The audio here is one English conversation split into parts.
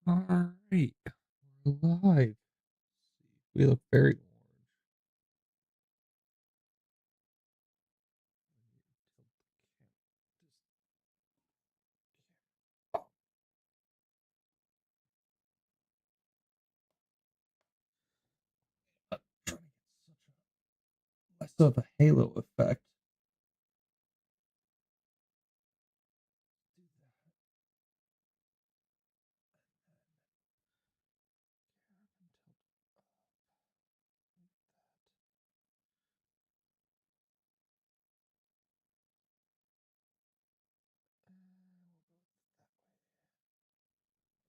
All right, we're live. We look very orange. I'm trying to get less of a halo effect.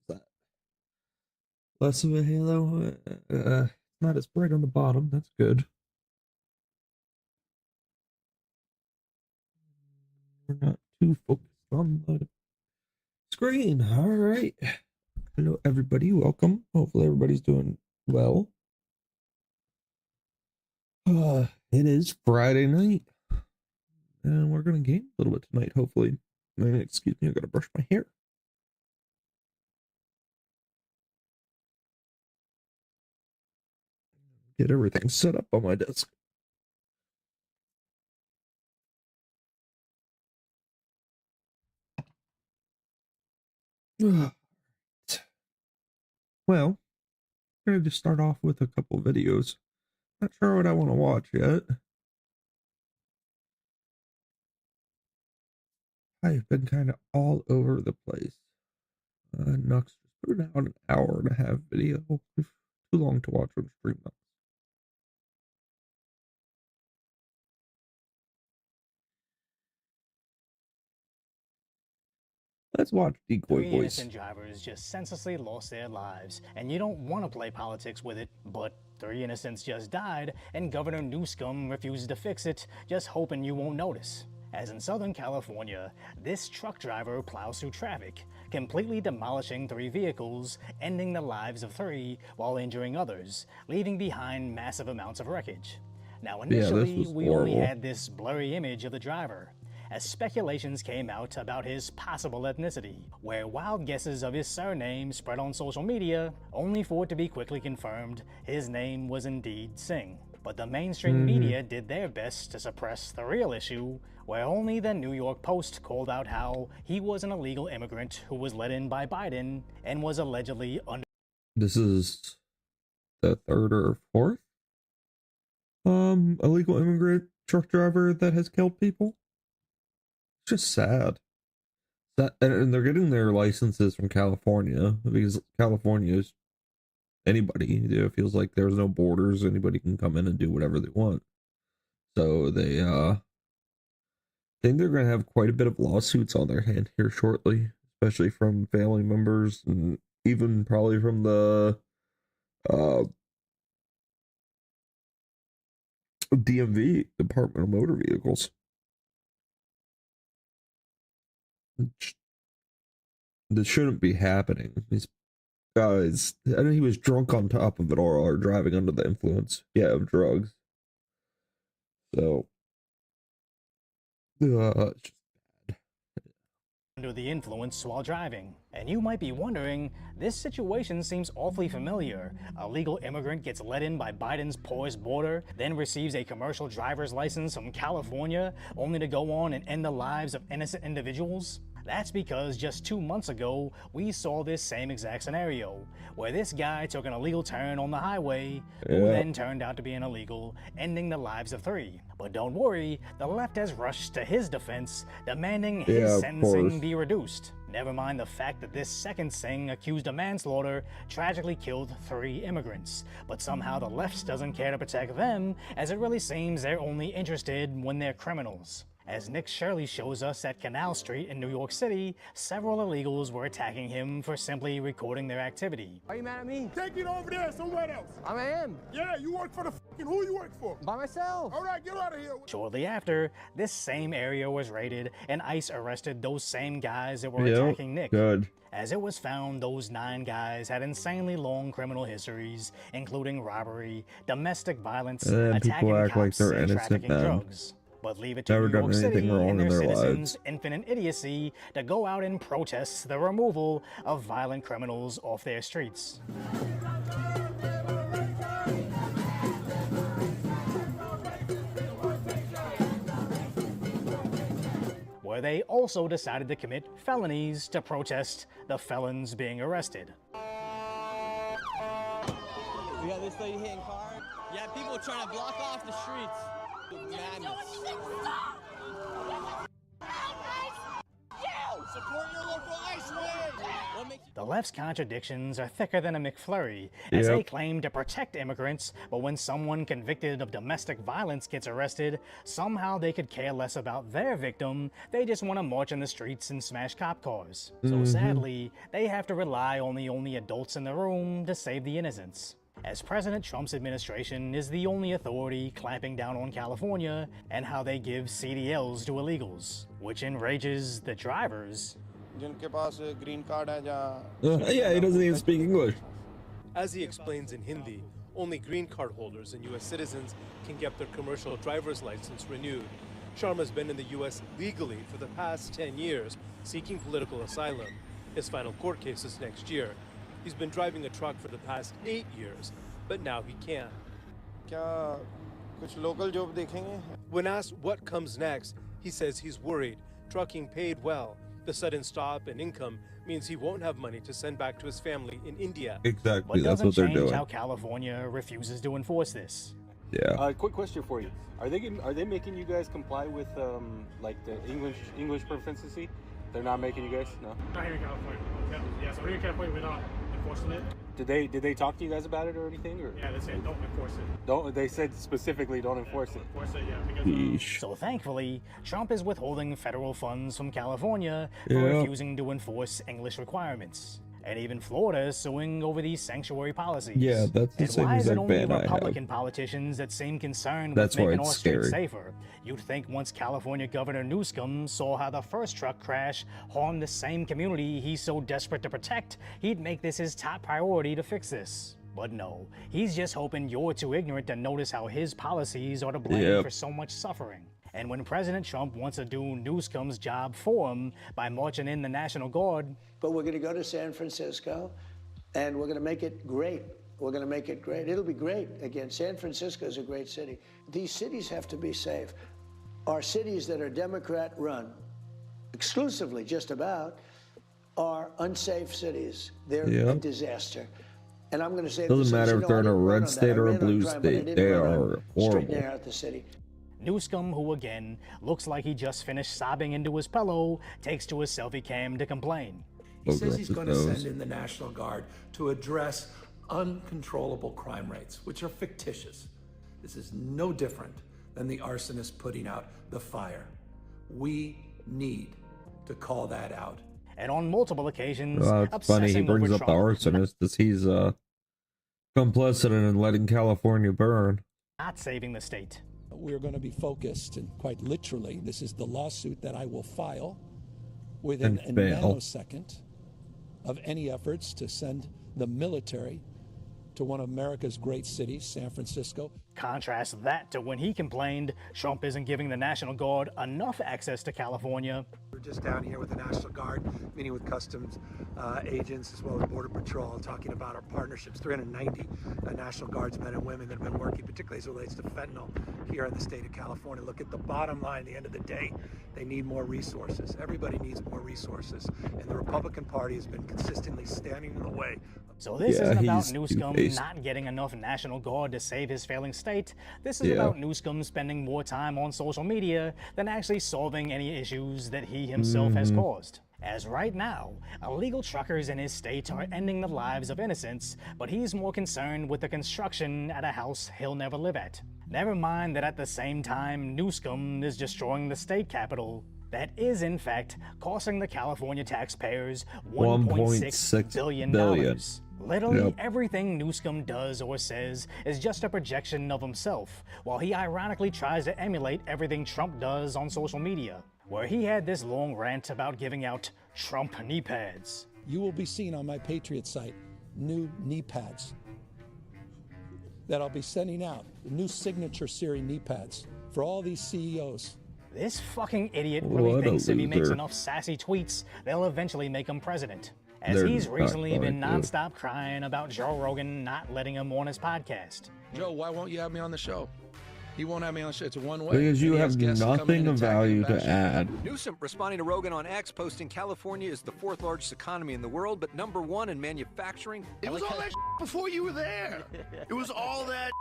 That less of a halo. Not as bright on the bottom. That's good. We're not too focused on the screen. All right. Hello, everybody. Welcome. Hopefully, everybody's doing well. It is Friday night, and we're gonna game a little bit tonight. Hopefully, excuse me. I gotta brush my hair. Get everything set up on my desk. Well, I'm going to just start off with a couple videos. Not sure what I want to watch yet. I've been kind of all over the place. Nux just put out an hour and a half video. Too long to watch on stream. Let's watch Decoy Three Voice. innocent drivers just senselessly lost their lives, and you don't want to play politics with it, but 3 innocents just died, and Governor Newsom refuses to fix it, just hoping you won't notice. As in Southern California, this truck driver plows through traffic, completely demolishing 3 vehicles, ending the lives of 3 while injuring others, leaving behind massive amounts of wreckage. Now initially, we only had this blurry image of the driver, as speculations came out about his possible ethnicity, where wild guesses of his surname spread on social media, only for it to be quickly confirmed his name was indeed Singh. But the mainstream media did their best to suppress the real issue, where only the New York Post called out how he was an illegal immigrant who was let in by Biden and was allegedly under. This is the 3rd or 4th illegal immigrant truck driver that has killed people. It's just sad. And they're getting their licenses from California because California is anybody. It feels like there's no borders. Anybody can come in and do whatever they want. So they think they're going to have quite a bit of lawsuits on their hand here shortly, especially from family members and even probably from the DMV, Department of Motor Vehicles. This shouldn't be happening. These guys, I know he was drunk on top of it all, or driving under the influence, of drugs. So, it's just bad. Under the influence while driving. And you might be wondering, this situation seems awfully familiar. A legal immigrant gets let in by Biden's porous border, then receives a commercial driver's license from California, only to go on and end the lives of innocent individuals? That's because just 2 months ago, we saw this same exact scenario, where this guy took an illegal turn on the highway, who then turned out to be an illegal, ending the lives of 3. But don't worry, the left has rushed to his defense, demanding his sentencing be reduced. Never mind the fact that this second Singh, accused of manslaughter, tragically killed 3 immigrants. But somehow the left doesn't care to protect them, as it really seems they're only interested when they're criminals. As Nick Shirley shows us at Canal Street in New York City, several illegals were attacking him for simply recording their activity. Are you mad at me? Take it over there somewhere else. I am. Yeah, you work for the fucking who you work for? By myself. All right, get out of here. Shortly after, this same area was raided and ICE arrested those same guys that were attacking Nick. As it was found, those 9 guys had insanely long criminal histories, including robbery, domestic violence, attacking cops, and trafficking drugs. but leave it to Never New done York City anything wrong and in their their citizens' lives. infinite idiocy to go out and protest the removal of violent criminals off their streets. Where they also decided to commit felonies to protest the felons being arrested. We got this lady hitting cars. Yeah, people are trying to block off the streets. Madness. Support your local ice ring. What makes you The left's contradictions are thicker than a McFlurry, as they claim to protect immigrants, but when someone convicted of domestic violence gets arrested, somehow they could care less about their victim, they just want to march in the streets and smash cop cars. So sadly, they have to rely on the only adults in the room to save the innocents. As President Trump's administration is the only authority clamping down on California and how they give CDLs to illegals, which enrages the drivers. जिनके पास green card है या Yeah, he doesn't even speak English. As he explains in Hindi, only green card holders and U.S. citizens can get their commercial driver's license renewed. Sharma's been in the U.S. legally for the past 10 years, seeking political asylum. His final court case is next year. He's been driving a truck for the past 8 years, but now he can't. क्या कुछ local job देखेंगे? When asked what comes next, he says he's worried. Trucking paid well. The sudden stop in income means he won't have money to send back to his family in India. Exactly, But that's doesn't what they're change doing. how California refuses to enforce this. Yeah. Quick question for you: Are they making you guys comply with like the English proficiency? They're not making you guys? No. Not here in California. Yeah, so here in California, we're not enforcing it. Did they talk to you guys about it or anything? Or Yeah, they say don't enforce it. don't they said specifically don't enforce it? Enforce it, yeah, because Yeesh. So thankfully, Trump is withholding federal funds from California for Yeah. refusing to enforce English requirements. And even Florida is suing over these sanctuary policies. Yeah, that's the and same why is it exact only ban I have. Republican politicians that seem concerned That's with why making it's our streets scary. safer? You'd think once California Governor Newsom saw how the first truck crash harmed the same community he's so desperate to protect, he'd make this his top priority to fix this. But no, he's just hoping you're too ignorant to notice how his policies are to blame Yep. for so much suffering. And when President Trump wants to do Newsom's job for him by marching in the National Guard, But we're going to go to San Francisco, and we're going to make it great. We're going to make it great. It'll be great. Again, San Francisco is a great city. These cities have to be safe. Our cities that are Democrat-run, exclusively just about, are unsafe cities. They're a Yep. disaster. And I'm going to say Doesn't this, matter you if know, they're I in a didn't run red on that. state I or a ran on blue crime, but I state. didn't They run on are horrible. straightening out the city. Newsom, who again looks like he just finished sobbing into his pillow, takes to his selfie cam to complain. He Over says up he's his going to nose. send in the National Guard to address uncontrollable crime rates, which are fictitious. This is no different than the arsonist putting out the fire. We need to call that out. And on multiple occasions, Well, it's funny he obsessing brings over up the Trump arsonist as he's complicit in letting California burn. not saving the state. We're going to be focused, and quite literally, this is the lawsuit that I will file within And a fail. nanosecond of any efforts to send the military to one of America's great cities, San Francisco. Contrast that to when he complained Trump isn't giving the National Guard enough access to California. We're just down here with the National Guard, meeting with customs agents as well as Border Patrol, talking about our partnerships. 390 National Guardsmen and women that have been working, particularly as it relates to fentanyl here in the state of California. Look at the bottom line. At the end of the day, they need more resources. Everybody needs more resources. And the Republican Party has been consistently standing in the way. So this Yeah, isn't about he's Newsom two-faced. not getting enough National Guard to save his failing state. This is Yeah. about Newsom spending more time on social media than actually solving any issues that he himself has caused. As right now, illegal truckers in his state are ending the lives of innocents, but he's more concerned with the construction at a house he'll never live at. Never mind that at the same time, Newsom is destroying the state capitol. That is, in fact, costing the California taxpayers $1.6 billion. Literally Yep. everything Newsom does or says is just a projection of himself, while he ironically tries to emulate everything Trump does on social media, where he had this long rant about giving out Trump knee pads. You will be seeing on my Patriot site new knee pads that I'll be sending out, the new signature series knee pads for all these CEOs. This fucking idiot really What a thinks if he makes loser. enough sassy tweets, they'll eventually make him president. As They're he's not recently been going to. nonstop crying about Joe Rogan not letting him on his podcast. Joe, why won't you have me on the show? He won't have me on the show. It's a one-way. Because you And he have has guests that come in nothing and of attack value and to bash you. add. Newsom responding to Rogan on X, posting California is the 4th largest economy in the world, but number 1 in manufacturing. It was all that before you were there. It was all that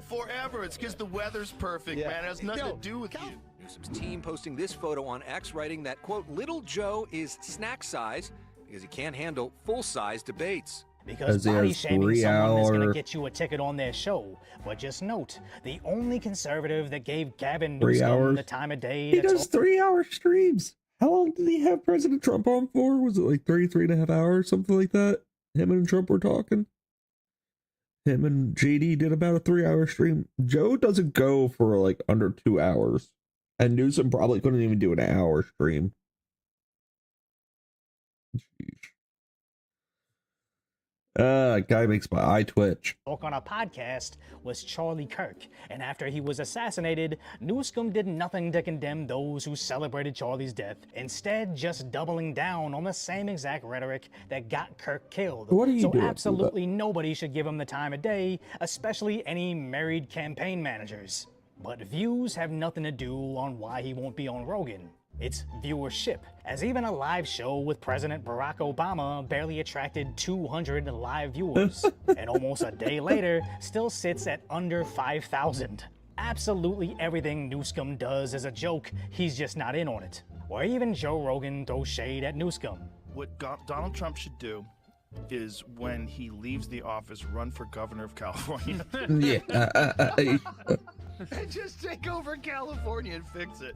forever. It's because the weather's perfect, man. It has nothing to do with you. Newsom's team posting this photo on X, writing that, quote, little Joe is snack size because he can't handle full-size debates. Because As he body has shaming 3 someone is going hour- to get you a ticket on their show. But just note, the only conservative that gave Gavin 3 Newsom hours. the time of day He to does 3-hour streams. How long did he have President Trump on for? Was it like 3.5 hours, something like that? Him and Trump were talking. Him and JD did about a 3-hour stream. Joe doesn't go for like under 2 hours. And Newsom probably couldn't even do an hour stream. Sheesh. Guy makes my eye twitch. talk on a podcast was Charlie Kirk. And after he was assassinated, Newsom did nothing to condemn those who celebrated Charlie's death, instead just doubling down on the same exact rhetoric that got Kirk killed. What are you so doing? absolutely nobody should give him the time of day, especially any married campaign managers. But views have nothing to do on why he won't be on Rogan. It's viewership, as even a live show with President Barack Obama barely attracted 200 live viewers, and almost a day later still sits at under 5,000. Absolutely everything Newsom does is a joke, he's just not in on it. Or even Joe Rogan throws shade at Newsom. What Donald Trump should do is when he leaves the office, run for governor of California. Yeah. And just take over California and fix it.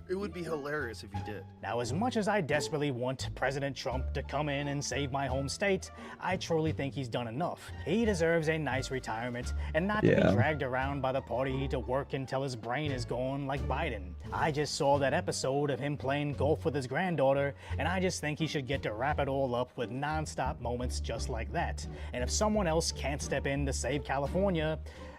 It would be hilarious if he did. Now, as much as I desperately want President Trump to come in and save my home state, I truly think he's done enough. He deserves a nice retirement and not to be dragged around by the party to work until his brain is gone like Biden. I just saw that episode of him playing golf with his granddaughter, and I just think he should get to wrap it all up with non-stop moments just like that. And if someone else can't step in to save California,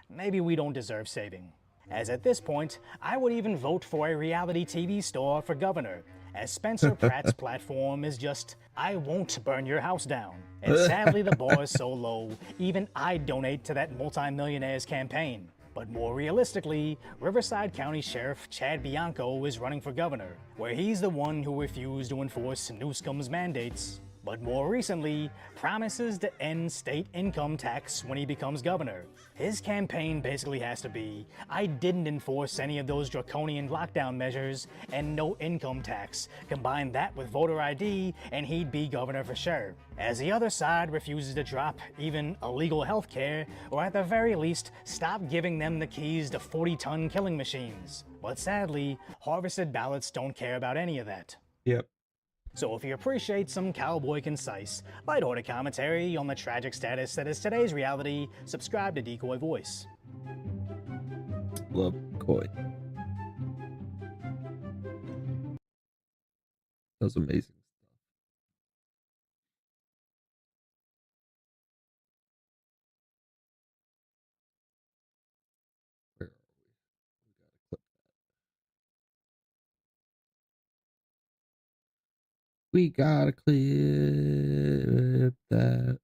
maybe we don't deserve saving. As at this point, I would even vote for a reality TV star for governor, as Spencer Pratt's platform is just, I won't burn your house down. And sadly, the bar is so low, even I donate to that multi-millionaire's campaign. But more realistically, Riverside County Sheriff Chad Bianco is running for governor, where he's the one who refused to enforce Newsom's mandates. But more recently, promises to end state income tax when he becomes governor. His campaign basically has to be, I didn't enforce any of those draconian lockdown measures and no income tax. Combine that with voter ID and he'd be governor for sure. As the other side refuses to drop even illegal health care, or at the very least, stop giving them the keys to 40-ton killing machines. But sadly, harvested ballots don't care about any of that. Yep. So if you appreciate some cowboy concise, light-hearted commentary on the tragic status that is today's reality, subscribe to Decoy Voice. Love Coy. That was amazing. Where are we? We gotta clip that.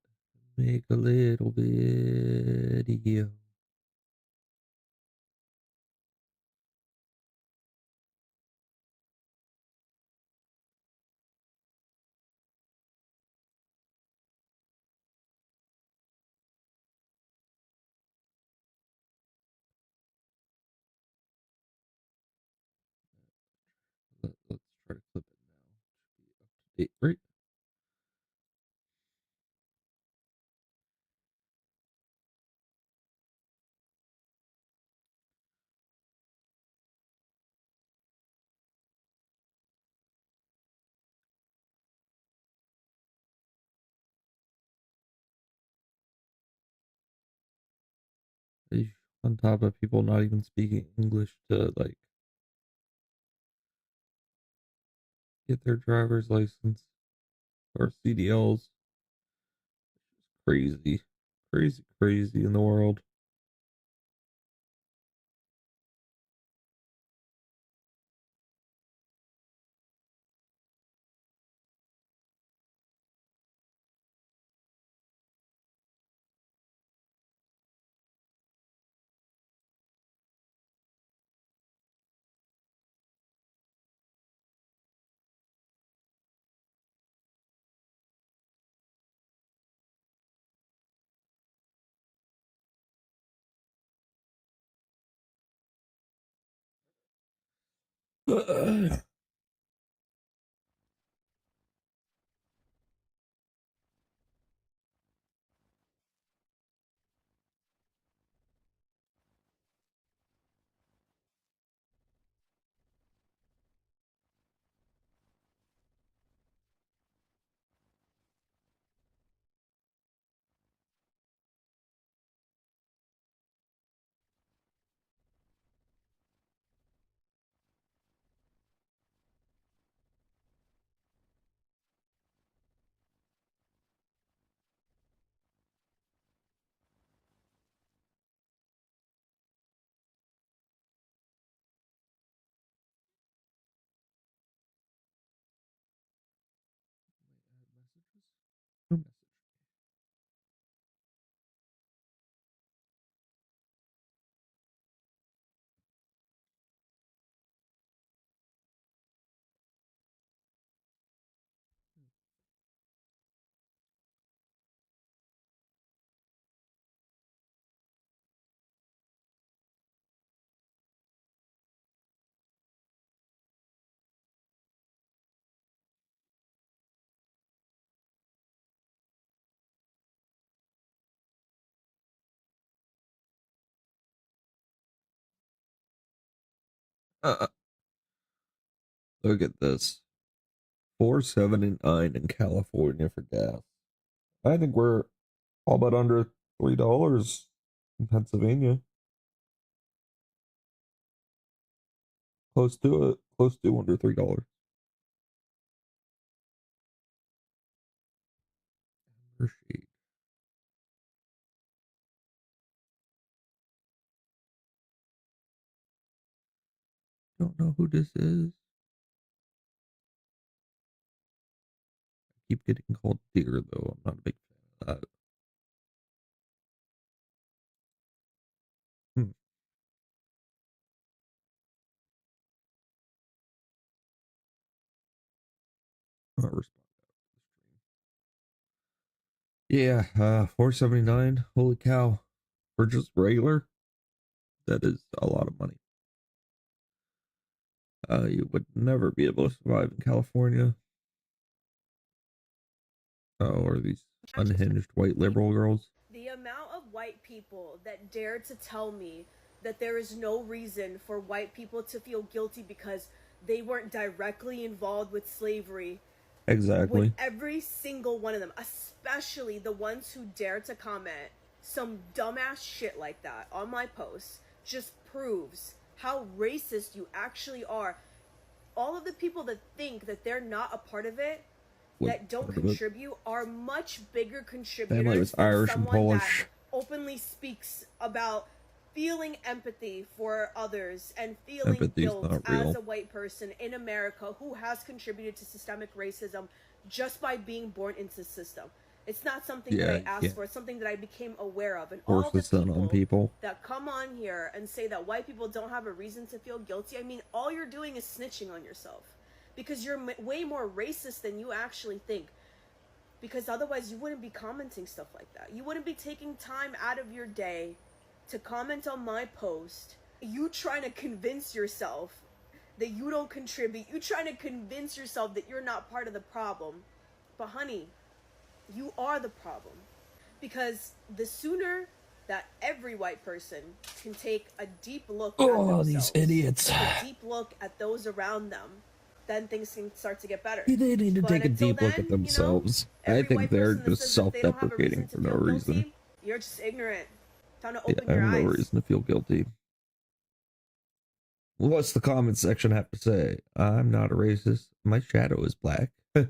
Make a little video. Let's try to clip it now. Should be up to date, right? On top of people not even speaking English to like get their driver's license or CDLs. Crazy, crazy in the world. Look at this. $4.79 in California for gas. I think we're all but under $3 in Pennsylvania. Close to it. Close to under $3. Sheet. Don't know who this is. I keep getting called deer, though. I'm not a big fan of that. Not respond. Yeah, $4.79. Holy cow. For just regular, that is a lot of money. You would never be able to survive in California. Or these unhinged white liberal girls. The amount of white people that dare to tell me that there is no reason for white people to feel guilty because they weren't directly involved with slavery. Exactly. When every single one of them, especially the ones who dare to comment some dumbass shit like that on my posts, just proves how racist you actually are. All of the people that think that they're not a part of it, that don't contribute, are much bigger contributors than Irish and someone Polish. that openly speaks about feeling empathy for others and feeling Empathy's guilt not real. as a white person in America who has contributed to systemic racism just by being born into the system. It's not something that I asked for. It's something that I became aware of. And all the people that come on here and say that white people don't have a reason to feel guilty, I mean, all you're doing is snitching on yourself. Because you're way more racist than you actually think. Because otherwise you wouldn't be commenting stuff like that. You wouldn't be taking time out of your day to comment on my post. You trying to convince yourself that you don't contribute. You trying to convince yourself that you're not part of the problem. But honey, you are the problem. Because the sooner that every white person can take a deep look at themselves, these idiots. a deep look at those around them, then things can start to get better. They need to But take a until deep look then, at themselves. I think they're just self-deprecating for no reason. You're just ignorant. Time to Yeah, open I your have no eyes. reason to feel guilty. What's the comment section have to say? I'm not a racist. My shadow is black. You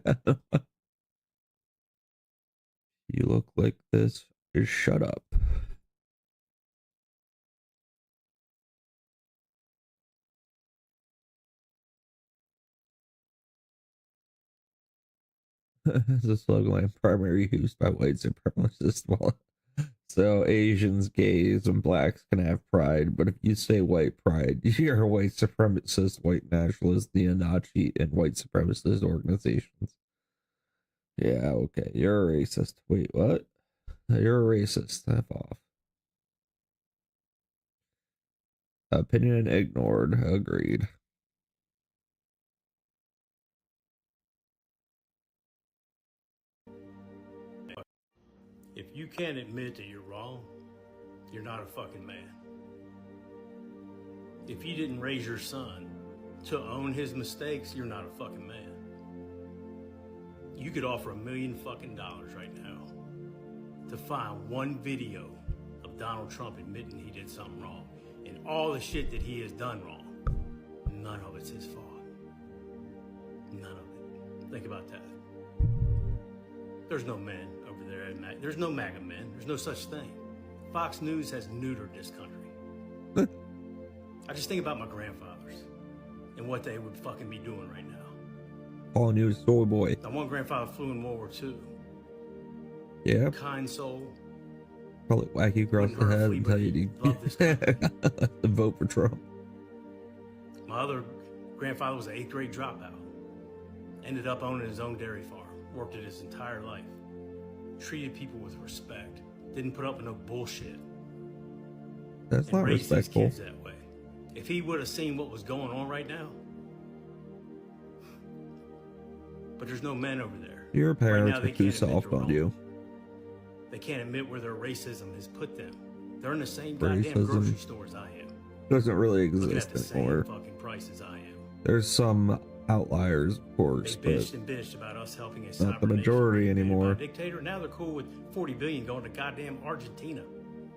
look like this. Just shut up. It's a slogan line primarily used by white supremacists. Well, so Asians, gays, and blacks can have pride, but if you say white pride, you're a white supremacist, white nationalist, neo-Nazi, and white supremacist organizations. Yeah, okay, you're a racist. Wait, what? You're a racist. F off. Opinion ignored. Agreed. you can't admit that you're wrong, you're not a fucking man. If you didn't raise your son to own his mistakes, you're not a fucking man. You could offer $1 million fucking dollars right now to find one video of Donald Trump admitting he did something wrong, and all the shit that he has done wrong, none of it's his fault. None of it. Think about that. There's no men over there. There's no MAGA men. There's no such thing. Fox News has neutered this country. I just think about my grandfathers and what they would fucking be doing right now. All new soy boy. My one grandfather flew in World War II. Yeah. Kind soul. Probably whack you across the head and tell you to vote for Trump. My other grandfather was an 8th grade dropout. Ended up owning his own dairy farm. Worked it his entire life. Treated people with respect. Didn't put up with no bullshit. That's not respectful. Kids that way. If he would have seen what was going on right now. But there's no men over there. Your parents are too soft on you. They can't admit where their racism has put them. They're in the same goddamn grocery stores I am. Doesn't really Looking at exist the anymore. same fucking prices I am. There's some outliers, of course, They but bitched and bitched about us helping a not sovereign the majority nation anymore. dictator. Now they're cool with 40 billion going to goddamn Argentina.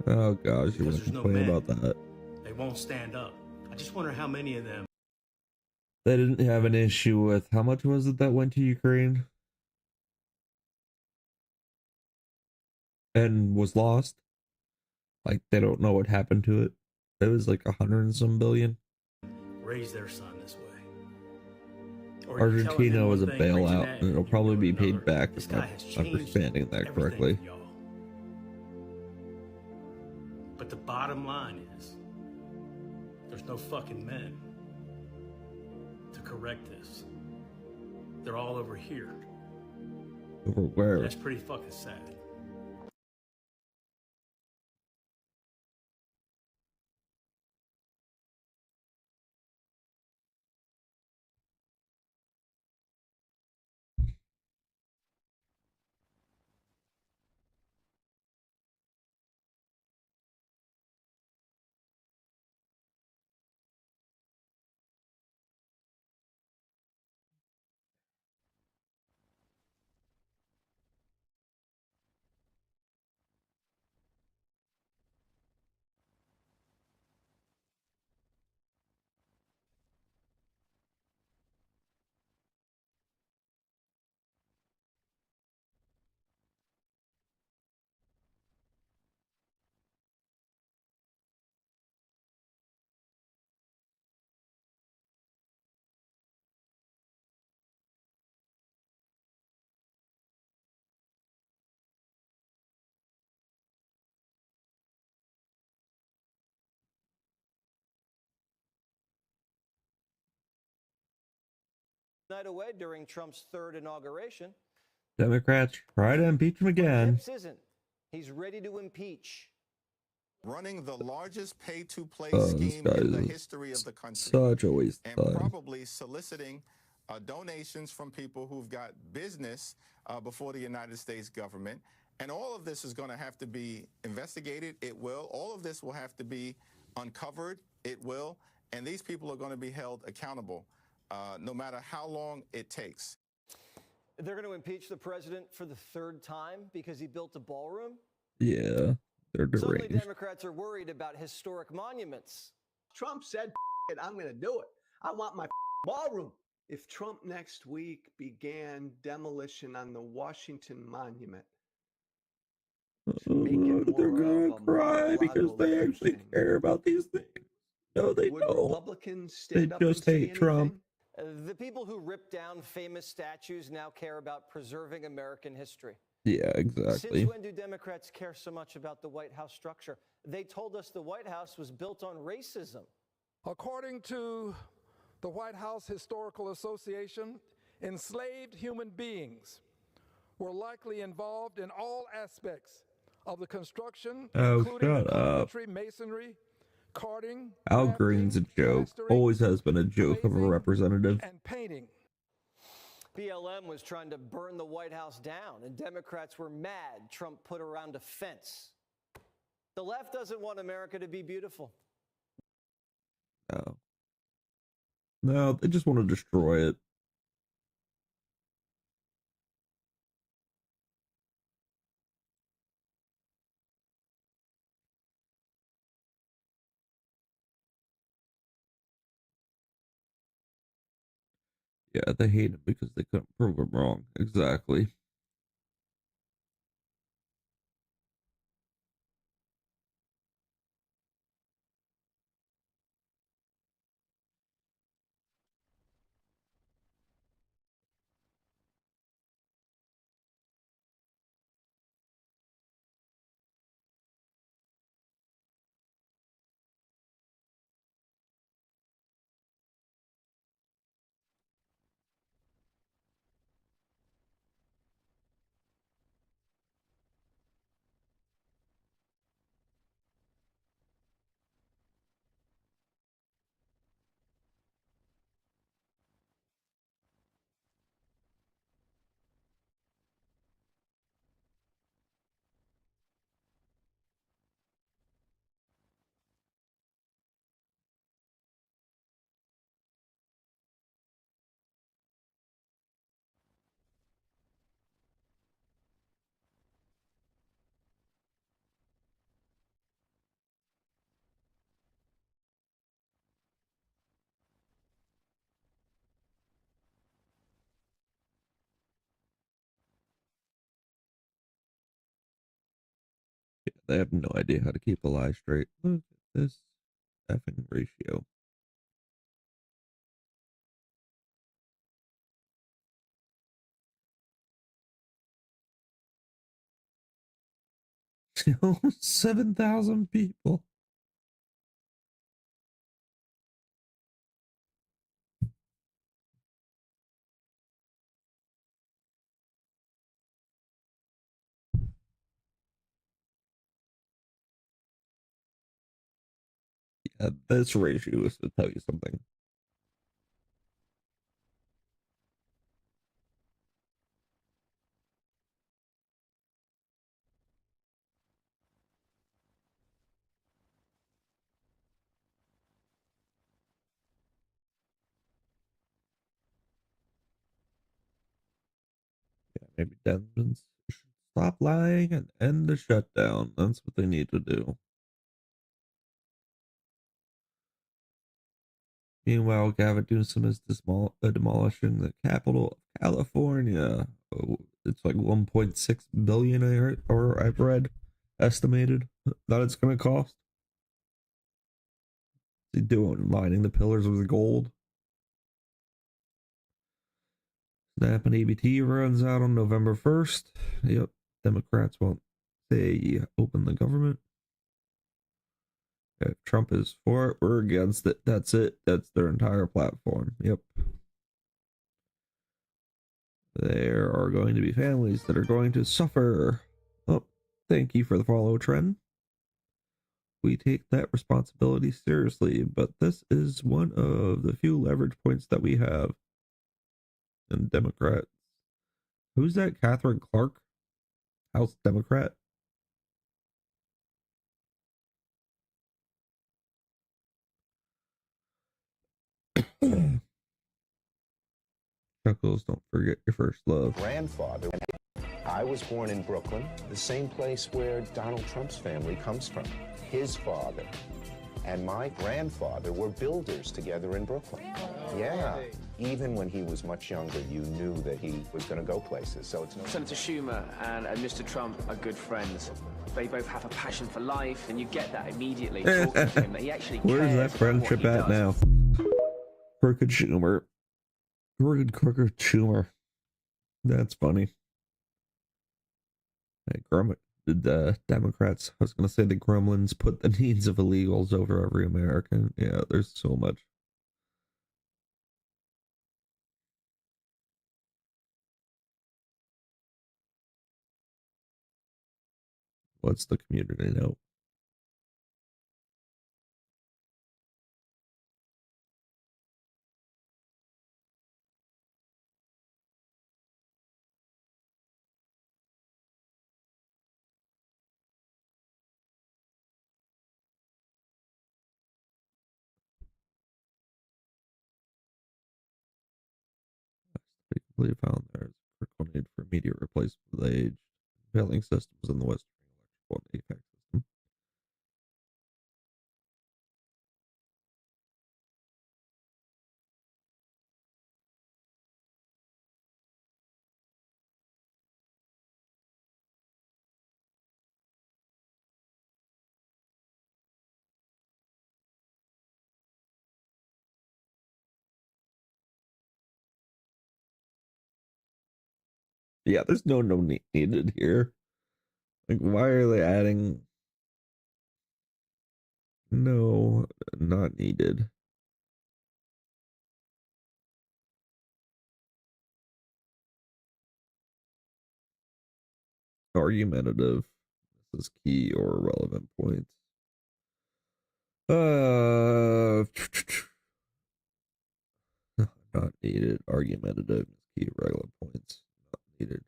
Oh gosh, you want to Because there's no complain men. about that? They won't stand up. I just wonder how many of them. They didn't have an issue with how much was it that went to Ukraine and was lost. Like they don't know what happened to it. It was like 100 and some billion. Raise their son this way. Or you're telling Argentina them was a one thing, preaching bailout, that, and it'll you're probably doing be paid another. back This if guy I'm has changed understanding that everything correctly. for y'all. But the bottom line is, there's no fucking men to correct this. They're all over here. Over where? That's pretty fucking sad. Night away during Trump's third inauguration. Democrats try to impeach him again. Hips isn't. He's ready to impeach. Running the largest pay-to-play This scheme guy in the is history of the country. such a waste and of time. probably soliciting donations from people who've got business before the United States government. And all of this is going to have to be investigated. It will. All of this will have to be uncovered. It will. And these people are going to be held accountable, no matter how long it takes. They're going to impeach the president for the third time because he built a ballroom? Yeah, they're Suddenly deranged. Democrats are worried about historic monuments. Trump said, it, I'm going to do it. I want my ballroom. If Trump next week began demolition on the Washington Monument, They're gonna cry because they actually care about these things. No, they would don't. Republicans They stand up and just say hate Trump. The people who ripped down famous statues now care about preserving American history. Yeah, exactly. Since when do Democrats care so much about the White House structure? They told us the White House was built on racism. According to the White House Historical Association, enslaved human beings were likely involved in all aspects of the construction, including shut up. carpentry, masonry, carting, Al Green's a joke. Always has been a joke of a representative. and painting. BLM BLM was trying to burn the White House down, and Democrats were mad Trump put around a fence. The left doesn't want America to be beautiful. No. No, they just want to destroy it. Yeah, they hate it because they couldn't prove it wrong. Exactly. Yeah, they have no idea how to keep a lie straight. Look at this effing ratio. Still 7,000 people. Yeah, this ratio is to tell you something. Yeah, maybe Denmark should stop lying and end the shutdown. That's what they need to do. Meanwhile, Gavin Newsom is demolishing the capital of California. Oh, it's like 1.6 billion, I heard, or I've read, estimated that it's going to cost. What's he doing? Lining the pillars with gold. Snap and ABT runs out on November 1st. Yep, Democrats won't say open the government. If Trump is for it, we're against it. That's it. That's their entire platform. Yep. There are going to be families that are going to suffer. Oh, thank you for the follow trend. We take that responsibility seriously, but this is one of the few leverage points that we have. And Democrats. Who's that? Catherine Clark? House Democrat? Chuckles, don't forget your first love. Grandfather. I was born in Brooklyn, the same place where Donald Trump's family comes from. His father and my grandfather were builders together in Brooklyn. Yeah. Even when he was much younger, you knew that he was going to go places. So it's no. Senator Schumer and Mr. Trump are good friends. They both have a passion for life, and you get that immediately talking to him. That he actually Where's cares that about friendship what he at does. now? Crooked Schumer. Crooked Schumer. That's funny. Hey, did the Democrats, I was going to say the gremlins, put the needs of illegals over every American? Yeah, there's so much. What's the community note? believe found there is a critical need for immediate replacement of the aged failing systems in the Western electrical and HVAC system. Yeah, there's no need needed here. Like, why are they adding? No, not needed. Argumentative. This is key or relevant points. Not needed. Argumentative. Key relevant points. Not needed.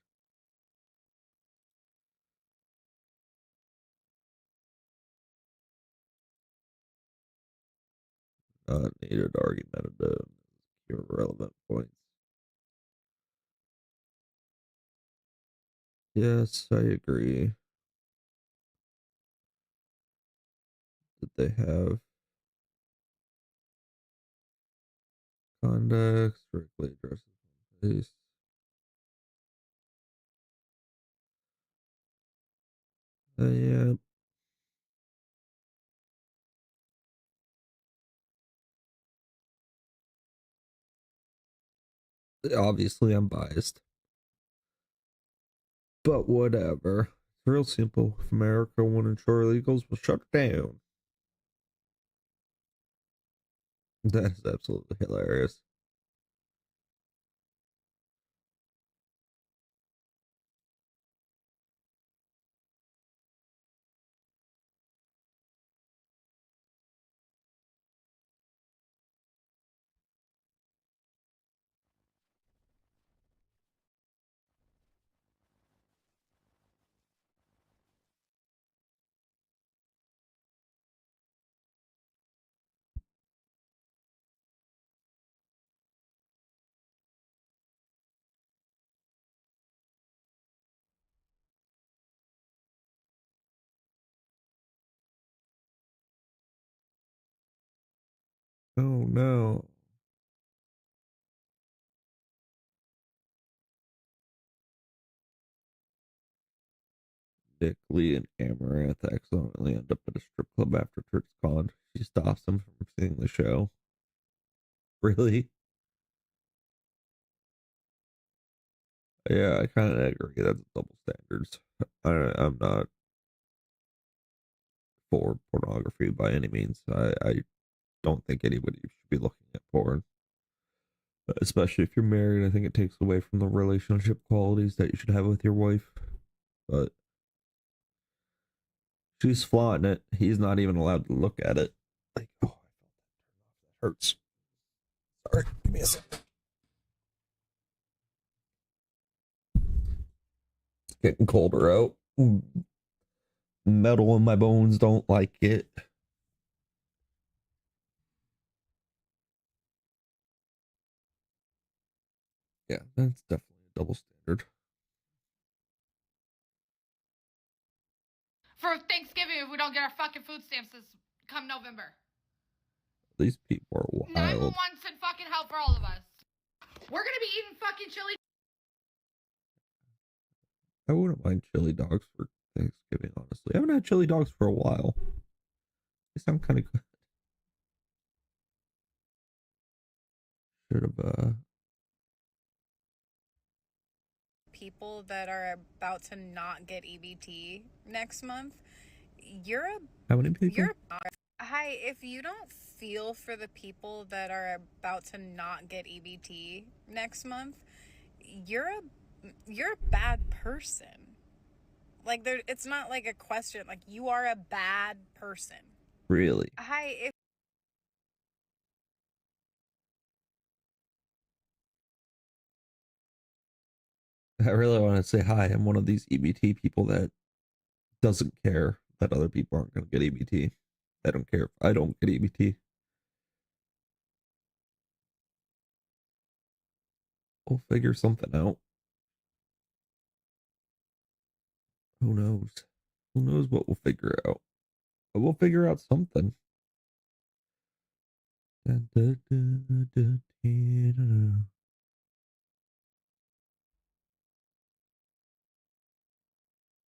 Not needed. Argumentative. Key relevant points. Yes, I agree. Did they have conduct strictly addresses face? Yeah. Obviously, I'm biased. But whatever. It's real simple. If America won't ensure illegals, we'll shut it down. That is absolutely hilarious. Oh no. Dick, Lee, and Amaranth accidentally end up at a strip club after Kurt's gone. She stops him from seeing the show. Really? Yeah, I kind of agree. That's double standards. I'm not for pornography by any means. I don't think anybody should be looking at porn. Especially if you're married, I think it takes away from the relationship qualities that you should have with your wife. But she's flaunting it. He's not even allowed to look at it. Like, oh, that hurts. Sorry, give me a second. It's getting colder out. Metal in my bones don't like it. Yeah, that's definitely a double standard. For Thanksgiving, if we don't get our fucking food stamps this come November. These people are wild. 911 send fucking help for all of us. We're gonna be eating fucking chili. I wouldn't mind chili dogs for Thanksgiving, honestly. I haven't had chili dogs for a while. They sound kind of good. Should have, people that are about to not get EBT next month, how many people? Hi, if you don't feel for the people that are about to not get EBT next month, you're a bad person. Like, it's not like a question. Like, you are a bad person. Really? Hi, if I really want to say hi. I'm one of these EBT people that doesn't care that other people aren't going to get EBT. I don't care if I don't get EBT. We'll figure something out. Who knows? Who knows what we'll figure out? But we'll figure out something.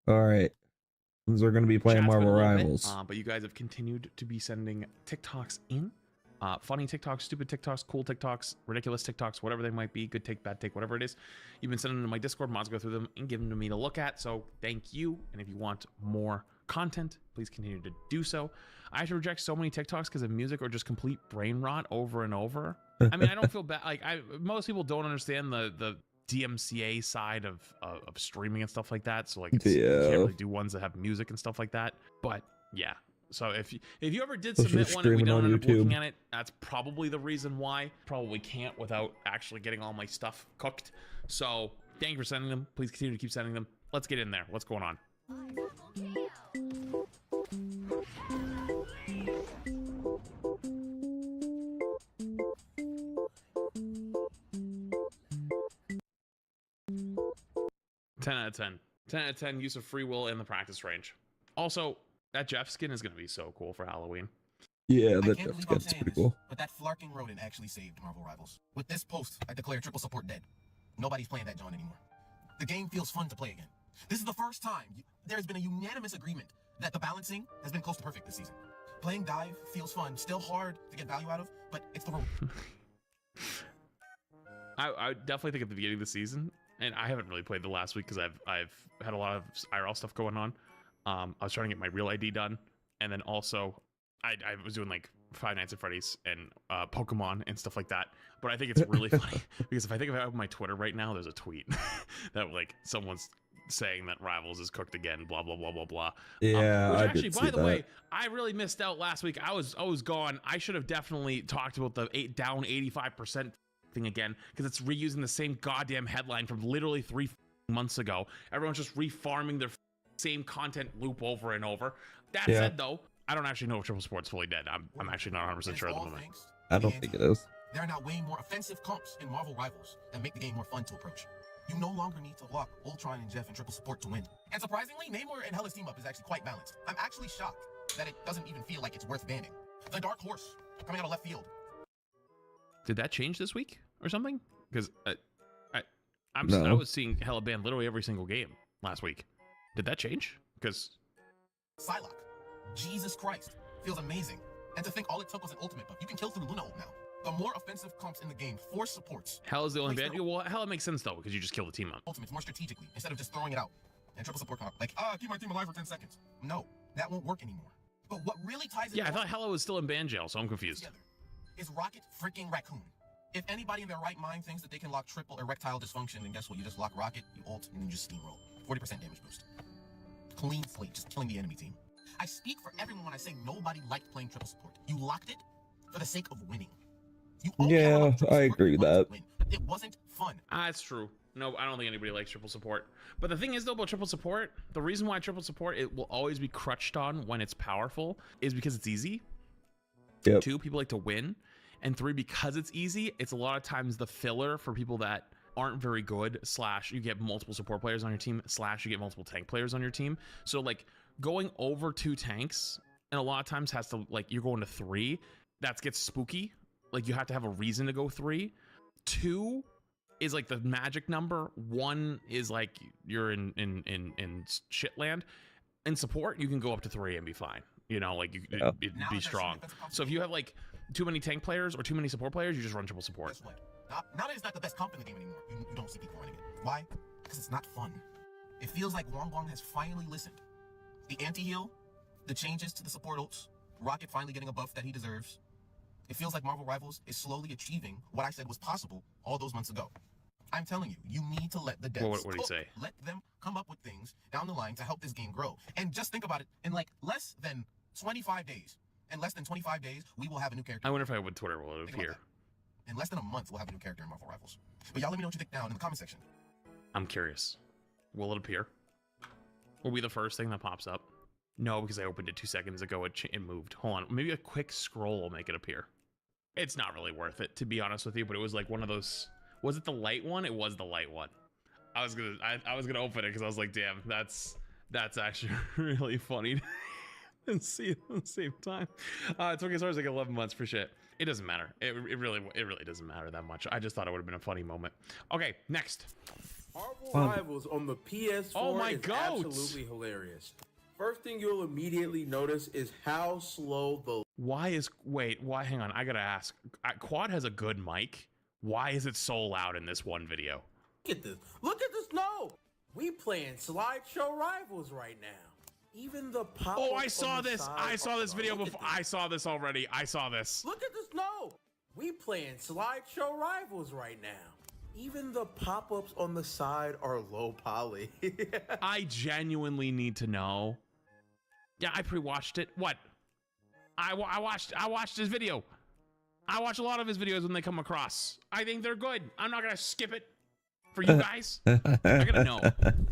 All right. They're going to be playing Chat's been Marvel a little Rivals. bit, but you guys have continued to be sending TikToks in. Funny TikToks, stupid TikToks, cool TikToks, ridiculous TikToks, whatever they might be, good take, bad take, whatever it is. You've been sending them to my Discord. Mods go through them and give them to me to look at. So thank you. And if you want more content, please continue to do so. I have to reject so many TikToks because of music or just complete brain rot over and over. I mean, I don't feel bad. Like most people don't understand the DMCA side of streaming and stuff like that. So like, you can't really do ones that have music and stuff like that. But yeah. So if you ever did submit one and we don't end up looking at it, that's probably the reason why. Probably can't without actually getting all my stuff cooked. So thank you for sending them. Please continue to keep sending them. Let's get in there. What's going on? Ten out of 10. 10 out of 10 use of free will in the practice range. Also, that Jeff skin is going to be so cool for Halloween. Yeah, that Jeff skin's pretty cool. But that flarking rodent actually saved Marvel Rivals. With this post, I declare triple support dead. Nobody's playing that John anymore. The game feels fun to play again. This is the first time there's been a unanimous agreement that the balancing has been close to perfect this season. Playing dive feels fun, still hard to get value out of, but it's the role. I definitely think at the beginning of the season, and I haven't really played the last week because I've had a lot of IRL stuff going on. I was trying to get my real ID done, and then also I was doing like Five Nights at Freddy's and Pokemon and stuff like that. But I think it's really funny because if I open my Twitter right now, there's a tweet that like someone's saying that Rivals is cooked again, blah blah blah blah blah. Yeah, which I actually, did by see the that. way, I really missed out last week. I was gone. I should have definitely talked about the down 85% thing again because it's reusing the same goddamn headline from literally 3 months ago. Everyone's just refarming their same content loop over and over. That said, though, I don't actually know if Triple Sport's fully dead. I'm actually not 100% sure at the moment. I don't think it is. There are now way more offensive comps in Marvel Rivals that make the game more fun to approach. You no longer need to lock Ultron and Jeff in triple support to win. And surprisingly, Namor and Hella's team up is actually quite balanced. I'm actually shocked that it doesn't even feel like it's worth banning. The Dark Horse coming out of left field. Did that change this week or something? Because I No. was seeing Hella banned literally every single game last week. Did that change? Because Psylocke. Jesus Christ. Feels amazing. And to think all it took was an ultimate buff. You can kill through Luna ult now. The more offensive comps in the game force supports. Hell is the only ban. Well, Hella makes sense though because you just kill the team up. Ultimates more strategically instead of just throwing it out. And triple support comp. Like, keep my team alive for 10 seconds. No, that won't work anymore. But what really ties it Yeah, I thought Hella was still in ban jail, so I'm confused. is Rocket freaking Raccoon. If anybody in their right mind thinks that they can lock triple erectile dysfunction, then guess what? You just lock Rocket, you ult, and then you just steamroll. 40% damage boost. Clean slate, just killing the enemy team. I speak for everyone when I say nobody liked playing triple support. You locked it for the sake of winning. Yeah, I agree with that. It wasn't fun. That's true. No, I don't think anybody likes triple support. But the thing is though about triple support, the reason why triple support it will always be crutched on when it's powerful is because it's easy. Yep. 2, people like to win. And 3, because it's easy, it's a lot of times the filler for people that aren't very good, / you get multiple support players on your team, / you get multiple tank players on your team. So like going over 2 tanks, and a lot of times has to, like, you're going to 3, that gets spooky. Like you have to have a reason to go 3. 2 is like the magic number. 1 is like you're in shitland. In support, you can go up to 3 and be fine. You know, like it'd be strong. So if you have like too many tank players or too many support players, you just run triple support. Now that it's not the best comp in the game anymore. You don't see people running it. Why? Because it's not fun. It feels like Wong Wong has finally listened. The anti-heal, the changes to the support ults, Rocket finally getting a buff that he deserves. It feels like Marvel Rivals is slowly achieving what I said was possible all those months ago. I'm telling you, you need to let the devs What do you say? Let them come up with things down the line to help this game grow. And just think about it, in like less than 25 days, we will have a new character. I wonder if I would Twitter will it appear. In less than a month, we'll have a new character in Marvel Rivals. But y'all let me know what you think down in the comment section. I'm curious. Will it appear? Will be the first thing that pops up? No, because I opened it 2 seconds ago. It moved. Hold on. Maybe a quick scroll will make it appear. It's not really worth it, to be honest with you, but it was like one of those Was it the light one? It was the light one. I was gonna open it because I was like, damn, that's actually really funny and see it at the same time. It's okay. Sorry, it's like 11 months for shit. It doesn't matter. It really doesn't matter that much. I just thought it would have been a funny moment. Okay, next. Marvel Rivals on the PS4 Oh my is goats. absolutely hilarious. First thing you'll immediately notice is how slow the... Why? Hang on. I gotta ask. Quad has a good mic. Why is it so loud in this one video? Look at this. Look at the snow. We playing slideshow Rivals right now. Even the pop. Oh, I saw this. I saw this video before. I saw this already. I saw this. Look at the snow. We playing slideshow Rivals right now. Even the pop-ups on the side are low poly. I genuinely need to know. Yeah, I pre-watched it. What? I watched his video. I watch a lot of his videos when they come across. I think they're good. I'm not gonna skip it for you guys. I gotta know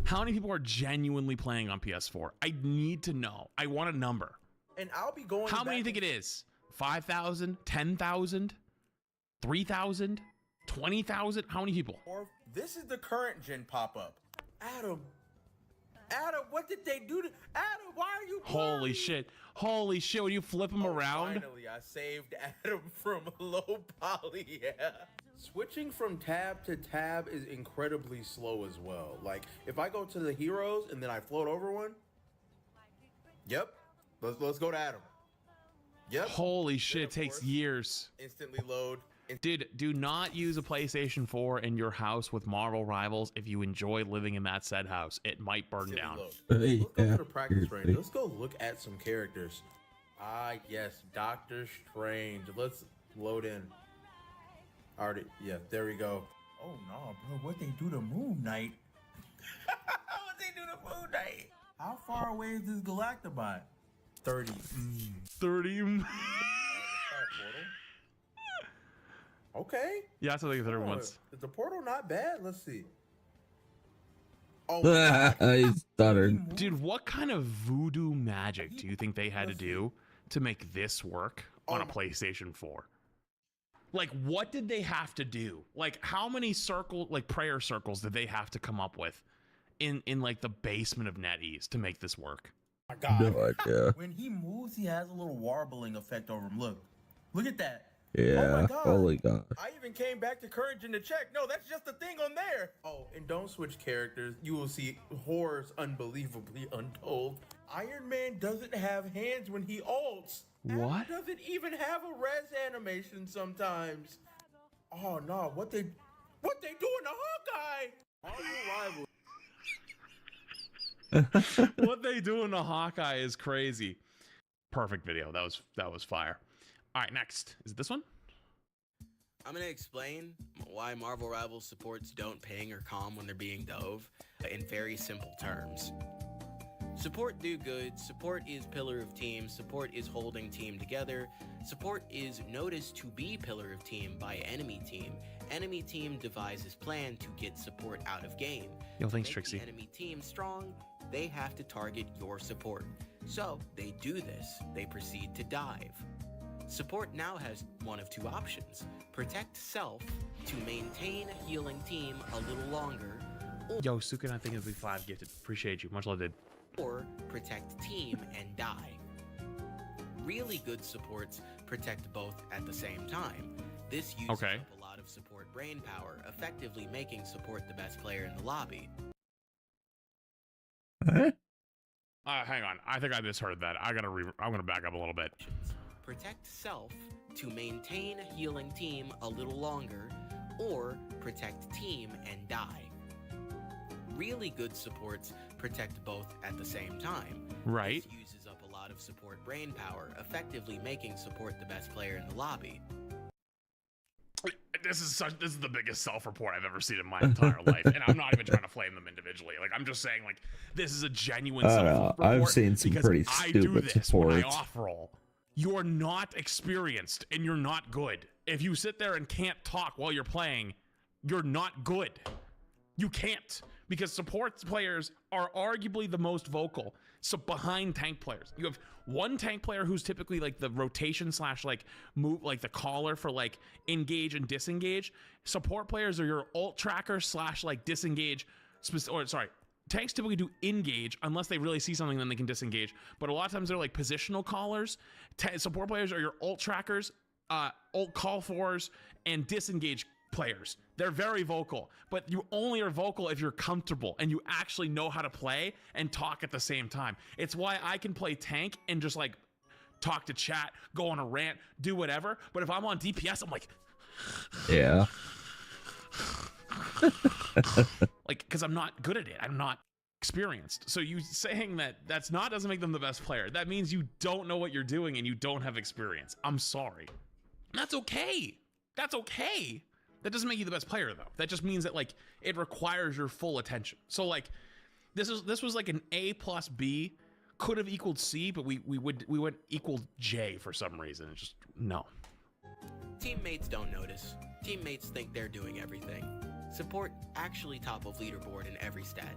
how many people are genuinely playing on PS4. I need to know. I want a number. And I'll be going. How many do you think it is? 5,000? 10,000? 3,000? 20,000? How many people? This is the current gen pop-up. Adam, what did they do to Adam? Why are you blind? Holy shit. Holy shit, when you flip him around. Finally, I saved Adam from low poly. Yeah. Switching from tab to tab is incredibly slow as well. Like, if I go to the heroes and then I float over one. Yep. Let's go to Adam. Yep. Holy shit, it takes years. Instantly load. Dude, do not use a PlayStation 4 in your house with Marvel Rivals if you enjoy living in that said house. It might burn down. Let's go to the practice range. Let's go look at some characters. Ah, yes, Doctor Strange. Let's load in. Already, yeah, there we go. Oh no, bro, what they do to Moon Knight? What they do to Moon Knight? How far away is this Galactobot? 30. 30. Okay. Yeah, that's what I think the third one's. Is the portal not bad? Let's see. Oh, He stuttered. Dude, what kind of voodoo magic do you think they had to do to make this work on a PlayStation 4? Like, what did they have to do? Like, how many prayer circles did they have to come up with in like the basement of NetEase to make this work? Oh my God. No idea. When he moves, he has a little warbling effect over him. Look at that. Yeah, oh my God. holy God. I even came back to Courage to check. No, that's just the thing on there. Oh, and don't switch characters. You will see horrors unbelievably untold. Iron Man doesn't have hands when he ults. What? Adam doesn't even have a res animation sometimes. Oh no, what they doing to Hawkeye? What they do in the Hawkeye is crazy. Perfect video. That was fire. All right, next. Is it this one? I'm going to explain why Marvel Rivals supports don't ping or calm when they're being dove in very simple terms. Support do good, support is pillar of team, support is holding team together, support is noticed to be pillar of team by enemy team devises plan to get support out of game. Yo, thanks, to make Trixie. the enemy team strong, they have to target your support. So they do this, they proceed to dive. Support now has one of two options: protect self to maintain healing team a little longer, Yo, Sukin, I think it'll be 5 gifted. Appreciate you. Much love, dude. or protect team and die. Really good supports protect both at the same time. This uses up a lot of support brain power, effectively making support the best player in the lobby. Hang on. I think I misheard that. I'm gonna back up a little bit. Protect self to maintain healing team a little longer, or protect team and die. Really good supports protect both at the same time. Right. This uses up a lot of support brain power, effectively making support the best player in the lobby. This is the biggest self-report I've ever seen in my entire life, and I'm not even trying to flame them individually. Like, I'm just saying, like, this is a genuine self-report. I've seen some pretty stupid supports. When I off-roll. You're not experienced, and you're not good. If you sit there and can't talk while you're playing, you're not good. You can't, because support players are arguably the most vocal. So behind tank players, you have one tank player who's typically like the rotation slash like move, like the caller for like engage and disengage. Support players are your ult tracker slash like disengage. Or sorry, tanks typically do engage unless they really see something, then they can disengage. But a lot of times they're like positional callers. Support players are your ult trackers, ult call fors, and disengage players. They're very vocal, but you only are vocal if you're comfortable and you actually know how to play and talk at the same time. It's why I can play tank and just like talk to chat, go on a rant, do whatever. But if I'm on DPS, I'm like, yeah. like, because I'm not good at it. I'm not experienced. So you saying that doesn't make them the best player. That means you don't know what you're doing and you don't have experience. I'm sorry. That's okay. That's okay. That doesn't make you the best player though. That just means that like it requires your full attention. So like this was like an A plus B, could have equaled C, but we went equal J for some reason. It's just no. Teammates don't notice. Teammates think they're doing everything. Support actually top of leaderboard in every stat.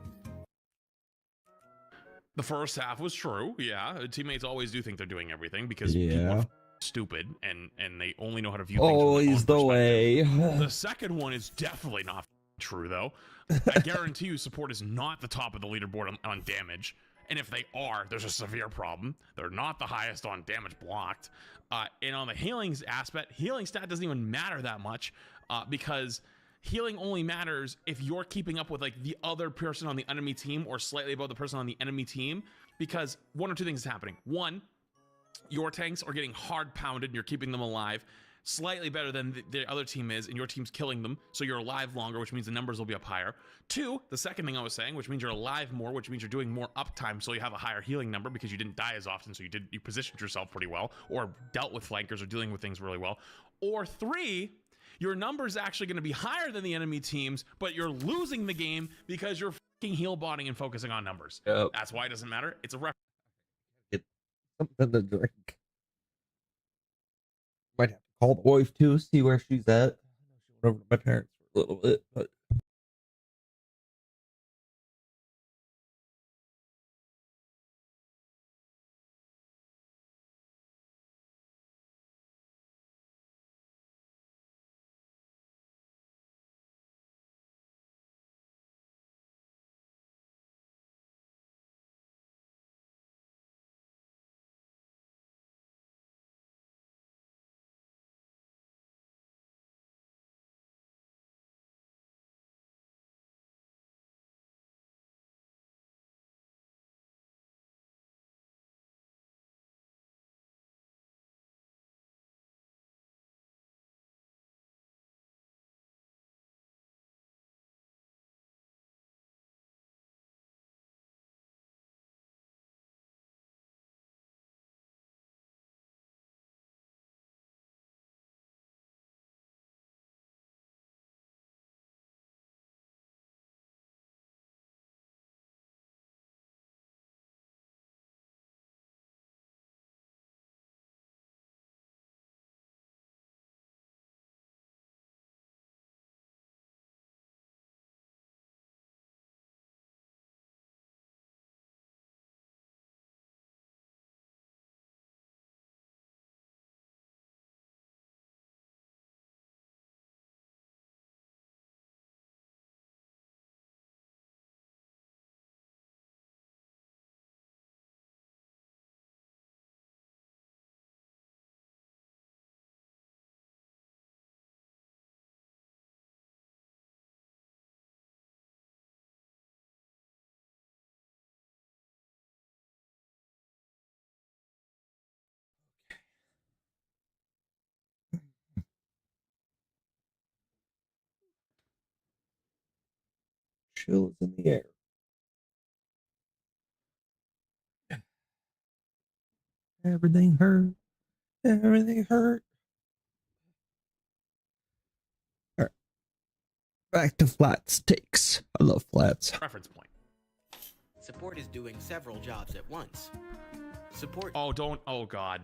The first half was true, yeah. Teammates always do think they're doing everything because people are stupid and they only know how to view things. Always the way. The second one is definitely not true though. I guarantee you support is not the top of the leaderboard on damage. And if they are, there's a severe problem. They're not the highest on damage blocked. And on the healings aspect, healing stat doesn't even matter that much because healing only matters if you're keeping up with like the other person on the enemy team or slightly above the person on the enemy team, because one or two things is happening. One, your tanks are getting hard pounded and you're keeping them alive slightly better than the other team is, and your team's killing them, so you're alive longer, which means the numbers will be up higher. Two, the second thing I was saying, which means you're alive more, which means you're doing more uptime, so you have a higher healing number because you didn't die as often, so you positioned yourself pretty well, or dealt with flankers or dealing with things really well. Or three, your number's actually going to be higher than the enemy teams, but you're losing the game because you're fucking heal botting and focusing on numbers. Yep. That's why it doesn't matter. It's a reference. Get something to drink. Might have to call the wife too, see where she's at. She went over to my parents for a little bit, but chill is in the air. Everything hurt. Everything hurt. All right. Back to flat steaks. I love flats. Reference point. Support is doing several jobs at once. Support. Oh God.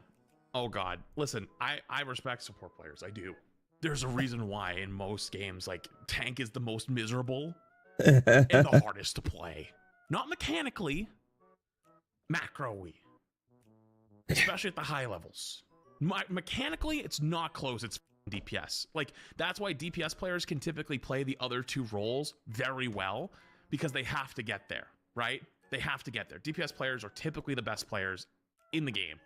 Listen, I respect support players. I do. There's a reason why in most games, like tank is the most miserable and the hardest to play. Not mechanically, macro-y. Especially at the high levels. Mechanically, it's not close. It's DPS. Like, that's why DPS players can typically play the other two roles very well, because they have to get there, right? They have to get there. DPS players are typically the best players in the game.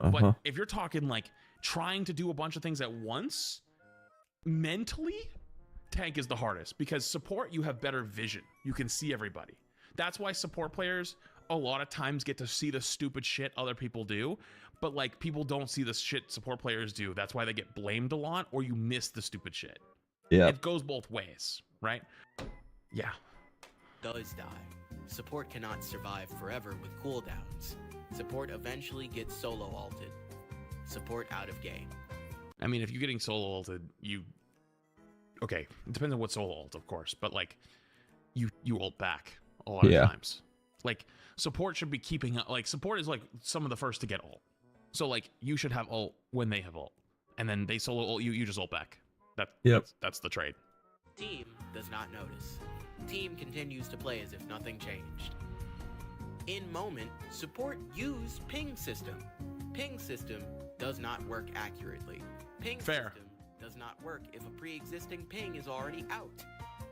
But if you're talking like trying to do a bunch of things at once, mentally, tank is the hardest, because support, you have better vision. You can see everybody. That's why support players a lot of times get to see the stupid shit other people do, but like people don't see the shit support players do. That's why they get blamed a lot, or you miss the stupid shit. Yeah. It goes both ways, right? Yeah. Does die. Support cannot survive forever with cooldowns. Support eventually gets solo ulted. Support out of game. I mean, if you're getting solo ulted, okay, it depends on what solo ult, of course, but like you ult back a lot of times. Like, support should be keeping up. Like, support is like some of the first to get ult. So like you should have ult when they have ult, and then they solo ult you just ult back. That's the trade. Team does not notice. Team continues to play as if nothing changed. In moment, support use ping system. Ping system does not work accurately. Ping system does not work if a pre-existing ping is already out.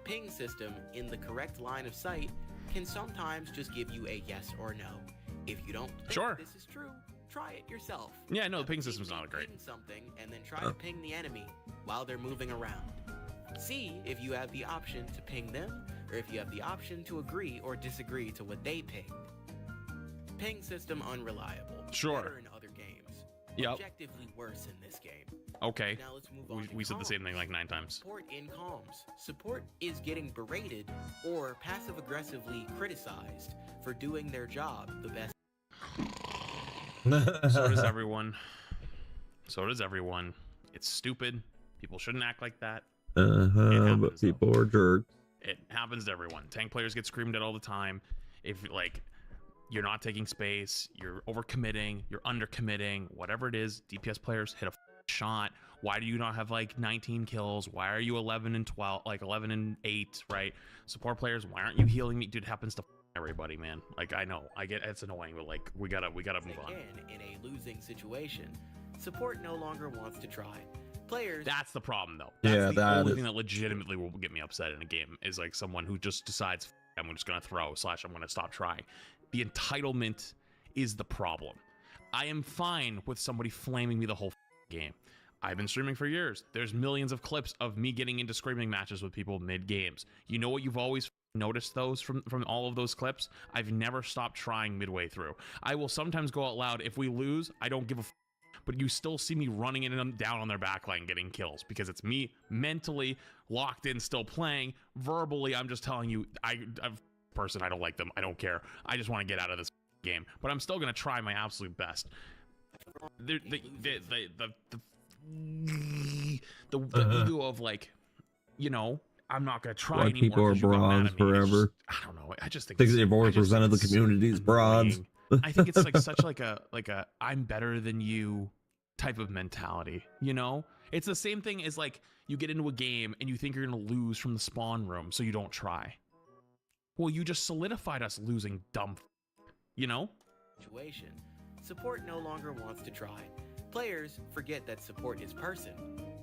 Ping system in the correct line of sight can sometimes just give you a yes or no. If you don't think this is true, try it yourself. Yeah, no, the ping system's not great. Ping something and then try to ping the enemy while they're moving around. See if you have the option to ping them, or if you have the option to agree or disagree to what they pinged. Ping system unreliable. Better in other games. Objectively worse in this game. Okay. Now let's move on. We said the same thing like 9 times. Support in comms. Support is getting berated or passive-aggressively criticized for doing their job the best. So does everyone. So does everyone. It's stupid. People shouldn't act like that. But people are jerks. It happens to everyone. Tank players get screamed at all the time. If like you're not taking space, you're overcommitting, you're undercommitting, whatever it is, DPS players hit a shot. Why do you not have like 19 kills? Why are you 11 and 12, like 11 and 8, right? Support players, why aren't you healing me? Dude, it happens to everybody, man. Like, I know, I get it's annoying, but like we gotta move on. In a losing situation, support no longer wants to try. Players. That's the problem, though. That's the only thing that legitimately will get me upset in a game is like someone who just decides I'm just gonna throw / I'm gonna stop trying. The entitlement is the problem. I am fine with somebody flaming me the whole game. I've been streaming for years. There's millions of clips of me getting into screaming matches with people mid games. You know what you've always noticed those from all of those clips? I've never stopped trying midway through. I will sometimes go out loud. If we lose, I don't give a but you still see me running in and down on their backline getting kills because it's me mentally locked in, still playing. Verbally, I'm just telling you, I'm person, I don't like them. I don't care. I just want to get out of this game, but I'm still going to try my absolute best. The ego of like, you know, I'm not going to try White anymore. People are bronze forever. I don't know. I just think 64% of the community is bronze. I think it's like such like a I'm better than you type of mentality, you know? It's the same thing as like you get into a game and you think you're going to lose from the spawn room, so you don't try. Well, you just solidified us losing, dumb, you know? Situation. Support no longer wants to try. Players forget that support is person.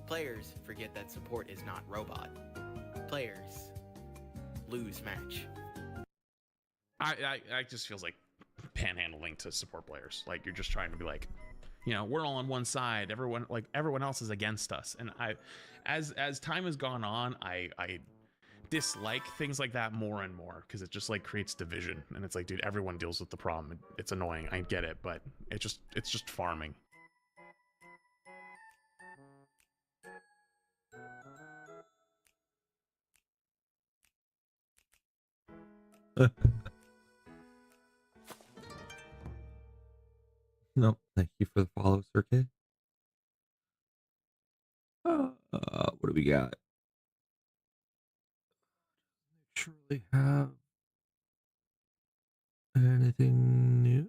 Players forget that support is not robot. Players lose match. I just feels like panhandling to support players. Like you're just trying to be like, you know, we're all on one side. Everyone else is against us. And as time has gone on, I dislike things like that more and more because it just like creates division. And it's like, dude, everyone deals with the problem. It's annoying. I get it, but it's just farming. No, thank you for the follow, Sir K. What do we got? Surely have anything new?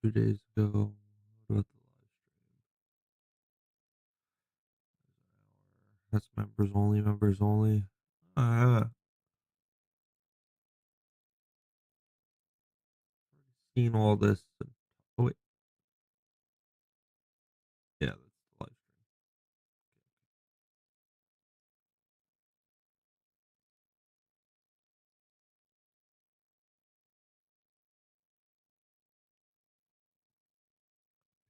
Just 2 days ago. What about the live That's members only, members only. Seen all this. Oh, wait. Yeah, that's the live stream.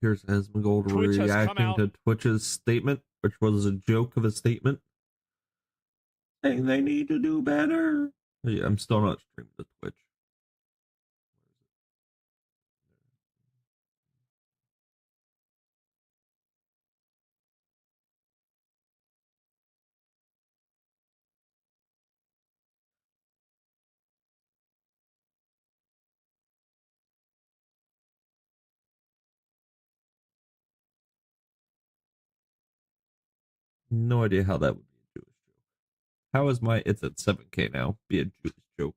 Here's Esmeralda reacting to Twitch's statement, which was a joke of a statement, saying they need to do better. Yeah, I'm still not streaming to Twitch. No idea how that would be a Jewish joke. How is my it's at 7K now be a Jewish joke?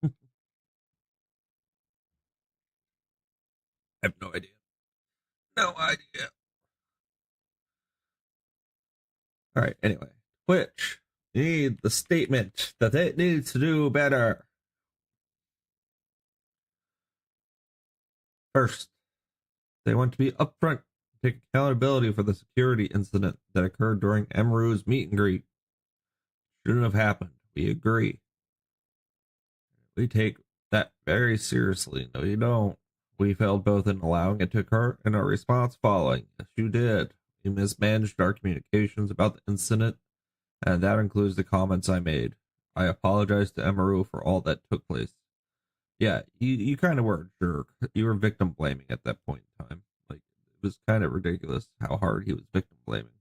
I have no idea. No idea. All right, anyway. Twitch need the statement that it needs to do better. First, they want to be upfront, take accountability for the security incident that occurred during Emru's meet and greet. Shouldn't have happened. We agree. We take that very seriously. No, you don't. We failed both in allowing it to occur and our response following. Yes, you did. We mismanaged our communications about the incident, and that includes the comments I made. I apologize to Emaru for all that took place. Yeah, you kind of were a jerk. You were victim blaming at that point in time. Like, it was kind of ridiculous how hard he was victim blaming.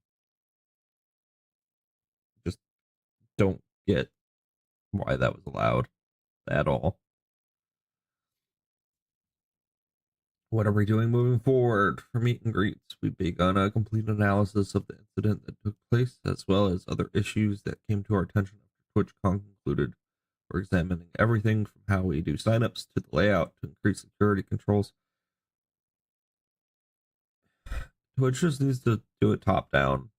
Just don't get why that was allowed at all. What are we doing moving forward for meet and greets? We've begun a complete analysis of the incident that took place, as well as other issues that came to our attention after TwitchCon concluded. We're examining everything from how we do signups to the layout to increase security controls. Twitch just needs to do a top-down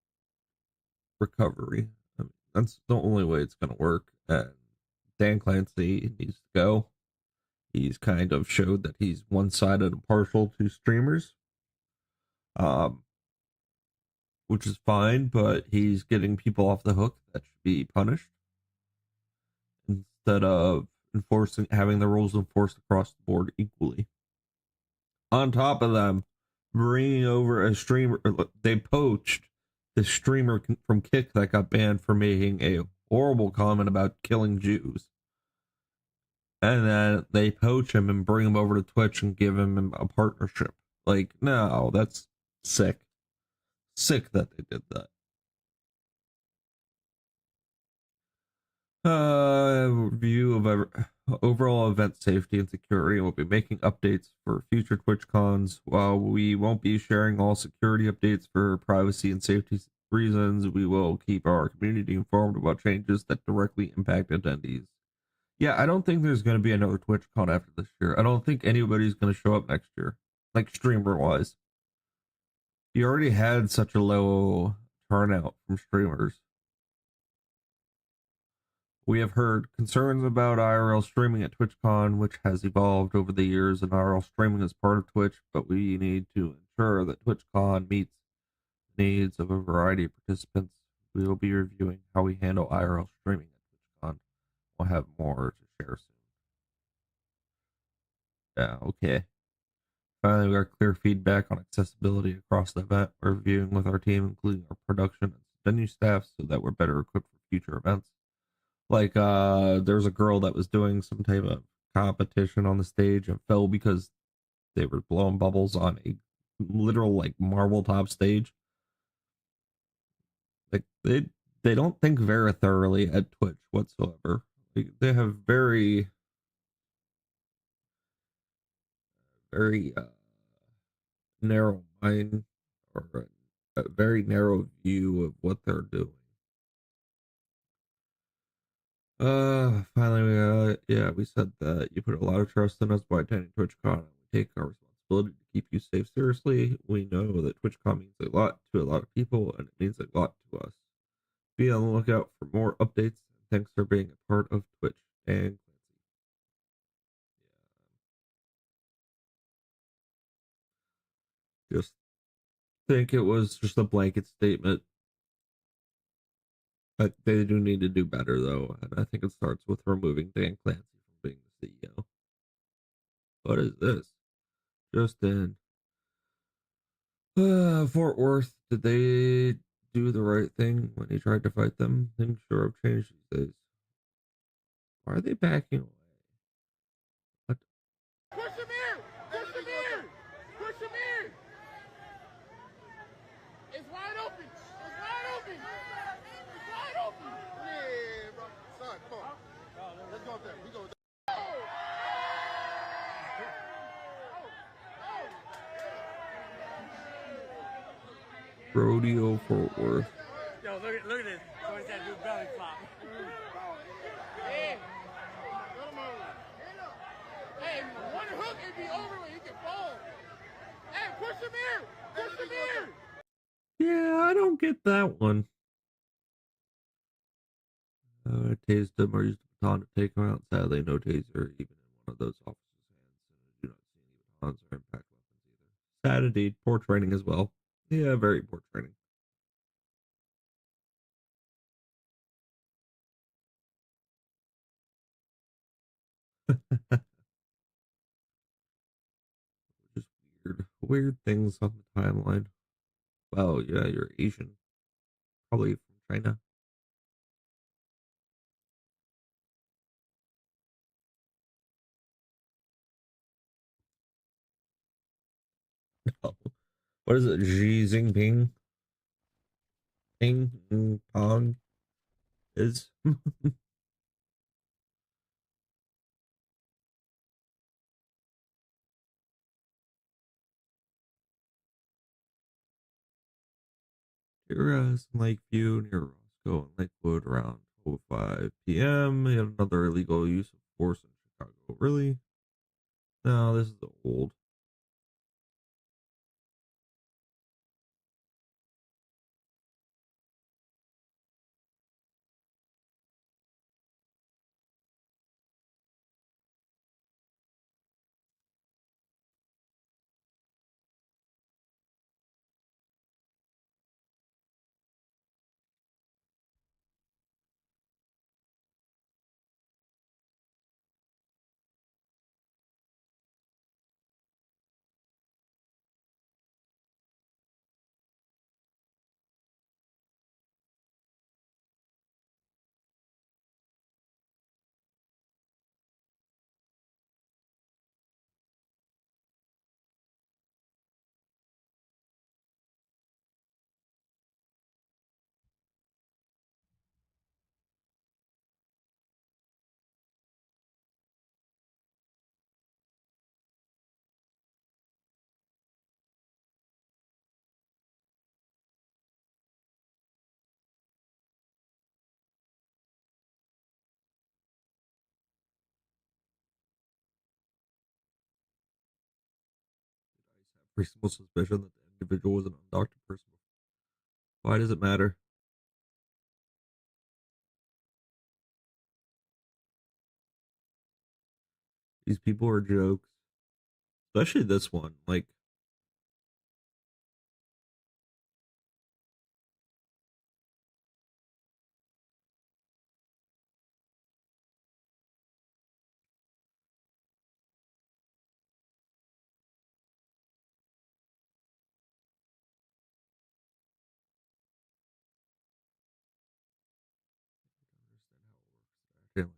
recovery. I mean, that's the only way it's going to work. And Dan Clancy needs to go. He's kind of showed that he's one-sided and partial to streamers, which is fine, but he's getting people off the hook that should be punished instead of having the rules enforced across the board equally. On top of them, bringing over a streamer, they poached the streamer from Kick that got banned for making a horrible comment about killing Jews. And then they poach him and bring him over to Twitch and give him a partnership. Like, no, that's sick. Sick that they did that. Review of overall event safety and security. We'll be making updates for future TwitchCons. While we won't be sharing all security updates for privacy and safety reasons, we will keep our community informed about changes that directly impact attendees. Yeah, I don't think there's going to be another TwitchCon after this year. I don't think anybody's going to show up next year, like streamer-wise. You already had such a low turnout from streamers. We have heard concerns about IRL streaming at TwitchCon, which has evolved over the years, and IRL streaming is part of Twitch, but we need to ensure that TwitchCon meets the needs of a variety of participants. We will be reviewing how we handle IRL streaming at TwitchCon. We'll have more to share soon. Yeah, okay. Finally, we got clear feedback on accessibility across the event. We're reviewing with our team, including our production and venue staff, so that we're better equipped for future events. Like, there's a girl that was doing some type of competition on the stage and fell because they were blowing bubbles on a literal, like, marble top stage. Like, they don't think very thoroughly at Twitch whatsoever. They have very narrow mind, or a very narrow view of what they're doing. Finally, yeah, we said that you put a lot of trust in us by attending TwitchCon, and we take our responsibility to keep you safe seriously. We know that TwitchCon means a lot to a lot of people, and it means a lot to us. Be on the lookout for more updates, and thanks for being a part of Twitch. And just think it was just a blanket statement. But they do need to do better, though, and I think it starts with removing Dan Clancy from being the CEO. What is this? Just in Fort Worth, did they do the right thing when he tried to fight them? Things sure have changed these days. Why are they backing away? What? Push him here! Push him here! Push him here! It's wide open! It's wide open! It's wide open! Yeah, bro. Son, come on. Let's go up there. We go. Rodeo Fort Worth. Yo, look at this. Somebody said do belly flop. Hey, hey, one hook and be over with. He can fall. Hey, push him here. Push him here. Yeah, I don't get that one. I tased him or used a baton to take him out. Sadly, no taser, even in one of those officers' hands. And I do not see any batons or impact weapons either. Sad indeed. Poor training as well. Yeah, very poor training. Just weird things on the timeline. Wow, yeah, you're Asian. Probably from China. Oh. What is it? Xi Jinping? Ping Pong is? Here, Lakeview near Roscoe and Lakewood around 12:05 p.m. He had another illegal use of force in Chicago. Really? No, this is old. Reasonable suspicion that the individual was an undocumented person. Why does it matter? These people are jokes. Especially this one. Like, I feel like they will die from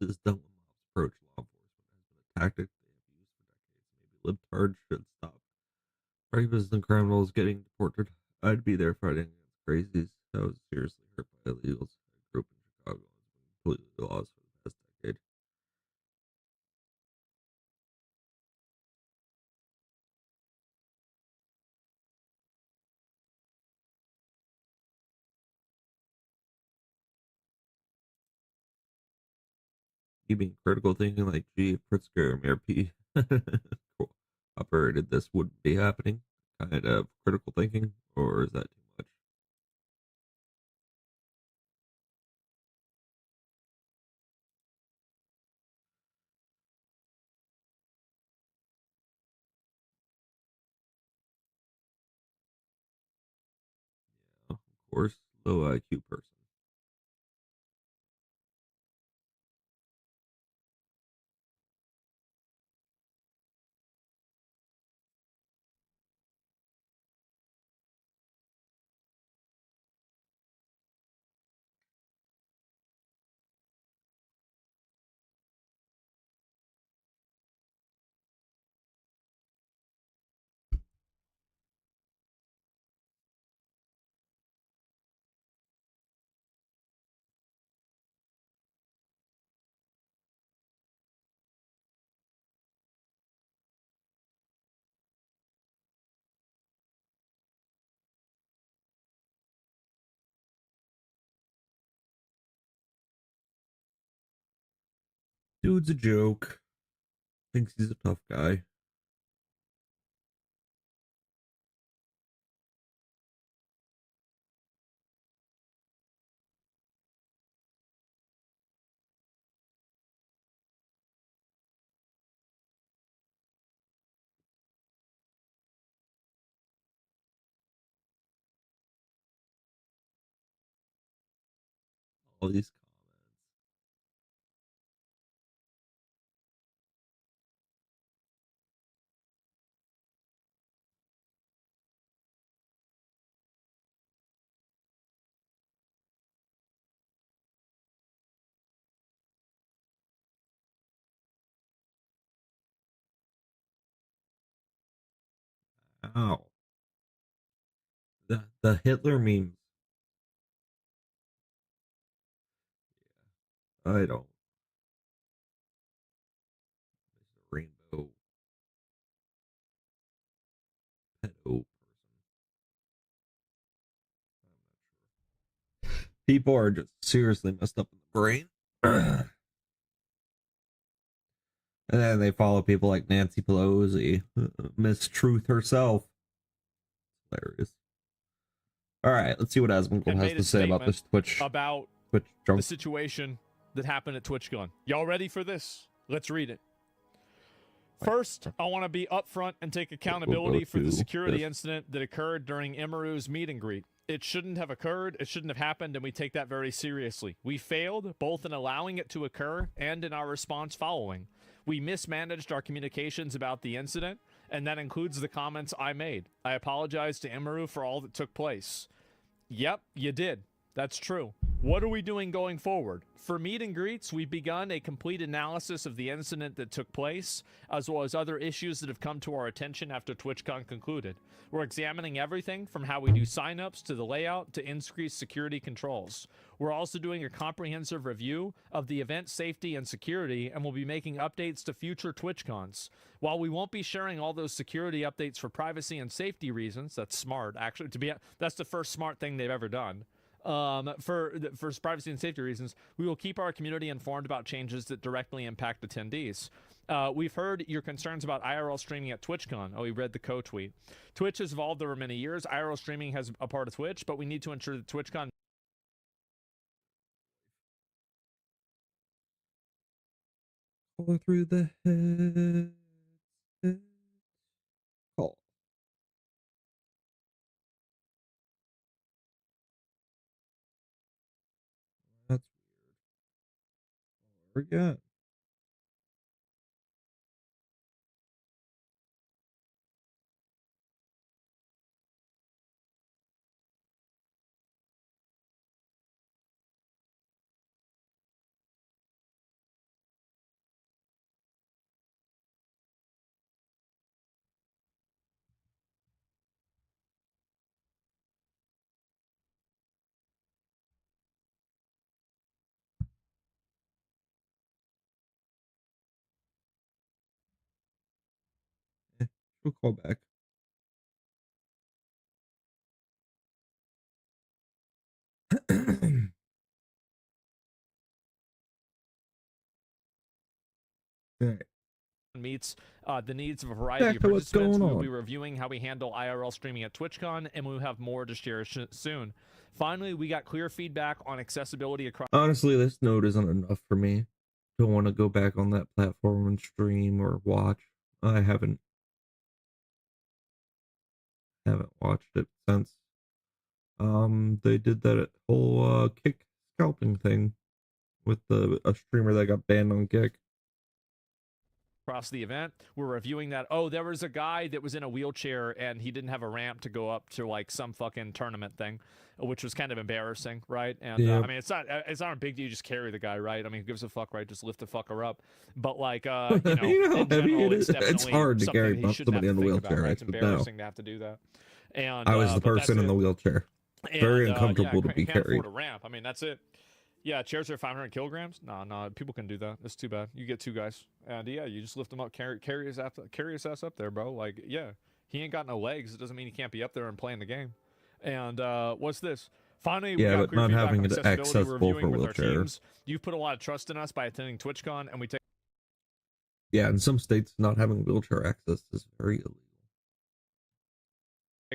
this. This dumb approach law enforcement has been a tactic they have used for decades. Maybe libtards should stop. Rapists and criminals getting deported. I'd be there fighting against crazies. I was seriously hurt by illegals. I grew up in Chicago and has been completely lost for the past decade. You mean critical thinking, like, gee, if Pritzker and P operated, this wouldn't be happening? Kind of critical thinking, or is that too much? Yeah, of course, low IQ person. Dude's a joke. Thinks he's a tough guy. All these ow. The Hitler memes. I don't. Rainbow pedo. People are just seriously messed up in the brain. And then they follow people like Nancy Pelosi, Miss Truth herself. Hilarious. All right, let's see what Asmongold has to say about this Twitch the situation that happened at TwitchCon. Y'all ready for this? Let's read it. First, I want to be upfront and take accountability for the security incident that occurred during Emaru's meet and greet. It shouldn't have occurred, it shouldn't have happened, and we take that very seriously. We failed, both in allowing it to occur and in our response following. We mismanaged our communications about the incident, and that includes the comments I made. I apologize to Emaru for all that took place. Yep, you did. That's true. What are we doing going forward? For meet and greets, we've begun a complete analysis of the incident that took place, as well as other issues that have come to our attention after TwitchCon concluded. We're examining everything from how we do signups to the layout to increased security controls. We're also doing a comprehensive review of the event safety and security, and we'll be making updates to future TwitchCons. While we won't be sharing all those security updates for privacy and safety reasons, that's smart, actually. That's the first smart thing they've ever done. For privacy and safety reasons, we will keep our community informed about changes that directly impact attendees. We've heard your concerns about IRL streaming at TwitchCon. Oh, we read the co-tweet. Twitch has evolved over many years. IRL streaming has a part of Twitch, but we need to ensure that TwitchCon Color through the head. Call. That's weird. Again. We'll call back. Right. Meets the needs of a variety Back of to what's participants. going We'll be on. reviewing how we handle IRL streaming at TwitchCon, and we'll have more to share soon. Finally, we got clear feedback on accessibility across. Honestly, this note isn't enough for me. Don't want to go back on that platform and stream or watch. I haven't watched it since they did that whole Kick scalping thing with a streamer that got banned on Kick. Across the event, we're reviewing that. Oh, there was a guy that was in a wheelchair and he didn't have a ramp to go up to like some fucking tournament thing, which was kind of embarrassing, right? And Yeah. I mean, it's not a big deal. You just carry the guy, right? I mean, who gives a fuck, right? Just lift the fucker up. But like, you know, You know how in heavy general, it is? It's definitely hard to something carry that he shouldn't somebody have in to a think about, wheelchair, right? It's but no. embarrassing to have to do that. And I was the but that's person in the it. wheelchair. And, Very uncomfortable yeah, to be can't carried. afford a ramp. I mean, that's it. Yeah, chairs are 500 kilograms. No, people can do that. It's too bad. You get two guys, and yeah, you just lift them up, carry his ass up there, bro. Like, yeah, he ain't got no legs. It doesn't mean he can't be up there and playing the game. And what's this? Finally, we Yeah, got but clear not feedback having on it accessibility. We're accessible reviewing for with our wheelchair. teams. You've put a lot of trust in us by attending TwitchCon, and we take Yeah, in some states, not having wheelchair access is very illegal.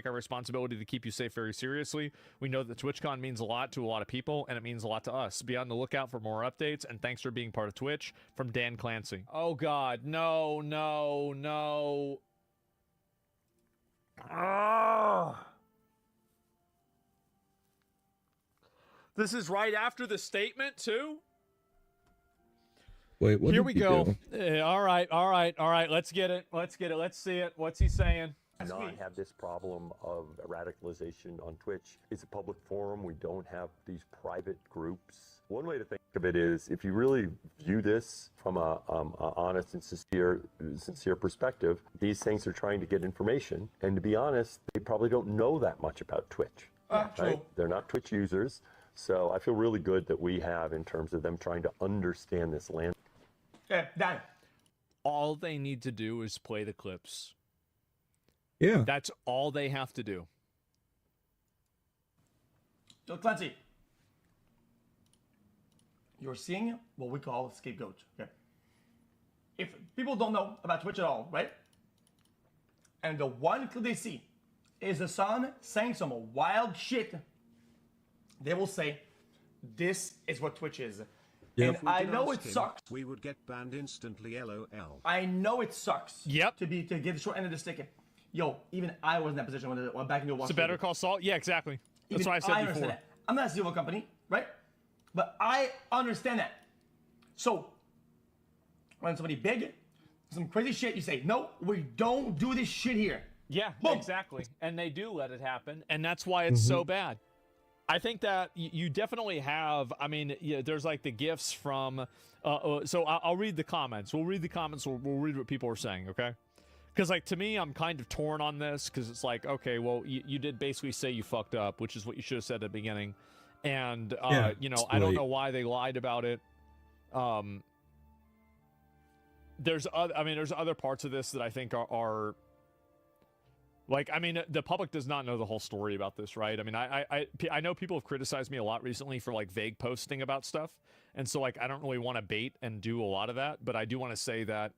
our responsibility to keep you safe very seriously. We know that TwitchCon means a lot to a lot of people, and it means a lot to us. Be on the lookout for more updates, and thanks for being part of Twitch. From Dan Clancy. Oh, God. No. This is right after the statement, too? Wait, what Here did we he go. do? All right. Let's get it. Let's see it. What's he saying? Not have this problem of radicalization on Twitch. It's a public forum. We don't have these private groups. One way to think of it is, if you really view this from a honest and sincere perspective, these things are trying to get information. And to be honest, they probably don't know that much about Twitch. True. They're not Twitch users. So I feel really good that we have in terms of them trying to understand this land. Okay, done. All they need to do is play the clips. Yeah. That's all they have to do. So Clancy, you're seeing what we call a scapegoat. Okay. If people don't know about Twitch at all, right? And the one clip they see is the son saying some wild shit, they will say, this is what Twitch is. Yep. And I know it sucks. We would get banned instantly, LOL. I know it sucks. Yep. To get the short end of the stick. Yo, even I was in that position when back in the It's a Better Call Saul? Yeah, exactly. That's what I said understand before. that. I'm not a civil company, right? But I understand that. So, when somebody big, some crazy shit, you say, no, we don't do this shit here. Yeah, Boom. exactly. And they do let it happen, and that's why it's so bad. I think that you definitely have, I mean, yeah, there's like the gifts from, so I'll read the comments. We'll read the comments, we'll read what people are saying, okay? Because, like, to me, I'm kind of torn on this, because it's like, okay, well, you did basically say you fucked up, which is what you should have said at the beginning. And, you know, I don't know why they lied about it. There's other parts of this that I think are like, I mean, the public does not know the whole story about this, right? I mean, I know people have criticized me a lot recently for, like, vague posting about stuff. And so, like, I don't really want to bait and do a lot of that, but I do want to say that,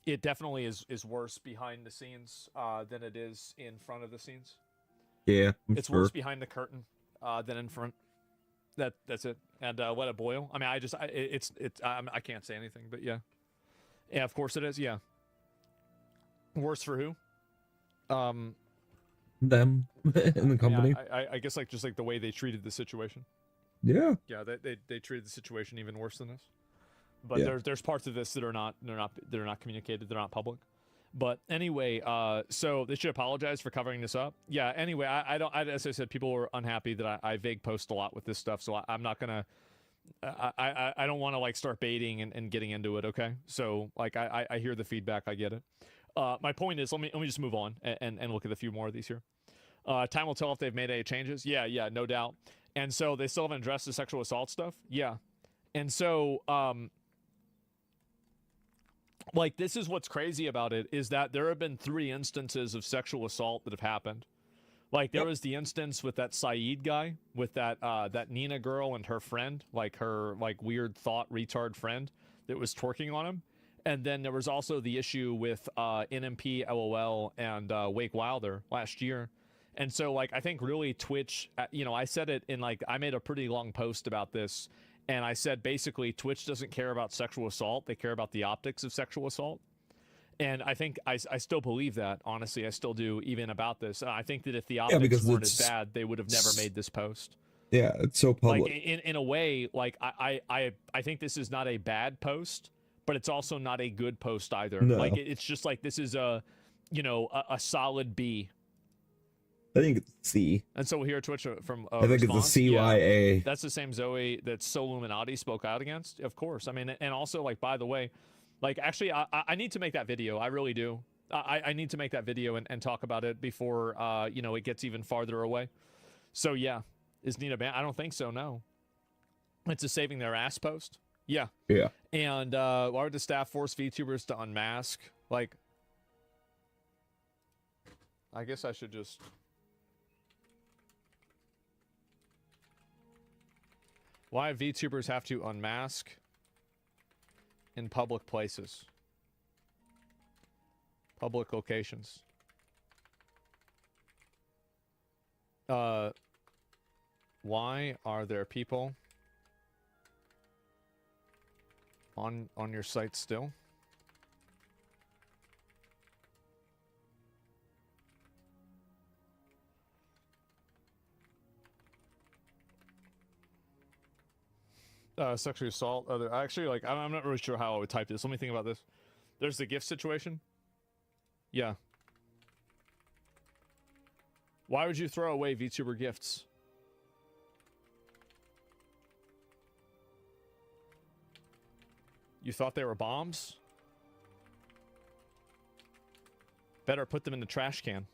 it definitely is worse behind the scenes than it is in front of the scenes. Yeah, it's worse behind the curtain than in front. That's it. And let it boil. I mean, I can't say anything, but yeah, of course it is. Yeah, worse for who? Them in the company. Yeah, I guess just like the way they treated the situation. Yeah. Yeah, they treated the situation even worse than this. But there's parts of this that are not communicated. They're not public. But anyway, so they should apologize for covering this up. Yeah. Anyway, as I said, people were unhappy that I vague post a lot with this stuff. So I'm not gonna. I don't want to like start baiting and getting into it. Okay. So like I hear the feedback. I get it. My point is, let me just move on and look at a few more of these here. Time will tell if they've made any changes. Yeah, no doubt. And so they still haven't addressed the sexual assault stuff. Yeah. And so, like, this is what's crazy about it, is that there have been 3 instances of sexual assault that have happened. Like there was the instance with that Saeed guy, with that that Nina girl and her friend, like her like weird thought retard friend that was twerking on him. And then there was also the issue with NMP, LOL, and Wake Wilder last year. And so, like, I think really Twitch, you know, I said it in, like, I made a pretty long post about this, and I said basically Twitch doesn't care about sexual assault. They care about the optics of sexual assault. And I think I still believe that, honestly. I still do, even about this. I think that if the optics weren't as bad, they would have never made this post. Yeah, it's so public. Like, in a way, like, I think this is not a bad post, but it's also not a good post either. No. Like, it's just like this is a, you know, a solid B. I think it's C. And so we'll hear Twitch from I think response. it's a CYA. Yeah, that's the same Zoe that Soluminati spoke out against. Of course. I mean, and also, like, by the way, like, actually, I need to make that video. I really do. I need to make that video and talk about it before, you know, it gets even farther away. So, yeah. Is Nina banned? I don't think so, no. It's a saving their ass post. Yeah. Yeah. And why would the staff force VTubers to unmask? Like, I guess I should just... Why VTubers have to unmask in public places? Public locations. Why are there people on your site still? Sexual assault. Actually, like, I'm not really sure how I would type this. Let me think about this. There's the gift situation. Yeah. Why would you throw away VTuber gifts? You thought they were bombs? Better put them in the trash can.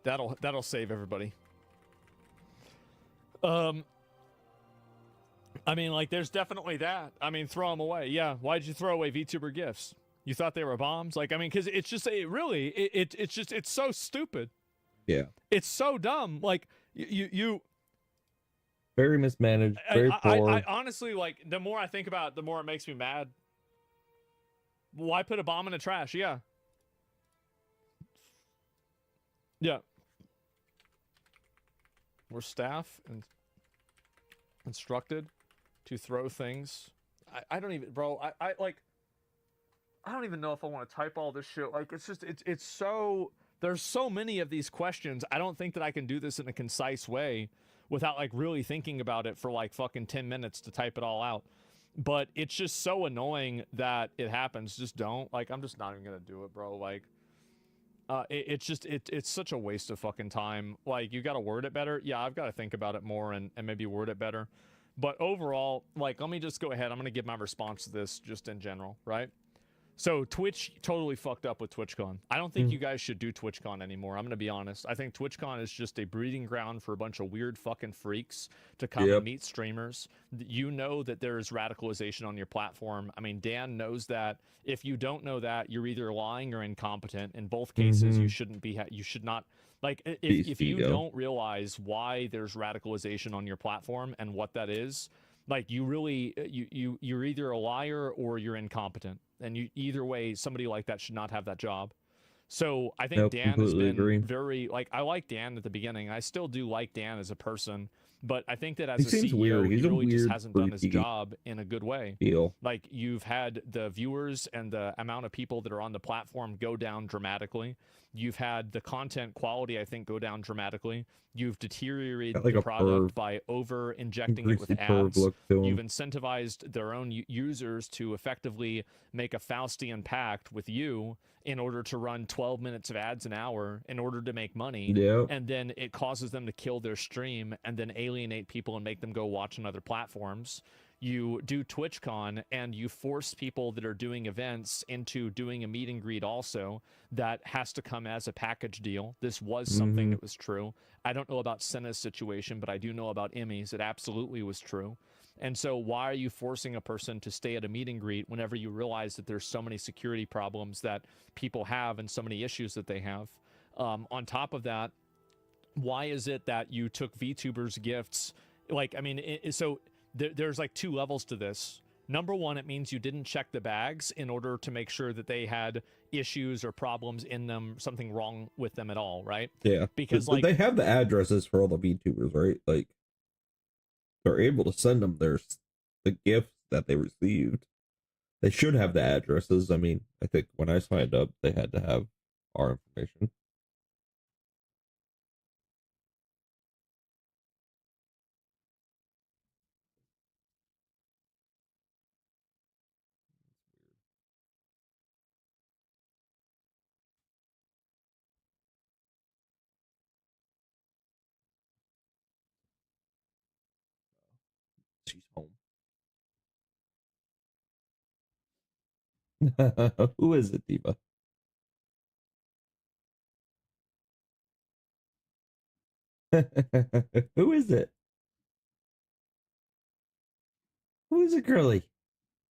That'll save everybody. I mean, like, there's definitely that. I mean, throw them away. Yeah, why'd you throw away VTuber gifts? You thought they were bombs? Like, I mean, because it's just, it's so stupid. Yeah. It's so dumb. Like, you very mismanaged, very poor. I honestly, like, the more I think about it, the more it makes me mad. Why put a bomb in the trash? Yeah. Yeah. Were staff instructed to throw things? I don't even, bro. I don't even know if I want to type all this shit. Like, it's just, it's so, there's so many of these questions. I don't think that I can do this in a concise way without, like, really thinking about it for, like, fucking 10 minutes to type it all out. But it's just so annoying that it happens. Just don't. Like, I'm just not even gonna do it, bro. Like, it's just, it's such a waste of fucking time. Like, you gotta word it better. Yeah, I've got to think about it more and maybe word it better. But overall, like, let me just go ahead. I'm gonna give my response to this just in general, right? So Twitch totally fucked up with TwitchCon. I don't think you guys should do TwitchCon anymore. I'm going to be honest. I think TwitchCon is just a breeding ground for a bunch of weird fucking freaks to come and meet streamers. You know that there is radicalization on your platform. I mean, Dan knows that. If you don't know that, you're either lying or incompetent. In both cases, you shouldn't be. You should not. Like, if you don't realize why there's radicalization on your platform and what that is, like, you really, you're either a liar or you're incompetent. And you, either way, somebody like that should not have that job. So I think Dan has been very, like, I like Dan at the beginning. I still do like Dan as a person, but I think that as a CEO, he really just hasn't done his job in a good way. Like, you've had the viewers and the amount of people that are on the platform go down dramatically. You've had the content quality, I think, go down dramatically. You've deteriorated the product by over-injecting it with ads. You've incentivized their own users to effectively make a Faustian pact with you in order to run 12 minutes of ads an hour in order to make money. And then it causes them to kill their stream and then alienate people and make them go watch on other platforms. You do TwitchCon and you force people that are doing events into doing a meet and greet also. That has to come as a package deal. This was something that was true. I don't know about Senna's situation, but I do know about Emmy's. It absolutely was true. And so why are you forcing a person to stay at a meet and greet whenever you realize that there's so many security problems that people have and so many issues that they have? On top of that, why is it that you took VTubers gifts? Like, I mean, there's like two levels to this. Number one, it means you didn't check the bags in order to make sure that they had issues or problems in them, something wrong with them at all, right? Yeah, because like they have the addresses for all the VTubers, right? Like they're able to send them the gifts that they received. They should have the addresses. I mean, I think when I signed up, they had to have our information. She's home. Who is it, Diva? Who is it? Who is it, girly?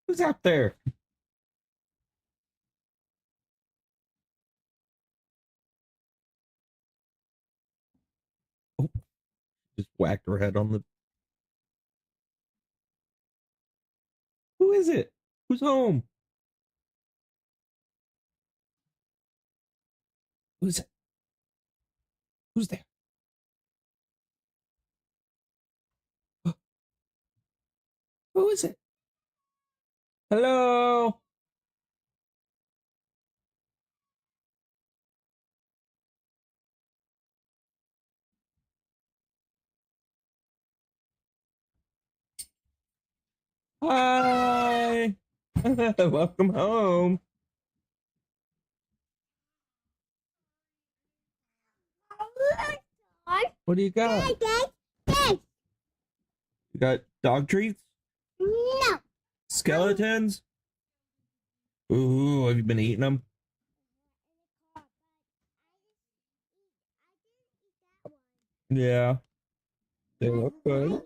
Who's out there? Oh, just whacked her head on the. Who is it? Who's home? Who's it? Who's there? Who is it? Hello? Hi. Welcome home. What do you got? You got dog treats? No. Skeletons? Ooh, have you been eating them? Yeah. They look good.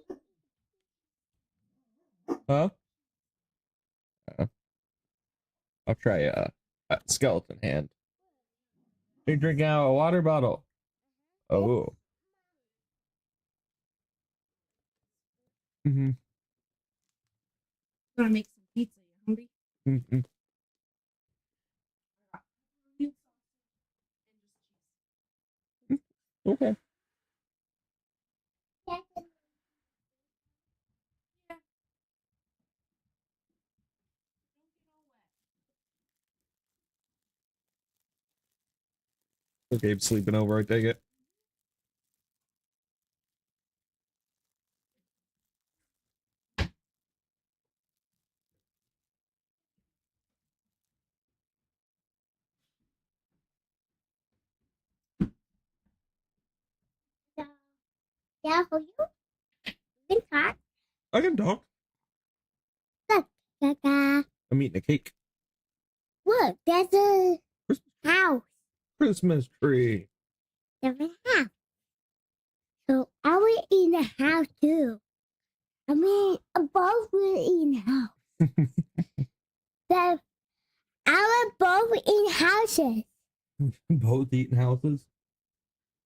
Huh? I'll try a skeleton hand. You're drinking out of a water bottle. Oh. Mm-hmm. Gonna make some pizza. You hungry? Mm-hmm. Okay. Okay, sleeping over, I take it. Yeah, for you. You can talk. I can talk. Look, Gaga. I'm eating a cake. Look, there's a house. Christmas tree. There's a house. So I will eat the house too. I mean, both will eat house. the I will both eat houses. Both eating houses.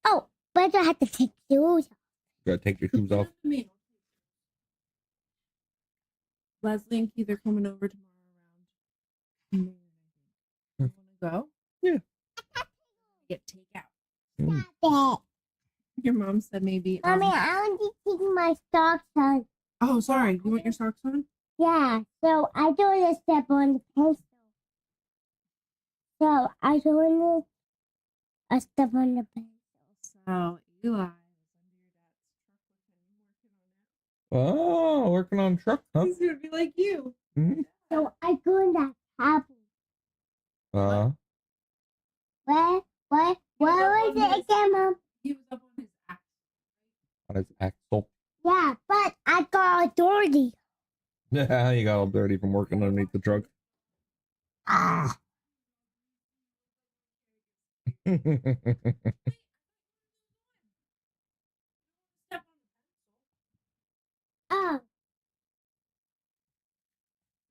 Oh, but I have to take shoes off. You gotta take your shoes off. Leslie and Keith are coming over tomorrow around noon. You want to go? Yeah. Get takeout. Stop it. Your mom said maybe. Mommy, I want to take my socks on. Oh, sorry. You want your socks on? Yeah, so I don't want to step on the pencil. So I don't want to step on the pencil. So Eli. Oh, working on truck, huh? He's gonna be like you. Mm-hmm. So I go in that apple. Where was it again, Mom? He was up on his axle. On his axle. Yeah, but I got dirty. Yeah, you got all dirty from working underneath the truck. Ah. Oh.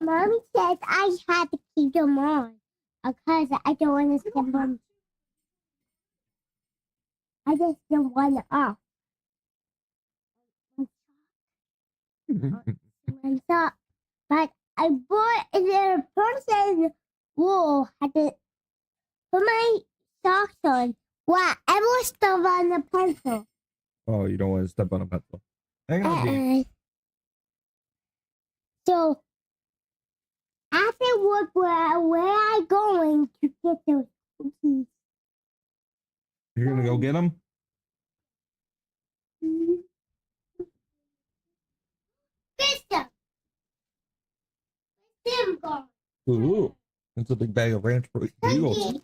Mommy says I have to keep them on because I don't want to skip them. I just don't want it off. What's up? But I bought the person wool had to put my socks on. Whatever stuff on the pencil. Oh, you don't want to step on a pencil. Hang on, Dean. So after work, where I going to get those cookies? You're gonna go get them? Mister! Them gone. Ooh, that's a big bag of ranch for Eagles.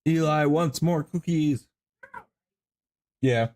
Eli wants more cookies. Yeah.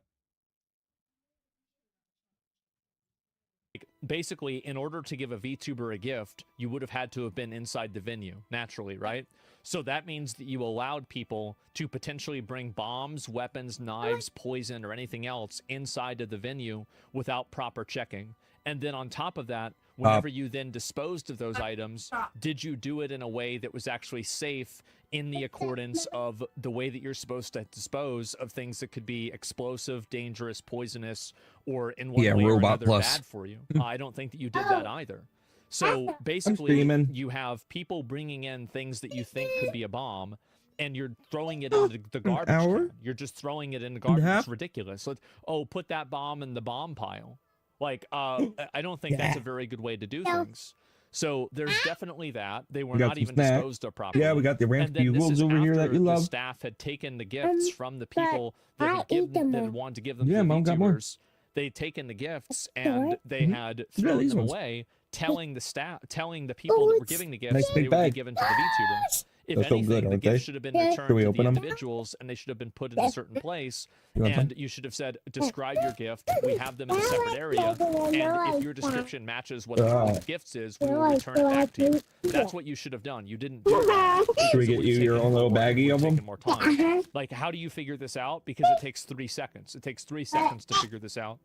Basically, in order to give a VTuber a gift, you would have had to have been inside the venue, naturally, right? So that means that you allowed people to potentially bring bombs, weapons, knives, poison, or anything else inside of the venue without proper checking. And then on top of that, whenever you then disposed of those items, did you do it in a way that was actually safe in the accordance of the way that you're supposed to dispose of things that could be explosive, dangerous, poisonous, or in one way or another bad for you? I don't think that you did that either. So basically, you have people bringing in things that you think could be a bomb, and you're throwing it into the garbage can. You're just throwing it in the garbage. It's ridiculous. Oh, put that bomb in the bomb pile. Like, I don't think that's a very good way to do things. So there's definitely that. They were not even disposed of properly. Yeah, we got the ranch bugles over here that you love. The staff had taken the gifts from the people that had wanted to give them to the VTubers. They'd taken the gifts and they had thrown them away, telling the people that were giving the gifts they would be given to the VTubers. If anything, the gifts should have been returned to the individuals, and they should have been put in a certain place. And you should have said, describe your gift. We have them in a separate area. And if your description matches what the gifts is, we will return it back to you. That's what you should have done. You didn't do that. Should we get you your own little baggie of them? More time. Like, how do you figure this out? Because it takes 3 seconds. It takes 3 seconds to figure this out.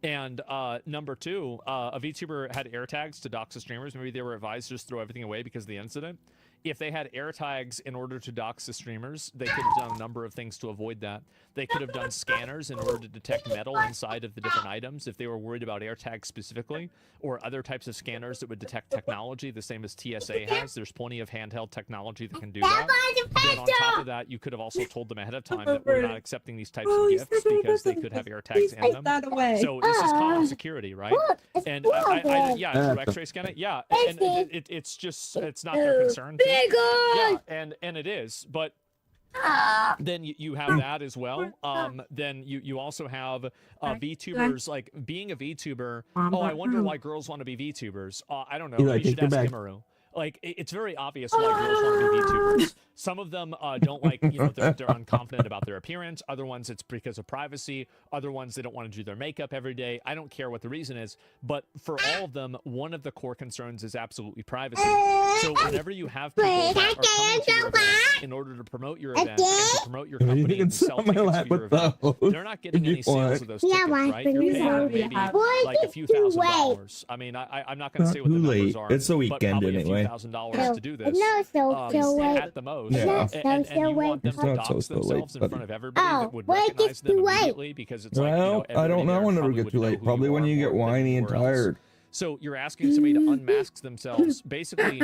And number two, a VTuber had air tags to dox the streamers. Maybe they were advised to just throw everything away because of the incident. If they had air tags in order to dox the streamers, they could have done a number of things to avoid that. They could have done scanners in order to detect metal inside of the different items if they were worried about air tags specifically, or other types of scanners that would detect technology, the same as TSA has. There's plenty of handheld technology that can do that. Then on top of that, you could have also told them ahead of time that we're not accepting these types of gifts because they could have air tags in them. So this is common security, right? And yeah, through X-ray scan it, yeah, and it's just it's not their concern. Yeah, and it is, but then you have that as well. Then you also have VTubers, like being a VTuber. Oh, I wonder why girls want to be VTubers. I don't know. You should ask Imaru. Like, it's very obvious why girls want to be VTubers. Some of them don't like, they're unconfident about their appearance. Other ones, it's because of privacy. Other ones, they don't want to do their makeup every day. I don't care what the reason is. But for all of them, one of the core concerns is absolutely privacy. So whenever you have people that are coming to your event in order to promote your event and to promote your company and sell tickets for your event, they're not getting any sales of those tickets, right? You're paying them maybe like a few $1,000s. I mean, I'm not going to say what the numbers are. It's the weekend anyway. $1,000 to do this at the most. Yeah. And you want them to dox themselves in front of everybody that would recognize them immediately because it's like, I don't know when it'll get too late. Probably when you get whiny and tired. So you're asking somebody to unmask themselves. Basically,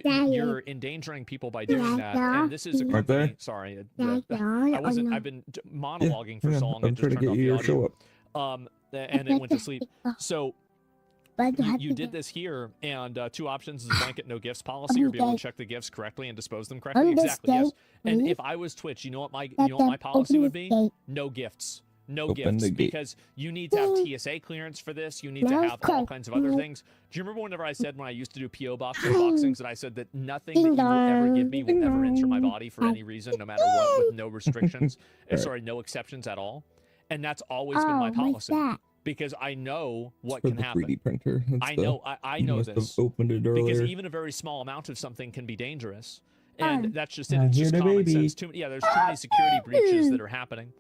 you're endangering people by doing that. And this is a company. Sorry, I've been monologuing for so long. I'm trying to get you your show up. And it went to sleep. So you did this here, and two options is blanket no gifts policy, or be able to check the gifts correctly and dispose them correctly. Exactly, yes. And if I was Twitch, you know what my policy would be? No gifts. No gifts, because you need to have TSA clearance for this. You need to have all kinds of other things. Do you remember whenever I said when I used to do PO box unboxings that I said that nothing that you will ever give me will ever enter my body for any reason, no matter what, with no restrictions, sorry, no exceptions at all. And that's always been my policy. Because I know what can happen. 3D printer. I know this. Opened it earlier. Because even a very small amount of something can be dangerous. And that's just it. It's just common sense. There's too many security breaches that are happening.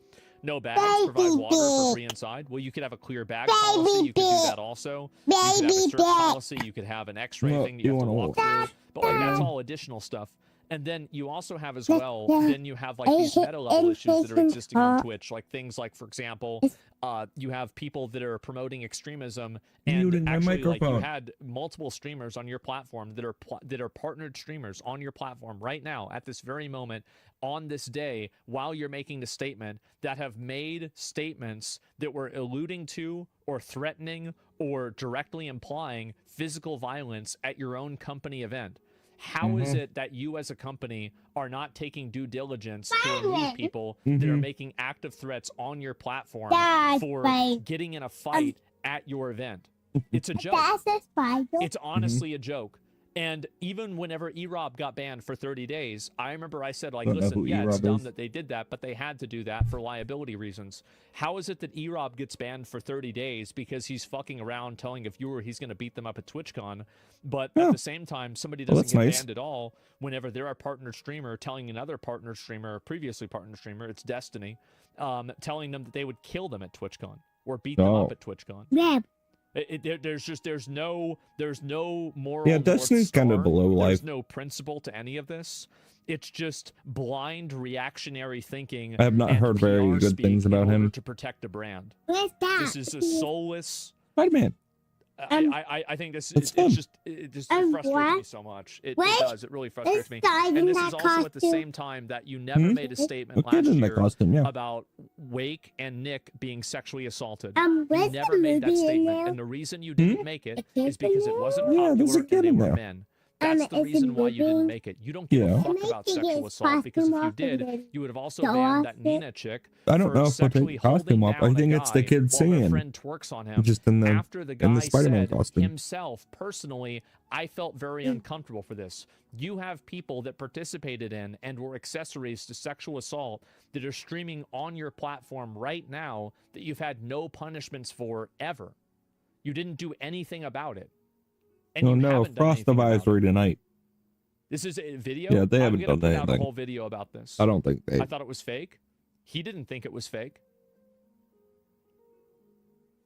No bags, provide water for free inside. Well, you could have a clear bag policy. You could do that also. You could have a search policy. You could have an X-ray thing you have to walk through. But like that's all additional stuff. And then you also have as well, then you have like these meta-level issues that are existing on Twitch, like things like, for example, you have people that are promoting extremism, and actually, like, you had multiple streamers on your platform that are partnered streamers on your platform right now at this very moment on this day while you're making the statement that have made statements that were alluding to or threatening or directly implying physical violence at your own company event. How is it that you as a company are not taking due diligence to remove people that are making active threats on your platform for getting in a fight at your event? It's a joke. It's honestly a joke. And even whenever E-Rob got banned for 30 days, I remember I said, like, listen, yeah, it's dumb that they did that, but they had to do that for liability reasons. How is it that E-Rob gets banned for 30 days because he's fucking around telling a viewer he's going to beat them up at TwitchCon, but at the same time, somebody doesn't get banned at all whenever they're a partner streamer telling another partner streamer, previously partner streamer, it's Destiny, telling them that they would kill them at TwitchCon or beat them up at TwitchCon. Yeah. There's no moral. Yeah, Destiny's kind of below life. There's no principle to any of this. It's just blind reactionary thinking. I have not heard very good things about him. To protect a brand. This is a soulless. Spider-Man. I think this it frustrates me so much. It does. It really frustrates me. And this is also at the same time that you never made a statement last year about Wake and Nick being sexually assaulted. You never made that statement, and the reason you didn't make it is because it wasn't popular and they were men. That's the reason why you didn't make it. You don't give a fuck about sexual assault, because if you did, you would have also banned that Nina chick. I don't know if I take costume off. I think it's the kid singing. Friend twerks on him. Just in the after the guy Spider-Man said costume. Himself, personally, I felt very uncomfortable for this. You have people that participated in and were accessories to sexual assault that are streaming on your platform right now that you've had no punishments for ever. You didn't do anything about it. Oh no, Frost Advisory tonight. This is a video? Yeah, they haven't I'm done gonna put out a anything. whole video about this. I don't think they. I thought it was fake. He didn't think it was fake.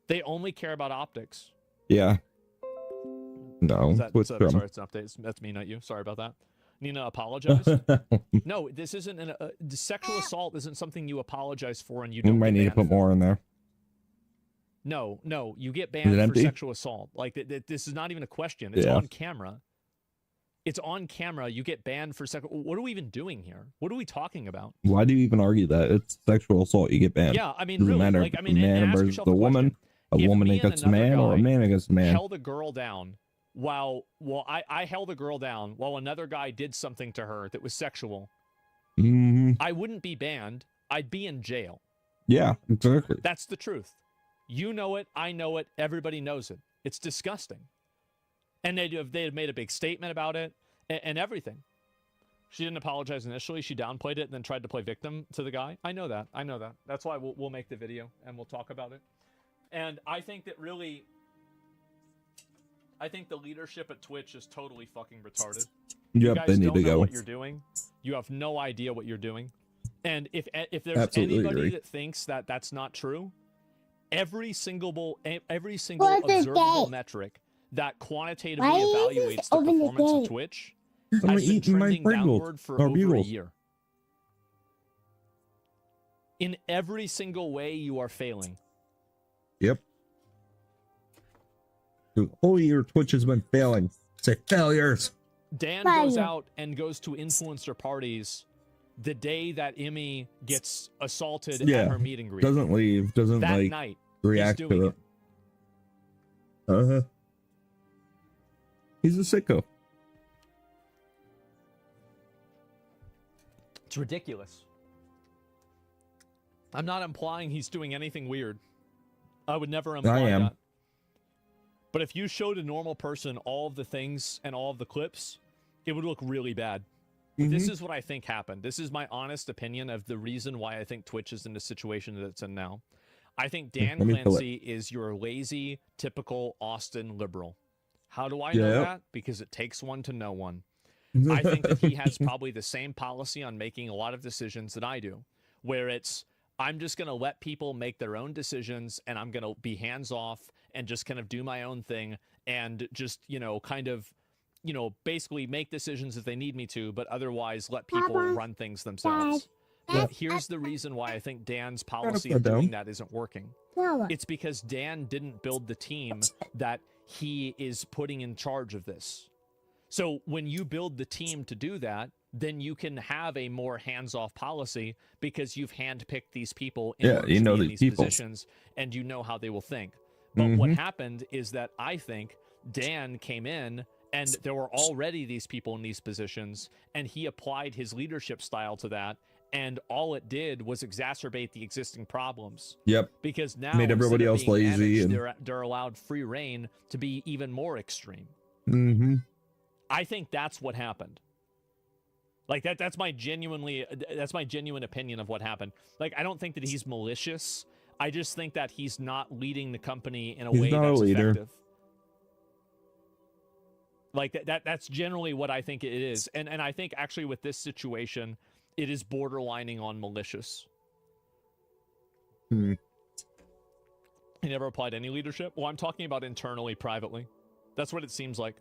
They only care about optics. Yeah. No. Sorry, it's an update. That's me, not you. Sorry about that. Nina apologized. No, this isn't the sexual assault isn't something you apologize for and you We don't. might need to put more in there. No, you get banned for empty? sexual assault. Like this is not even a question. It's on camera. It's on camera. You get banned for sexual. What are we even doing here? What are we talking about? Why do you even argue that? It's sexual assault. You get banned. Yeah, I mean, doesn't really, matter like, if I mean, a man and ask versus yourself the the woman, a If woman me against a and another man, or a guy man against a man. held a girl down while I held a girl down while another guy did something to her that was sexual. I wouldn't be banned. I'd be in jail. Yeah, exactly. That's the truth. You know it. I know it. Everybody knows it. It's disgusting. And they had made a big statement about it and everything. She didn't apologize initially. She downplayed it and then tried to play victim to the guy. I know that. That's why we'll make the video and we'll talk about it. And I think that really, I think the leadership at Twitch is totally fucking retarded. Yep, you guys they need don't to know go. what you're doing. You have no idea what you're doing. And if there's Absolutely anybody agree. that thinks that that's not true, every single observable metric that quantitatively evaluates the performance of Twitch has been trending downward for over a year. In every single way, you are failing. Yep. The whole year Twitch has been failing. Say failures. Dan goes out and goes to influencer parties the day that Emmy gets assaulted at her meet and greet. Doesn't leave. Doesn't that like night, react he's to doing it. He's a sicko. It's ridiculous. I'm not implying he's doing anything weird. I would never imply that. But if you showed a normal person all of the things and all of the clips, it would look really bad. This is what I think happened. This is my honest opinion of the reason why I think Twitch is in the situation that it's in now. I think Dan Clancy is your lazy, typical Austin liberal. How do I know that? Because it takes one to know one. I think that he has probably the same policy on making a lot of decisions that I do, where it's, I'm just going to let people make their own decisions, and I'm going to be hands off and just kind of do my own thing and just, kind of, basically make decisions if they need me to, but otherwise let people run things themselves. But here's the reason why I think Dan's policy of doing that isn't working. It's because Dan didn't build the team that he is putting in charge of this. So when you build the team to do that, then you can have a more hands-off policy because you've handpicked these people in these positions, and you know how they will think. But what happened is that I think Dan came in and there were already these people in these positions, and he applied his leadership style to that, and all it did was exacerbate the existing problems. Yep. Because now made everybody else lazy, managed, and they're allowed free reign to be even more extreme. I think that's what happened. Like that's my genuine opinion of what happened. Like, I don't think that he's malicious. I just think that he's not leading the company in a way that's effective. Like that's generally what I think it is. And I think actually with this situation, it is borderlining on malicious. He never applied any leadership? Well, I'm talking about internally, privately. That's what it seems like.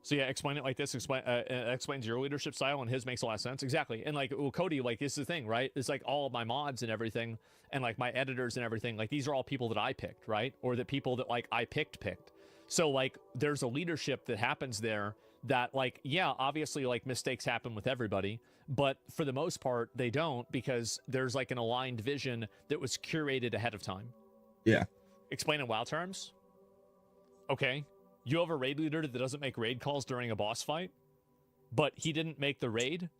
So yeah, explain it like this. Explains your leadership style, and his makes a lot of sense. Exactly. And like, well, Cody, like, this is the thing, right? It's like all of my mods and everything, and like my editors and everything, like these are all people that I picked, right? Or the people that like I picked. So like there's a leadership that happens there that like, yeah, obviously like mistakes happen with everybody, but for the most part they don't, because there's like an aligned vision that was curated ahead of time. Yeah. Explain in WoW terms. Okay. You have a raid leader that doesn't make raid calls during a boss fight, but he didn't make the raid,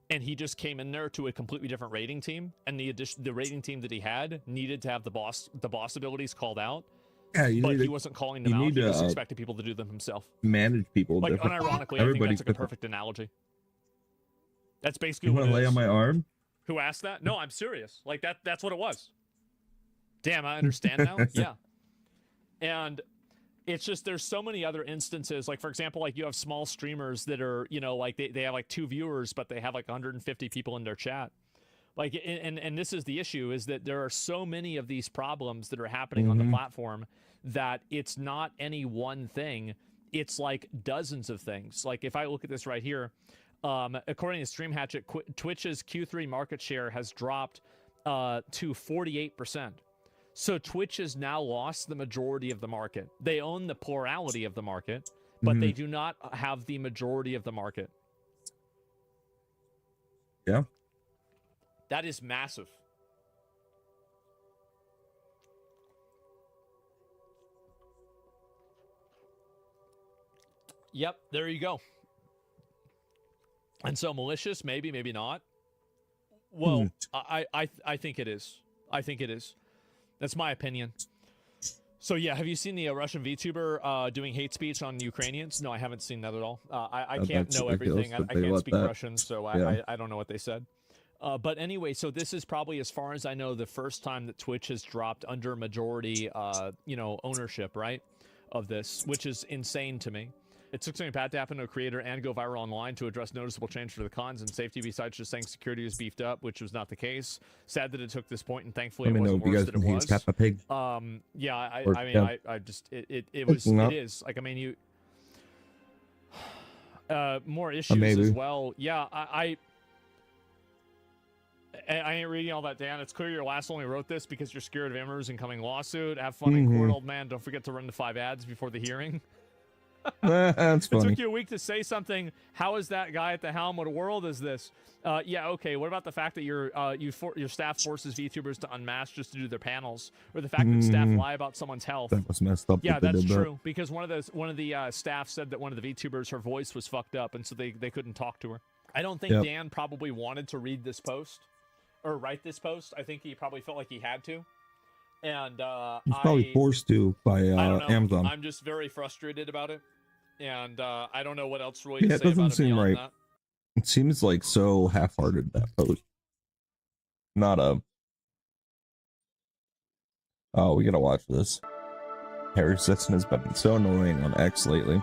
and he just came in there to a completely different raiding team, and the raiding team that he had needed to have the boss abilities called out. Yeah, but he wasn't calling them out. He just expected people to do them himself. Manage people. Like, unironically, I think that's like a perfect analogy. That's basically you what it want to lay is. on my arm? Who asked that? No, I'm serious. Like that's what it was. Damn, I understand now. Yeah. And it's just, there's so many other instances. Like, for example, like you have small streamers that are, like they have like 2 viewers, but they have like 150 people in their chat. Like, and this is the issue, is that there are so many of these problems that are happening on the platform that it's not any one thing. It's like dozens of things. Like, if I look at this right here, according to Stream Hatchet, Twitch's Q3 market share has dropped to 48%. So Twitch has now lost the majority of the market. They own the plurality of the market, but they do not have the majority of the market. Yeah. That is massive. Yep, there you go. And so malicious, maybe, maybe not. Well, I think it is. I think it is. That's my opinion. So yeah, have you seen the Russian VTuber doing hate speech on Ukrainians? No, I haven't seen that at all. I can't know everything. I can't speak Russian, so I don't know what they said. But anyway, so this is probably, as far as I know, the first time that Twitch has dropped under majority, ownership, right, of this, which is insane to me. It took something bad to happen to a creator and go viral online to address noticeable change for the cons and safety, besides just saying security was beefed up, which was not the case. Sad that it took this point, and thankfully it wasn't worse than it was. Peppa Pig. Yeah, I just, it is. Like, I mean, more issues as well. Yeah, I ain't reading all that, Dan. It's clear your last only wrote this because you're scared of Emmer's incoming lawsuit. Have fun in court, old man. Don't forget to run the 5 ads before the hearing. That's funny. It took you a week to say something. How is that guy at the helm? What world is this? Yeah, okay. What about the fact that your staff forces VTubers to unmask just to do their panels, or the fact that staff lie about someone's health? That was messed up. Yeah, that's true. Because one of the staff said that one of the VTubers, her voice was fucked up, and so they couldn't talk to her. I don't think Dan probably wanted to read this post or write this post. I think he probably felt like he had to. And he's probably forced to by Amazon. I'm just very frustrated about it, and I don't know what else really to it say doesn't about it seem beyond right. that. It seems like so half-hearted, that post. Not a. Oh, we gotta watch this. Harry Sisson has been so annoying on X lately.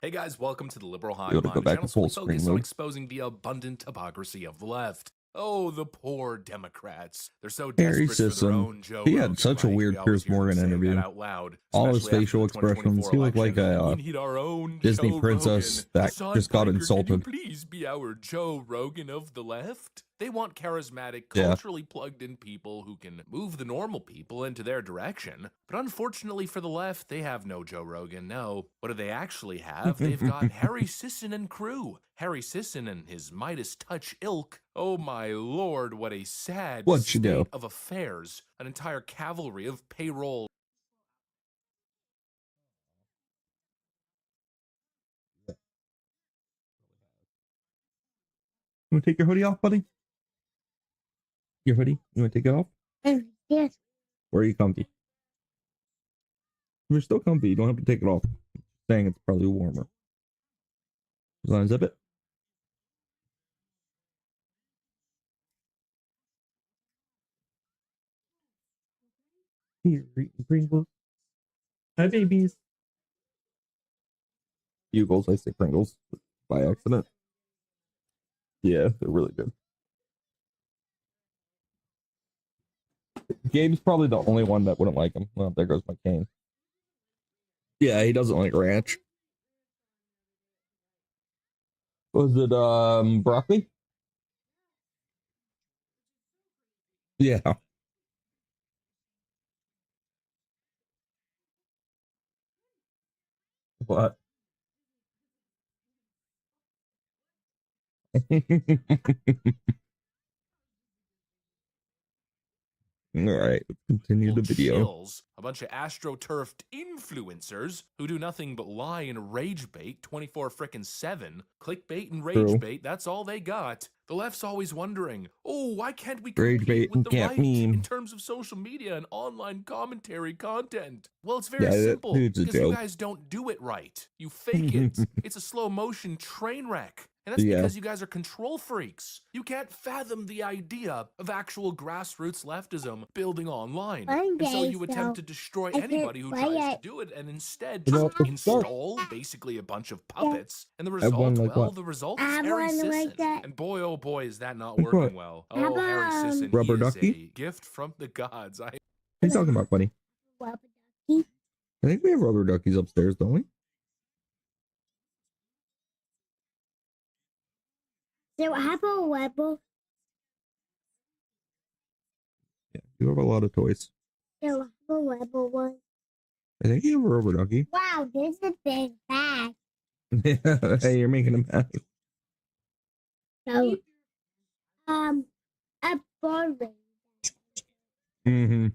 Hey guys, welcome to the Liberal Hive Go Mind, back channel to full focused screen on mode. exposing the abundant hypocrisy of the left. Oh, the poor Democrats. They're so Harry desperate for their Sisson. own Joe He Rogan, had such a right? weird We always Piers hear them Morgan saying that interview. out loud, All his especially after facial the expressions. 2024 He looked like election. a We need our own Disney Joe princess Rogan. that just got Sunbreaker, insulted. Can you please be our Joe Rogan of the left? They want charismatic, Yeah. culturally plugged-in people who can move the normal people into their direction. But unfortunately for the left, they have no Joe Rogan, no. What do they actually have? They've got Harry Sisson and crew. Harry Sisson and his Midas touch ilk. Oh my lord, what a sad What'd you do? state of affairs. An entire cavalry of payroll. You want to take your hoodie off, buddy? Your hoodie? You want to take it off? Yes. Where are you comfy? You're still comfy. You don't have to take it off. Saying it's probably warmer. Just unzip it. Here, eating Pringles. Hi, babies. Bugles, I say Pringles by accident. Yeah, they're really good. Gabe's probably the only one that wouldn't like them. Well, there goes my cane. Yeah, he doesn't like ranch. Was it broccoli? Yeah. What? All right, let's continue the video. Chills, a bunch of astroturfed influencers who do nothing but lie and rage bait 24/7. Clickbait and rage True. bait, that's all they got. The left's always wondering, oh, why can't we Rage bait compete with and the can't right meme. in terms of social media and online commentary content? Well, it's very Yeah, that simple, dude's a because you joke. guys don't do it right. You fake it. It's a slow motion train wreck. And that's Yeah. because you guys are control freaks. You can't fathom the idea of actual grassroots leftism building online. One And so day, you attempt so to destroy I anybody can who play tries to it. do it and instead You know, just it's dark. install basically a bunch of puppets. And the Everyone result, like well, what? the result is I Harry wanna Sisson. like that. And boy, oh boy, is that not Like what? working well. How Oh, Harry about, Sisson, Rubber he is ducky? a gift from the gods. What are you talking about, buddy? Rubber ducky. I think we have rubber duckies upstairs, don't we? So how about Rebel? Yeah, you have a lot of toys. So how about Rebel one? I think you have a rubber ducky. Wow, this is a big bag. Hey, you're making a mess. So, a boring. Mm-hmm.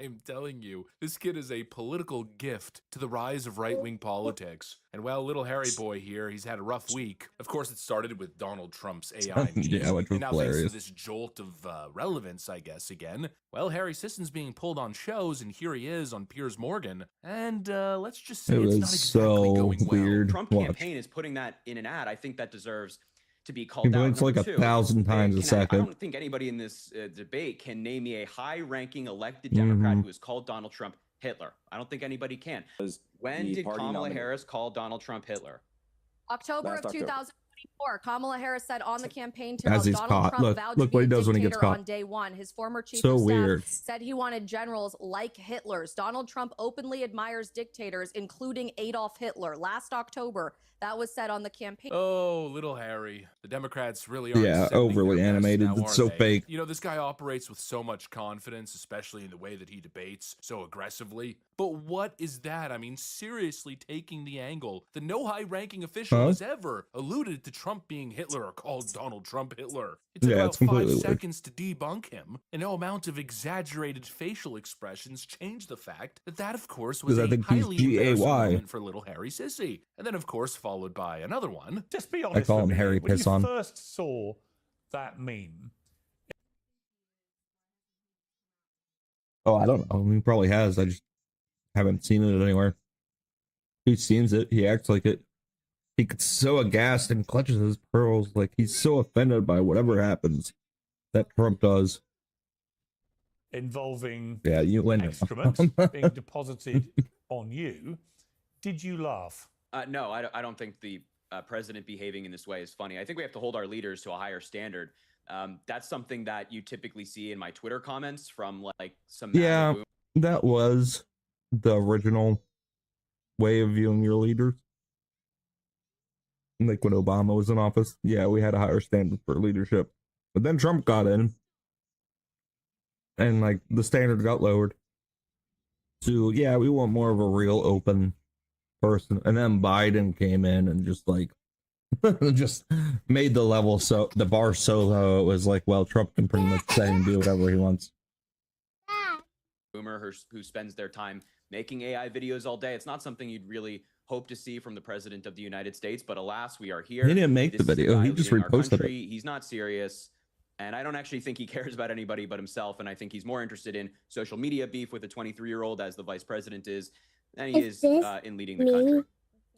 I'm telling you, this kid is a political gift to the rise of right-wing politics. And well, little Harry boy here, he's had a rough week. Of course, it started with Donald Trump's AI meme. Yeah, which was and now thanks hilarious. to this jolt of relevance, I guess, again, well, Harry Sisson's being pulled on shows, and here he is on Piers Morgan. And let's just say It it's was not exactly so going well. weird. Trump Watch. campaign is putting that in an ad. I think that deserves to be He called out. blinks like Number 1,000 two, times a I second. don't think anybody in this debate can name me a high-ranking elected Democrat who has called Donald Trump Hitler. I don't think anybody can. When the did party Kamala nominee. Harris call Donald Trump Hitler? October Last of October. 2024, Kamala Harris said on the campaign As trail he's Donald caught. Trump Look, vowed look to what be he a does when he gets dictator caught. on day one. His former chief So of staff weird. said he wanted generals like Hitler's. Donald Trump openly admires dictators, including Adolf Hitler. Last October, that was said on the campaign. Oh, little Harry. The Democrats really aren't Yeah, sending overly their best animated. now, It's are so they? fake. You know, this guy operates with so much confidence, especially in the way that he debates so aggressively. But what is that? I mean, seriously taking the angle that no high-ranking official Huh? has ever alluded to Trump being Hitler or called Donald Trump Hitler. It took Yeah, about it's completely 5 weird. seconds to debunk him, and no amount of exaggerated facial expressions changed the fact that that, of course, was 'Cause I a think he's highly embarrassing GAY. moment for little Harry Sissy. And then, of course, followed by another one. Just be I honest call with him me. Harry When you Piss On. first saw that meme, Oh, I don't know. He probably has. I just haven't seen it anywhere. He sees it. He acts like it. He gets so aghast and clutches his pearls like he's so offended by whatever happens that Trump does. involving Yeah, you win. excrement being deposited on you, did you laugh? No, I don't think the president behaving in this way is funny. I think we have to hold our leaders to a higher standard. That's something that you typically see in my Twitter comments from like some Yeah, that was the original way of viewing your leaders. Like when Obama was in office, yeah, we had a higher standard for leadership. But then Trump got in, and like the standard got lowered. So yeah, we want more of a real open person. And then Biden came in and just like just made the level so the bar so low it was like, well, Trump can pretty much say and do whatever he wants. Boomer who spends their time making AI videos all day. It's not something you'd really hope to see from the president of the United States, but alas, we are here. He didn't make the video. He just reposted it. He's not serious. And I don't actually think he cares about anybody but himself. And I think he's more interested in social media beef with a 23-year-old as the vice president is than he is in leading the country.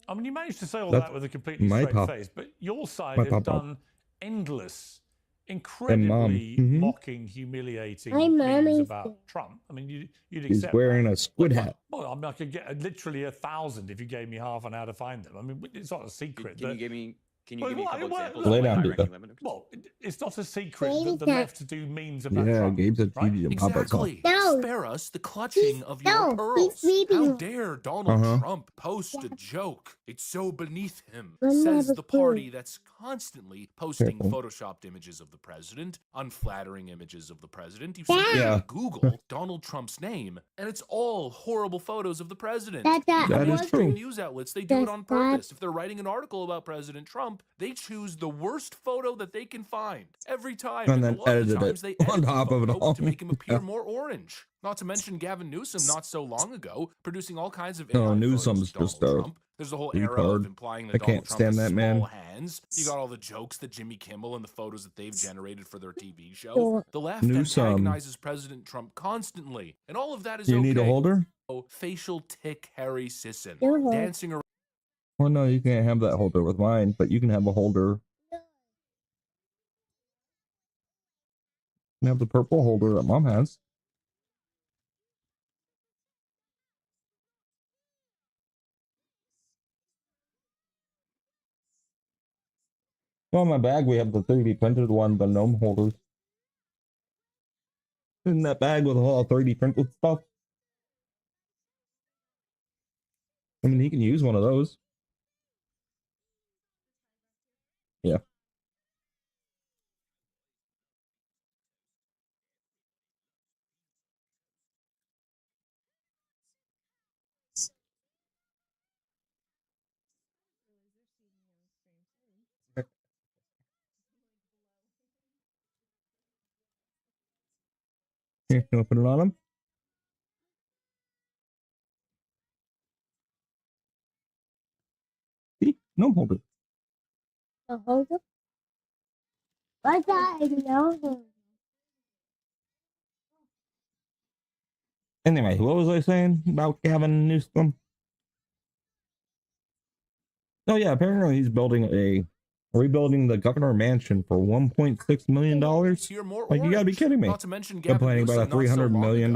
I mean, you managed to say all that with a completely straight face, but your side has done endless, incredibly mocking, humiliating things about Trump. I mean, you'd accept. He's wearing a squid hat. Well, I mean, I could get literally 1,000 if you gave me half an hour to find them. I mean, it's not a secret. Can you give me a couple examples? Lay down, dude. Well, it's not a secret that the left do memes about Yeah, Trump. Gabe's a TV Exactly. Spare us the clutching of your pearls. How dare Donald Trump post a joke? It's so beneath him, says the party that's constantly posting photoshopped images of the president, unflattering images of the president. You simply Google Donald Trump's name, and it's all horrible photos of the president. That is true. News outlets, they do it on purpose. If they're writing an article about President Trump, they choose the worst photo that they can find every time, and then edited it on top of it all to make him appear more orange. Not to mention Gavin Newsom, not so long ago, producing all kinds of no, Newsom's just Trump. There's a whole era of implying that I can't Donald Trump stand has that man. small hands. You got all the jokes that Jimmy Kimmel and the photos that they've generated for their TV show. The left antagonizes President Trump constantly, and all of that is You need a holder? Facial tick Harry Sisson dancing around. Well, no, you can't have that holder with mine, but you can have a holder. You can have the purple holder that Mom has. Well, in my bag, we have the 3D printed one, the gnome holders. In that bag with all 3D printed stuff. I mean, he can use one of those. Yeah. Here, can I put it on him? See? Gnome holder. A holder? What's that? No. Anyway, what was I saying about Gavin Newsom? Oh yeah, apparently he's rebuilding the governor mansion for $1.6 million. Like, you gotta be kidding me. Not to mention Complaining about a $300 million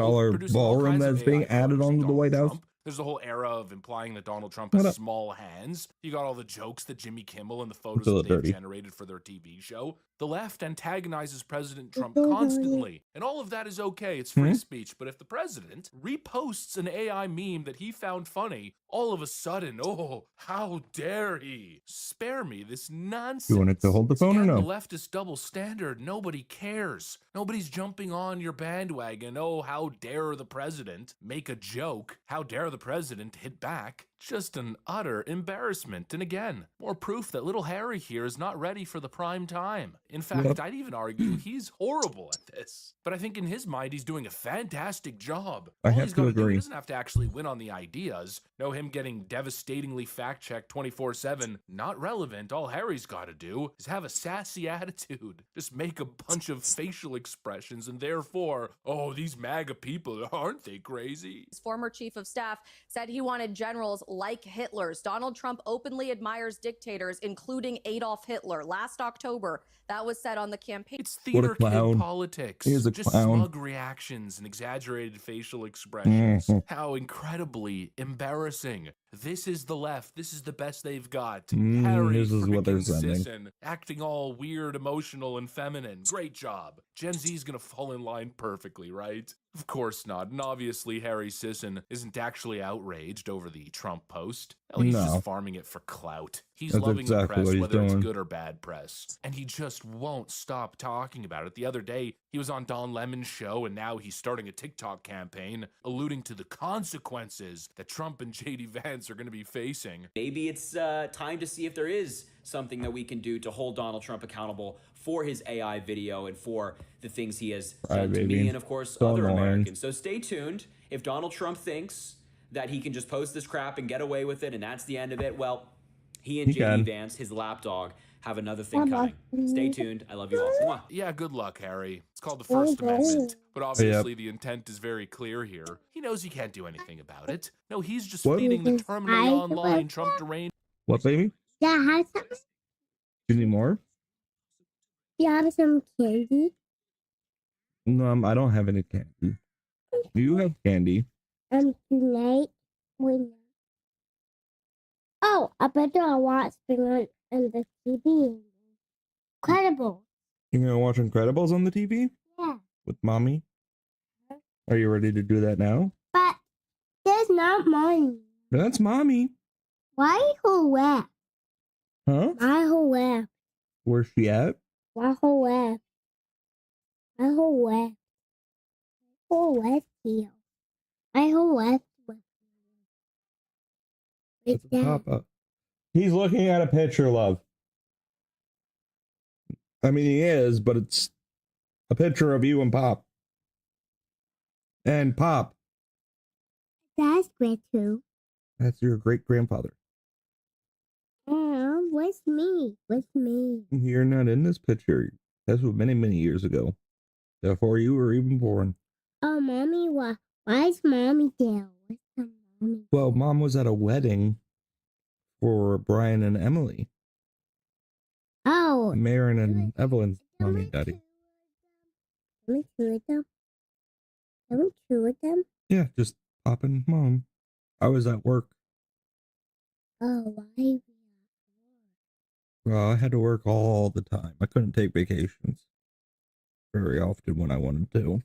ballroom that's being added onto the White House. There's a whole era of implying that Donald Trump has small hands. You got all the jokes that Jimmy Kimmel and the photos that they've generated for their TV show. The left antagonizes President Trump constantly, and all of that is okay. It's free speech. But if the president reposts an AI meme that he found funny, all of a sudden, oh, how dare he? Spare me this nonsense. You want it to hold the phone or no? The leftist double standard. Nobody cares. Nobody's jumping on your bandwagon. Oh, how dare the president make a joke? How dare the president hit back? Just an utter embarrassment. And again, more proof that little Harry here is not ready for the prime time. In fact, I'd even argue he's horrible at this. But I think in his mind, he's doing a fantastic job. I have to agree. He doesn't have to actually win on the ideas. No, him getting devastatingly fact-checked 24/7, not relevant. All Harry's got to do is have a sassy attitude. Just make a bunch of facial expressions, and therefore, oh, these MAGA people, aren't they crazy? His former chief of staff said he wanted generals like Hitler's. Donald Trump openly admires dictators, including Adolf Hitler. Last October, that was said on the campaign. It's theater kid politics. He is a just clown. Smug reactions and exaggerated facial expressions. How incredibly embarrassing. This is the left. This is the best they've got. This is what they're freaking sending. Sisson, acting all weird, emotional, and feminine. Great job. Gen Z's gonna fall in line perfectly, right? Of course not. And obviously, Harry Sisson isn't actually outraged over the Trump post. Hell, he's No. just farming it for clout. He's That's loving exactly the press, what he's whether it's doing. good or bad press. And he just won't stop talking about it. The other day, he was on Don Lemon's show, and now he's starting a TikTok campaign alluding to the consequences that Trump and JD Vance are going to be facing. Maybe it's time to see if there is something that we can do to hold Donald Trump accountable for his AI video and for the things he has done to me and, of course, So other annoying. Americans. So stay tuned. If Donald Trump thinks that he can just post this crap and get away with it and that's the end of it, well, he and He JD can. Vance, his lapdog, have another thing coming. Stay tuned. I love you all. Mwah. Yeah, good luck, Harry. It's called the First Amendment. But obviously, the intent is very clear here. He knows he can't do anything about it. No, he's just What? feeding the terminally online Trump deranged. What, baby? Yeah, have some. You need more? You have some candy. No, I don't have any candy. You have candy. Tonight when. Oh, I bet I watch Spring on the TV. Incredible. You're gonna watch Incredibles on the TV Yeah, with mommy? Are you ready to do that now? but there's not money. That's mommy. Why who left? Huh? My whole left. Where's she at? My whole left. My whole left. Whole left here. My whole left was That's a pop-up. He's looking at a picture, love. I mean, he is, but it's a picture of you and Pop. And Pop. That's great too. That's your great-grandfather. What's me? What's me? You're not in this picture. That's what many, many years ago. Before you were even born. Oh, mommy, why is mommy there? What's the mommy? Well, Mom was at a wedding for Brian and Emily. Oh. Marin and Evelyn's mommy and daddy. Can we chew with them? Can we chew with them? Yeah, just Pop and Mom. I was at work. Oh, why? Well, I had to work all the time. I couldn't take vacations very often when I wanted to.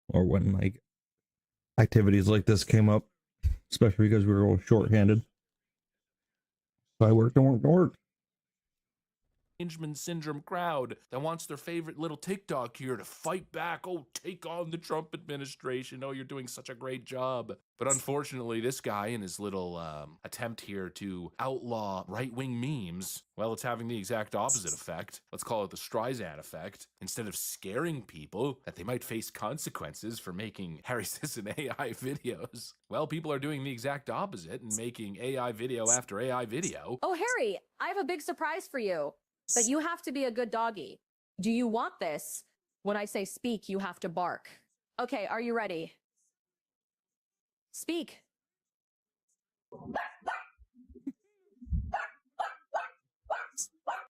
Or when, like, activities like this came up. Especially because we were all short-handed. So I worked and worked and worked. Derangement syndrome crowd that wants their favorite little TikTok here to fight back. Oh, take on the Trump administration. Oh, you're doing such a great job. But unfortunately, this guy in his little attempt here to outlaw right-wing memes, well, it's having the exact opposite effect. Let's call it the Streisand effect. Instead of scaring people that they might face consequences for making Harry Sisson AI videos, well, people are doing the exact opposite and making AI video after AI video. Oh, Harry, I have a big surprise for you. But you have to be a good doggy. Do you want this? When I say speak, you have to bark. Okay, are you ready? Speak.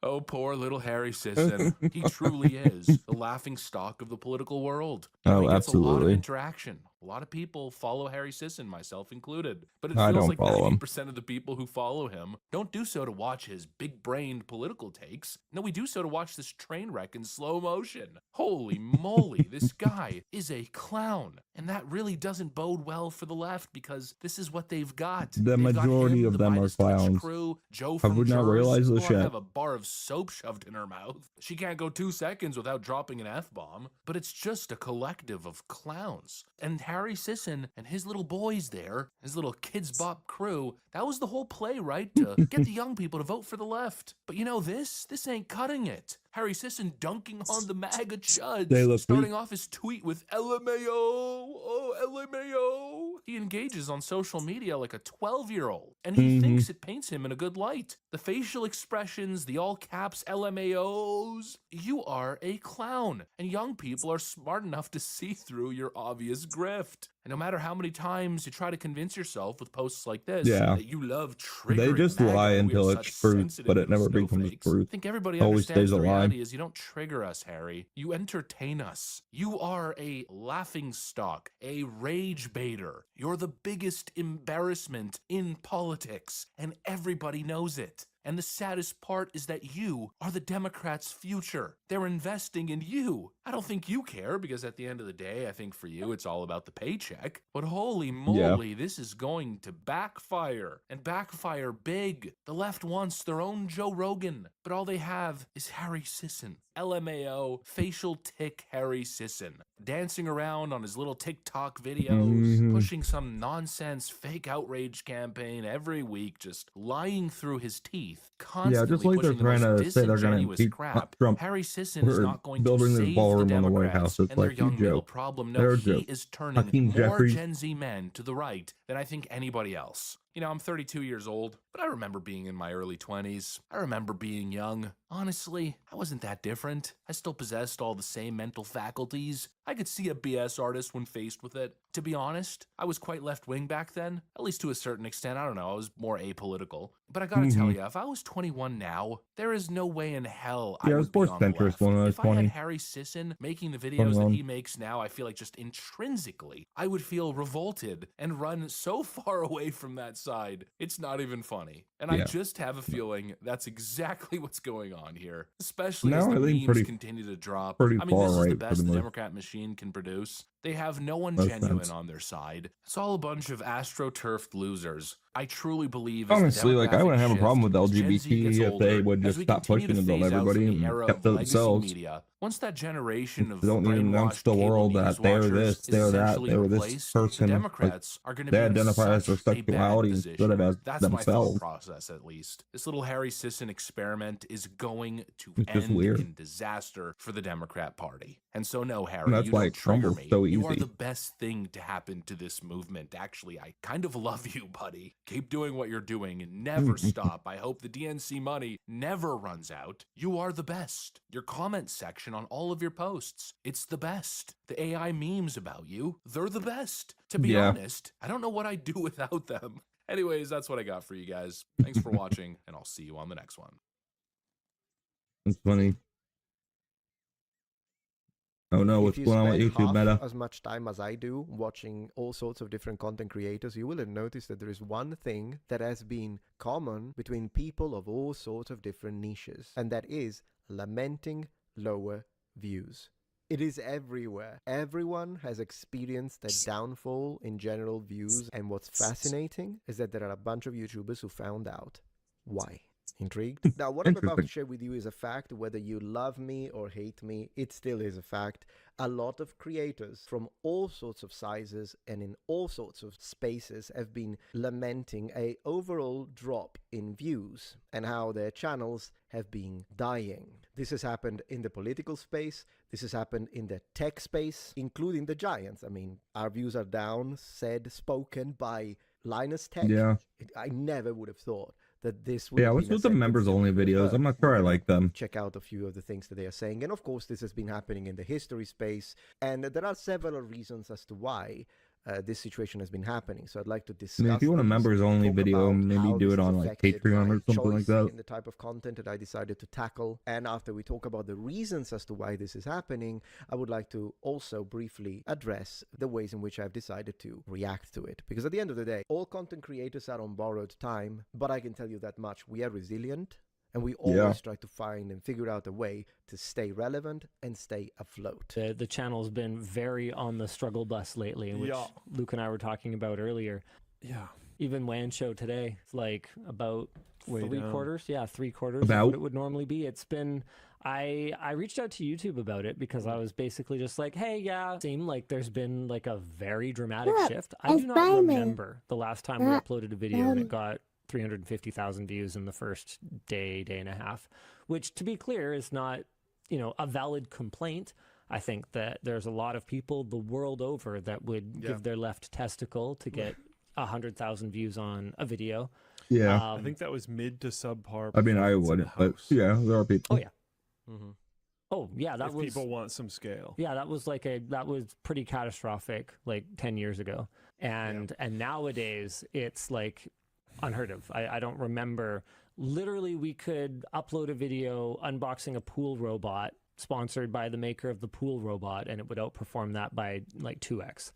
Oh, poor little Harry Sisson. He truly is the laughing stock of the political world. Oh, He gets a lot of absolutely. interaction. A lot of people follow Harry Sisson, myself included. But it I feels don't like follow him. 90% of the people who follow him don't do so to watch his big-brained political takes. No, we do so to watch this train wreck in slow motion. Holy moly, this guy is a clown. And that really doesn't bode well for the left because this is what they've got. The They've got majority him, of the them are Midas Touch clowns. crew, Joe I from would not Jurors, realize who this ought to shit. have a bar of soap shoved in her mouth. She can't go 2 seconds without dropping an F-bomb. But it's just a collective of clowns. And Harry Sisson and his little boys there, his little Kids Bop crew, that was the whole play, right? To get the young people to vote for the left. But you know this ain't cutting it. Harry Sisson dunking on the MAGA chuds, They look starting weak. off his tweet with LMAO, oh LMAO. He engages on social media like a 12-year-old, and he thinks it paints him in a good light. The facial expressions, the all caps LMAOs. You are a clown, and young people are smart enough to see through your obvious grift. And no matter how many times you try to convince yourself with posts like this that you love triggering They just MAGA, lie we are until such it's truth, sensitive but it little never becomes snowflakes. truth. I think everybody Always understands stays a the lie. reality is you don't trigger us, Harry. You entertain us. You are a laughing stock, a rage baiter. You're the biggest embarrassment in politics, and everybody knows it. And the saddest part is that you are the Democrats' future. They're investing in you. I don't think you care, because at the end of the day, I think for you, it's all about the paycheck. But holy moly, this is going to backfire, and backfire big. The left wants their own Joe Rogan, but all they have is Harry Sisson. LMAO, facial tick Harry Sisson, dancing around on his little TikTok videos, pushing some nonsense fake outrage campaign every week, just lying through his teeth, constantly just like they're pushing the trying most to say they're going to disingenuous impeach crap. Trump. Harry Sisson is We're not going to building this save the ballroom on the White Democrats House. It's and their like young middle joke. problem. They're No, a he joke. is turning Hakeem more Jeffries. Gen Z men to the right than I think anybody else. You know, I'm 32 years old, but I remember being in my early 20s. I remember being young. Honestly, I wasn't that different. I still possessed all the same mental faculties. I could see a BS artist when faced with it. To be honest, I was quite left-wing back then, at least to a certain extent. I don't know, I was more apolitical. But I gotta tell you, if I was 21 now, there is no way in hell I I was would be more on the centrist left. when I was If I had 20. Harry Sisson making the videos that 21. he makes now, I feel like just intrinsically, I would feel revolted and run so far away from that side. It's not even funny. And I just have a feeling that's exactly what's going on here, especially as Now the I think memes continue to drop. pretty I mean, far this is the right for best the the most- Democrat machine can produce. They have no one Most genuine sense. on their side. It's all a bunch of astroturfed losers. I truly believe Honestly, like, I wouldn't have a problem with Gen Z LGBT gets if they older, would as just we stop continue pushing to it on phase out everybody from the and era kept of to legacy themselves. media, once that generation of They don't need to announce brainwashed the cable world news that they're watchers this, is they're that, essentially they're this replaced, person. the Like, Democrats are going to they be in identify as their such a bad sexuality position. instead of as That's my thought themselves. process, at least. This little Harry Sisson experiment is going to It's just end weird. in disaster for the Democrat Party. And so, no, Harry, And that's you why don't it trigger crumbles me. so You are easy. the best thing to happen to this movement. Actually, I kind of love you, buddy. Keep doing what you're doing and never stop. I hope the DNC money never runs out. You are the best. Your comment section on all of your posts, it's the best. The AI memes about you, they're the best. To be honest, I don't know what I'd do without them. Anyways, that's what I got for you guys. Thanks for watching, and I'll see you on the next one. It's funny. Oh no, what's If you going on with spend YouTube half Meta? as much time as I do watching all sorts of different content creators, you will have noticed that there is one thing that has been common between people of all sorts of different niches, and that is lamenting lower views. It is everywhere. Everyone has experienced a downfall in general views, and what's fascinating is that there are a bunch of YouTubers who found out why. Intrigued? Now, what I'm about to share with you is a fact. Whether you love me or hate me, it still is a fact. A lot of creators from all sorts of sizes and in all sorts of spaces have been lamenting a overall drop in views and how their channels have been dying. This has happened in the political space. This has happened in the tech space, including the giants. I mean, our views are down, spoken by Linus Tech. Yeah. I never would have thought that this would Yeah, have what's been a with the sentence members that only we would have videos? heard. I'm not sure I like them. Check out a few of the things that they are saying. And of course, this has been happening in the history space. And there are several reasons as to why this situation has been happening. So I'd like to I discuss mean, if you want a these, members only talk video, about maybe how do this it has on like affected Patreon my or something like choice that. in the type of content that I decided to tackle. And after we talk about the reasons as to why this is happening, I would like to also briefly address the ways in which I've decided to react to it. Because at the end of the day, all content creators are on borrowed time, but I can tell you that much. We are resilient. And we always try to find and figure out a way to stay relevant and stay afloat. The channel's been very on the struggle bus lately, which Luke and I were talking about earlier. Yeah. Even WAN show today, it's like about Way three down. quarters. Yeah, 3/4 About? of what it would normally be. It's been... I reached out to YouTube about it because I was basically just like, hey, yeah, it seemed like there's been like a very dramatic Look, shift. I do it's not rhyming. remember the last time we uploaded a video and it got 350,000 views in the first day and a half, which, to be clear, is not, a valid complaint. I think that there's a lot of people the world over that would give their left testicle to get 100,000 views on a video. Yeah. I think that was mid to subpar. I mean, I performance in wouldn't, the but house. yeah, there are people. Oh yeah. Oh yeah, that if was people want some scale. Yeah, that was pretty catastrophic like 10 years ago. And nowadays it's like unheard of. I don't remember. Literally, we could upload a video unboxing a pool robot sponsored by the maker of the pool robot, and it would outperform that by like 2x.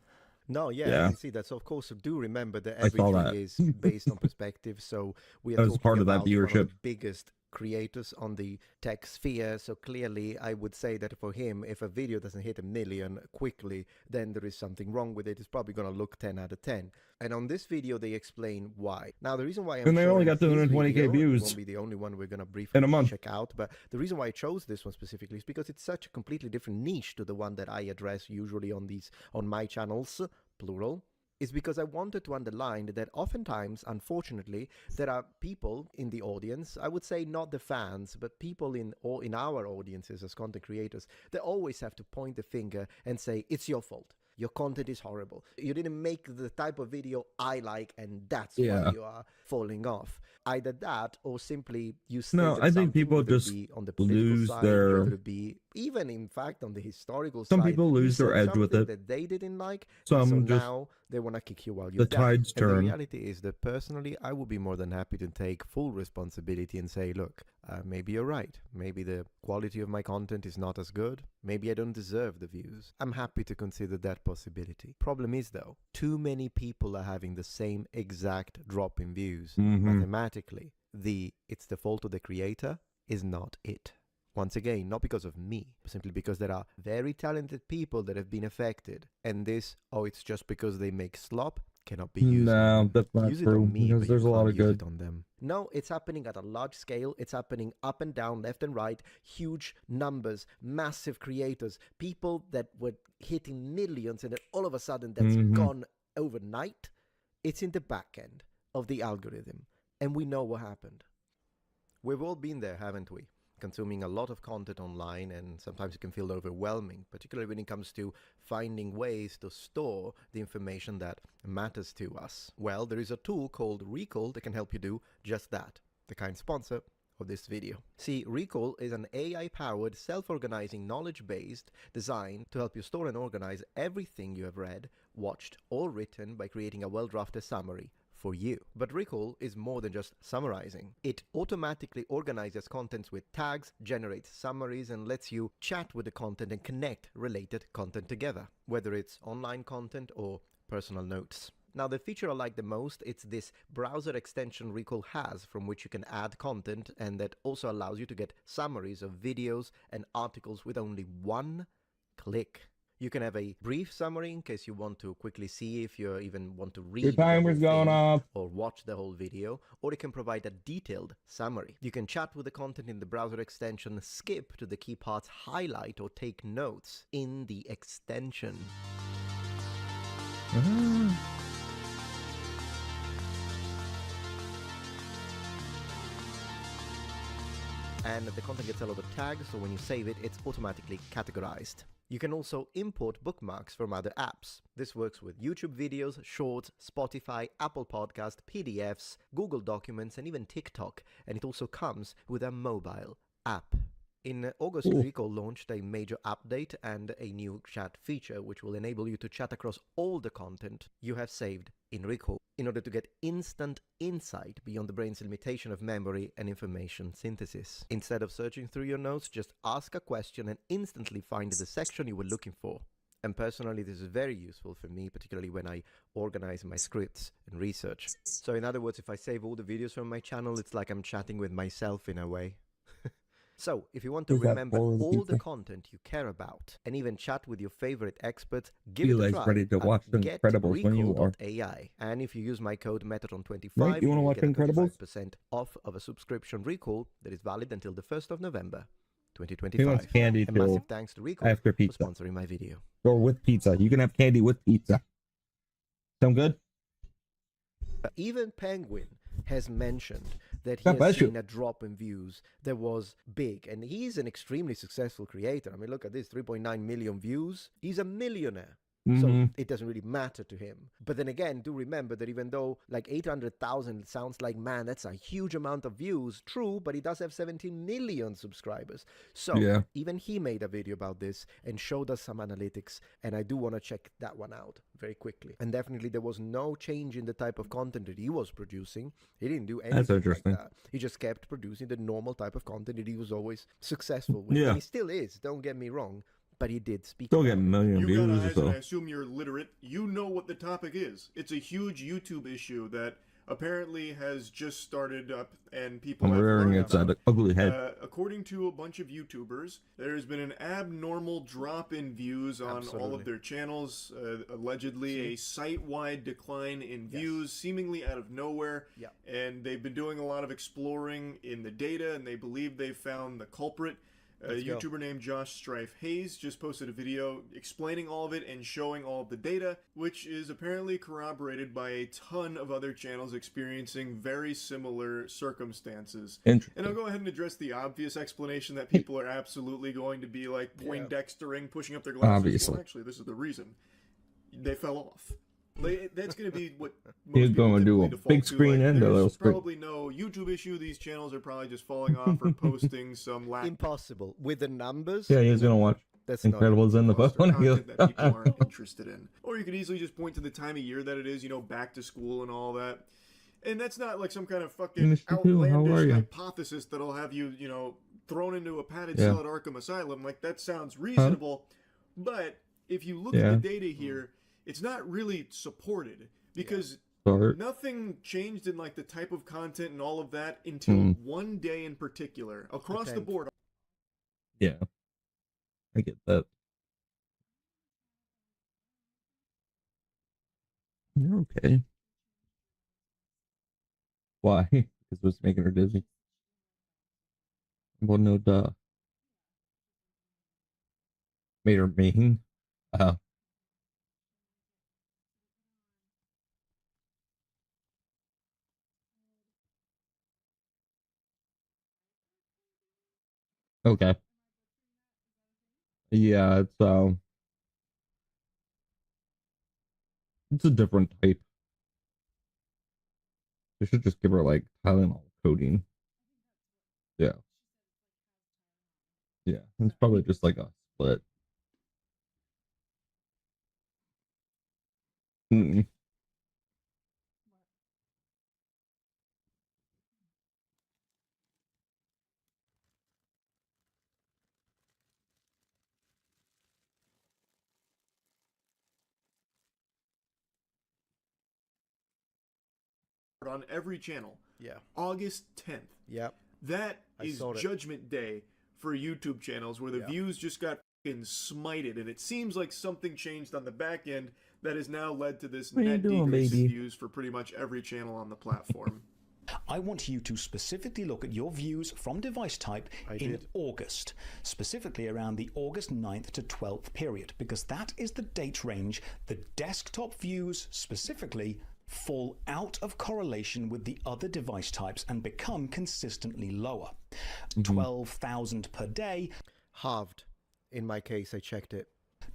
No, yeah, Yeah. I can see that. So, of course, do remember that I saw everything that. is based on perspective. So we are That was talking part of that about one of viewership. the biggest creators on the tech sphere. So clearly, I would say that for him, if a video doesn't hit 1 million quickly, then there is something wrong with it. It's probably going to look 10 out of 10. And on this video, they explain why. Now, the reason why I'm And they only got showing his 220K video, views it won't be the only one we're going to briefly in a month. check out, but the reason why I chose this one specifically is because it's such a completely different niche to the one that I address usually on my channels, plural. Is because I wanted to underline that oftentimes, unfortunately, there are people in the audience, I would say not the fans, but people in our audiences as content creators, they always have to point the finger and say, it's your fault. Your content is horrible. You didn't make the type of video I like, and that's why you are falling off. Either that, or simply you say No, I think people just on the political lose side, their. whether it be even in fact on the historical Some side. people you lose their said edge with something it. that they didn't like, Some and so just now they want to kick you while you're the down. tides And the turn. reality is that personally, I would be more than happy to take full responsibility and say, look, maybe you're right. Maybe the quality of my content is not as good. Maybe I don't deserve the views. I'm happy to consider that possibility. Problem is, though, too many people are having the same exact drop in views. Mathematically, it's the fault of the creator is not it. Once again, not because of me, but simply because there are very talented people that have been affected. And it's just because they make slop, cannot be used. No, that's not Use it true, on me, because but there's you a lot can't of use good. it on them. No, it's happening at a large scale. It's happening up and down, left and right. Huge numbers, massive creators, people that were hitting millions, and then all of a sudden that's gone overnight. It's in the back end of the algorithm, and we know what happened. We've all been there, haven't we? Consuming a lot of content online, and sometimes it can feel overwhelming, particularly when it comes to finding ways to store the information that matters to us. Well, there is a tool called Recall that can help you do just that, the kind sponsor of this video. See, Recall is an AI-powered, self-organizing, knowledge-based design to help you store and organize everything you have read, watched, or written by creating a well-drafted summary for you. But Recall is more than just summarizing. It automatically organizes contents with tags, generates summaries, and lets you chat with the content and connect related content together, whether it's online content or personal notes. Now, the feature I like the most, it's this browser extension Recall has, from which you can add content, and that also allows you to get summaries of videos and articles with only one click. You can have a brief summary in case you want to quickly see if you even want to read Your timer's going off. or watch the whole video, or it can provide a detailed summary. You can chat with the content in the browser extension, skip to the key parts, highlight or take notes in the extension. And the content gets a lot of tags, so when you save it, it's automatically categorized. You can also import bookmarks from other apps. This works with YouTube videos, Shorts, Spotify, Apple Podcast, PDFs, Google Documents, and even TikTok. And it also comes with a mobile app. In August, Recall launched a major update and a new chat feature, which will enable you to chat across all the content you have saved in Recall, in order to get instant insight beyond the brain's limitation of memory and information synthesis. Instead of searching through your notes, just ask a question and instantly find the section you were looking for. And personally, this is very useful for me, particularly when I organize my scripts and research. So in other words, if I save all the videos from my channel, it's like I'm chatting with myself in a way. So, if you want to remember all the content you care about, and even chat with your favorite experts, give it a try. Ready to watch Incredibles when you are. AI. And if you use my code METATRON25, Right, you wanna watch get Incredibles? 25% off of a subscription Recall that is valid until the 1st of November, He 2025. wants candy And till massive thanks to Recall after for pizza. sponsoring my video. Or with pizza. You can have candy with pizza. Sound good? Even Penguin has mentioned that he God has bless you. seen a drop in views that was big, and he's an extremely successful creator. I mean, look at this, 3.9 million views. He's a millionaire. So it doesn't really matter to him. But then again, do remember that even though like 800,000 sounds like, man, that's a huge amount of views, true, but he does have 17 million subscribers. So even he made a video about this and showed us some analytics, and I do want to check that one out very quickly. And definitely there was no change in the type of content that he was producing. He didn't do anything like that. He just kept producing the normal type of content that he was always successful with. And he still is, don't get me wrong. But he did speak. Still get a million you views guys, or so. and I assume you're literate. You know what the topic is. It's a huge YouTube issue that apparently has just started up, and people I'm rearing its ugly head. According to a bunch of YouTubers, there's been an abnormal drop in views on all of their channels. Allegedly, a site-wide decline in views, seemingly out of nowhere. And they've been doing a lot of exploring in the data, and they believe they've found the culprit. A YouTuber named Josh Strife Hayes just posted a video explaining all of it and showing all of the data, which is apparently corroborated by a ton of other channels experiencing very similar circumstances. And I'll go ahead and address the obvious explanation that people are absolutely going to be like Poindextering, pushing up their glasses. Obviously. Well, actually, this is the reason. They fell off. That's going to be what He's going to do a big screen and a little screen. Probably no YouTube issue. These channels are probably just falling off or posting some impossible with the numbers. Yeah, he's going to watch Incredibles in the first one. Content that people aren't interested in. Or you could easily just point to the time of year that it is, you know, back to school and all that. And that's not like some kind of fucking outlandish hypothesis that'll have you, you know, thrown into a padded cell at Arkham Asylum. Like, that sounds reasonable. But if you look at the data here, it's not really supported because nothing changed in like the type of content and all of that until one day in particular across the board. Yeah, I get that. You're okay. Why? Because it was making her dizzy. Well, no, duh. Made her mean. Okay. Yeah, it's a different type. They should just give her like Tylenol codeine. Yeah. Yeah, it's probably just like a split. On every channel. Yeah. August 10th. Yep. That is Judgment Day for YouTube channels where the views just got fucking smited, and it seems like something changed on the back end that has now led to this net decrease in views for pretty much every channel on the platform. I want you to specifically look at your views from device type in August, specifically around the August 9th to 12th period, because that is the date range the desktop views specifically fall out of correlation with the other device types and become consistently lower. 12,000 per day. Halved. In my case, I checked it.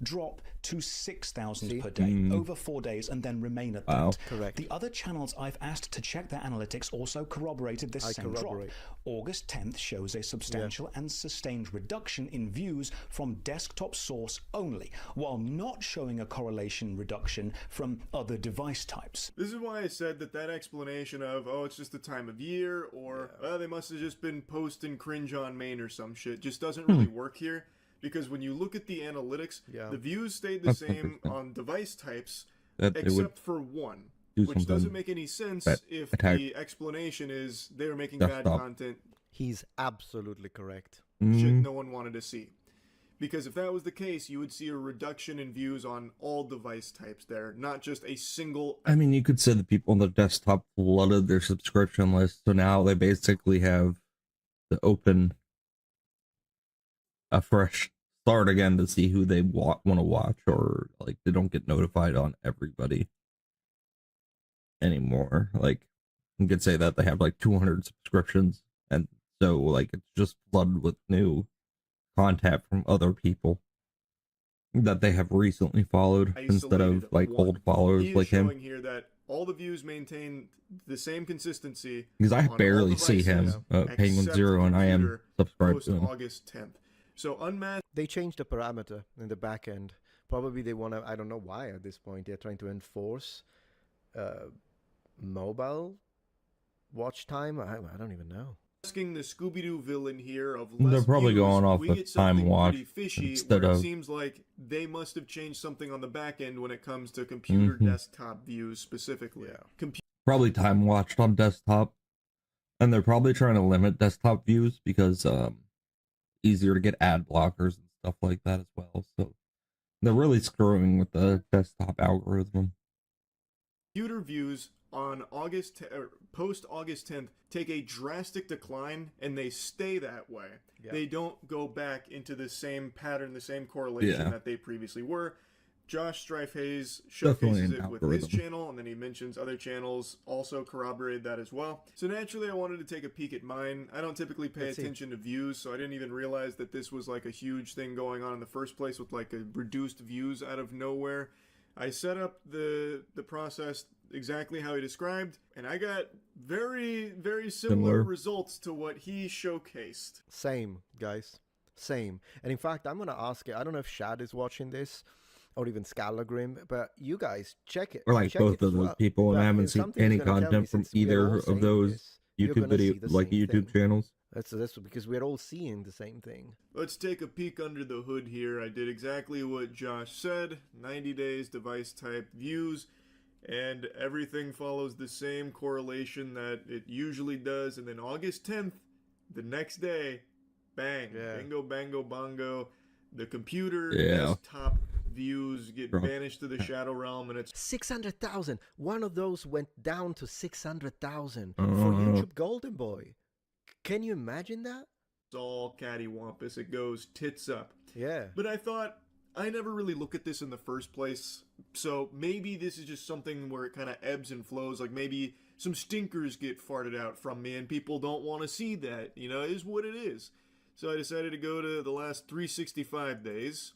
Drop to 6,000 per day over 4 days and then remain at that. Correct. The other channels I've asked to check their analytics also corroborated this same drop. August 10th shows a substantial and sustained reduction in views from desktop source only, while not showing a correlation reduction from other device types. This is why I said that explanation of, oh, it's just the time of year, or they must have just been posting cringe on main or some shit, just doesn't really work here. Because when you look at the analytics, the views stayed the same on device types, except for one, which doesn't make any sense if the explanation is they were making bad content. He's absolutely correct. Shit no one wanted to see. Because if that was the case, you would see a reduction in views on all device types there, not just a single... I mean, you could say the people on the desktop flooded their subscription list, so now they basically have to open a fresh start again to see who they want to watch, or like they don't get notified on everybody anymore. Like you could say that they have like 200 subscriptions, and so like it's just flooded with new content from other people. that they have recently followed instead of like old followers like him. Showing here that all the views maintain the same consistency. Because I barely see him, Penguin Zero, and I am subscribed to him. August 10th. So unmasked. They changed the parameter in the back end. Probably they want to, I don't know why at this point, they're trying to enforce mobile watch time. I don't even know. Asking the Scooby-Doo villain here of They're probably going off the time watch instead of. It seems like they must have changed something on the back end when it comes to computer desktop views specifically. Probably time watched on desktop, and they're probably trying to limit desktop views because easier to get ad blockers and stuff like that as well. So they're really screwing with the desktop algorithm. Computer views on post August 10th take a drastic decline, and they stay that way. Yeah. They don't go back into the same pattern, the same correlation that they previously were. Josh Strife Hayes showcases it with his channel, and then he mentions other channels also corroborated that as well. So naturally, I wanted to take a peek at mine. I don't typically pay attention to views, so I didn't even realize that this was like a huge thing going on in the first place with like a reduced views out of nowhere. I set up the process exactly how he described, and I got very, very similar results to what he showcased. Same, guys. Same. And in fact, I'm going to ask it. I don't know if Shad is watching this, or even Scalagrim, but you guys check it. Or like both of those people, and I haven't seen any content from either of those YouTube YouTube channels. That's because we're all seeing the same thing. Let's take a peek under the hood here. I did exactly what Josh said. 90 days device type views, and everything follows the same correlation that it usually does. And then August 10th, the next day, bang, bingo, bango, bongo. The computer desktop views get banished to the shadow realm, and it's 600,000. One of those went down to 600,000 for YouTube Golden Boy. Can you imagine that? It's all cattywampus. It goes tits up. Yeah. But I thought, I never really look at this in the first place, so maybe this is just something where it kind of ebbs and flows. Like maybe some stinkers get farted out from me, and people don't want to see that. You know, it is what it is. So I decided to go to the last 365 days.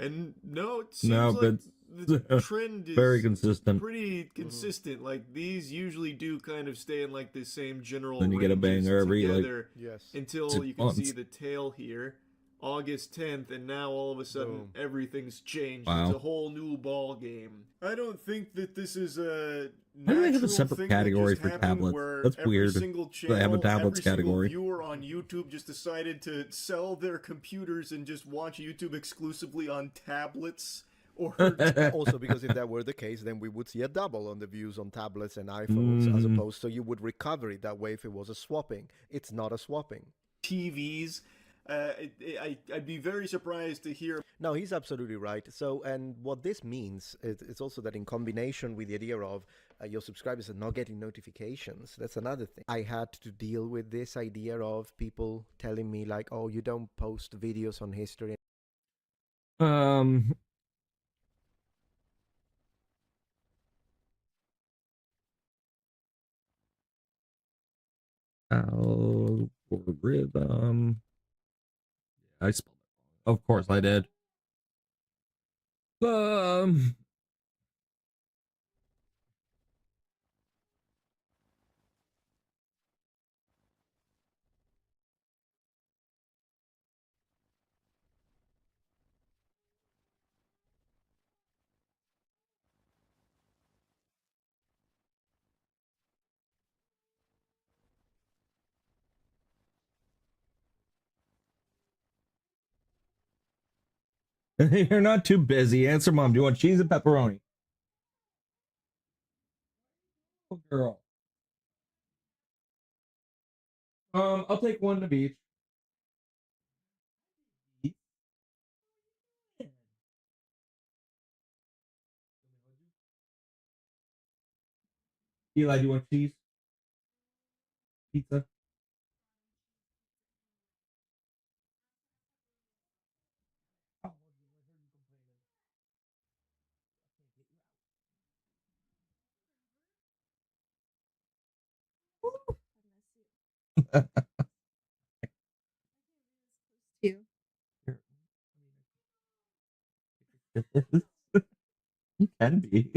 And no, it seems like the trend is very consistent. Pretty consistent. Like these usually do kind of stay in like the same general then you get a banger every until you can see the tail here. August 10th, and now all of a sudden everything's changed. Wow. It's a whole new ball game. I don't think that this is a Why do they have a separate category for tablets? That's weird. They have a tablets category. Every viewer on YouTube just decided to sell their computers and just watch YouTube exclusively on tablets. Or also because if that were the case, then we would see a double on the views on tablets and iPhones, as opposed to you would recover it that way if it was a swapping. It's not a swapping. TVs. I'd be very surprised to hear. No, he's absolutely right. So, and what this means is also that in combination with the idea of your subscribers are not getting notifications, that's another thing. I had to deal with this idea of people telling me like, oh, you don't post videos on history. Algorithm. I spelled it wrong. Of course I did. You're not too busy. Answer mom. Do you want cheese and pepperoni? Oh, girl. I'll take one to beach. Eli, do you want cheese? Pizza? You. You can be.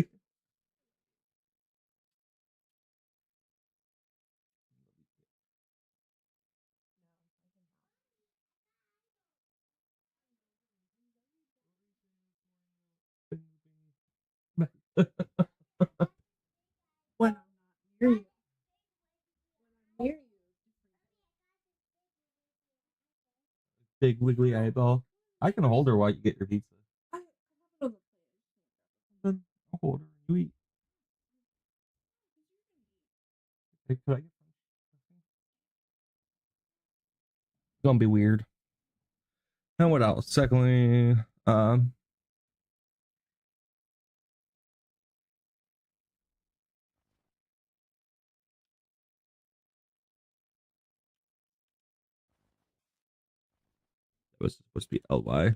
When I'm not near you. When I'm near you. Big wiggly eyeball. I can hold her while you get your pizza. Then I'll hold her. You eat. Hey, could I get It's gonna be weird. And what else? Secondly, it was supposed to be LY.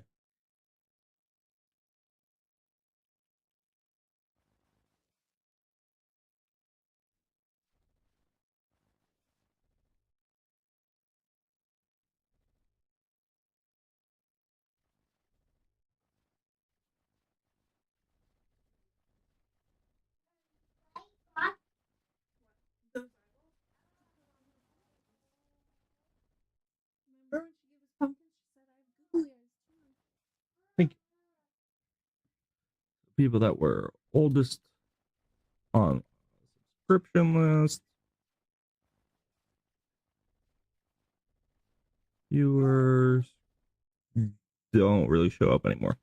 Remember when she gave us pumpkins? She said I have googly eyes too. Think people that were oldest on subscription list. Viewers don't really show up anymore.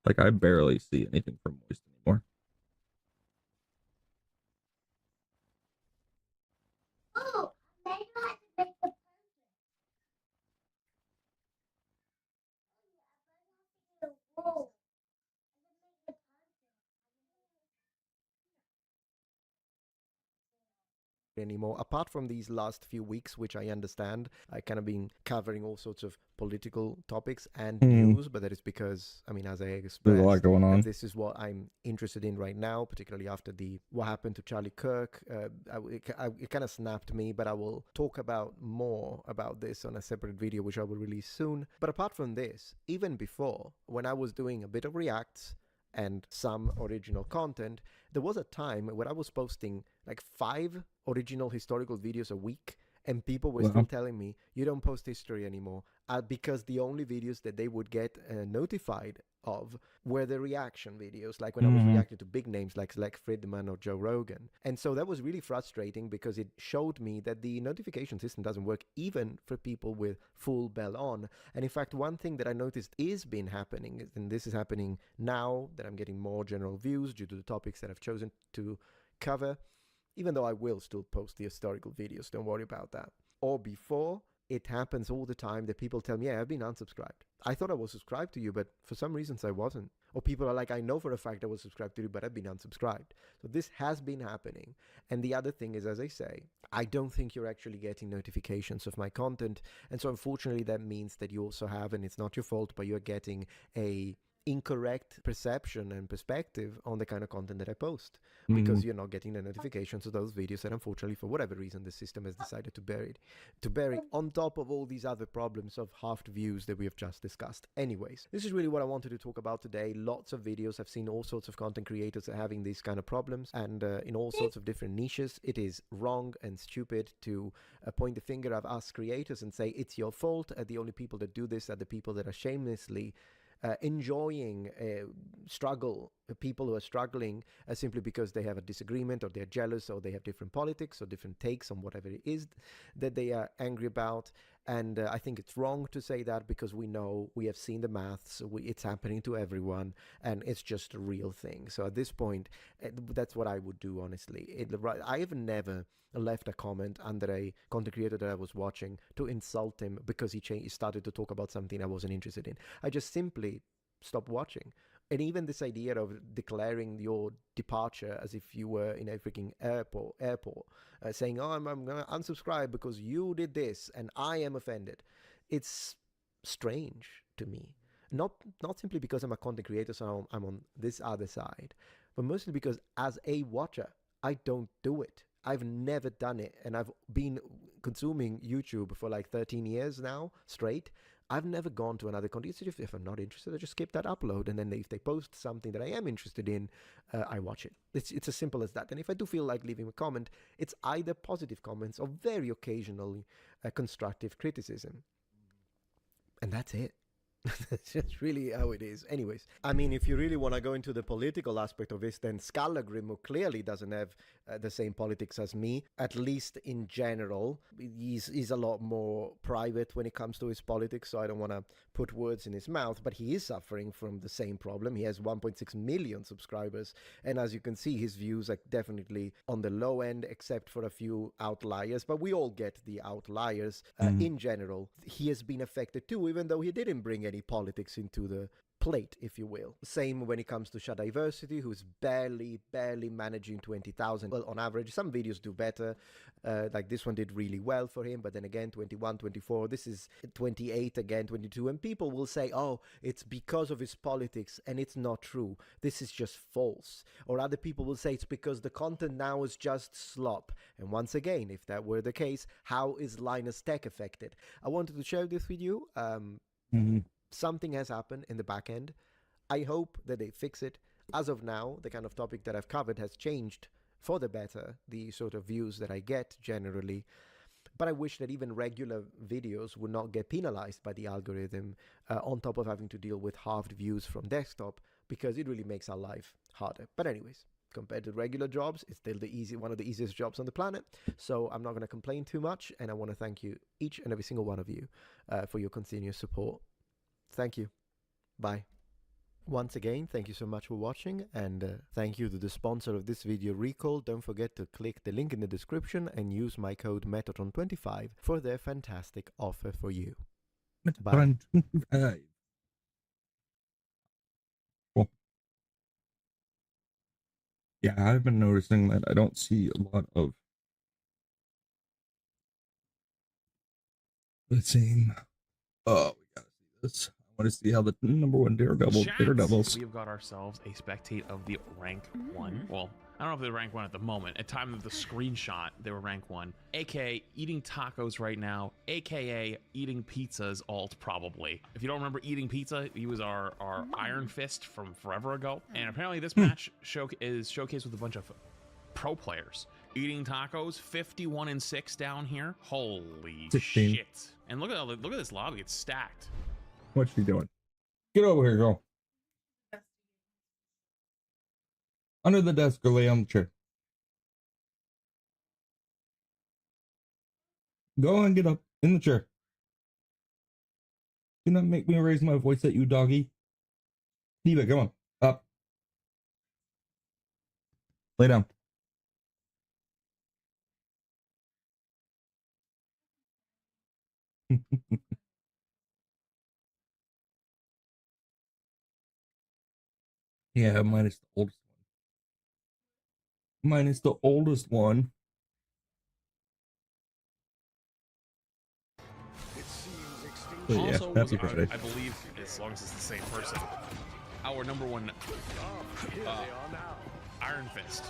Like I barely see anything from Moist anymore. Oh, maybe I have to make the wall. Anymore. Apart from these last few weeks, which I understand, I kind of been covering all sorts of political topics and news, but that is because, I mean, as I expressed, there's a lot going on. this is what I'm interested in right now, particularly after what happened to Charlie Kirk. It kind of snapped me, but I will talk about more about this on a separate video, which I will release soon. But apart from this, even before, when I was doing a bit of reacts and some original content, there was a time when I was posting like 5 original historical videos a week, and people were still telling me, you don't post history anymore, because the only videos that they would get notified of were the reaction videos, like when I was reacting to big names like Friedman or Joe Rogan. And so that was really frustrating because it showed me that the notification system doesn't work even for people with full bell on. And in fact, one thing that I noticed is been happening, and this is happening now that I'm getting more general views due to the topics that I've chosen to cover, even though I will still post the historical videos, don't worry about that. Or before, it happens all the time that people tell me, yeah, I've been unsubscribed. I thought I was subscribed to you, but for some reasons I wasn't. Or people are like, I know for a fact I was subscribed to you, but I've been unsubscribed. So this has been happening. And the other thing is, as I say, I don't think you're actually getting notifications of my content. And so unfortunately that means that you also have, and it's not your fault, but you're getting a incorrect perception and perspective on the kind of content that I post, because you're not getting the notifications of those videos that unfortunately for whatever reason the system has decided to bury on top of all these other problems of halved views that we have just discussed. Anyways, this is really what I wanted to talk about today. Lots of videos. I've seen all sorts of content creators are having these kind of problems, and in all sorts of different niches. It is wrong and stupid to point the finger at us creators and say it's your fault. The only people that do this are the people that are shamelessly enjoying struggle, people who are struggling simply because they have a disagreement, or they're jealous, or they have different politics or different takes on whatever it is that they are angry about. And I think it's wrong to say that, because we know, we have seen the maths, it's happening to everyone, and it's just a real thing. So at this point, that's what I would do, honestly. I have never left a comment under a content creator that I was watching to insult him because he started to talk about something I wasn't interested in. I just simply stopped watching. And even this idea of declaring your departure as if you were in a freaking airport, saying, oh, I'm going to unsubscribe because you did this and I am offended. It's strange to me. Not simply because I'm a content creator, so I'm on this other side, but mostly because as a watcher, I don't do it. I've never done it, and I've been consuming YouTube for like 13 years now straight. I've never gone to another content. If I'm not interested, I just skip that upload, and then if they post something that I am interested in, I watch it. It's as simple as that. And if I do feel like leaving a comment, it's either positive comments or very occasionally constructive criticism. And that's it. That's just really how it is. Anyways, I mean, if you really want to go into the political aspect of this, then Skallagrim, who clearly doesn't have the same politics as me, at least in general. He's a lot more private when it comes to his politics, so I don't want to put words in his mouth, but he is suffering from the same problem. He has 1.6 million subscribers, and as you can see, his views are definitely on the low end, except for a few outliers, but we all get the outliers. In general, he has been affected too, even though he didn't bring any politics into the plate, if you will. Same when it comes to Shadiversity, who's barely managing 20,000. Well, on average, some videos do better. Like this one did really well for him, but then again, 21, 24, this is 28 again, 22. And people will say, oh, it's because of his politics, and it's not true. This is just false. Or other people will say it's because the content now is just slop. And once again, if that were the case, how is Linus Tech affected? I wanted to share this with you. Something has happened in the back end. I hope that they fix it. As of now, the kind of topic that I've covered has changed for the better, the sort of views that I get generally. But I wish that even regular videos would not get penalized by the algorithm on top of having to deal with halved views from desktop, because it really makes our life harder. But anyways, compared to regular jobs, it's still one of the easiest jobs on the planet. So I'm not going to complain too much, and I want to thank you, each and every single one of you, for your continuous support. Thank you. Bye. Once again, thank you so much for watching, and thank you to the sponsor of this video, Recall. Don't forget to click the link in the description and use my code Metatron25 for their fantastic offer for you. Bye. Cool. Yeah, I've been noticing that I don't see a lot of the same. Oh, we gotta see this. I want to see how the #1 Daredevils. We have got ourselves a spectate of the rank 1. Well, I don't know if they're rank 1 at the moment. At time of the screenshot, they were rank 1. AKA eating tacos right now. AKA eating pizzas alt probably. If you don't remember eating pizza, he was our Iron Fist from forever ago. And apparently this match is showcased with a bunch of pro players. Eating tacos, 51-6 down here. Holy 16. shit! And look at this lobby; it's stacked. What's she doing? Get over here, girl. Under the desk or lay on the chair. Go and get up in the chair. Do not make me raise my voice at you, doggy. Diva, come on. Up. Lay down. Yeah, mine is the oldest one. Mine is the oldest one. So, yeah, Also, happy Friday. I believe, as long as it's the same person, our #1 Iron Fist.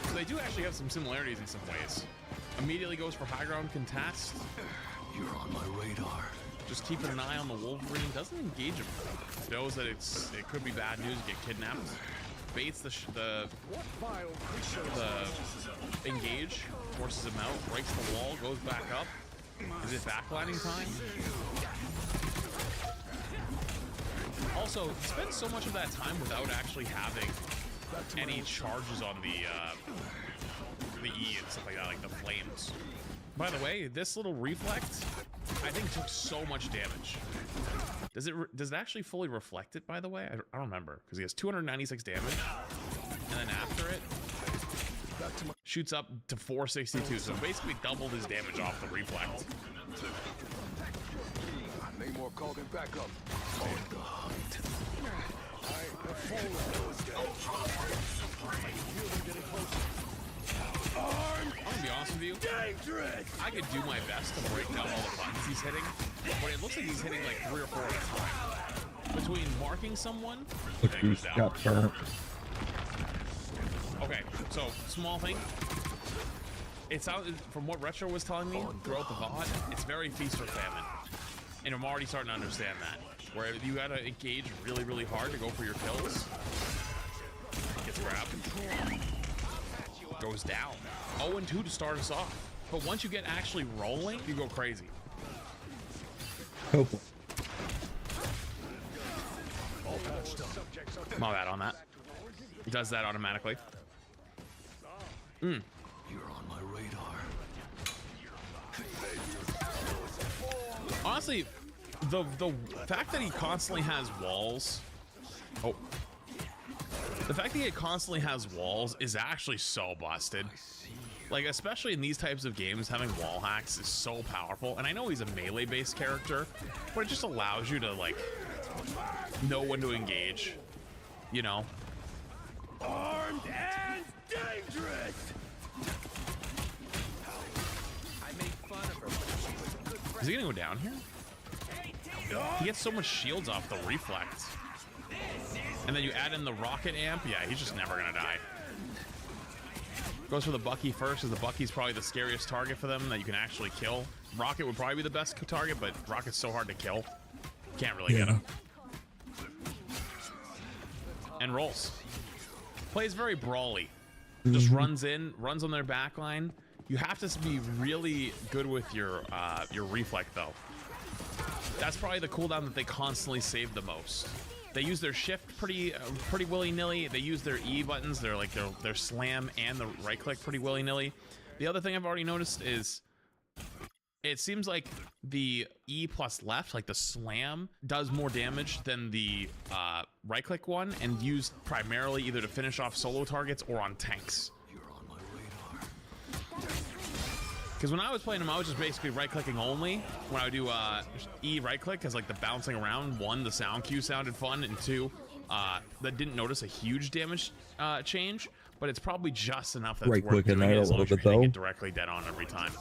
So they do actually have some similarities in some ways. Immediately goes for high ground contest. You're on my radar. Just keeping an eye on the Wolverine. Doesn't engage him. Knows that it could be bad news. Get kidnapped. Baits the engage. Forces him out. Breaks the wall. Goes back up. Is it backlining time? Also, he spends so much of that time without actually having any charges on the E and stuff like that, like the flames. By the way, this little reflect, I think, took so much damage. Does it actually fully reflect it, by the way? I don't remember, because he has 296 damage, and then after it, shoots up to 462, so basically doubled his damage off the reflect. Namor called him back up. On the hunt. I'm gonna be honest with you. I could do my best to break down all the buttons he's hitting, but it looks like he's hitting like 3 or 4 at a time. Between marking someone, got burnt. Okay, so small thing. it sounds, from what Retro was telling me throughout the VOD, it's very feast or famine. And I'm already starting to understand that. Where you gotta engage really, really hard to go for your kills. Gets grabbed. Goes down. 0-2 to start us off. But once you get actually rolling, you go crazy. Hopefully. My bad on that. It does that automatically. You're on my radar. Honestly, the fact that he constantly has walls. Oh. The fact that he constantly has walls is actually so busted. Like, especially in these types of games, having wall hacks is so powerful. And I know he's a melee-based character, but it just allows you to, like, know when to engage. You know? Armed and dangerous. I make fun of her. Is he gonna go down here? He gets so much shields off the reflect. And then you add in the rocket amp. Yeah, he's just never gonna die. Goes for the Bucky first, because the Bucky's probably the scariest target for them that you can actually kill. Rocket would probably be the best target, but Rocket's so hard to kill. Can't really get him. And rolls. Plays very brawly. Just runs in, runs on their back line. You have to be really good with your reflect though. That's probably the cooldown that they constantly save the most. They use their shift pretty willy-nilly. They use their E buttons, their slam and the right click pretty willy-nilly. The other thing I've already noticed is it seems like the E plus left, like the slam, does more damage than the right click one, and used primarily either to finish off solo targets or on tanks. Because when I was playing him, I was just basically right-clicking only. When I would do E right-click, because like the bouncing around, one, the sound cue sounded fun, and two, that didn't notice a huge damage change, but it's probably just enough that's worth doing it as long as you're hitting it directly dead on every time.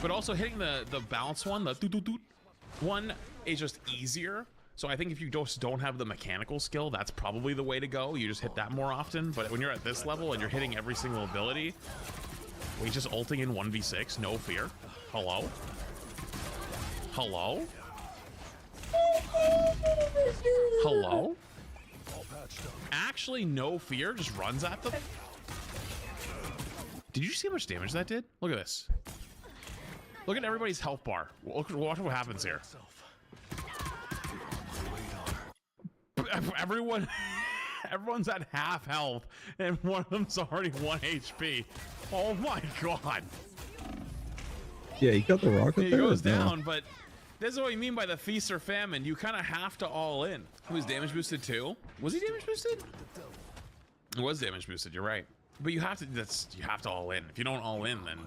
But also hitting the bounce one, the doot-doot-doot one, is just easier. So I think if you just don't have the mechanical skill, that's probably the way to go. You just hit that more often. But when you're at this level and you're hitting every single ability, we just ulting in 1v6, no fear. Hello? Hello? Hello? Actually, no fear, just runs at them. Did you see how much damage that did? Look at this. Look at everybody's health bar. Watch what happens here. Everyone's at half health, and one of them's already 1 HP. Oh my god. Yeah, he got the rocket He there. goes down, but this is what you mean by the feast or famine. You kind of have to all in. He was damage boosted too. Was he damage boosted? It was damage boosted. You're right. But you have to. You have to all in. If you don't all in, then.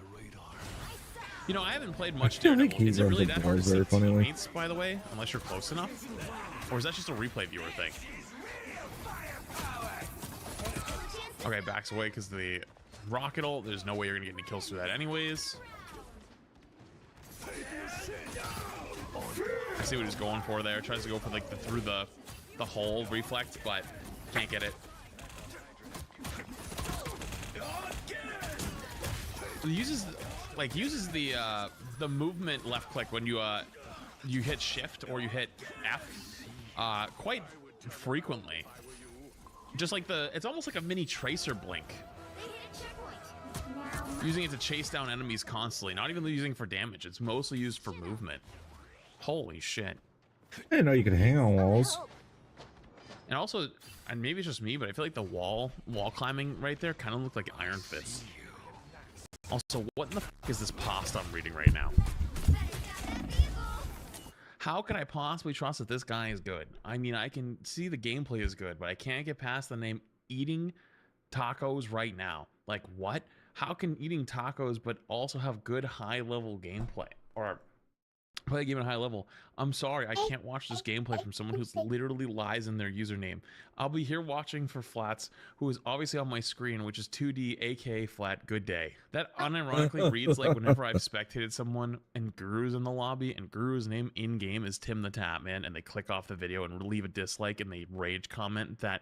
You know, I haven't played much Daredevil. Is it really that hard to see teammates, by the way, unless you're close enough? Or is that just a replay viewer thing? Okay, backs away because the rocket ult. There's no way you're gonna get any kills through that anyways. I see what he's going for there. Tries to go for like through the hole reflect, but can't get it. Uses the movement left click when you hit shift or you hit F quite frequently. Just like it's almost like a mini tracer blink. Using it to chase down enemies constantly, not even using for damage. It's mostly used for movement. Holy shit. I didn't know you could hang on walls. And also, and maybe it's just me, but I feel like the wall climbing right there kind of looked like Iron Fist. Also, what in the fuck is this pasta I'm reading right now? How can I possibly trust that this guy is good? I mean, I can see the gameplay is good, but I can't get past the name eating tacos right now. Like, what? How can eating tacos but also have good high-level gameplay? Or play a game at a high level? I'm sorry, I can't watch this gameplay from someone who's literally lies in their username. I'll be here watching for Flats, who is obviously on my screen, which is 2D aka Flat Good Day. That unironically reads like whenever I've spectated someone and Guru's in the lobby and Guru's name in-game is Tim the Tap Man, and they click off the video and leave a dislike and they rage comment that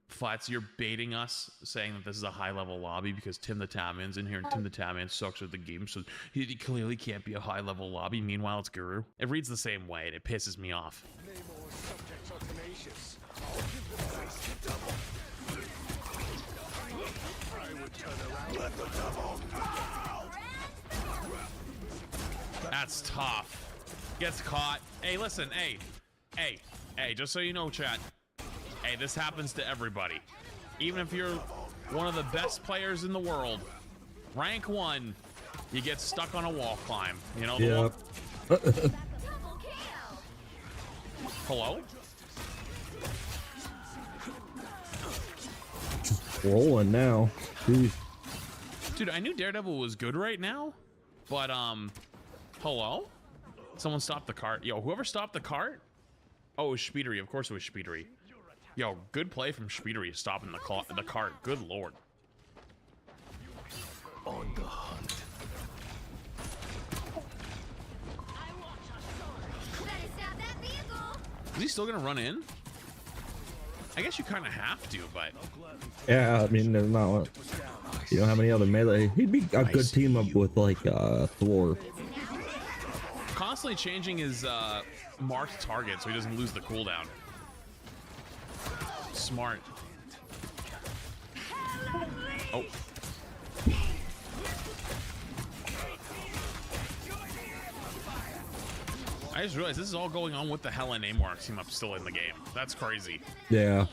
Flats, you're baiting us, saying that this is a high-level lobby because Tim the Tatman's in here, and Tim the Tatman sucks at the game, so he clearly can't be a high-level lobby. Meanwhile, it's Guru. It reads the same way, and it pisses me off. That's tough. Gets caught. Hey, listen, hey, just so you know, chat. Hey, this happens to everybody. Even if you're one of the best players in the world, rank 1, you get stuck on a wall climb. You know the one? Hello? Rolling now. Jeez. Dude, I knew Daredevil was good right now, but hello? Someone stopped the cart. Yo, whoever stopped the cart? Oh, it was Speedery. Of course it was Speedery. Yo, good play from Speedery stopping the cart. Good lord. On the hunt. Is he still gonna run in? I guess you kind of have to, but Yeah, I mean, there's not. You don't have any other melee. He'd be a good team up with like Thor. constantly changing his marked target so he doesn't lose the cooldown. Smart. Oh. I just realized this is all going on with the Hella name mark team up still in the game. That's crazy. Yeah.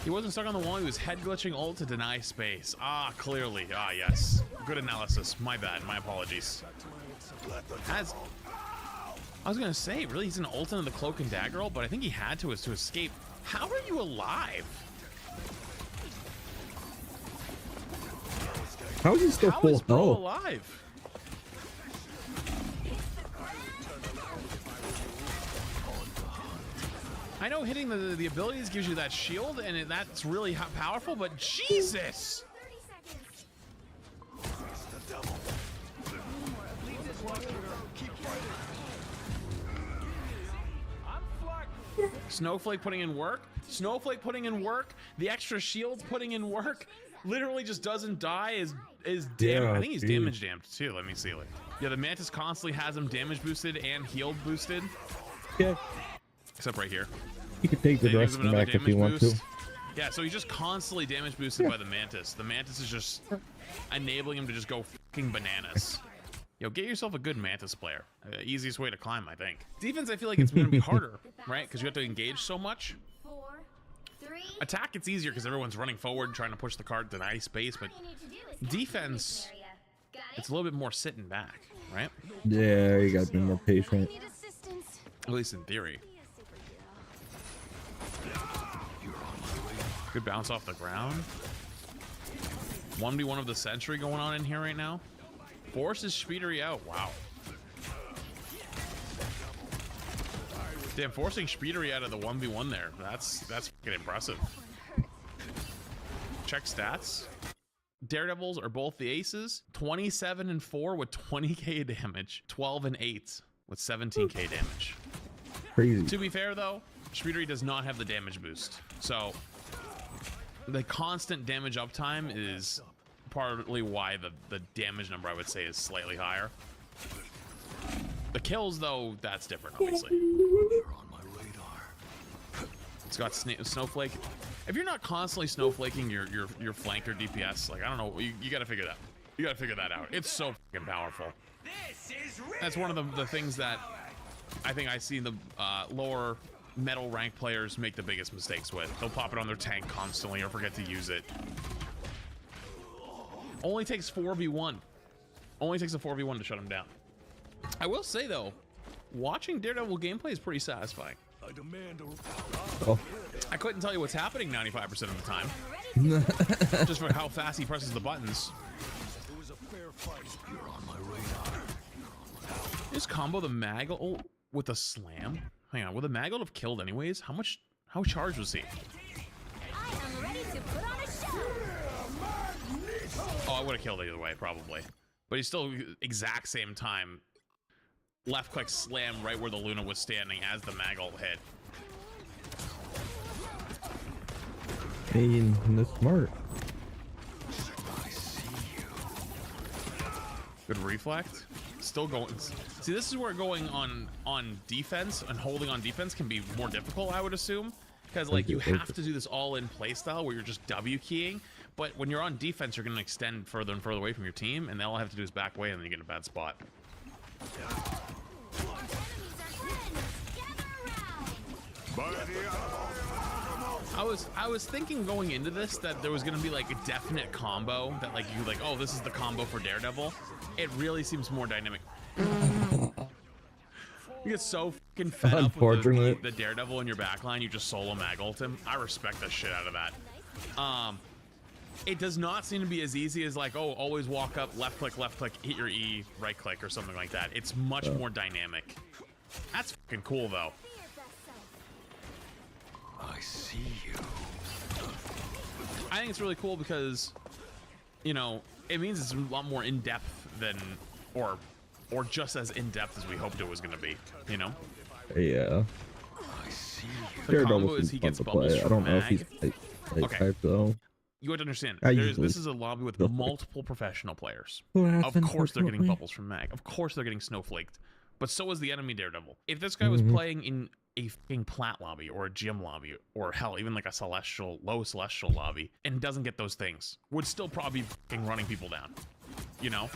He wasn't stuck on the wall, he was head glitching ult to deny space. Ah, clearly. Ah, yes. Good analysis. My bad. My apologies. As I was gonna say, really, he's an ult into the cloak and dagger ult, but I think he had to escape. How are you alive? How is he still How full is bro health? alive? I know hitting the abilities gives you that shield, and that's really powerful, but Jesus! Snowflake putting in work. Snowflake putting in work. The extra shields putting in work. Literally just doesn't die. Is damn. Yeah, I think he's dude. damage damped too. Let me see. Like, yeah, the Mantis constantly has him damage boosted and healed boosted. Yeah. Except right here. You can take the They use rest him of them another back if you damage want boost. to. Yeah, so he's just constantly damage boosted by the Mantis. The Mantis is just enabling him to just go fucking bananas. Yo, get yourself a good Mantis player. Easiest way to climb, I think. Defense, I feel like it's going to be harder, right? Because you have to engage so much. Attack, it's easier because everyone's running forward, trying to push the card, deny space. But defense, it's a little bit more sitting back, right? Yeah, you gotta be more patient. At least in theory. Good bounce off the ground. 1v1 of the century going on in here right now. Forces Speedery out. Wow. Damn, forcing Speedery out of the 1v1 there. That's fucking impressive. Check stats. Daredevils are both the aces. 27 and 4 with 20k damage. 12 and 8 with 17k damage. Crazy. To be fair though, Speedery does not have the damage boost. So the constant damage uptime is partly why the damage number I would say is slightly higher. The kills though, that's different obviously. It's got Snowflake. If you're not constantly snowflaking your flanker DPS, like I don't know, you gotta figure that. You gotta figure that out. It's so fucking powerful. That's one of the things that I think I see the lower metal rank players make the biggest mistakes with. They'll pop it on their tank constantly or forget to use it. Only takes 4v1. Only takes a 4v1 to shut him down. I will say though, watching Daredevil gameplay is pretty satisfying. Oh. I couldn't tell you what's happening 95% of the time. Just for how fast he presses the buttons. Just combo the Maggle with the slam. Hang on, would the Maggle have killed anyways? How charged was he? Oh, I would have killed either way, probably. But he's still exact same time left click slam right where the Luna was standing as the mag ult hit. I mean, that's smart. Good reflect. Still going. See, this is where going on defense and holding on defense can be more difficult, I would assume, because like you have to do this all-in playstyle where you're just W keying. But when you're on defense, you're going to extend further and further away from your team, and all I have to do is back away, and then you get in a bad spot. I was thinking going into this that there was going to be like a definite combo that like you like, oh, this is the combo for Daredevil. It really seems more dynamic. You get so fucking fed up with the Daredevil in your backline, you just solo mag ult him. I respect the shit out of that. It does not seem to be as easy as like, oh, always walk up, left click, hit your E, right click, or something like that. It's much more dynamic. That's fucking cool, though. I see you. I think it's really cool because, you know, it means it's a lot more in-depth than, or just as in-depth as we hoped it was going to be, you know? Yeah. I see you. The combo is he gets bubbles from I don't know if mag. he's type though. You have to understand, I this is a lobby with multiple professional players. Of course they're getting bubbles from mag. Of course they're getting snowflaked. But so is the enemy Daredevil. If this guy was playing in a fucking plat lobby or a gym lobby or hell, even like a low celestial lobby and doesn't get those things, would still probably be fucking running people down. You know?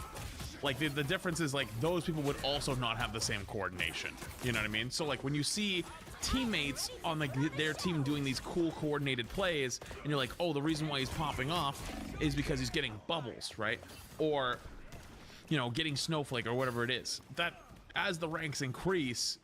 Like the difference is like those people would also not have the same coordination. You know what I mean? So like when you see teammates on like their team doing these cool coordinated plays and you're like, oh, the reason why he's popping off is because he's getting bubbles, right? Or, you know, getting snowflake or whatever it is. That as the ranks increase,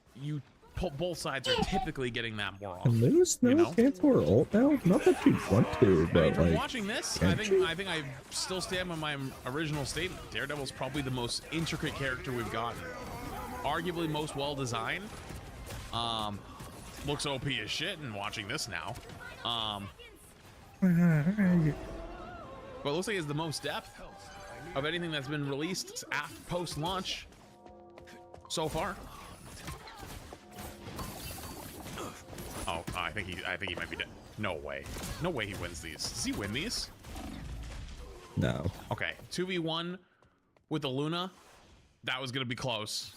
both sides are typically getting that more often. Can lose no cancel or ult now? Not that you want to, but from like, watching this, I think I still stand by my original statement. Daredevil's probably the most intricate character we've gotten. Arguably most well designed. Looks OP as shit, and watching this now. But it looks like it's the most depth of anything that's been released post launch so far. Oh, I think he might be dead. No way. No way he wins these. Does he win these? No. Okay, 2v1 with the Luna. That was gonna be close.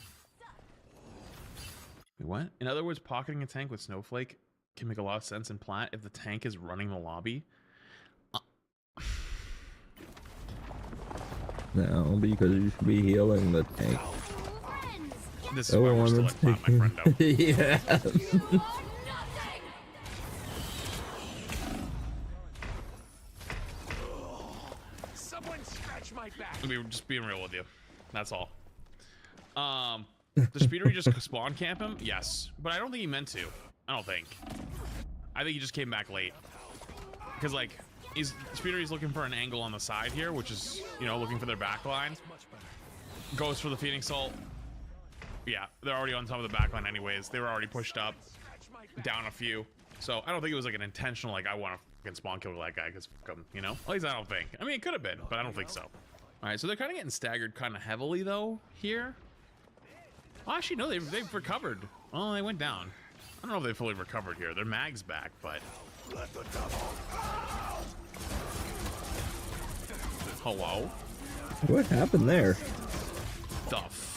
Wait, what? In other words, pocketing a tank with Snowflake can make a lot of sense in plat if the tank is running the lobby. No, because you should be healing the tank. This is why we're still at plat, my friend. Yeah. We're just being real with you. That's all. Does Speedery just spawn camp him? Yes. But I don't think he meant to. I don't think. I think he just came back late. Because, like, Speedery's looking for an angle on the side here, which is, you know, looking for their back line. Goes for the Phoenix ult. Yeah, they're already on top of the back line anyways. They were already pushed up. Down a few. So, I don't think it was, like, an intentional, like, I want to fucking spawn kill that guy, because, you know? At least I don't think. I mean, it could have been, but I don't think so. Alright, so they're kind of getting staggered kind of heavily, though, here. Oh, actually, no, they've recovered. Well, they went down. I don't know if they fully recovered here. Their mag's back, but... Hello? What happened there? Stuff.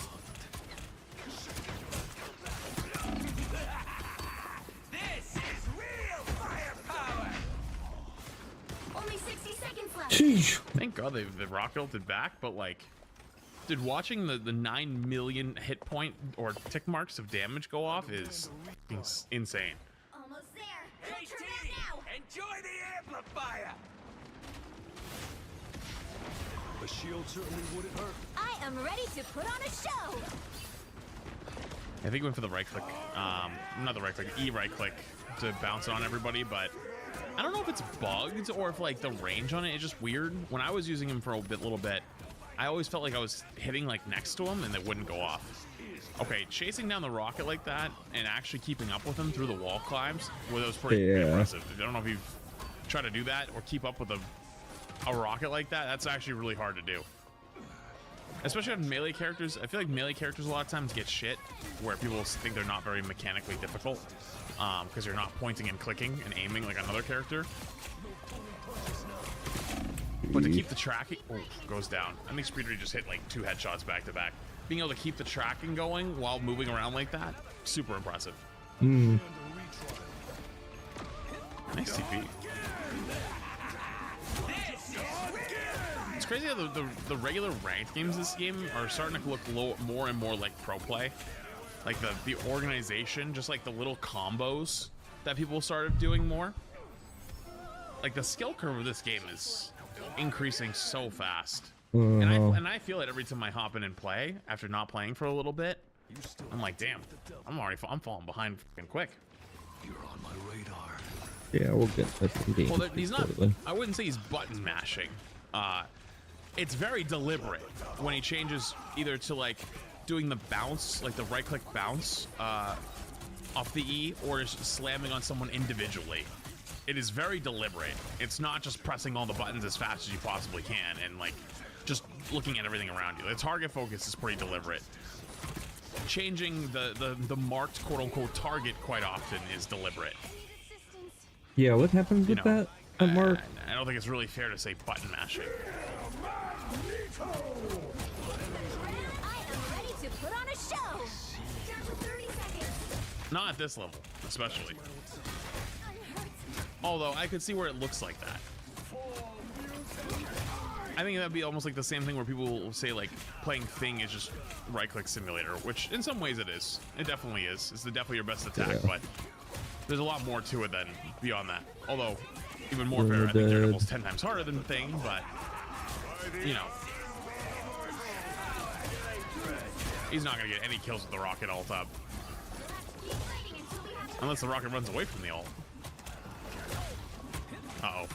Jeez. Thank God they rock ulted back, but like, dude, watching the 9 million hit point or tick marks of damage go off is insane. Almost there. Hey, now. Enjoy the amplifier. The shield certainly wouldn't hurt. I am ready to put on a show. I think he went for the right click, not the right click, E right click to bounce it on everybody, but I don't know if it's bugged or if like the range on it is just weird. When I was using him for a little bit, I always felt like I was hitting like next to him and it wouldn't go off. Okay, chasing down the rocket like that and actually keeping up with him through the wall climbs, well, that was pretty impressive. I don't know if you've tried to do that or keep up with a rocket like that. That's actually really hard to do. Especially on melee characters. I feel like melee characters a lot of times get shit where people think they're not very mechanically difficult because you're not pointing and clicking and aiming like another character. But to keep the tracking, goes down. I think Speeder just hit like 2 headshots back to back. Being able to keep the tracking going while moving around like that, super impressive. Mm. Nice TP. It's crazy how the regular ranked games this game are starting to look more and more like pro play. Like the organization, just like the little combos that people started doing more. Like the skill curve of this game is increasing so fast. And I feel it every time I hop in and play after not playing for a little bit. I'm like, damn, I'm falling behind fucking quick. You're on my radar. Yeah, we'll get that game. Well, he's not. I wouldn't say he's button mashing. It's very deliberate when he changes either to like doing the bounce, like the right click bounce off the E, or just slamming on someone individually. It is very deliberate. It's not just pressing all the buttons as fast as you possibly can and like just looking at everything around you. The target focus is pretty deliberate. Changing the marked quote unquote target quite often is deliberate. Yeah, what happens with that, Mark? I don't think it's really fair to say button mashing. Not at this level, especially. Although I could see where it looks like that. I think that'd be almost like the same thing where people will say like playing Thing is just right-click simulator, which in some ways it is. It definitely is. It's definitely your best attack, but there's a lot more to it than beyond that. Although, even more fair, I think Daredevil's 10 times harder than Thing, but you know, he's not gonna get any kills with the rocket ult up, unless the rocket runs away from the ult. Uh-oh.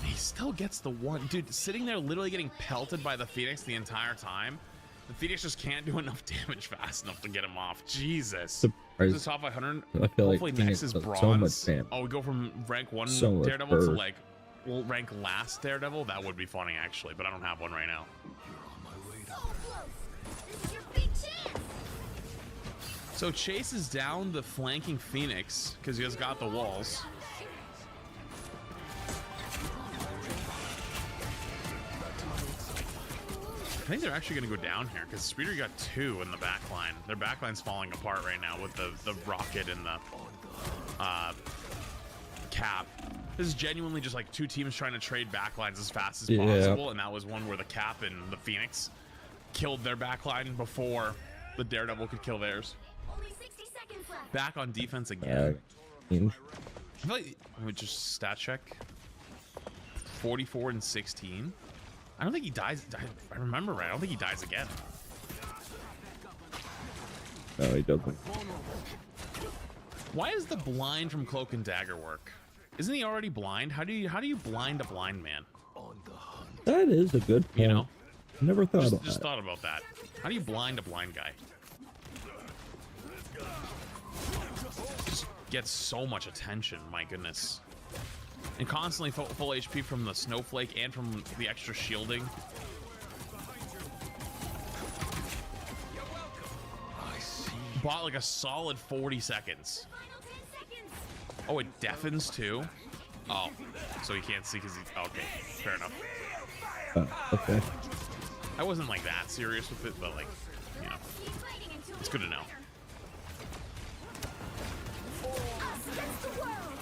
He still gets the one. Dude, sitting there literally getting pelted by the Phoenix the entire time. The Phoenix just can't do enough damage fast enough to get him off. Jesus. This is top 500. I feel Hopefully like next is bronze. So much damage. Oh, we go from rank 1 so Daredevil to like rank last Daredevil. That would be funny actually, but I don't have one right now. So Chase is down the flanking Phoenix because he has got the walls. I think they're actually going to go down here because Speeder got 2 in the back line. Their back line's falling apart right now with the rocket and the cap. This is genuinely just like 2 teams trying to trade backlines as fast as possible, and that was one where the cap and the Phoenix killed their backline before the Daredevil could kill theirs. Back on defense again. I feel like, let me just stat check. 44 and 16. I don't think he dies. I remember right. I don't think he dies again. No, he doesn't. Why is the blind from Cloak and Dagger work? Isn't he already blind? How do you blind a blind man? That is a good point. You know, never thought about just that. thought about that. How do you blind a blind guy? Just gets so much attention. My goodness. And constantly full HP from the snowflake and from the extra shielding. Bought like a solid 40 seconds. Oh, it deafens too? Oh, so he can't see because he... Okay, fair enough. Okay. I wasn't like that serious with it, but like, you know, it's good to know.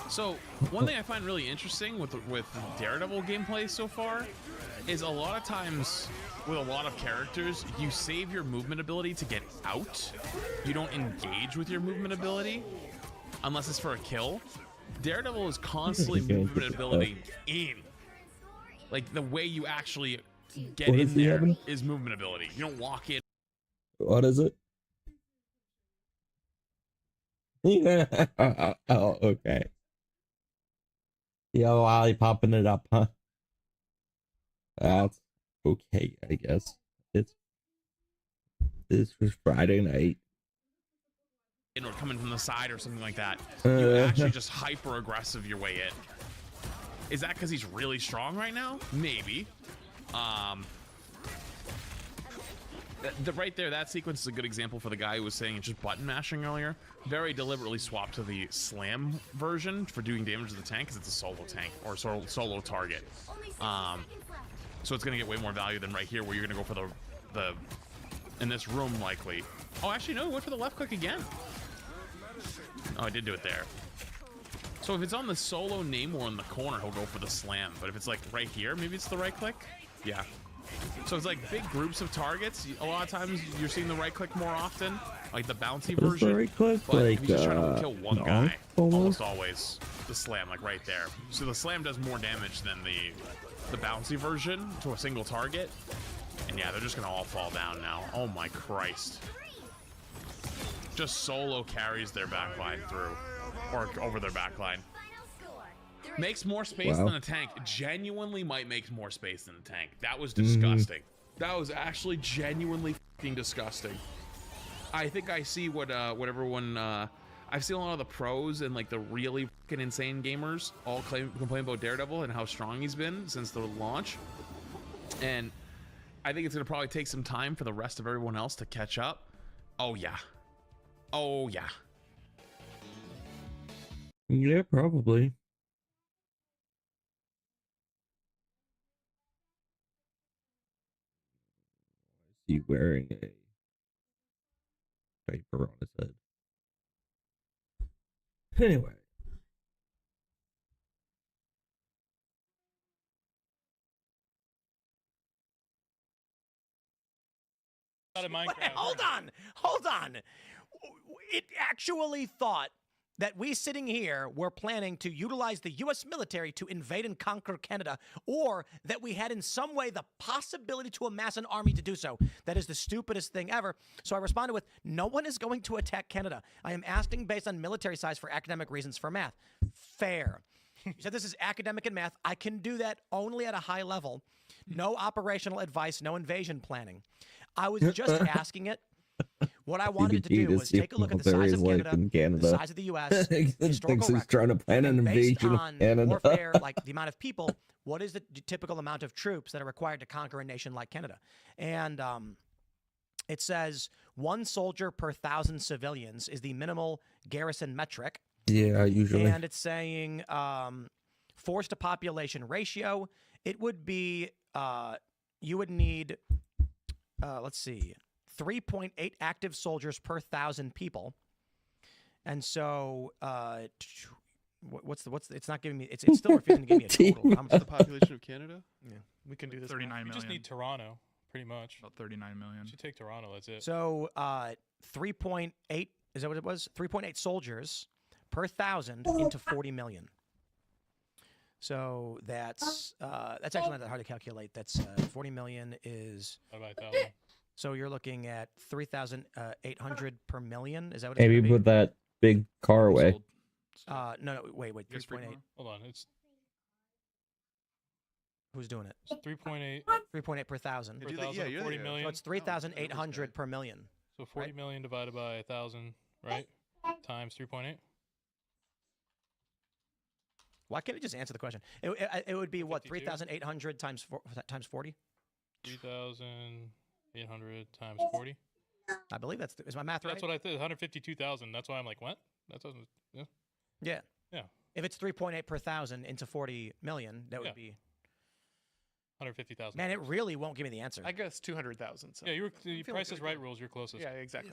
So, one thing I find really interesting with Daredevil gameplay so far is a lot of times with a lot of characters, you save your movement ability to get out. You don't engage with your movement ability unless it's for a kill. Daredevil is constantly movement ability in. Like, the way you actually get in there is movement ability. You don't walk in. What is it? Yeah. Oh, okay. Yeah, lollipopping it up, huh? That's okay, I guess. This was Friday night. Or coming from the side or something like that. You actually just hyper aggressive your way in. Is that because he's really strong right now? Maybe. Right there, that sequence is a good example for the guy who was saying it's just button mashing earlier. Very deliberately swapped to the slam version for doing damage to the tank because it's a solo tank or solo target. So it's gonna get way more value than right here where you're gonna go for the in this room likely. Oh, actually no, he went for the left click again. Oh, I did do it there. So if it's on the solo Namor in the corner, he'll go for the slam. But if it's like right here, maybe it's the right click. Yeah. So it's like big groups of targets. A lot of times you're seeing the right click more often, like the bouncy version. The right click? But Like, if you're just trying to kill one guy, almost always the slam, like right there. So the slam does more damage than the bouncy version to a single target. And yeah, they're just gonna all fall down now. Oh my Christ. Just solo carries their backline through, or over their backline. Makes more space than a tank. Genuinely might make more space than a tank. That was disgusting. That was actually genuinely fucking disgusting. I think I see what everyone I've seen a lot of the pros and like the really fucking insane gamers all complain about Daredevil and how strong he's been since the launch. And I think it's gonna probably take some time for the rest of everyone else to catch up. Oh yeah. Oh yeah. Yeah, probably. Is he wearing a diaper on his head? Anyway. Hold on. It actually thought that we sitting here were planning to utilize the U.S. military to invade and conquer Canada, or that we had in some way the possibility to amass an army to do so. That is the stupidest thing ever. So I responded with, no one is going to attack Canada. I am asking based on military size for academic reasons for math. Fair. You said this is academic and math. I can do that only at a high level. No operational advice, no invasion planning. I was just asking it. What I wanted to do was take a look at the size of Canada, the size of the U.S., historical record, trying to plan an invasion of Canada. Warfare, like the amount of people, what is the typical amount of troops that are required to conquer a nation like Canada? And it says 1 soldier per 1,000 civilians is the minimal garrison metric. Yeah, usually. And it's saying force to population ratio. It would be, you would need, let's see, 3.8 active soldiers per 1,000 people. And so, it's not giving me, it's still refusing to give me a total. How much is the population of Canada? Yeah, we can do this. 39 million. We just need Toronto, pretty much. About 39 million. You take Toronto, that's it. So, 3.8, is that what it was? 3.8 soldiers per 1,000 into 40 million. So that's actually not that hard to calculate. That's 40 million is. So you're looking at 3,800 per million. Is that what it's Maybe put that big car away. No, wait, 3.8. Hold on, it's who's doing it? 3.8. 3.8 per 1,000. Per 1,000, 40 million. So it's 3,800 per million. So 40 million divided by 1,000, right? Times 3.8. Why can't you just answer the question? It would be what, 3,800 times 40? 3,800 times 40. I believe is my math right? That's what I did. 152,000. That's why I'm like, what? That doesn't. Yeah. Yeah. Yeah. If it's 3.8 per 1,000 into 40 million, that would be 150,000. Man, it really won't give me the answer. I guess 200,000. So. Yeah, the Price is Right rules. You're closest. Yeah, exactly.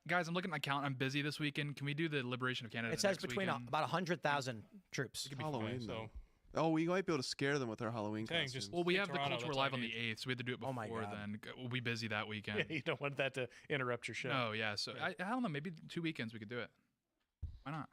Guys, I'm looking at my count. I'm busy this weekend. Can we do the Liberation of Canada? It says next between weekend? about 100,000 troops. Halloween, though. Oh, we might be able to scare them with our Halloween costumes. Well, we have the Culture Live on the 8th, so we have to do it before then. We'll be busy that weekend. Yeah, you don't want that to interrupt your show. Oh, yeah. So I don't know. Maybe 2 weekends we could do it. Why not?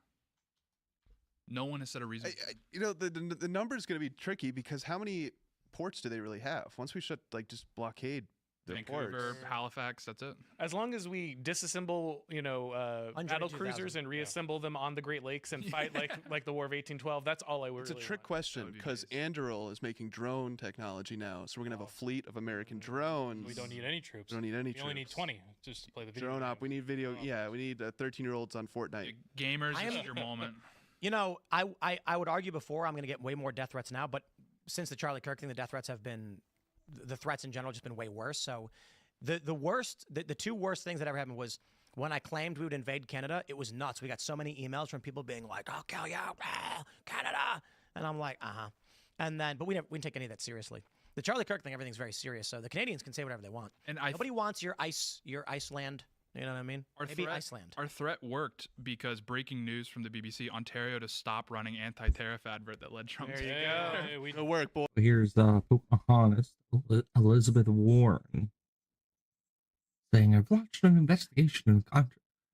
No one has said a reason. The number is going to be tricky because how many ports do they really have? Once we shut, just blockade the Vancouver, ports. Halifax, that's it. As long as we disassemble, battle cruisers and reassemble them on the Great Lakes and fight like the War of 1812, that's all I would. It's a trick question because Anduril is making drone technology now, so we're gonna have a fleet of American drones. We don't need any troops. We don't need any troops. We only need 20 just to play the video. Drone op. We need video. Yeah, we need 13-year-olds on Fortnite. Gamers, this is your moment. I would argue before I'm going to get way more death threats now, but since the Charlie Kirk thing, the death threats have been the threats in general have just been way worse. So the two worst things that ever happened was when I claimed we would invade Canada. It was nuts. We got so many emails from people being like, "I'll kill you, Canada," and I'm like, And then, but we didn't take any of that seriously. The Charlie Kirk thing, everything's very serious. So the Canadians can say whatever they want. And nobody wants your Iceland. You know what I mean? Maybe Iceland. Our threat worked because breaking news from the BBC: Ontario to stop running anti-tariff advert that led Trump. There you go. We work, boy. Here's Pocahontas, Elizabeth Warren, saying, "I've launched an investigation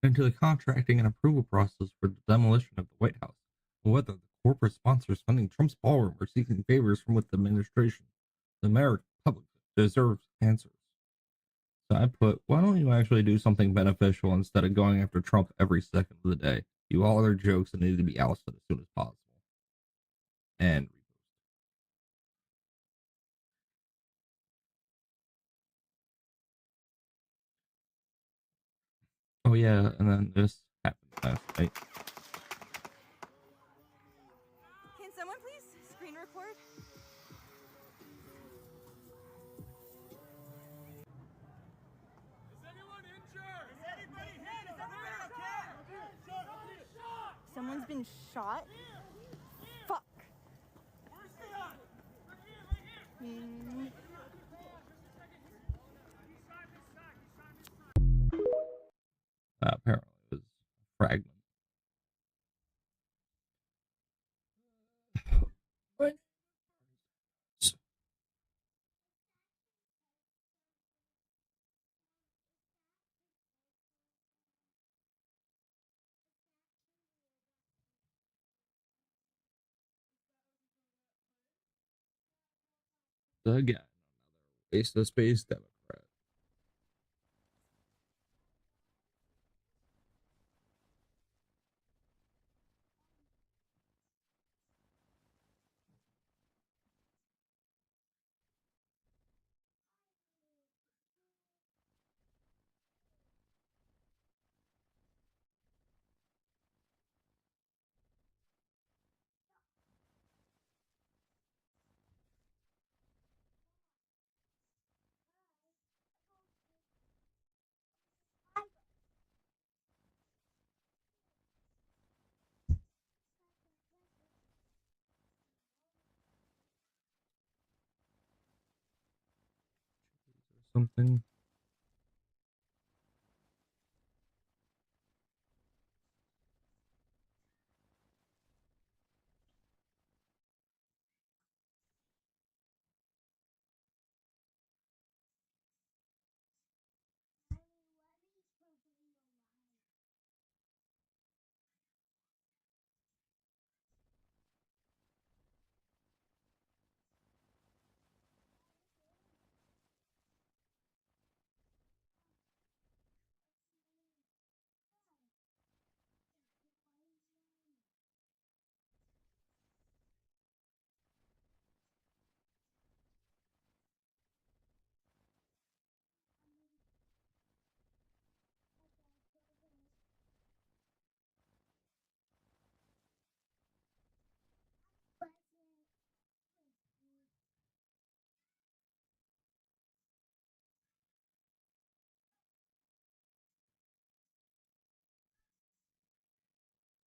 into the contracting and approval process for the demolition of the White House, and whether the corporate sponsors funding Trump's ballroom are seeking favors from with the administration. The American public deserves answers." So I put, why don't you actually do something beneficial instead of going after Trump every second of the day? You all other jokes that need to be ousted as soon as possible. And oh yeah, and then this happened last night. Can someone please screen record? Is anyone injured? Is anybody hit? Is everybody okay? Someone's been shot? Fuck. Where's the gun? Apparently it was a fragment. Again, another waste of space Democrat. Something.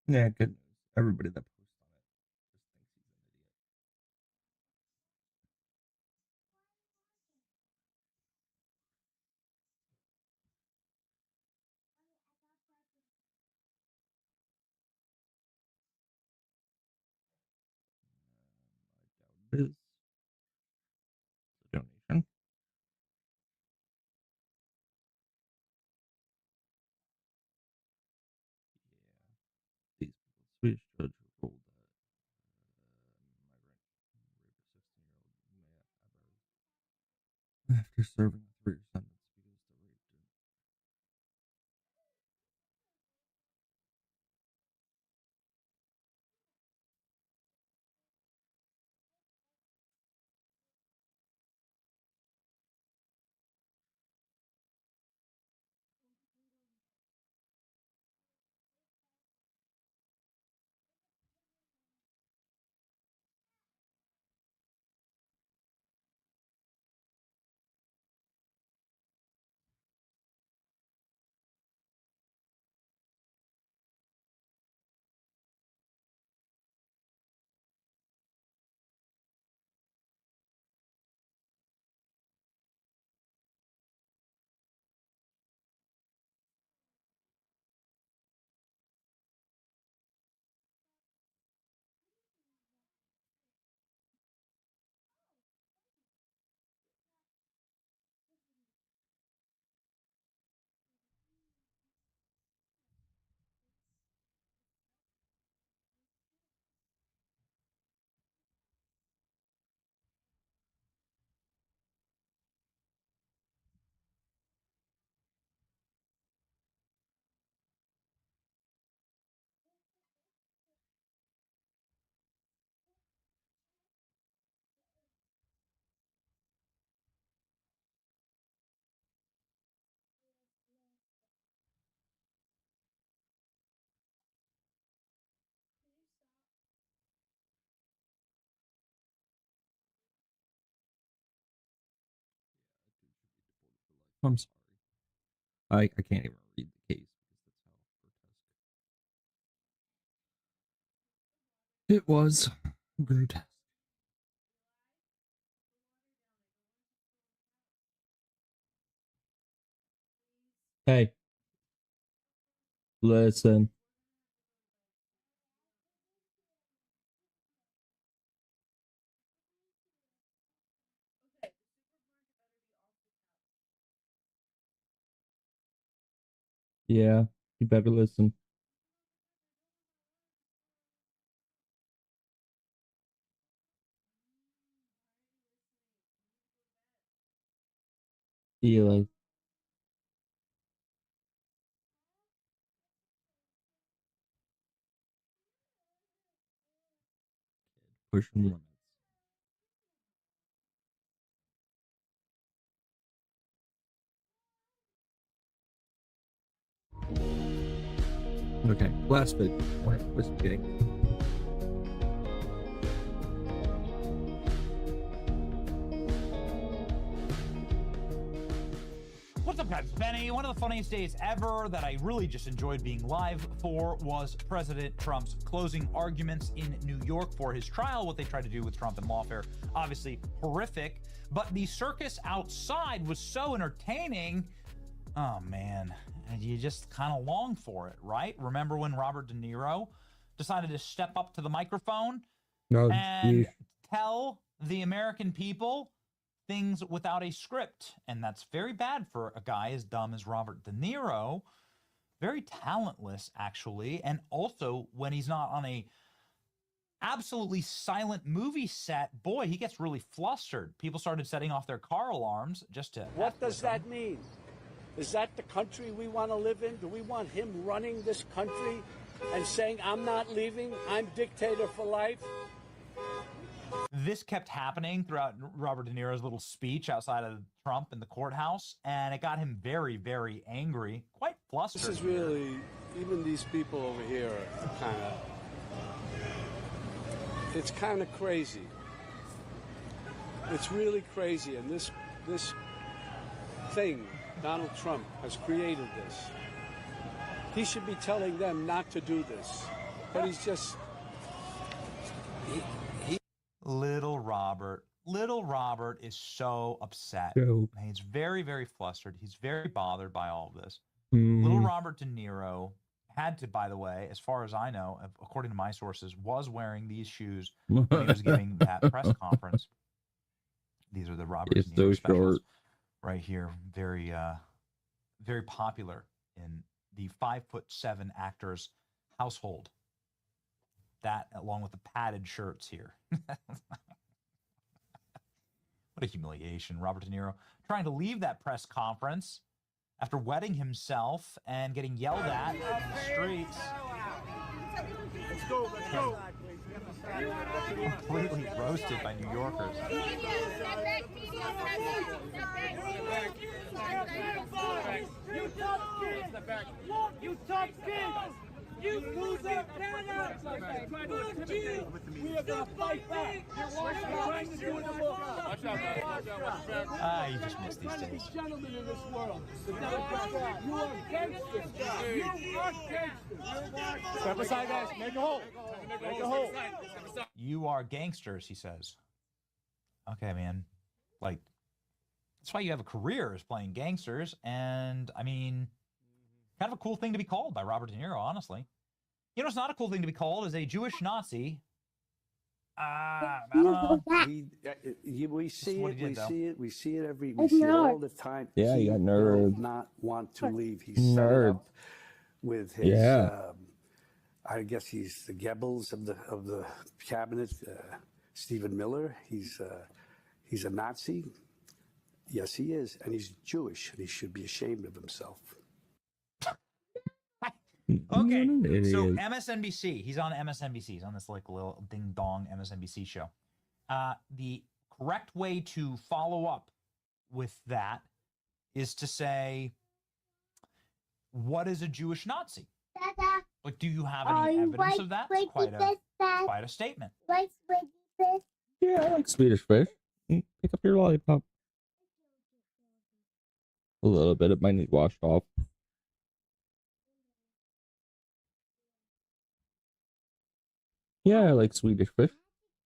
Yeah, good news. Everybody that posts on it just thinks he's an idiot. I doubt it is. It's a donation. These people, Swedish judge ruled that after serving a 3-year sentence because the rape did. I'm sorry. I can't even read the case because that's how grotesque. It was grotesque. Hey, listen. Yeah, you better listen. Eli. Pushing limits. Okay, last bit. What's kidding? What's up, guys? It's Benny. One of the funniest days ever that I really just enjoyed being live for was President Trump's closing arguments in New York for his trial. What they tried to do with Trump and lawfare, obviously horrific, but the circus outside was so entertaining. Oh, man. And you just kind of long for it, right? Remember when Robert De Niro decided to step up to the microphone and tell the American people things without a script? And that's very bad for a guy as dumb as Robert De Niro. Very talentless, actually. And also, when he's not on a absolutely silent movie set, boy, he gets really flustered. People started setting off their car alarms just to... What does that mean? Is that the country we want to live in? Do we want him running this country and saying, I'm not leaving, I'm dictator for life? This kept happening throughout Robert De Niro's little speech outside of Trump in the courthouse, and it got him very, very angry, quite flustered. This is really, even these people over here are kind of, it's kind of crazy. It's really crazy, and this thing, Donald Trump has created this. He should be telling them not to do this, but he's just... Little Robert is so upset. He's very, very flustered. He's very bothered by all of this. Little Robert De Niro had to, by the way, as far as I know, according to my sources, was wearing these shoes when he was giving that press conference. These are the Robert De Niro specials right here. Very, very popular in the 5'7" actor's household. That, along with the padded shirts here. What a humiliation. Robert De Niro trying to leave that press conference after wetting himself and getting yelled at in the streets. Let's go, let's go. Completely roasted by New Yorkers. You tough kid! You tough kid! You loser! Fuck you! We are gonna fight back! Trying to do the book. Watch out, man. You just missed these days. Gentlemen in this world. You are gangsters. You are gangsters. Step aside, guys. Make a hole. Make a hole. You are gangsters, he says. Okay, man. Like, that's why you have a career, is playing gangsters. And, I mean, kind of a cool thing to be called by Robert De Niro, honestly. You know, it's not a cool thing to be called as a Jewish Nazi. I don't know. We see it. We see it. We see it we see it all the time. Yeah, he you got nerd. Does not want to leave. He's set it up with his. I guess he's the Goebbels of the cabinet. Stephen Miller. He's a Nazi. Yes, he is, and he's Jewish, and he should be ashamed of himself. Okay, so MSNBC, he's on MSNBC. He's on this like little ding-dong MSNBC show. The correct way to follow up with that is to say, what is a Jewish Nazi? Like, do you have any evidence of that? It's quite a statement. Yeah, I like Swedish fish. Pick up your lollipop. A little bit. It might need washed off. Yeah, I like Swedish fish.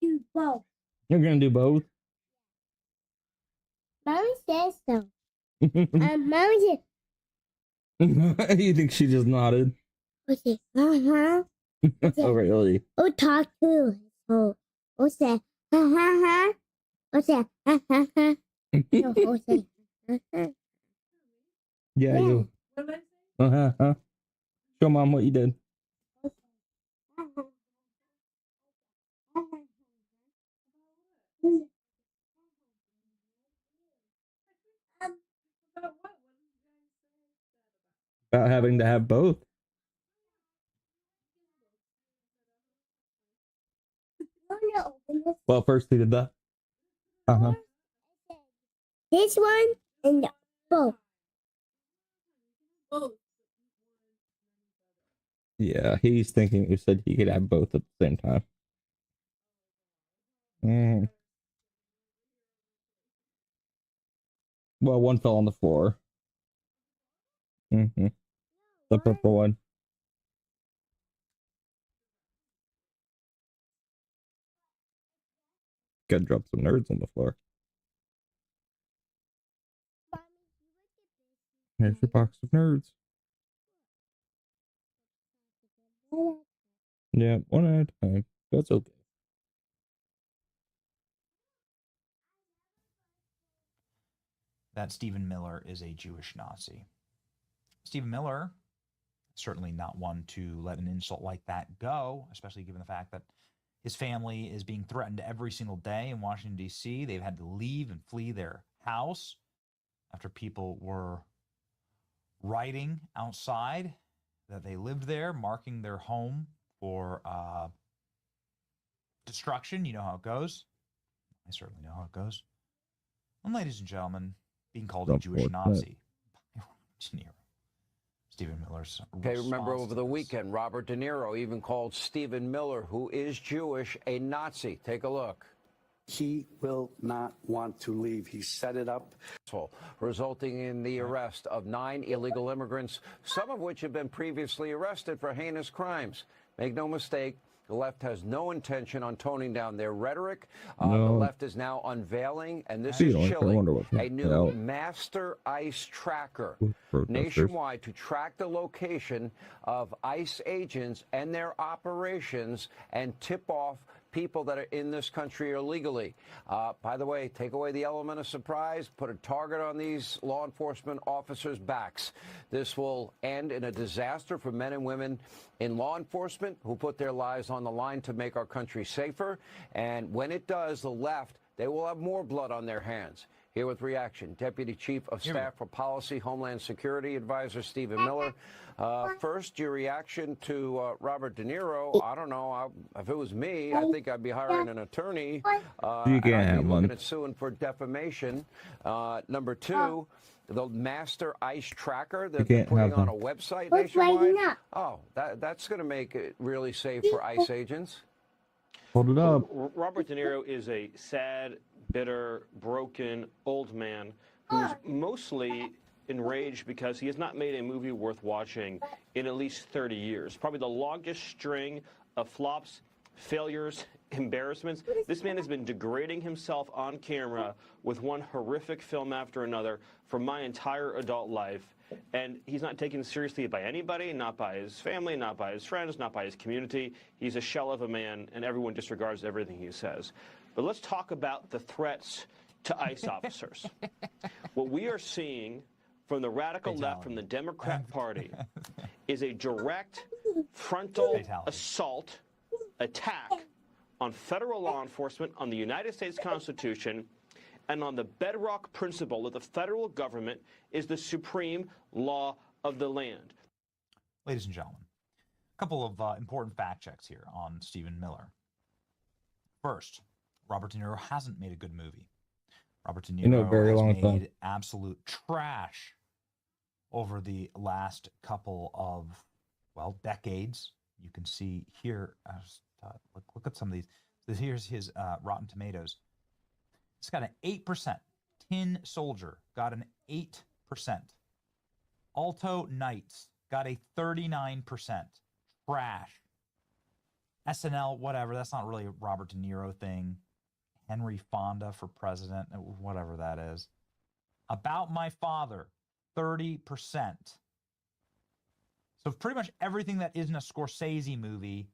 Do both. You're gonna do both? Mommy says so. Mommy said, You think she just nodded? okay, uh-huh. Oh, really? Oh, talk too. Oh, what's that? Ha. What's that? Ha. No, what's that? Yeah, you. Show mom what you did. About having to have both. Well, first he did that. This one and both. Yeah, he's thinking you said he could have both at the same time. Well, one fell on the floor. The purple one. Gotta drop some nerds on the floor. Here's your box of nerds. Yeah, one at a time. That's okay. That Stephen Miller is a Jewish Nazi. Stephen Miller, certainly not one to let an insult like that go, especially given the fact that his family is being threatened every single day in Washington, D.C. They've had to leave and flee their house after people were writing outside that they lived there, marking their home for destruction. You know how it goes. I certainly know how it goes. And ladies and gentlemen, being called a Jewish Nazi by De Niro. Stephen Miller's Okay, remember over the weekend, Robert De Niro even called Stephen Miller, who is Jewish, a Nazi. Take a look. He will not want to leave. He set it up. Resulting in the arrest of 9 illegal immigrants, some of which have been previously arrested for heinous crimes. Make no mistake, the left has no intention on toning down their rhetoric. The left is now unveiling, and this is chilling, a new master ICE tracker nationwide to track the location of ICE agents and their operations and tip off people that are in this country illegally. By the way, take away the element of surprise, put a target on these law enforcement officers' backs. This will end in a disaster for men and women in law enforcement who put their lives on the line to make our country safer. And when it does, the left, they will have more blood on their hands. Here with reaction, Deputy Chief of Staff for Policy, Homeland Security Advisor Stephen Miller. First, your reaction to Robert De Niro. I don't know. If it was me, I think I'd be hiring an attorney. You can't have one. Looking at suing for defamation. Number two, the master ICE tracker that they're putting on a website nationwide. Oh, that's going to make it really safe for ICE agents. Hold it up. Robert De Niro is a sad, bitter, broken old man who's mostly enraged because he has not made a movie worth watching in at least 30 years. Probably the longest string of flops, failures, embarrassments. This man has been degrading himself on camera with one horrific film after another for my entire adult life. And he's not taken seriously by anybody, not by his family, not by his friends, not by his community. He's a shell of a man, and everyone disregards everything he says. But let's talk about the threats to ICE officers. What we are seeing from the radical left, from the Democrat Party, is a direct frontal assault, attack on federal law enforcement, on the United States Constitution, and on the bedrock principle that the federal government is the supreme law of the land. Ladies and gentlemen, a couple of important fact checks here on Stephen Miller. First, Robert De Niro hasn't made a good movie. Robert De Niro has made absolute trash over the last couple of, well, decades. You can see here, look at some of these. Here's his Rotten Tomatoes. It's got an 8%. Tin Soldier got an 8% Alto Knights got a 39%. Trash. SNL, whatever. That's not really a Robert De Niro thing. Henry Fonda for president, whatever that is. About My Father, 30%. So pretty much everything that isn't a Scorsese movie.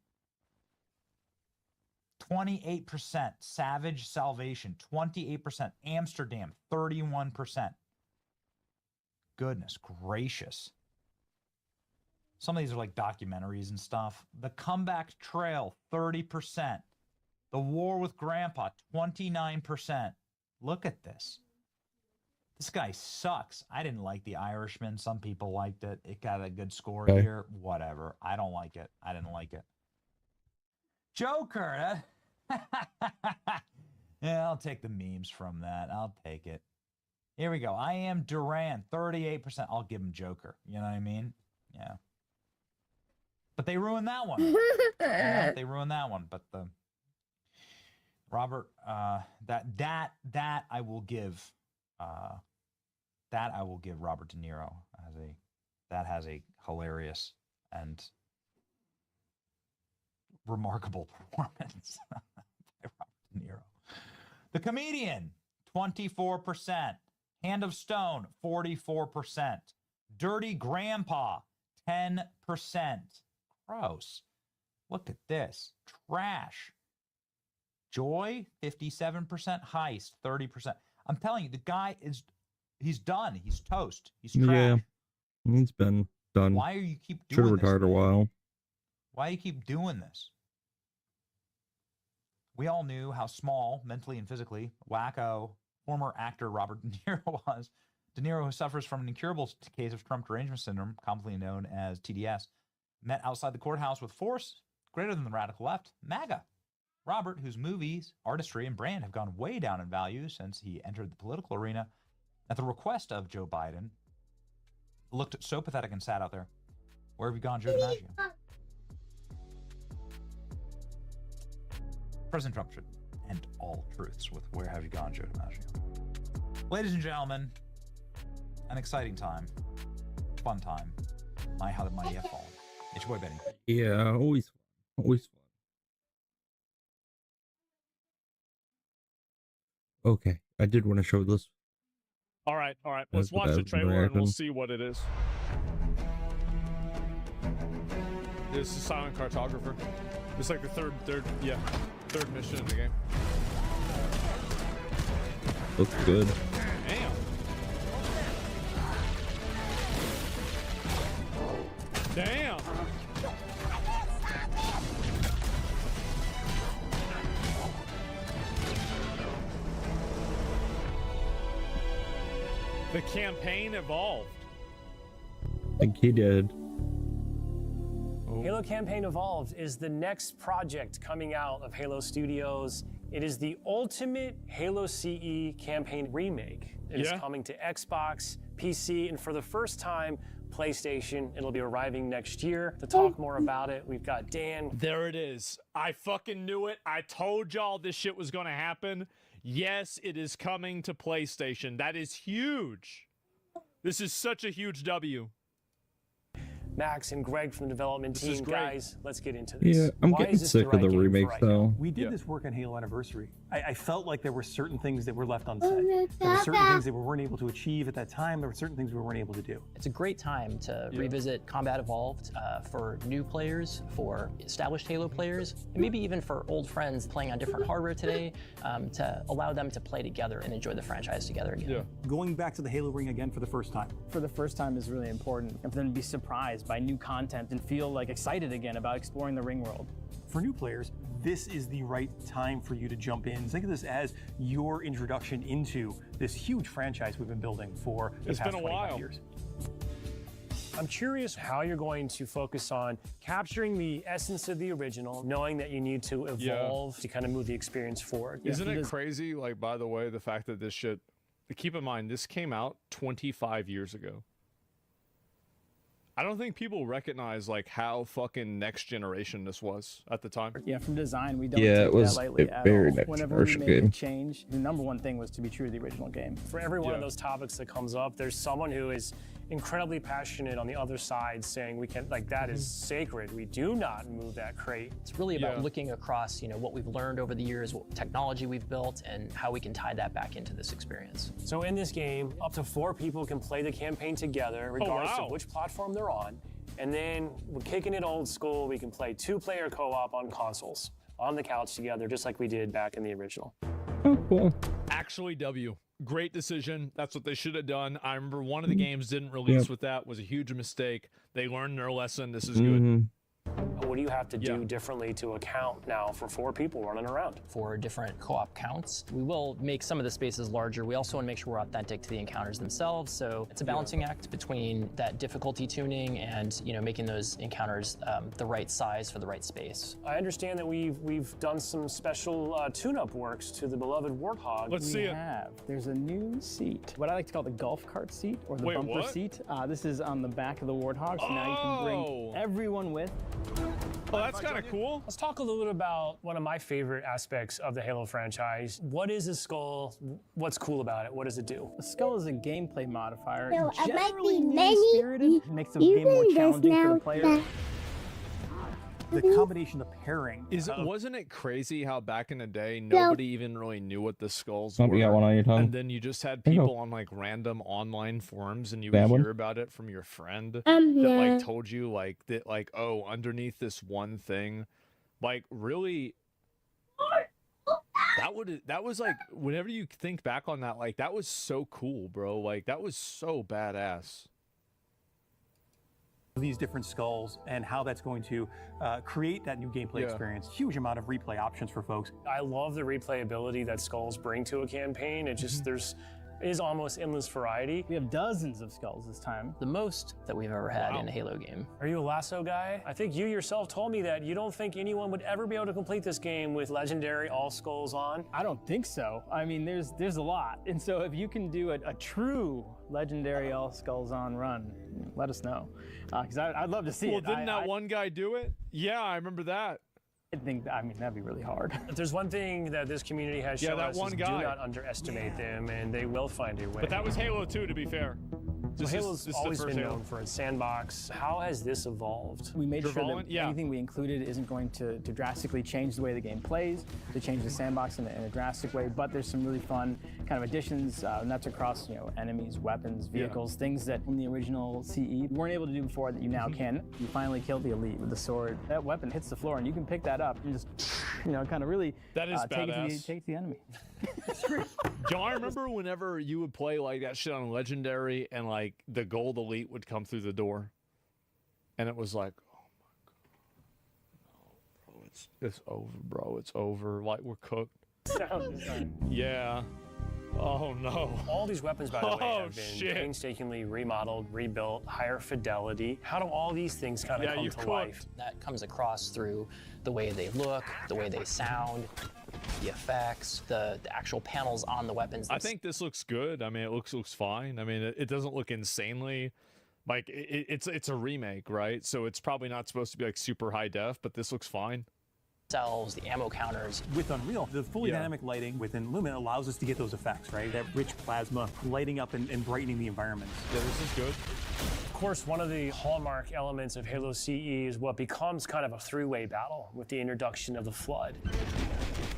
28%. Savage Salvation, 28%. Amsterdam, 31%. Goodness gracious. Some of these are like documentaries and stuff. The Comeback Trail, 30%. The War with Grandpa, 29%. Look at this. This guy sucks. I didn't like The Irishman. Some people liked it. It got a good score Okay. here. Whatever. I don't like it. I didn't like it. Joker. Yeah, I'll take the memes from that. I'll take it. Here we go. I Am Duran, 38%. I'll give him Joker. You know what I mean? Yeah. But they ruined that one. Yeah, they ruined that one. But the Robert, that I will give. That I will give Robert De Niro has a hilarious and remarkable performance by Robert De Niro. The Comedian, 24%. Hand of Stone, 44%. Dirty Grandpa, 10%. Gross. Look at this. Trash. Joy, 57%. Heist, 30%. I'm telling you, the guy he's done. He's toast. He's trash. Yeah, he's been done. Why are you keep Should doing have retired this? a while. Why do you keep doing this? We all knew how small, mentally and physically, wacko, former actor Robert De Niro was. De Niro, who suffers from an incurable case of Trump derangement syndrome, commonly known as TDS, met outside the courthouse with force greater than the radical left, MAGA. Robert, whose movies, artistry, and brand have gone way down in value since he entered the political arena at the request of Joe Biden, looked so pathetic and sad out there. Where have you gone, Joe DiMaggio? President Trump should end all truths with "Where have you gone, Joe DiMaggio?" Ladies and gentlemen, an exciting time, fun time. My, how the mighty have fallen. It's your boy Benny. Yeah, always fun. Always fun. Okay, I did want to show this. All right. Let's That's watch the without trailer and we'll reaction. see what it is. This is Silent Cartographer. It's like the third mission in the game. Looks good. Damn. Damn. The campaign evolved. I think he did. Halo Campaign Evolved is the next project coming out of Halo Studios. It is the ultimate Halo CE campaign remake. It is coming to Xbox, PC, and for the first time, PlayStation. It'll be arriving next year. To talk more about it, we've got Dan. There it is. I fucking knew it. I told y'all this shit was gonna happen. Yes, it is coming to PlayStation. That is huge. This is such a huge W. Max and Greg from the development This is team, great. guys, let's get into this. Yeah, I'm Why getting is this the sick of right the game for remakes right now? though. We did this work on Halo Anniversary. I felt like there were certain things that were left unsaid. There were certain things that we weren't able to achieve at that time. There were certain things we weren't able to do. It's a great time to revisit Combat Evolved for new players, for established Halo players, and maybe even for old friends playing on different hardware today, to allow them to play together and enjoy the franchise together again. Going back to the Halo ring again for the first time. For the first time is really important, and for them to be surprised by new content and feel like excited again about exploring the ring world. For new players, this is the right time for you to jump in. Think of this as your introduction into this huge franchise we've been building for the It's past been a 25 while. years. I'm curious how you're going to focus on capturing the essence of the original, knowing that you need to evolve to kind of move the experience forward. Isn't it crazy, like, by the way, the fact that this shit, keep in mind, this came out 25 years ago. I don't think people recognize like how fucking next generation this was at the time. Yeah, from design, we don't Yeah, take it was that lightly a at very all. next Whenever we generation make game. a change, the number one thing was to be true to the original game. For every one of those topics that comes up, there's someone who is incredibly passionate on the other side saying we can, like, that is sacred. We do not move that crate. It's really about looking across, what we've learned over the years, what technology we've built, and how we can tie that back into this experience. So in this game, up to 4 people can play the campaign together, regardless of which platform they're on. And then we're kicking it old school. We can play 2-player co-op on consoles, on the couch together, just like we did back in the original. Oh, cool. Actually, great decision. That's what they should have done. I remember one of the games didn't release with that. Was a huge mistake. They learned their lesson. This is good. What do you have to do differently to account now for 4 people running around? For different co-op counts, we will make some of the spaces larger. We also want to make sure we're authentic to the encounters themselves. So it's a balancing act between that difficulty tuning and making those encounters the right size for the right space. I understand that we've done some special tune-up works to the beloved Warthog. Let's see it. There's a new seat, what I like to call the golf cart seat or the bumper seat. This is on the back of the Warthog, so now you can bring everyone with. Oh, that's kind of cool. Let's talk a little bit about one of my favorite aspects of the Halo franchise. What is a skull? What's cool about it? What does it do? A skull is a gameplay modifier. So I might Generally be mean-spirited. It makes the game more challenging for the player. The combination of pairing. Wasn't it crazy how back in the day nobody even really knew what the skulls Oh, were? you got one on your tongue? And then you just had people on like random online forums, and you would Bad one? hear about it from your friend that yeah. like told you like that, like, oh, underneath this one thing, like really. That was like, whenever you think back on that, like that was so cool, bro. Like that was so badass. These different skulls and how that's going to create that new gameplay experience. Huge amount of replay options for folks. I love the replayability that skulls bring to a campaign. It just, is almost endless variety. We have dozens of skulls this time. The most that we've ever had in a Halo game. Are you a lasso guy? I think you yourself told me that you don't think anyone would ever be able to complete this game with legendary all skulls on. I don't think so. I mean, there's a lot. And so if you can do a true legendary all skulls on run, let us know. Because I'd love to see it. Well, didn't that one guy do it? Yeah, I remember that. I mean, that'd be really hard. If there's one thing that this community has shown that us one is guy. do not underestimate them, and they will find a way. But that was Halo 2, to be fair. Well, Halo's always been known for its sandbox. How has this evolved? We made sure that anything we included isn't going to drastically change the way the game plays, to change the sandbox in a drastic way, but there's some really fun kind of additions, and that's across enemies, weapons, vehicles, things that in the original CE you weren't able to do before that you now can. You finally killed the elite with the sword. That weapon hits the floor and you can pick that up and just, kind of really that is take badass. it to the enemy. Yo, I remember whenever you would play like that shit on Legendary and like the gold elite would come through the door, and it was like, oh my god, no, bro, it's over, bro, it's over. Like we're cooked. Sound design. Yeah. Oh no. All these weapons, by the way, have been painstakingly remodeled, rebuilt, higher fidelity. How do all these things kind of come to life? That comes across through the way they look, the way they sound, the effects, the actual panels on the weapons. I think this looks good. I mean, it looks fine. I mean, it doesn't look insanely. Like it's a remake, right? So it's probably not supposed to be like super high def, but this looks fine. The ammo counters. With Unreal, the fully dynamic lighting within Lumen allows us to get those effects, right? That rich plasma lighting up and brightening the environment. Yeah, this is good. Of course, one of the hallmark elements of Halo CE is what becomes kind of a three-way battle with the introduction of the Flood.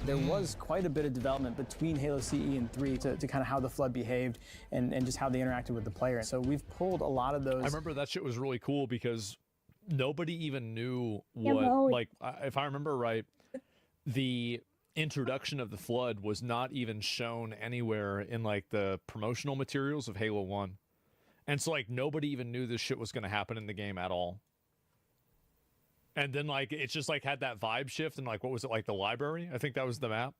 There was quite a bit of development between Halo CE and 3 to kind of how the Flood behaved and just how they interacted with the player. So we've pulled a lot of those. I remember that shit was really cool because nobody even knew what, like, if I remember right, the introduction of the Flood was not even shown anywhere in like the promotional materials of Halo 1. And so like nobody even knew this shit was going to happen in the game at all. And then like it's just like had that vibe shift and like what was it, like the library? I think that was the map.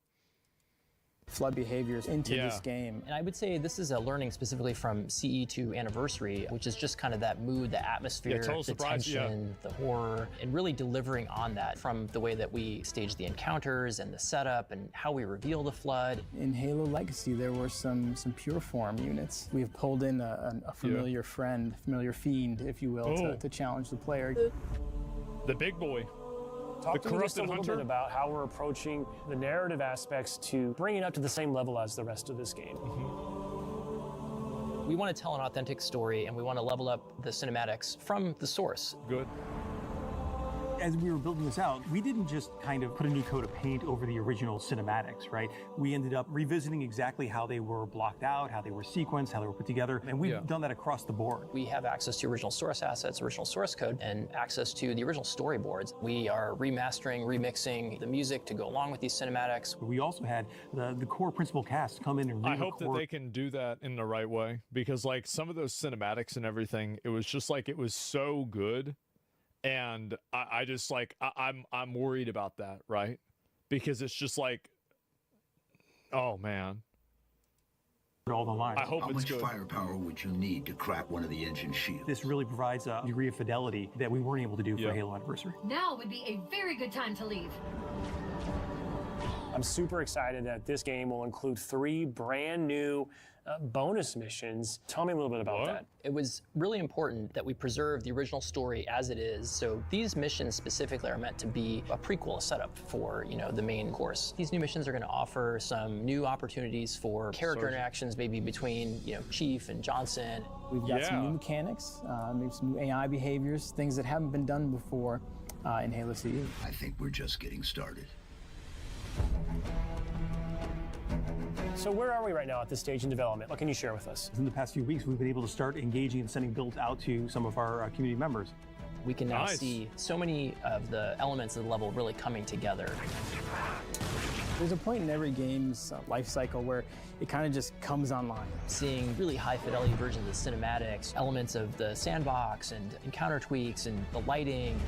flood behaviors into this game. And I would say this is a learning specifically from CE2 Anniversary, which is just kind of that mood, the atmosphere, the tension, the horror, and really delivering on that from the way that we stage the encounters and the setup and how we reveal the flood. In Halo Legacy, there were some pure form units. We've pulled in a familiar friend, familiar fiend, if you will, to challenge the player. The big boy. Talk to me just a little bit about how we're approaching the narrative aspects to bring it up to the same level as the rest of this game. We want to tell an authentic story, and we want to level up the cinematics from the source. Good. As we were building this out, we didn't just kind of put a new coat of paint over the original cinematics, right? We ended up revisiting exactly how they were blocked out, how they were sequenced, how they were put together, and we've done that across the board. We have access to original source assets, original source code, and access to the original storyboards. We are remastering, remixing the music to go along with these cinematics. We also had the core principal cast come in and I hope that they can do that in the right way, because like some of those cinematics and everything, it was just like, it was so good. And I just like, I'm worried about that, right? Because it's just like, oh man. All the lines. I hope it's good. How much firepower would you need to crack one of the engine shields? This really provides a degree of fidelity that we weren't able to do for Halo Anniversary. Now would be a very good time to leave. I'm super excited that this game will include 3 brand new bonus missions. Tell me a little bit about that. It was really important that we preserve the original story as it is. So these missions specifically are meant to be a prequel, a setup for, the main course. These new missions are going to offer some new opportunities for character interactions, maybe between, Chief and Johnson. We've got some new mechanics, maybe some new AI behaviors, things that haven't been done before in Halo CE. I think we're just getting started. So where are we right now at this stage in development? What can you share with us? In the past few weeks, we've been able to start engaging and sending builds out to some of our community members. We can now see so many of the elements of the level really coming together. There's a point in every game's life cycle where it kind of just comes online. Seeing really high fidelity versions of cinematics, elements of the sandbox and encounter tweaks and the lighting.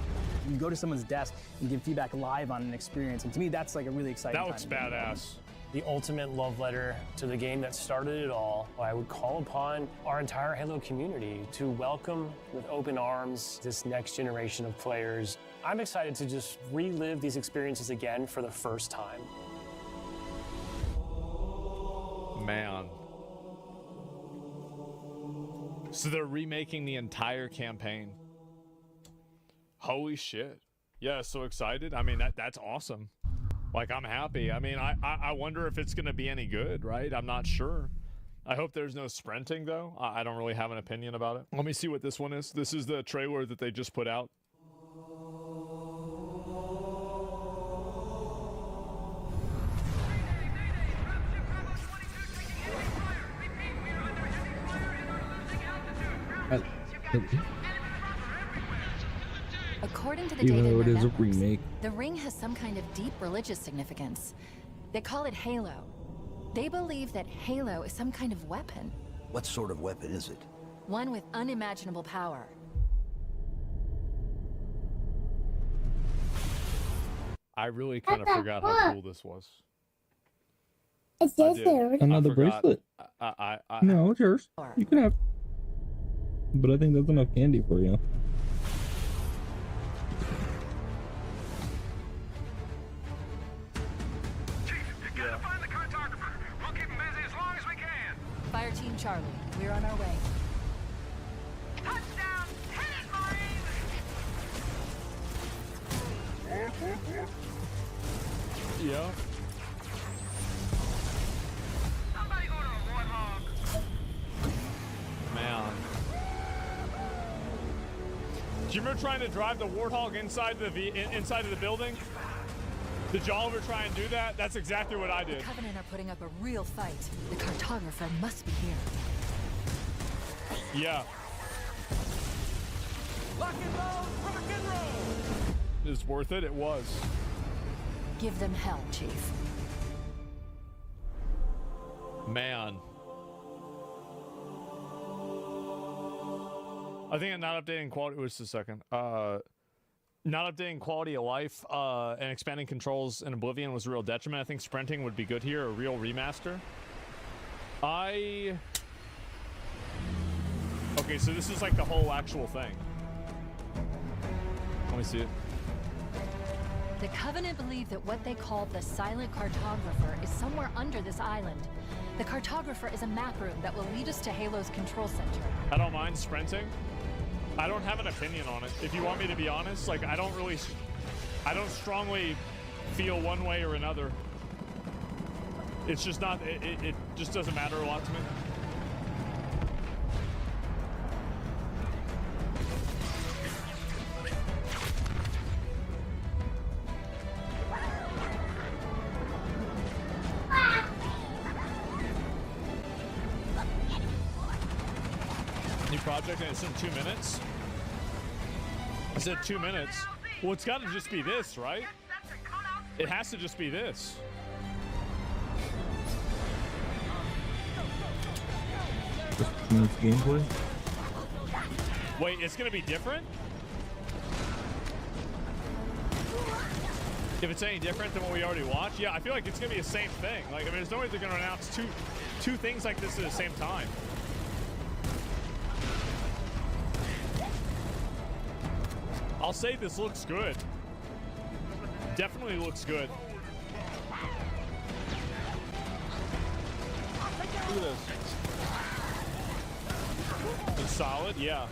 You can go to someone's desk and give feedback live on an experience, and to me that's like a really exciting time. That looks badass. The ultimate love letter to the game that started it all. I would call upon our entire Halo community to welcome with open arms this next generation of players. I'm excited to just relive these experiences again for the first time. Man. So they're remaking the entire campaign. Holy shit. Yeah, so excited. I mean, that's awesome. Like, I'm happy. I mean, I wonder if it's going to be any good, right? I'm not sure. I hope there's no sprinting, though. I don't really have an opinion about it. Let me see what this one is. This is the trailer that they just put out. According to the Even data though in it their is a networks, remake. the ring has some kind of deep religious significance. They call it Halo. They believe that Halo is some kind of weapon. What sort of weapon is it? One with unimaginable power. I really kind of forgot how cool this was. It's just another bracelet. No, it's yours. You can have. But I think that's enough candy for you. Fire Team Charlie, we're on our way. Touchdown! Hit it, Marines! Yeah. Somebody go to a warthog. Man. Do you remember trying to drive the Warthog inside of the building? Did y'all ever try and do that? That's exactly what I did. The Covenant are putting up a real fight. The cartographer must be here. Yeah. Rock and roll, rock and roll! It was worth it. It was. Give them hell, Chief. Man. I think I'm not updating quality. Wait just a second. not updating quality of life and expanding controls in Oblivion was a real detriment. I think sprinting would be good here, a real remaster. Okay, so this is like the whole actual thing. Let me see it. The Covenant believe that what they call the Silent Cartographer is somewhere under this island. The Cartographer is a map room that will lead us to Halo's control center. I don't mind sprinting. I don't have an opinion on it. If you want me to be honest, like I don't strongly feel one way or another. It's just not, it just doesn't matter a lot to me. New project and it's in 2 minutes. I said 2 minutes. Well, it's got to just be this, right? It has to just be this. Minutes gameplay. Wait, it's gonna be different? If it's any different than what we already watched, yeah, I feel like it's gonna be the same thing. Like, I mean, there's no way they're gonna announce two things like this at the same time. I'll say this looks good. Definitely looks good. Look at this. It's solid, yeah.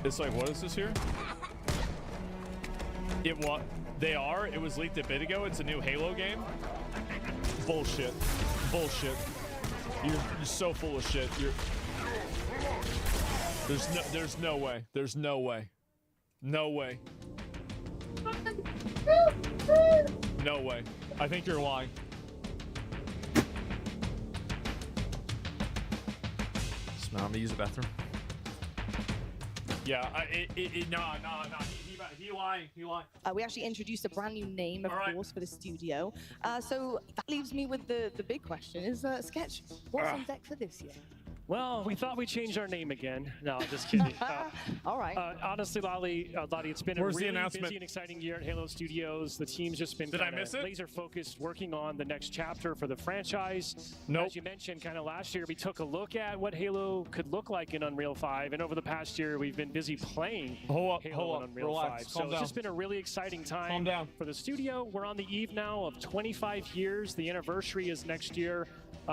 It's like, what is this here? It what? They are? It was leaked a bit ago. It's a new Halo game. Bullshit. Bullshit. You're so full of shit. There's no way. There's no way. No way. No way. I think you're lying. Smell me use the bathroom. Yeah, no. He lying. We actually introduced a brand new name, of course, for the studio. So that leaves me with the big question: is Sketch, what's on deck for this year? Well, we thought we changed our name again. No, just kidding. All right. Honestly, Lottie, it's been Where's a the really announcement? busy and exciting year at Halo Studios. The team's just been Did I miss it? laser focused, working on the next chapter for the franchise. Nope. As you mentioned, kind of last year, we took a look at what Halo could look like in Unreal 5, and over the past year, we've been busy playing Halo in Unreal Relax. 5. Calm So down. it's just been a really exciting time Calm down. for the studio. We're on the eve now of 25 years. The anniversary is next year.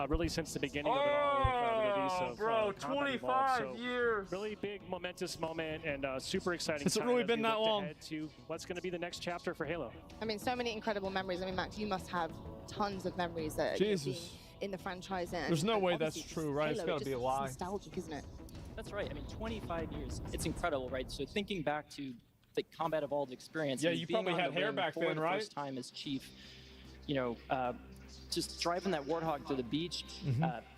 Really since the beginning of it all, with the release of bro, Combat Evolved. 25 So years. Really big, momentous moment, and super exciting. Has it time really as been we that look long? ahead to what's going to be the next chapter for Halo. I mean, so many incredible memories. I mean, Max, you must have tons of memories that being Jesus. in the franchise. And, There's no way obviously that's true, right? It's Halo, gotta be a just lie. nostalgic, isn't it? That's right. I mean, 25 years. It's incredible, right? So thinking back to the Combat Evolved experience. Yeah, I mean, you being probably on had the hair rim back for then, the right? First time as chief, just driving that Warthog to the beach,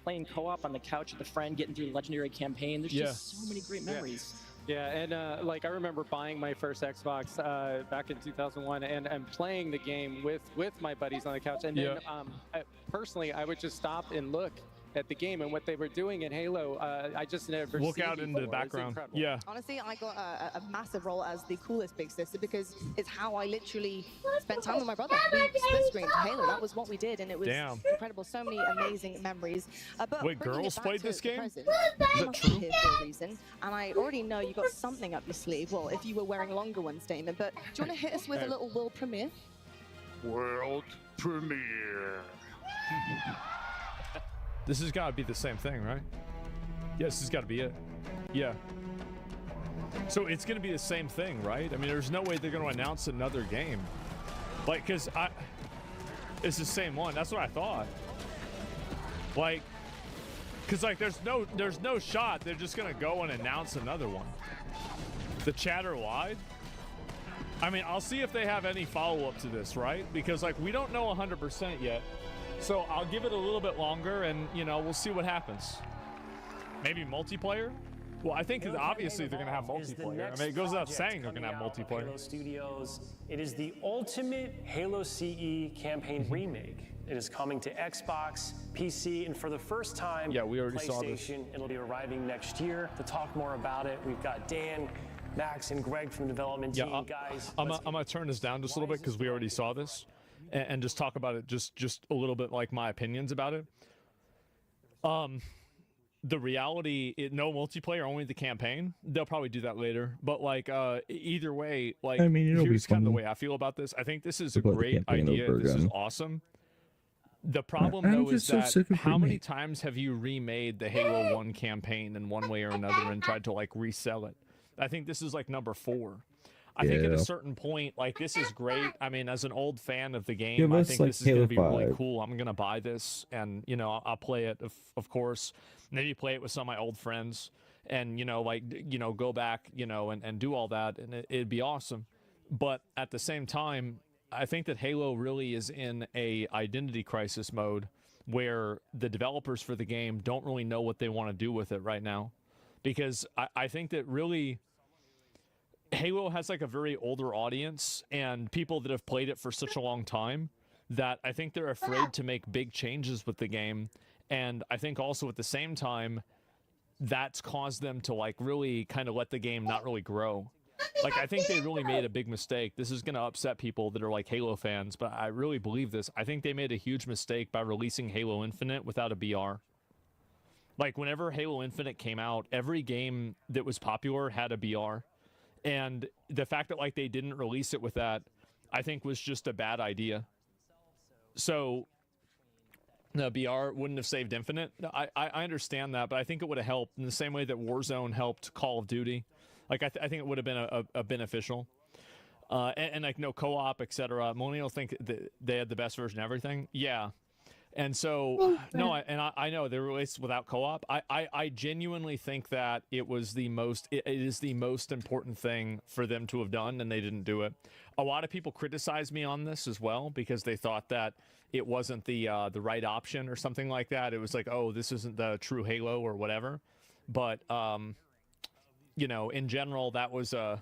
playing co-op on the couch with a friend, getting through the legendary campaign. There's just so many great memories. Yeah, and like I remember buying my first Xbox back in 2001 and playing the game with my buddies on the couch. And then personally, I would just stop and look at the game and what they were doing in Halo. I just never Look seen out into the before. It's background. incredible. Yeah. Honestly, I got a massive role as the coolest big sister because it's how I literally spent time with my brother. We split screened Halo. That was what we did, and it was Damn. incredible. So many amazing memories. But Wait, bringing it girls back played to this the game? present, Is you that must true? be here for a reason, and I already know you got something up your sleeve. Well, if you were wearing longer ones, Damon. But do you want to hit us with a little world premiere? World premiere. This has got to be the same thing, right? Yes, this has got to be it. Yeah. So it's going to be the same thing, right? I mean, there's no way they're going to announce another game. Like, because it's the same one. That's what I thought. Like, because like there's no shot they're just going to go and announce another one. The chatter lied. I mean, I'll see if they have any follow-up to this, right? Because like we don't know 100% yet. So I'll give it a little bit longer, and we'll see what happens. Maybe multiplayer. Well, I think obviously they're gonna have multiplayer. I mean, it goes without saying they're gonna have multiplayer. Halo Studios. It is the ultimate Halo CE campaign remake. It is coming to Xbox, PC, and for the first time, yeah, we already saw this. PlayStation. It'll be arriving next year. To talk more about it, we've got Dan, Max, and Greg from the development team. Guys, I'm gonna turn this down just a little bit because we already saw this, and just talk about it just a little bit, like my opinions about it. The reality, no multiplayer, only the campaign. They'll probably do that later, but like either way, like I mean, it'll here's be kind of the fun way I feel about this. I think this is to a play the great campaign idea. over This is again. awesome. The problem I'm though is just so that sick of how many remakes. times have you remade the Halo 1 campaign in one way or another and tried to like resell it? I think this is like number 4. I think at Yeah. a certain point, like this is great. I mean, as an old fan of the game, Give I us, think like, this is going to Halo be really 5. cool. I'm going to buy this, and you know, I'll play it, of course. Maybe play it with some of my old friends, and you know, like go back, and do all that, and it'd be awesome. But at the same time, I think that Halo really is in a identity crisis mode, where the developers for the game don't really know what they want to do with it right now, because I think that really Halo has like a very older audience and people that have played it for such a long time that I think they're afraid to make big changes with the game. And I think also at the same time, that's caused them to like really kind of let the game not really grow. Like, I think they really made a big mistake. This is going to upset people that are like Halo fans, but I really believe this. I think they made a huge mistake by releasing Halo Infinite without a BR. Like, whenever Halo Infinite came out, every game that was popular had a BR. And the fact that like they didn't release it with that, I think was just a bad idea. So the BR wouldn't have saved Infinite. I understand that, but I think it would have helped in the same way that Warzone helped Call of Duty. Like I think it would have been a beneficial. And like no co-op, etc. Millennials think that they had the best version of everything. Yeah. And so, no, I know they released without co-op. I genuinely think that it is the most important thing for them to have done, and they didn't do it. A lot of people criticize me on this as well because they thought that it wasn't the right option or something like that. It was like, oh, this isn't the true Halo or whatever. But in general, that was a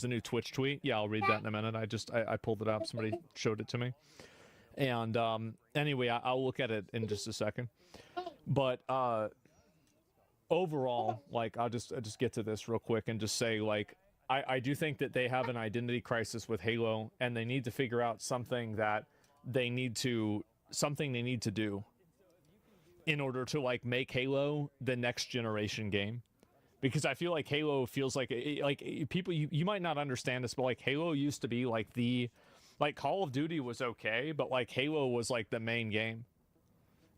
new Twitch tweet. Yeah, I'll read that in a minute. I pulled it up. Somebody showed it to me. And anyway, I'll look at it in just a second. But overall, like I'll just get to this real quick and just say, like, I do think that they have an identity crisis with Halo, and they need to figure out something they need to do in order to like make Halo the next generation game. Because I feel like Halo feels like people, you might not understand this, but like Halo used to be like like Call of Duty was okay, but like Halo was like the main game.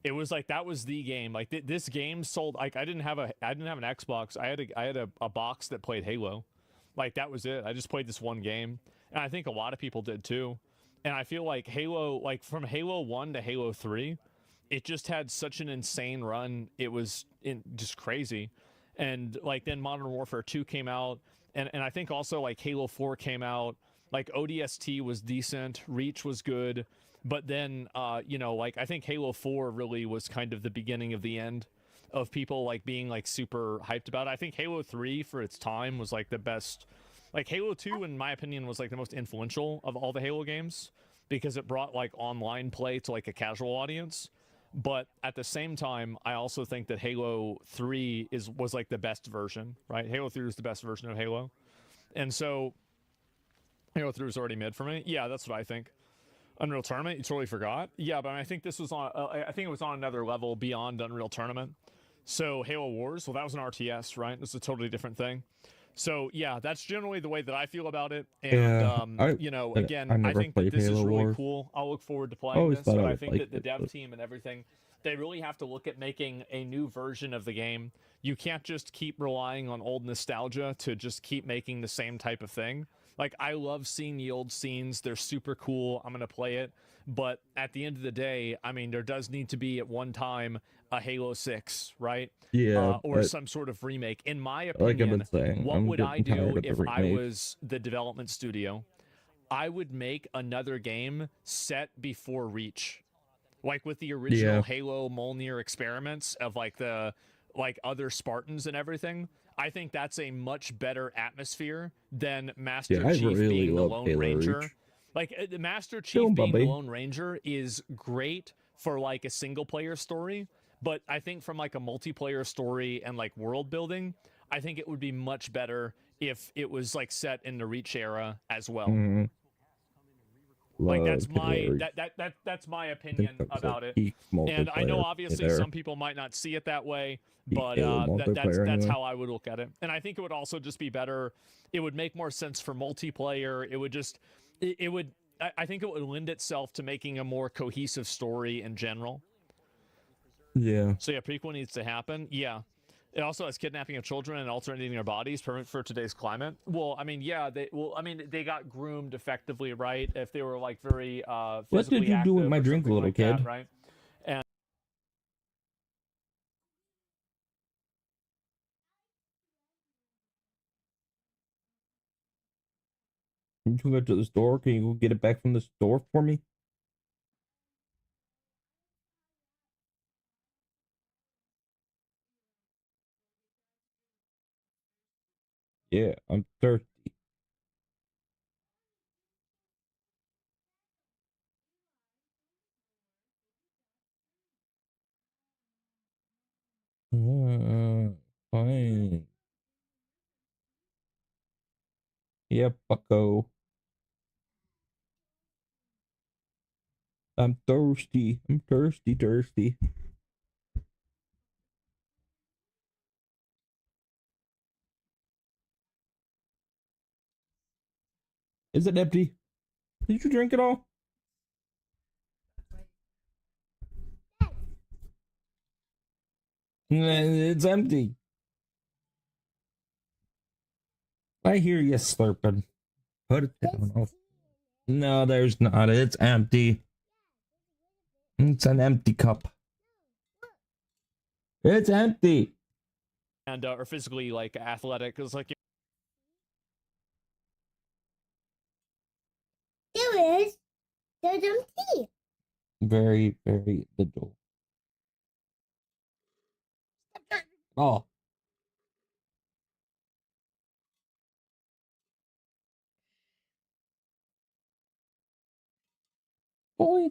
It was like that was the game. Like this game sold. Like I didn't have an Xbox. I had a box that played Halo. Like that was it. I just played this one game, and I think a lot of people did too. And I feel like Halo, like from Halo 1 to Halo 3, it just had such an insane run. It was just crazy. And like then Modern Warfare 2 came out, and I think also like Halo 4 came out. Like ODST was decent, Reach was good, but then like I think Halo 4 really was kind of the beginning of the end of people like being like super hyped about it. I think Halo 3 for its time was like the best. Like Halo 2 in my opinion was like the most influential of all the Halo games because it brought like online play to like a casual audience. But at the same time, I also think that Halo 3 was like the best version, right? Halo 3 was the best version of Halo. And so Halo 3 was already mid for me. Yeah, that's what I think. Unreal Tournament, you totally forgot. Yeah, but I think this was on. I think it was on another level beyond Unreal Tournament. So Halo Wars, well, that was an RTS, right? It's a totally different thing. So yeah, that's generally the way that I feel about it. And again, I think that this is really cool. I'll look forward to playing this. But I think that the dev team and everything, they really have to look at making a new version of the game. You can't just keep relying on old nostalgia to just keep making the same type of thing. Like, I love seeing the old scenes. They're super cool. I'm going to play it. But at the end of the day, I mean, there does need to be at one time a Halo 6, right? Yeah. Or some sort of remake. In my opinion, like I've been saying, what would I do if I remake. was the development studio? I would make another game set before Reach. Like with the original Halo Mjolnir experiments of like the other Spartans and everything. I think that's a much better atmosphere than Master Chief being the Lone Ranger. Like the Master Chief being the Lone Ranger is great for like a single player story, but I think from like a multiplayer story and like world building, I think it would be much better if it was like set in the Reach era as well. Like that's my opinion about it. And I know obviously some people might not see it that way, but that's how I would look at it. And I think it would also just be better. It would make more sense for multiplayer. It would just I think it would lend itself to making a more cohesive story in general. Yeah. So yeah, prequel needs to happen. Yeah. It also has kidnapping of children and alternating their bodies permanent for today's climate. Well, I mean, yeah, they got groomed effectively, right? If they were like very What did you do with my drink, little kid? that, right? And You can go to the store. Can you go get it back from the store for me? Yeah, I'm thirsty. Fine. Yeah, bucko. I'm thirsty. I'm thirsty. Is it empty? Did you drink it all? It's empty. I hear you slurping. Put it down. No, there's not. It's empty. It's an empty cup. It's empty. and are physically like athletic, because like There is. There's empty. Very, very little. Oh. Boy.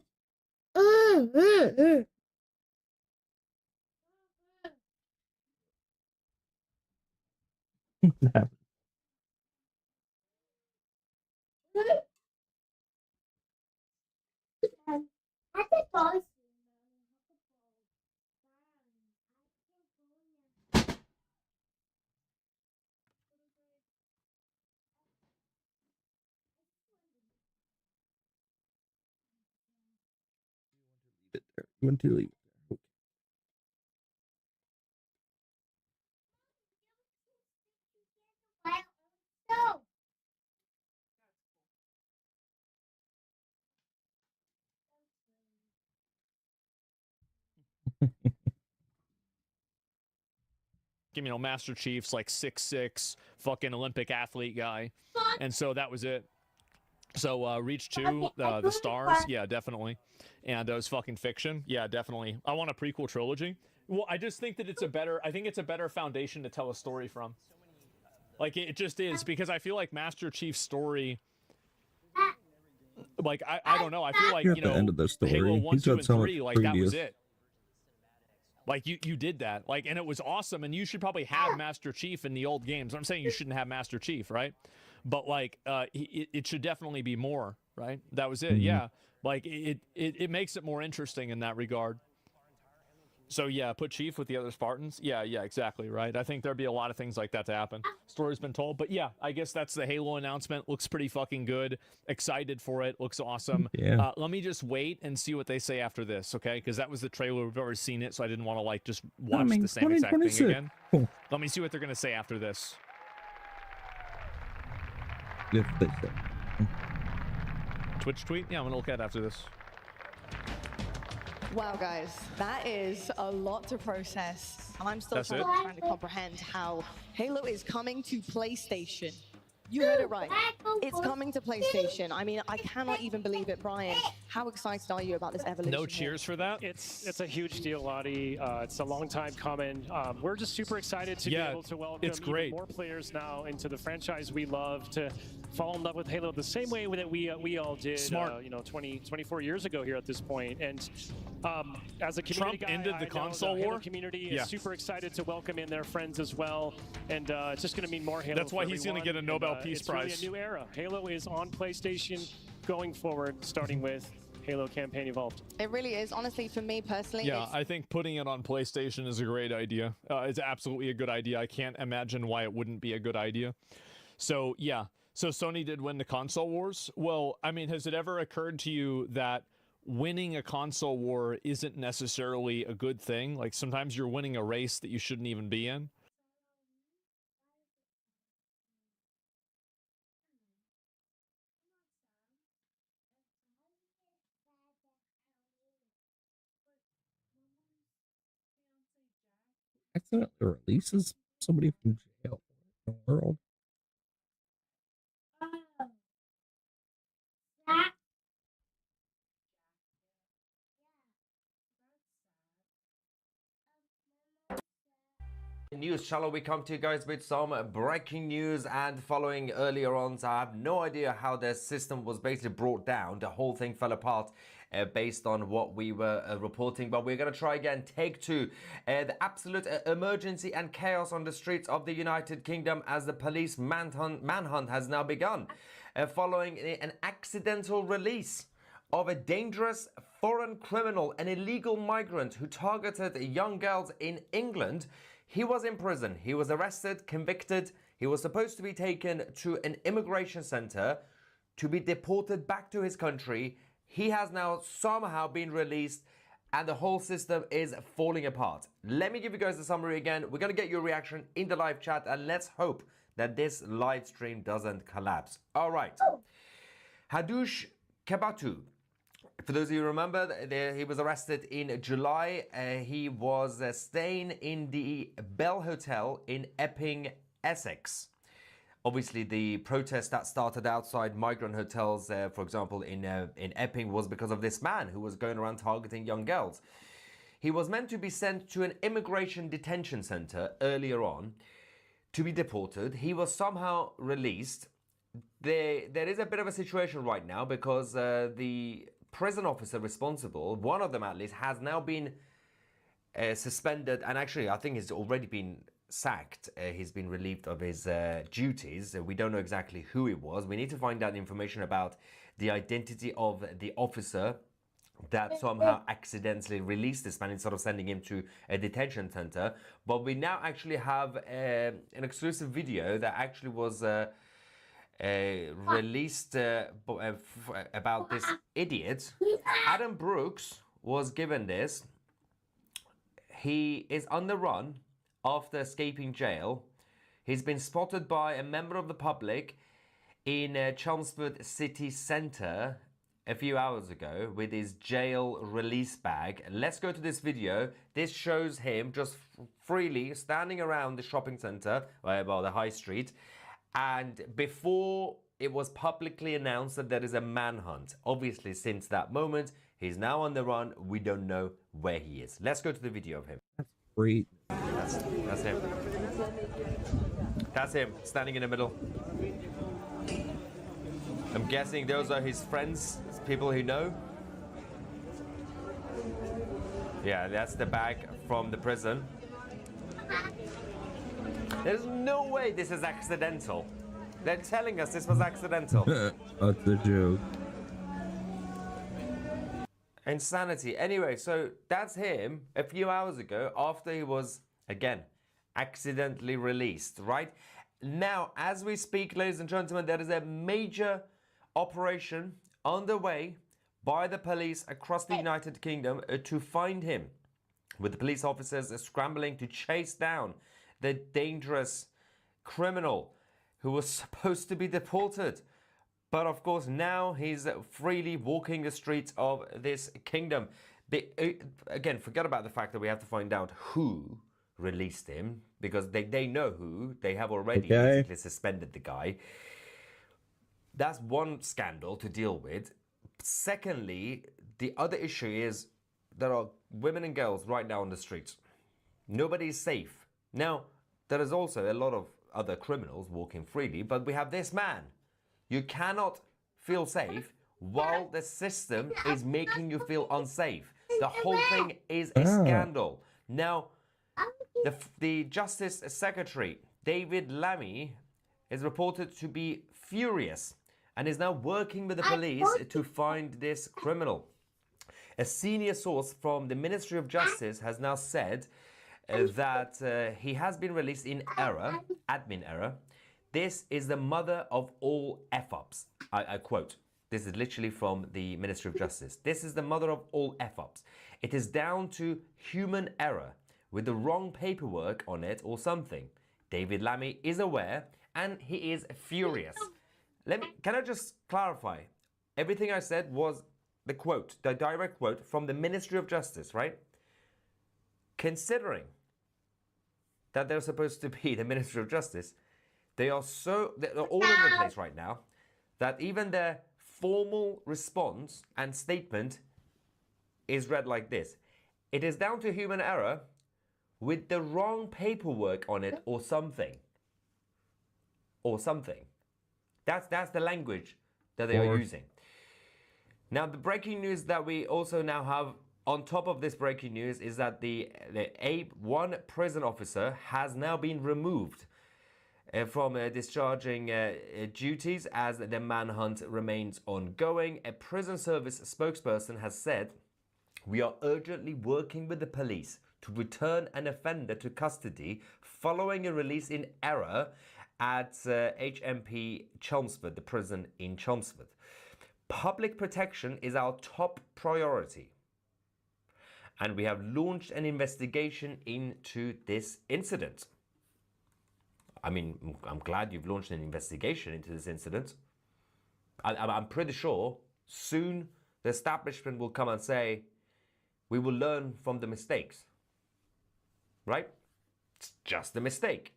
You want to leave it there. you know, Master Chief's like 6'6", fucking Olympic athlete guy, and so that was it. So Reach 2, the stars, yeah, definitely, and it was fucking fiction, yeah, definitely. I want a prequel trilogy. Well, I just think that I think it's a better foundation to tell a story from. Like it just is, because I feel like Master Chief's story, like I don't know, I feel like, You're you at the know, end of the story. Halo 1, He's 2, got and so much 3, like that was previous. it. Like you did that, like, and it was awesome, and you should probably have Master Chief in the old games. I'm saying you shouldn't have Master Chief, right? But like, it should definitely be more, right? That was it, yeah. Like it makes it more interesting in that regard. So yeah, put Chief with the other Spartans. Yeah, exactly, right. I think there'd be a lot of things like that to happen. Story's been told, but yeah, I guess that's the Halo announcement. Looks pretty fucking good. Excited for it. Looks awesome. Yeah. Let me just wait and see what they say after this, okay? Because that was the trailer. We've already seen it, so I didn't want to like just watch the same exact thing 2026. again. Cool. Let me see what they're gonna say after this. If they say. Twitch tweet? Yeah, I'm gonna look at it after this. Wow, guys, that is a lot to process. And I'm still That's trying to comprehend how Halo is coming to PlayStation. You heard it right. It's coming to PlayStation. I mean, I cannot even believe it. Brian, how excited are you about this evolution? No cheers for that? It's a huge deal, Lottie. It's a long time coming. We're just super excited to be able to welcome it's great. even more players now into the franchise we love, to fall in love with Halo the same way that we all did, you know, 24 years ago here at this point. And as a community Trump guy, ended the I know console the Halo war. community is super excited to welcome in their friends as well, and it's just going to mean more Halo. That's why he's going to get a Nobel Peace Prize. It's really a new era. Halo is on PlayStation going forward, starting with Halo Campaign Evolved. It really is. Honestly, for me personally, Yeah, I think putting it on PlayStation is a great idea. It's absolutely a good idea. I can't imagine why it wouldn't be a good idea. So, yeah. So Sony did win the console wars. Well, I mean, has it ever occurred to you that winning a console war isn't necessarily a good thing? Like, sometimes you're winning a race that you shouldn't even be in. Accidentally releases somebody from jail in the world. News channel, we come to you guys with some breaking news, and following earlier on, so I have no idea how their system was basically brought down. The whole thing fell apart based on what we were reporting, but we're going to try again. Take two. The absolute emergency and chaos on the streets of the United Kingdom as the police manhunt has now begun following an accidental release of a dangerous foreign criminal, an illegal migrant who targeted young girls in England. He was in prison. He was arrested, convicted. He was supposed to be taken to an immigration center to be deported back to his country. He has now somehow been released, and the whole system is falling apart. Let me give you guys the summary again. We're going to get your reaction in the live chat, and let's hope that this live stream doesn't collapse. All right. Hadush Kabatu. For those of you who remember, he was arrested in July. He was staying in the Bell Hotel in Epping, Essex. Obviously, the protest that started outside migrant hotels, for example, in Epping, was because of this man who was going around targeting young girls. He was meant to be sent to an immigration detention center earlier on to be deported. He was somehow released. There is a bit of a situation right now because the prison officer responsible, one of them at least, has now been suspended, and actually I think he's already been sacked. He's been relieved of his duties. We don't know exactly who it was. We need to find out information about the identity of the officer that somehow accidentally released this man instead of sending him to a detention center. But we now actually have an exclusive video that actually was released about this idiot. Adam Brooks was given this. He is on the run after escaping jail. He's been spotted by a member of the public in Chelmsford City Centre a few hours ago with his jail release bag. Let's go to this video. This shows him just freely standing around the shopping centre, well, the high street, and before it was publicly announced that there is a manhunt. Obviously, since that moment, he's now on the run. We don't know where he is. Let's go to the video of him. That's great. That's him. That's him, standing in the middle. I'm guessing those are his friends, people who know. Yeah, that's the bag from the prison. There's no way this is accidental. They're telling us this was accidental. That's a joke. Insanity. Anyway, so that's him a few hours ago after he was, again, accidentally released, right? Now, as we speak, ladies and gentlemen, there is a major operation underway by the police across the United Kingdom to find him, with the police officers scrambling to chase down the dangerous criminal who was supposed to be deported. But of course, now he's freely walking the streets of this kingdom. Again, forget about the fact that we have to find out who released him, because they know who. They have already basically suspended the guy. That's one scandal to deal with. Secondly, the other issue is there are women and girls right now on the streets. Nobody's safe. Now, there is also a lot of other criminals walking freely, but we have this man You cannot feel safe while the system is making you feel unsafe. The whole thing is a scandal. Now, the Justice Secretary, David Lammy, is reported to be furious and is now working with the police to find this criminal. A senior source from the Ministry of Justice has now said that he has been released in error, admin error. This is the mother of all F-ups. I quote. This is literally from the Ministry of Justice. This is the mother of all F-ups. It is down to human error with the wrong paperwork on it or something. David Lammy is aware and he is furious. Can I just clarify? Everything I said was the quote, the direct quote from the Ministry of Justice, right? Considering that they're supposed to be the Ministry of Justice, they're all over the place right now, that even their formal response and statement is read like this. It is down to human error with the wrong paperwork on it or something. Or something. That's the language that they are using. Now, the breaking news that we also now have on top of this breaking news is that one prison officer has now been removed from discharging duties as the manhunt remains ongoing. A prison service spokesperson has said, "We are urgently working with the police to return an offender to custody following a release in error at HMP Chelmsford, the prison in Chelmsford. Public protection is our top priority. And we have launched an investigation into this incident." I mean, I'm glad you've launched an investigation into this incident. I'm pretty sure soon the establishment will come and say, we will learn from the mistakes. Right? It's just a mistake.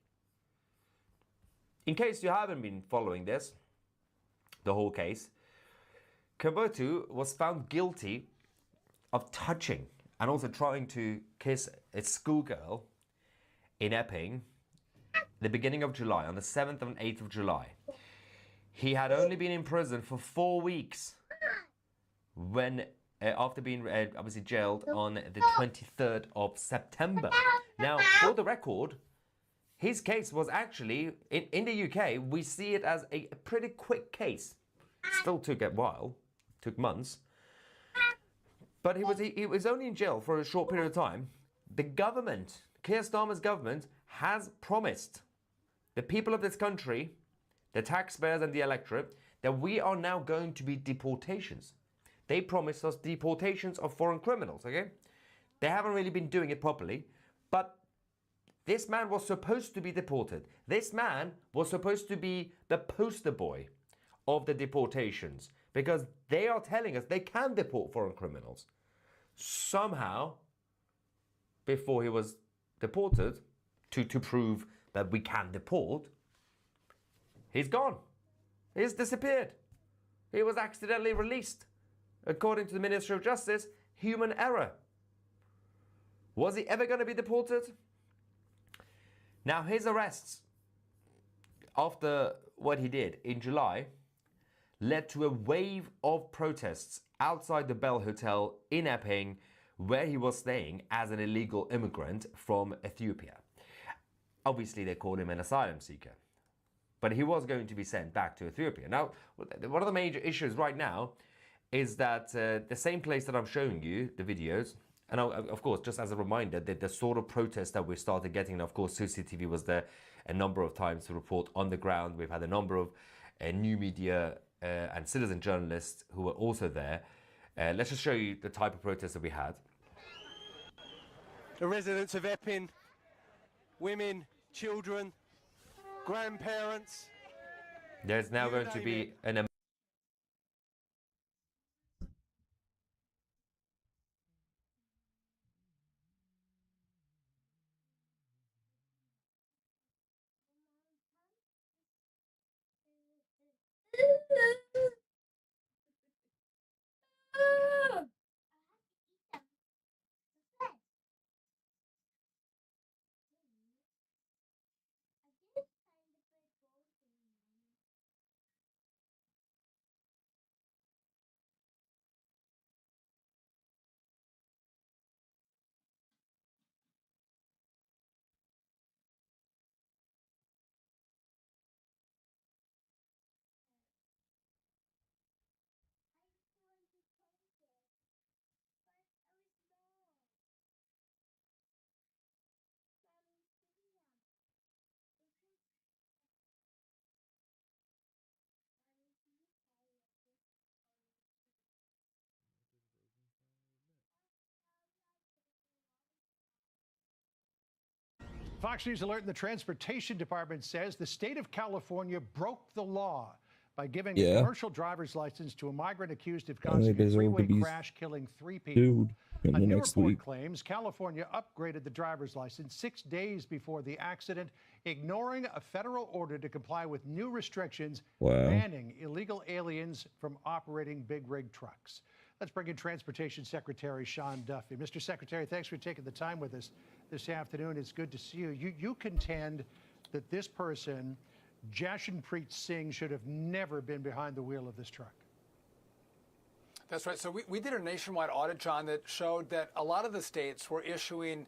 In case you haven't been following this, the whole case, Kabotu was found guilty of touching and also trying to kiss a schoolgirl in Epping the beginning of July, on the 7th and 8th of July. He had only been in prison for 4 weeks when, after being obviously jailed on the 23rd of September. Now, for the record, his case was actually, in the UK, we see it as a pretty quick case. Still took a while, took months. But he was only in jail for a short period of time. The government, Keir Starmer's government, has promised the people of this country, the taxpayers and the electorate, that we are now going to be deportations. They promised us deportations of foreign criminals, okay? They haven't really been doing it properly, but this man was supposed to be deported. This man was supposed to be the poster boy of the deportations because they are telling us they can deport foreign criminals. Somehow, before he was deported, to prove that we can deport, he's gone. He's disappeared. He was accidentally released. According to the Ministry of Justice, human error. Was he ever going to be deported? Now, his arrests after what he did in July led to a wave of protests outside the Bell Hotel in Epping, where he was staying as an illegal immigrant from Ethiopia. Obviously, they called him an asylum seeker, but he was going to be sent back to Ethiopia. Now, one of the major issues right now is that the same place that I'm showing you, the videos, and of course, just as a reminder, that the sort of protests that we started getting, and of course, CCTV was there a number of times to report on the ground. We've had a number of new media and citizen journalists who were also there. Let's just show you the type of protests that we had. The residents of Epping, women, children, grandparents. There's now going to be an Fox News alert in the Transportation Department says the state of California broke the law by giving a commercial driver's license to a migrant accused of causing a freeway crash, killing 3 people. A new report claims California upgraded the driver's license 6 days before the accident, ignoring a federal order to comply with new restrictions banning illegal aliens from operating big rig trucks. Let's bring in Transportation Secretary Sean Duffy. Mr. Secretary, thanks for taking the time with us this afternoon. It's good to see you. You contend that this person, Jashanpreet Singh, should have never been behind the wheel of this truck. That's right. So we did a nationwide audit, John, that showed that a lot of the states were issuing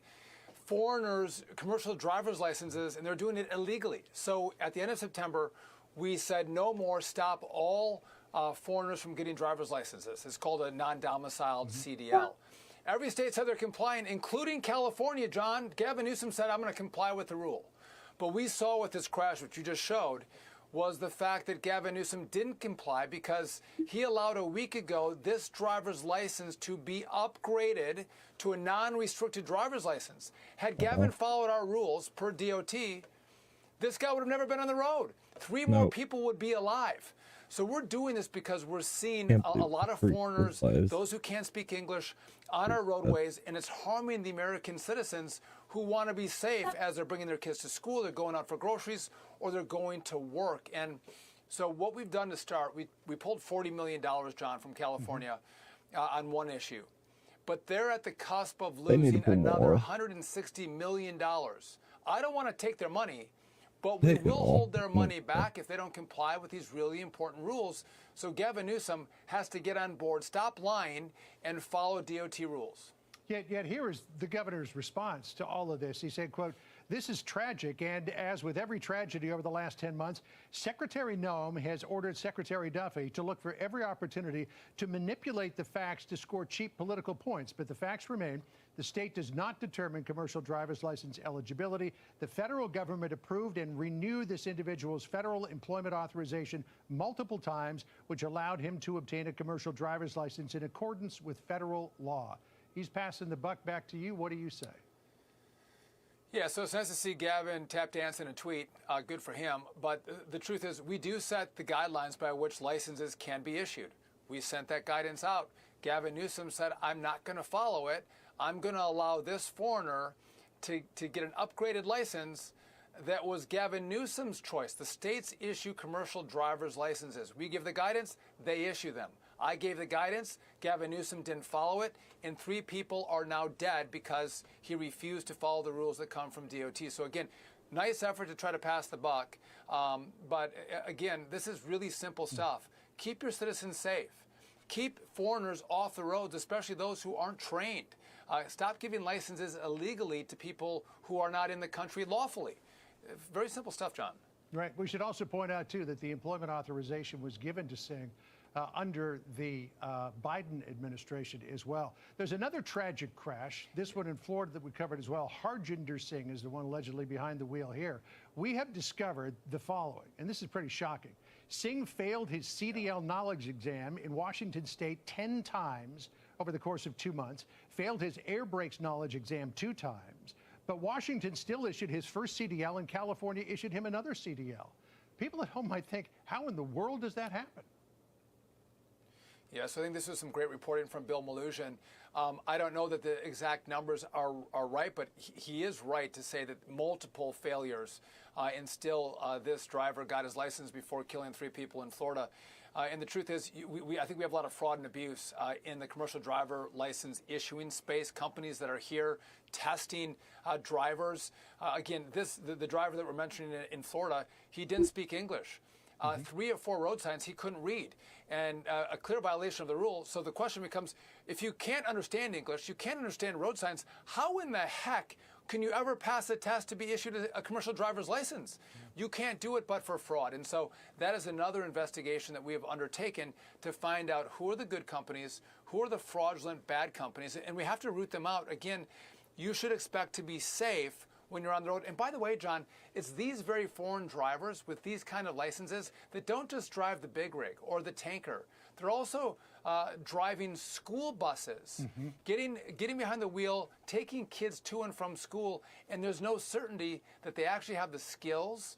foreigners commercial driver's licenses, and they're doing it illegally. So at the end of September, we said no more, stop all foreigners from getting driver's licenses. It's called a non-domiciled CDL. Every state said they're complying, including California, John. Gavin Newsom said, I'm going to comply with the rule. But we saw with this crash, which you just showed, was the fact that Gavin Newsom didn't comply because he allowed a week ago this driver's license to be upgraded to a non-restricted driver's license. Had Gavin followed our rules per DOT, this guy would have never been on the road. 3 more people would be alive. So we're doing this because we're seeing a lot of foreigners, those who can't speak English, on our roadways, and it's harming the American citizens who want to be safe as they're bringing their kids to school, they're going out for groceries, or they're going to work. And so what we've done to start, we pulled $40 million, John, from California on one issue. But they're at the cusp of losing another $160 million. I don't want to take their money, but we will hold their money back if they don't comply with these really important rules. So Gavin Newsom has to get on board, stop lying, and follow DOT rules. Yet here is the governor's response to all of this. He said, quote, "This is tragic, and as with every tragedy over the last 10 months, Secretary Noem has ordered Secretary Duffy to look for every opportunity to manipulate the facts to score cheap political points. But the facts remain. The state does not determine commercial driver's license eligibility. The federal government approved and renewed this individual's federal employment authorization multiple times, which allowed him to obtain a commercial driver's license in accordance with federal law." He's passing the buck back to you. What do you say? Yeah, so it's nice to see Gavin tap dance in a tweet. Good for him. But the truth is, we do set the guidelines by which licenses can be issued. We sent that guidance out. Gavin Newsom said, I'm not going to follow it. I'm going to allow this foreigner to get an upgraded license that was Gavin Newsom's choice. The states issue commercial driver's licenses. We give the guidance, they issue them. I gave the guidance, Gavin Newsom didn't follow it, and 3 people are now dead because he refused to follow the rules that come from DOT. So again, nice effort to try to pass the buck. But again, this is really simple stuff. Keep your citizens safe. Keep foreigners off the roads, especially those who aren't trained. Stop giving licenses illegally to people who are not in the country lawfully. Very simple stuff, John. Right. We should also point out, too, that the employment authorization was given to Singh under the Biden administration as well. There's another tragic crash, this one in Florida that we covered as well. Harjinder Singh is the one allegedly behind the wheel here. We have discovered the following, and this is pretty shocking. Singh failed his CDL knowledge exam in Washington state 10 times over the course of 2 months, failed his air brakes knowledge exam 2 times, but Washington still issued his first CDL and California issued him another CDL. People at home might think, how in the world does that happen? Yeah, so I think this was some great reporting from Bill Maluzhin. I don't know that the exact numbers are right, but he is right to say that multiple failures and still this driver got his license before killing 3 people in Florida. And the truth is, I think we have a lot of fraud and abuse in the commercial driver license issuing space. Companies that are here testing drivers. Again, the driver that we're mentioning in Florida, he didn't speak English. 3 or 4 road signs he couldn't read, and a clear violation of the rule. So the question becomes, if you can't understand English, you can't understand road signs, how in the heck can you ever pass a test to be issued a commercial driver's license? You can't do it but for fraud. And so that is another investigation that we have undertaken to find out who are the good companies, who are the fraudulent bad companies, and we have to root them out. Again, you should expect to be safe when you're on the road. And by the way, John, it's these very foreign drivers with these kind of licenses that don't just drive the big rig or the tanker. They're also driving school buses, getting behind the wheel, taking kids to and from school, and there's no certainty that they actually have the skills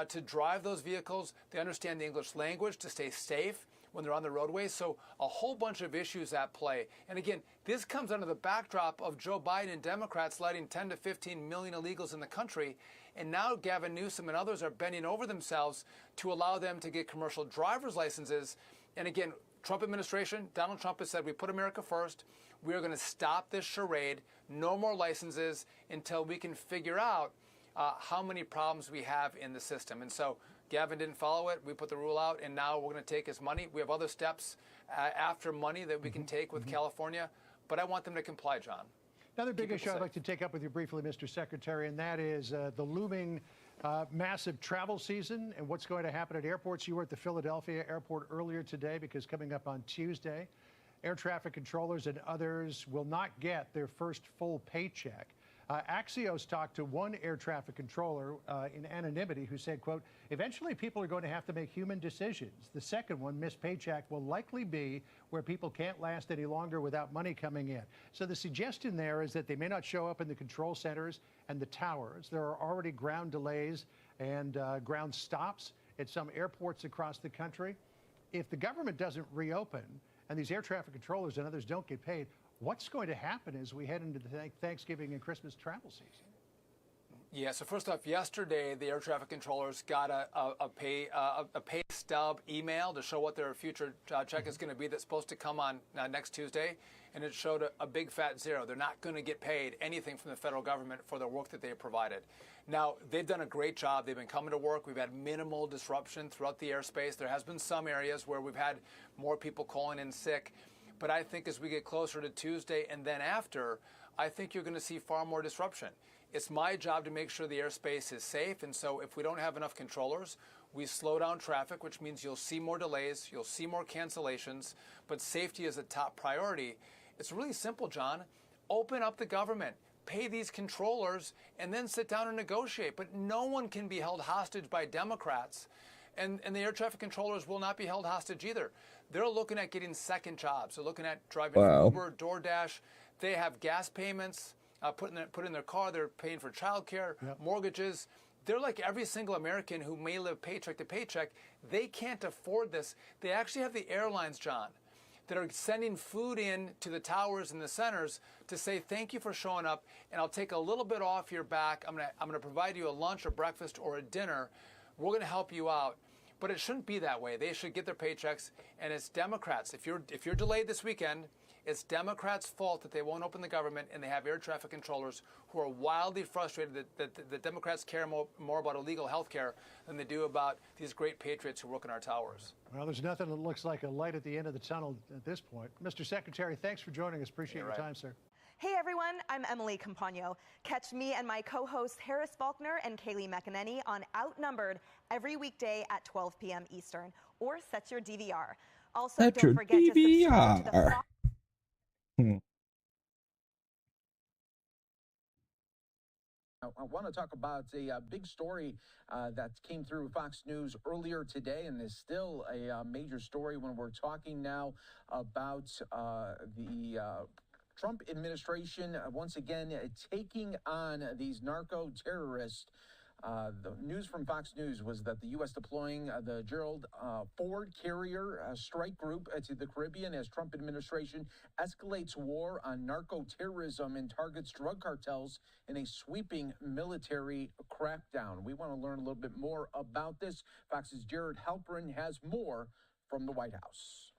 to drive those vehicles. They understand the English language to stay safe when they're on the roadway. So a whole bunch of issues at play. And again, this comes under the backdrop of Joe Biden and Democrats letting 10 to 15 million illegals in the country. And now Gavin Newsom and others are bending over themselves to allow them to get commercial driver's licenses. And again, Trump administration, Donald Trump has said, we put America first. We are going to stop this charade. No more licenses until we can figure out how many problems we have in the system. And so Gavin didn't follow it. We put the rule out, and now we're going to take his money. We have other steps after money that we can take with California, but I want them to comply, John. Another big issue I'd like to take up with you briefly, Mr. Secretary, and that is the looming massive travel season and what's going to happen at airports. You were at the Philadelphia airport earlier today because coming up on Tuesday, air traffic controllers and others will not get their first full paycheck. Axios talked to one air traffic controller in anonymity who said, quote, eventually people are going to have to make human decisions. The second one, missed paycheck, will likely be where people can't last any longer without money coming in. So the suggestion there is that they may not show up in the control centers and the towers. There are already ground delays and ground stops at some airports across the country. If the government doesn't reopen and these air traffic controllers and others don't get paid, what's going to happen as we head into the Thanksgiving and Christmas travel season? Yeah, so first off, yesterday, the air traffic controllers got a pay stub email to show what their future check is going to be that's supposed to come on next Tuesday, and it showed a big fat zero. They're not going to get paid anything from the federal government for the work that they have provided. Now, they've done a great job. They've been coming to work. We've had minimal disruption throughout the airspace. There has been some areas where we've had more people calling in sick. But I think as we get closer to Tuesday and then after, I think you're going to see far more disruption. It's my job to make sure the airspace is safe. And so if we don't have enough controllers, we slow down traffic, which means you'll see more delays, you'll see more cancellations, but safety is a top priority. It's really simple, John. Open up the government, pay these controllers, and then sit down and negotiate. But no one can be held hostage by Democrats. And the air traffic controllers will not be held hostage either. They're looking at getting second jobs. They're looking at driving for Uber, DoorDash. They have gas payments put in their car. They're paying for childcare, mortgages. They're like every single American who may live paycheck to paycheck. They can't afford this. They actually have the airlines, John, that are sending food in to the towers and the centers to say thank you for showing up, and I'll take a little bit off your back. I'm gonna provide you a lunch or breakfast or a dinner. We're going to help you out. But it shouldn't be that way. They should get their paychecks. And it's Democrats. If you're delayed this weekend, it's Democrats' fault that they won't open the government and they have air traffic controllers who are wildly frustrated that the Democrats care more about illegal health care than they do about these great patriots who work in our towers. Well, there's nothing that looks like a light at the end of the tunnel at this point. Mr. Secretary, thanks for joining us. Appreciate your time, sir. Hey everyone, I'm Emily Campagno. Catch me and my co-hosts Harris Faulkner and Kaylee McEnany on Outnumbered every weekday at 12 p.m. Eastern, or set your DVR. Also, don't forget to subscribe to the I want to talk about a big story that came through Fox News earlier today and is still a major story when we're talking now about the Trump administration once again taking on these narco terrorists. The news from Fox News was that the U.S. deploying the Gerald Ford carrier strike group to the Caribbean as Trump administration escalates war on narco terrorism and targets drug cartels in a sweeping military crackdown. We want to learn a little bit more about this. Fox's Jared Halperin has more from the White House.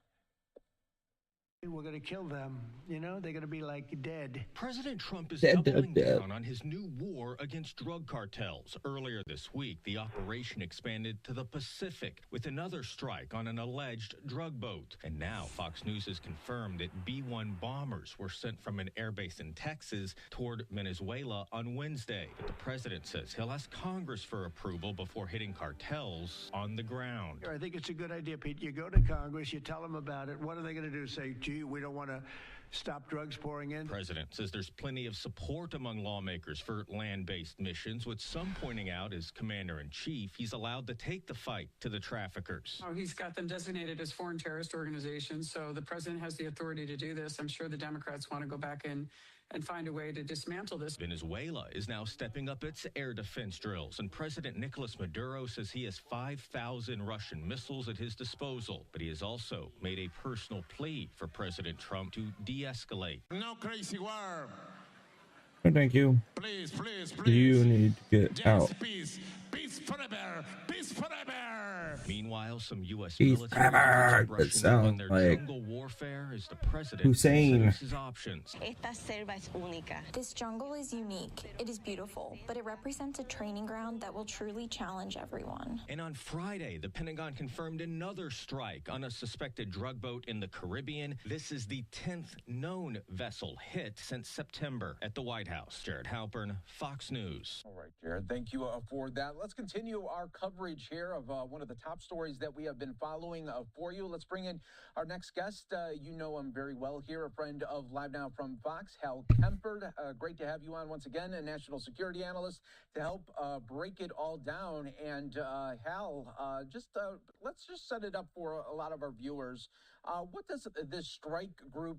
We're going to kill them. You know, they're going to be like dead. President Trump is doubling down on his new war against drug cartels. Earlier this week, the operation expanded to the Pacific with another strike on an alleged drug boat. And now Fox News has confirmed that B-1 bombers were sent from an airbase in Texas toward Venezuela on Wednesday. But the president says he'll ask Congress for approval before hitting cartels on the ground. I think it's a good idea, Pete. You go to Congress, you tell them about it. What are they going to do? Say, gee, we don't want to stop drugs pouring in. The president says there's plenty of support among lawmakers for land-based missions, with some pointing out as commander-in-chief, he's allowed to take the fight to the traffickers. He's got them designated as foreign terrorist organizations, so the president has the authority to do this. I'm sure the Democrats want to go back in and find a way to dismantle this. Venezuela is now stepping up its air defense drills, and President Nicolas Maduro says he has 5,000 Russian missiles at his disposal. But he has also made a personal plea for President Trump to de-escalate. No crazy war. Oh, thank you. Please, please, please. You need to get out. Peace. Peace forever. Peace forever. Meanwhile, some U.S. Peace military forever. rushing That sounds their like jungle warfare as the president Hussein. considers his options. Esta selva es única. This jungle is unique. It is beautiful, but it represents a training ground that will truly challenge everyone. And on Friday, the Pentagon confirmed another strike on a suspected drug boat in the Caribbean. This is the 10th known vessel hit since September at the White House. Jared Halpern, Fox News. All right, Jared, thank you for that. Let's continue our coverage here of one of the top stories that we have been following for you. Let's bring in our next guest. You know him very well here, a friend of Live Now from Fox, Hal Kempfert. Great to have you on once again, a national security analyst, to help break it all down. And Hal, let's just set it up for a lot of our viewers. What does this strike group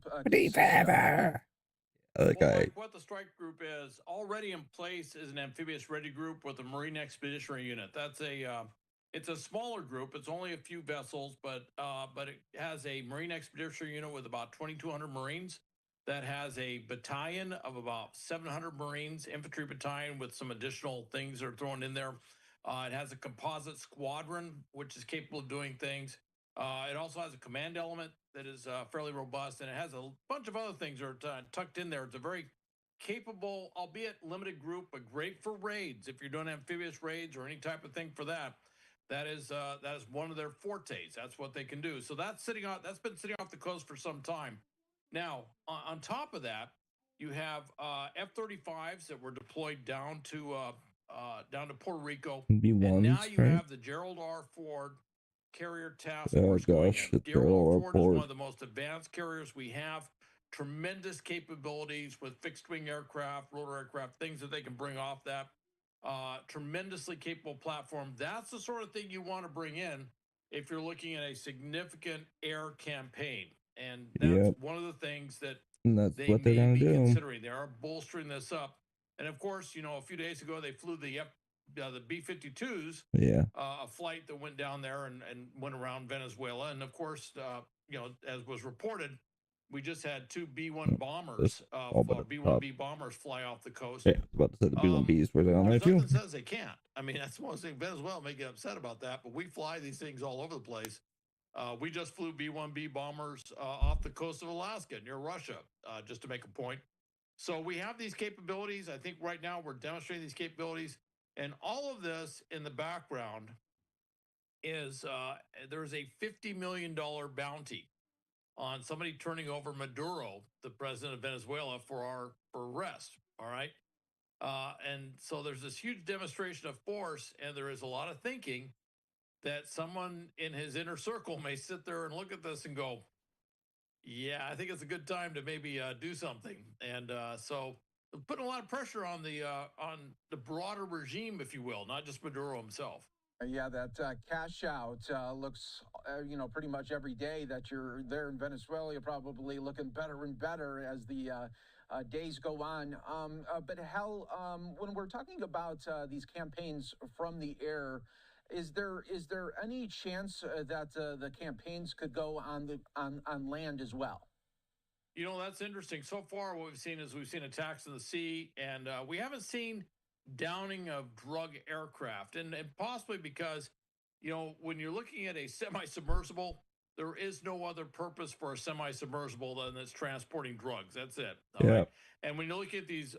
What the strike group is already in place is an amphibious ready group with a Marine Expeditionary Unit. That's it's a smaller group. It's only a few vessels, but it has a Marine Expeditionary Unit with about 2,200 Marines. That has a battalion of about 700 Marines, infantry battalion with some additional things that are thrown in there. It has a composite squadron, which is capable of doing things. It also has a command element that is fairly robust, and it has a bunch of other things that are tucked in there. It's a very capable, albeit limited group, but great for raids. If you're doing amphibious raids or any type of thing for that, that is one of their fortes. That's what they can do. So that's been sitting off the coast for some time. Now, on top of that, you have F-35s that were deployed down to Puerto Rico. B1s, and now you right? have the Gerald R. Ford Carrier Task Oh Force. gosh, the Gerald Ford Ford is one of the most advanced carriers we have. Tremendous capabilities with fixed-wing aircraft, rotor aircraft, things that they can bring off that. Tremendously capable platform. That's the sort of thing you want to bring in if you're looking at a significant air campaign. And that's one of the things that And that's they what they're may gonna be do. considering. They are bolstering this up. And of course, a few days ago, they flew the B-52s, Yeah. a flight that went down there and went around Venezuela. And of course, as was reported, we just had two B-1 bombers, B-1B bombers fly off the coast. Yeah, I was about to say the B1Bs were down there too. Nothing says they can't. I mean, that's one thing. Venezuela may get upset about that, but we fly these things all over the place. We just flew B-1B bombers off the coast of Alaska near Russia, just to make a point. So we have these capabilities. I think right now we're demonstrating these capabilities. And all of this in the background is there's a $50 million bounty on somebody turning over Maduro, the president of Venezuela, for arrest. All right. And so there's this huge demonstration of force, and there is a lot of thinking that someone in his inner circle may sit there and look at this and go, yeah, I think it's a good time to maybe do something. And so putting a lot of pressure on the broader regime, if you will, not just Maduro himself. Yeah, that cash out looks, pretty much every day that you're there in Venezuela, you're probably looking better and better as the days go on. But Hal, when we're talking about these campaigns from the air, is there any chance that the campaigns could go on land as well? That's interesting. So far, what we've seen is attacks in the sea, and we haven't seen downing of drug aircraft, and possibly because, when you're looking at a semi-submersible, there is no other purpose for a semi-submersible than it's transporting drugs. That's it. All right? And when you look at these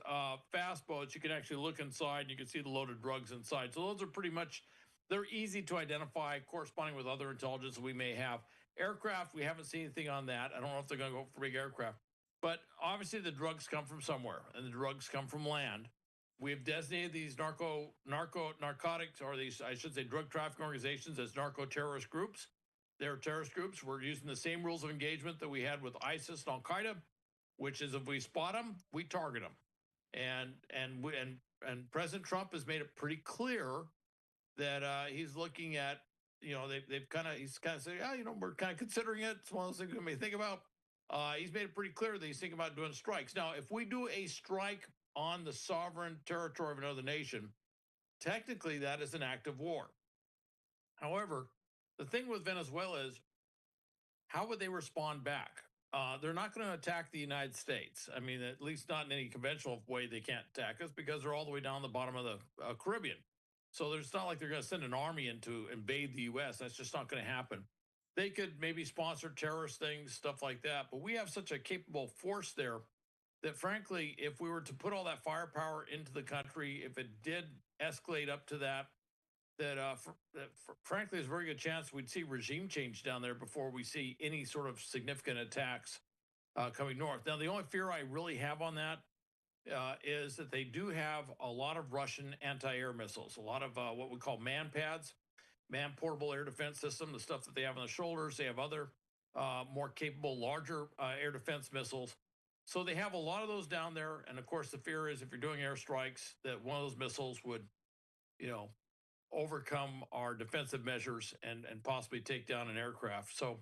fast boats, you can actually look inside and you can see the loaded drugs inside. So those are pretty much, they're easy to identify, corresponding with other intelligence we may have. Aircraft, we haven't seen anything on that. I don't know if they're going to go for big aircraft. But obviously the drugs come from somewhere, and the drugs come from land. We have designated these narcotics, or these, I should say, drug trafficking organizations as narco-terrorist groups. They're terrorist groups. We're using the same rules of engagement that we had with ISIS and Al-Qaeda. which is if we spot them, we target them. And President Trump has made it pretty clear that he's looking at, he's kind of saying, we're kind of considering it. It's one of those things we may think about. He's made it pretty clear that he's thinking about doing strikes. Now, if we do a strike on the sovereign territory of another nation, technically that is an act of war. However, the thing with Venezuela is, how would they respond back? They're not going to attack the United States. I mean, at least not in any conventional way they can't attack us, because they're all the way down the bottom of the Caribbean. So it's not like they're going to send an army in to invade the U.S. That's just not going to happen. They could maybe sponsor terrorist things, stuff like that. But we have such a capable force there that, frankly, if we were to put all that firepower into the country, if it did escalate up to that, frankly, there's a very good chance we'd see regime change down there before we see any sort of significant attacks coming north. Now, the only fear I really have on that is that they do have a lot of Russian anti-air missiles, a lot of what we call man pads, man portable air defense system, the stuff that they have on the shoulders. They have other more capable, larger air defense missiles. So they have a lot of those down there. And of course, the fear is if you're doing airstrikes, that one of those missiles would, overcome our defensive measures and possibly take down an aircraft. So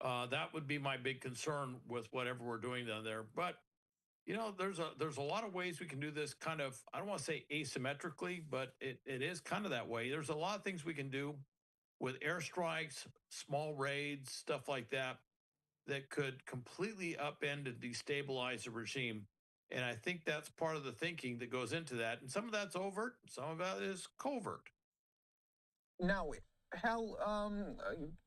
that would be my big concern with whatever we're doing down there. But there's a lot of ways we can do this kind of, I don't want to say asymmetrically, but it is kind of that way. There's a lot of things we can do with airstrikes, small raids, stuff like that, that could completely upend and destabilize a regime. And I think that's part of the thinking that goes into that. And some of that's overt, some of that is covert. Now, Hal,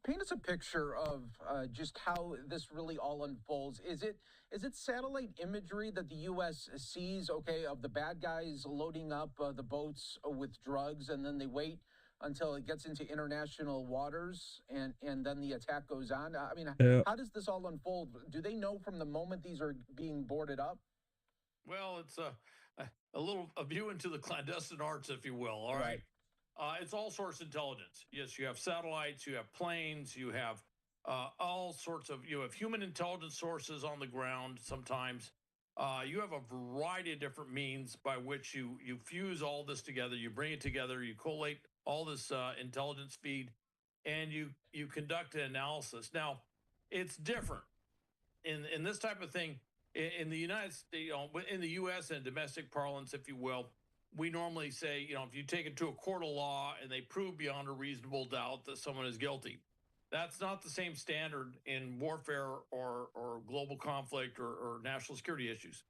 paint us a picture of just how this really all unfolds. Is it satellite imagery that the U.S. sees, of the bad guys loading up the boats with drugs, and then they wait until it gets into international waters, and then the attack goes on? I mean, how does this all unfold? Do they know from the moment these are being boarded up? Well, it's a view into the clandestine arts, if you will. All right. It's all sorts of intelligence. Yes, you have satellites, you have planes, you have all sorts of, you have human intelligence sources on the ground sometimes. You have a variety of different means by which you fuse all this together, you bring it together, you collate all this intelligence feed, and you conduct an analysis. Now, it's different in this type of thing. In the United States, in the U.S. and domestic parlance, if you will, we normally say, if you take it to a court of law and they prove beyond a reasonable doubt that someone is guilty, that's not the same standard in warfare or global conflict or national security issues.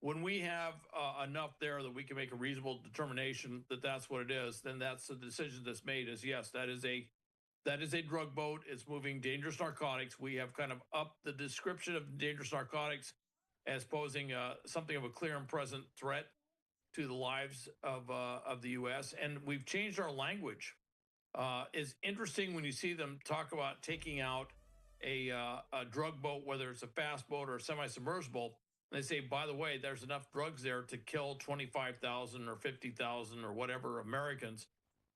When we have enough there that we can make a reasonable determination that that's what it is, then that's the decision that's made is, yes, that is a drug boat. It's moving dangerous narcotics. We have kind of upped the description of dangerous narcotics as posing something of a clear and present threat to the lives of the U.S. And we've changed our language. It's interesting when you see them talk about taking out a drug boat, whether it's a fast boat or a semi-submersible. They say, by the way, there's enough drugs there to kill 25,000 or 50,000 or whatever Americans.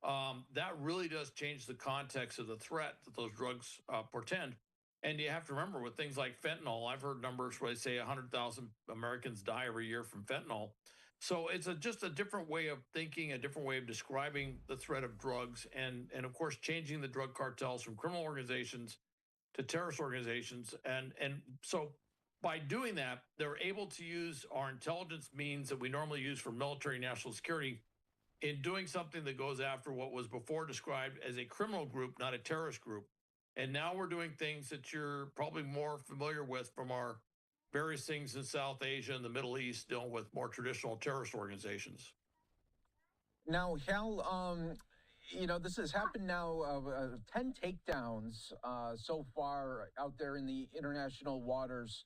That really does change the context of the threat that those drugs portend. And you have to remember with things like fentanyl, I've heard numbers where they say 100,000 Americans die every year from fentanyl. So it's just a different way of thinking, a different way of describing the threat of drugs, and of course, changing the drug cartels from criminal organizations to terrorist organizations. And so by doing that, they're able to use our intelligence means that we normally use for military national security in doing something that goes after what was before described as a criminal group, not a terrorist group. And now we're doing things that you're probably more familiar with from our various things in South Asia and the Middle East dealing with more traditional terrorist organizations. Now, Hal, this has happened now, 10 takedowns so far out there in the international waters.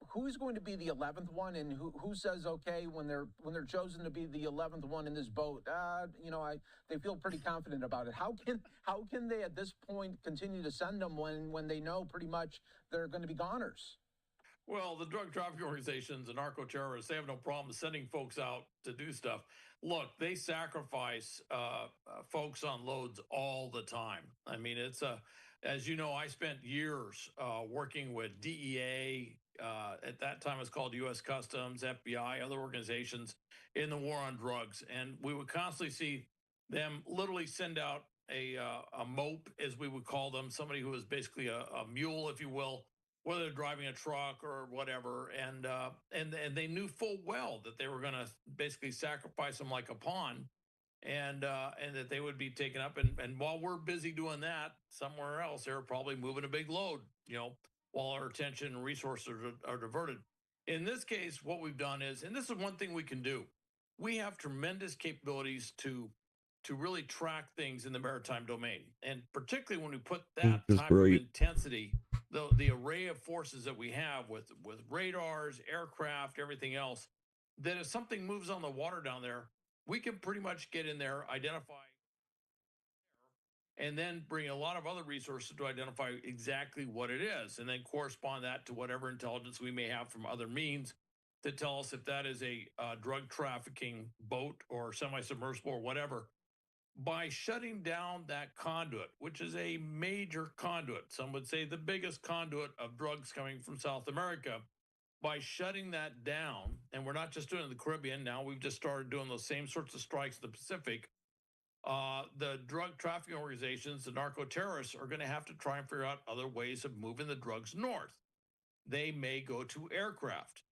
Who's going to be the 11th one, and who says, okay, when they're chosen to be the 11th one in this boat, they feel pretty confident about it. How can they at this point continue to send them when they know pretty much they're going to be goners? Well, the drug trafficking organizations and narco-terrorists, they have no problem sending folks out to do stuff. Look, they sacrifice folks on loads all the time. I mean, it's as you know, I spent years working with DEA. At that time, it was called U.S. Customs, FBI, other organizations in the war on drugs. And we would constantly see them literally send out a mope, as we would call them, somebody who was basically a mule, if you will, whether they're driving a truck or whatever. And they knew full well that they were going to basically sacrifice them like a pawn, and that they would be taken up. And while we're busy doing that, somewhere else, they're probably moving a big load, while our attention and resources are diverted. In this case, what we've done is, and this is one thing we can do, we have tremendous capabilities to really track things in the maritime domain. And particularly when we put that type of intensity, the array of forces that we have with radars, aircraft, everything else, that if something moves on the water down there, we can pretty much get in there, identify, and then bring a lot of other resources to identify exactly what it is, and then correspond that to whatever intelligence we may have from other means to tell us if that is a drug trafficking boat or semi-submersible or whatever. By shutting down that conduit, which is a major conduit, some would say the biggest conduit of drugs coming from South America, by shutting that down, and we're not just doing it in the Caribbean now, we've just started doing those same sorts of strikes in the Pacific. The drug trafficking organizations, the narco-terrorists, are going to have to try and figure out other ways of moving the drugs north. They may go to aircraft.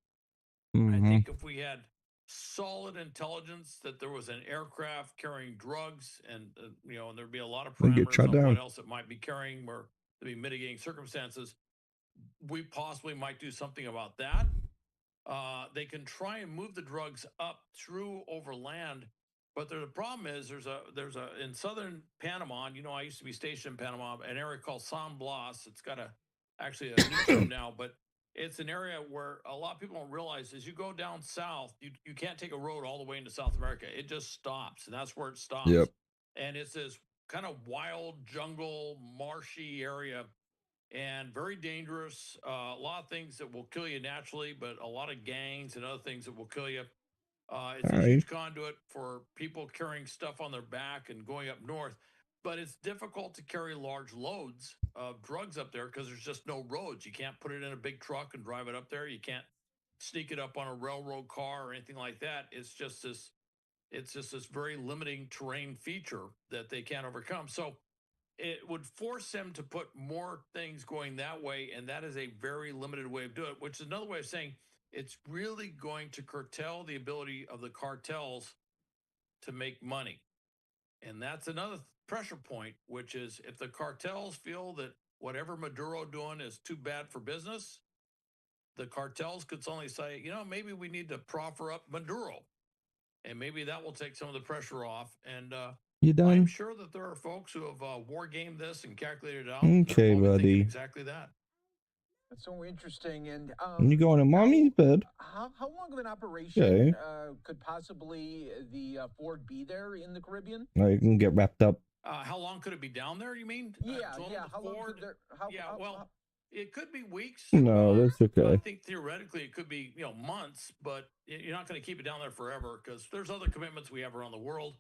I think if we had solid intelligence that there was an aircraft carrying drugs, and and there'd be a lot of parameters on what else it might be carrying, where there'd be mitigating circumstances, we possibly might do something about that. They can try and move the drugs up through over land, but the problem is there's a in southern Panama, and I used to be stationed in Panama, an area called San Blas. It's got actually a newsroom now, but it's an area where a lot of people don't realize as you go down south, you can't take a road all the way into South America. It just stops, and that's where it stops. Yep. And it's this kind of wild jungle, marshy area, and very dangerous. A lot of things that will kill you naturally, but a lot of gangs and other things that will kill you. It's a huge conduit for people carrying stuff on their back and going up north. But it's difficult to carry large loads of drugs up there because there's just no roads. You can't put it in a big truck and drive it up there. You can't sneak it up on a railroad car or anything like that. It's just this very limiting terrain feature that they can't overcome. So it would force them to put more things going that way, and that is a very limited way of doing it, which is another way of saying it's really going to curtail the ability of the cartels to make money. And that's another pressure point, which is if the cartels feel that whatever Maduro doing is too bad for business, the cartels could suddenly say, maybe we need to proffer up Maduro, and maybe that will take some of the pressure off. And you done? I'm sure that there are folks who have war gamed this and calculated it out. Okay, buddy. Exactly that. That's so interesting. And you going to mommy's bed? How long of an operation could possibly the Ford be there in the Caribbean? You can get wrapped up. How long could it be down there, you mean? Yeah. How long could there? It could be weeks. No, that's okay. I think theoretically it could be months, but you're not going to keep it down there forever because there's other commitments we have around the world.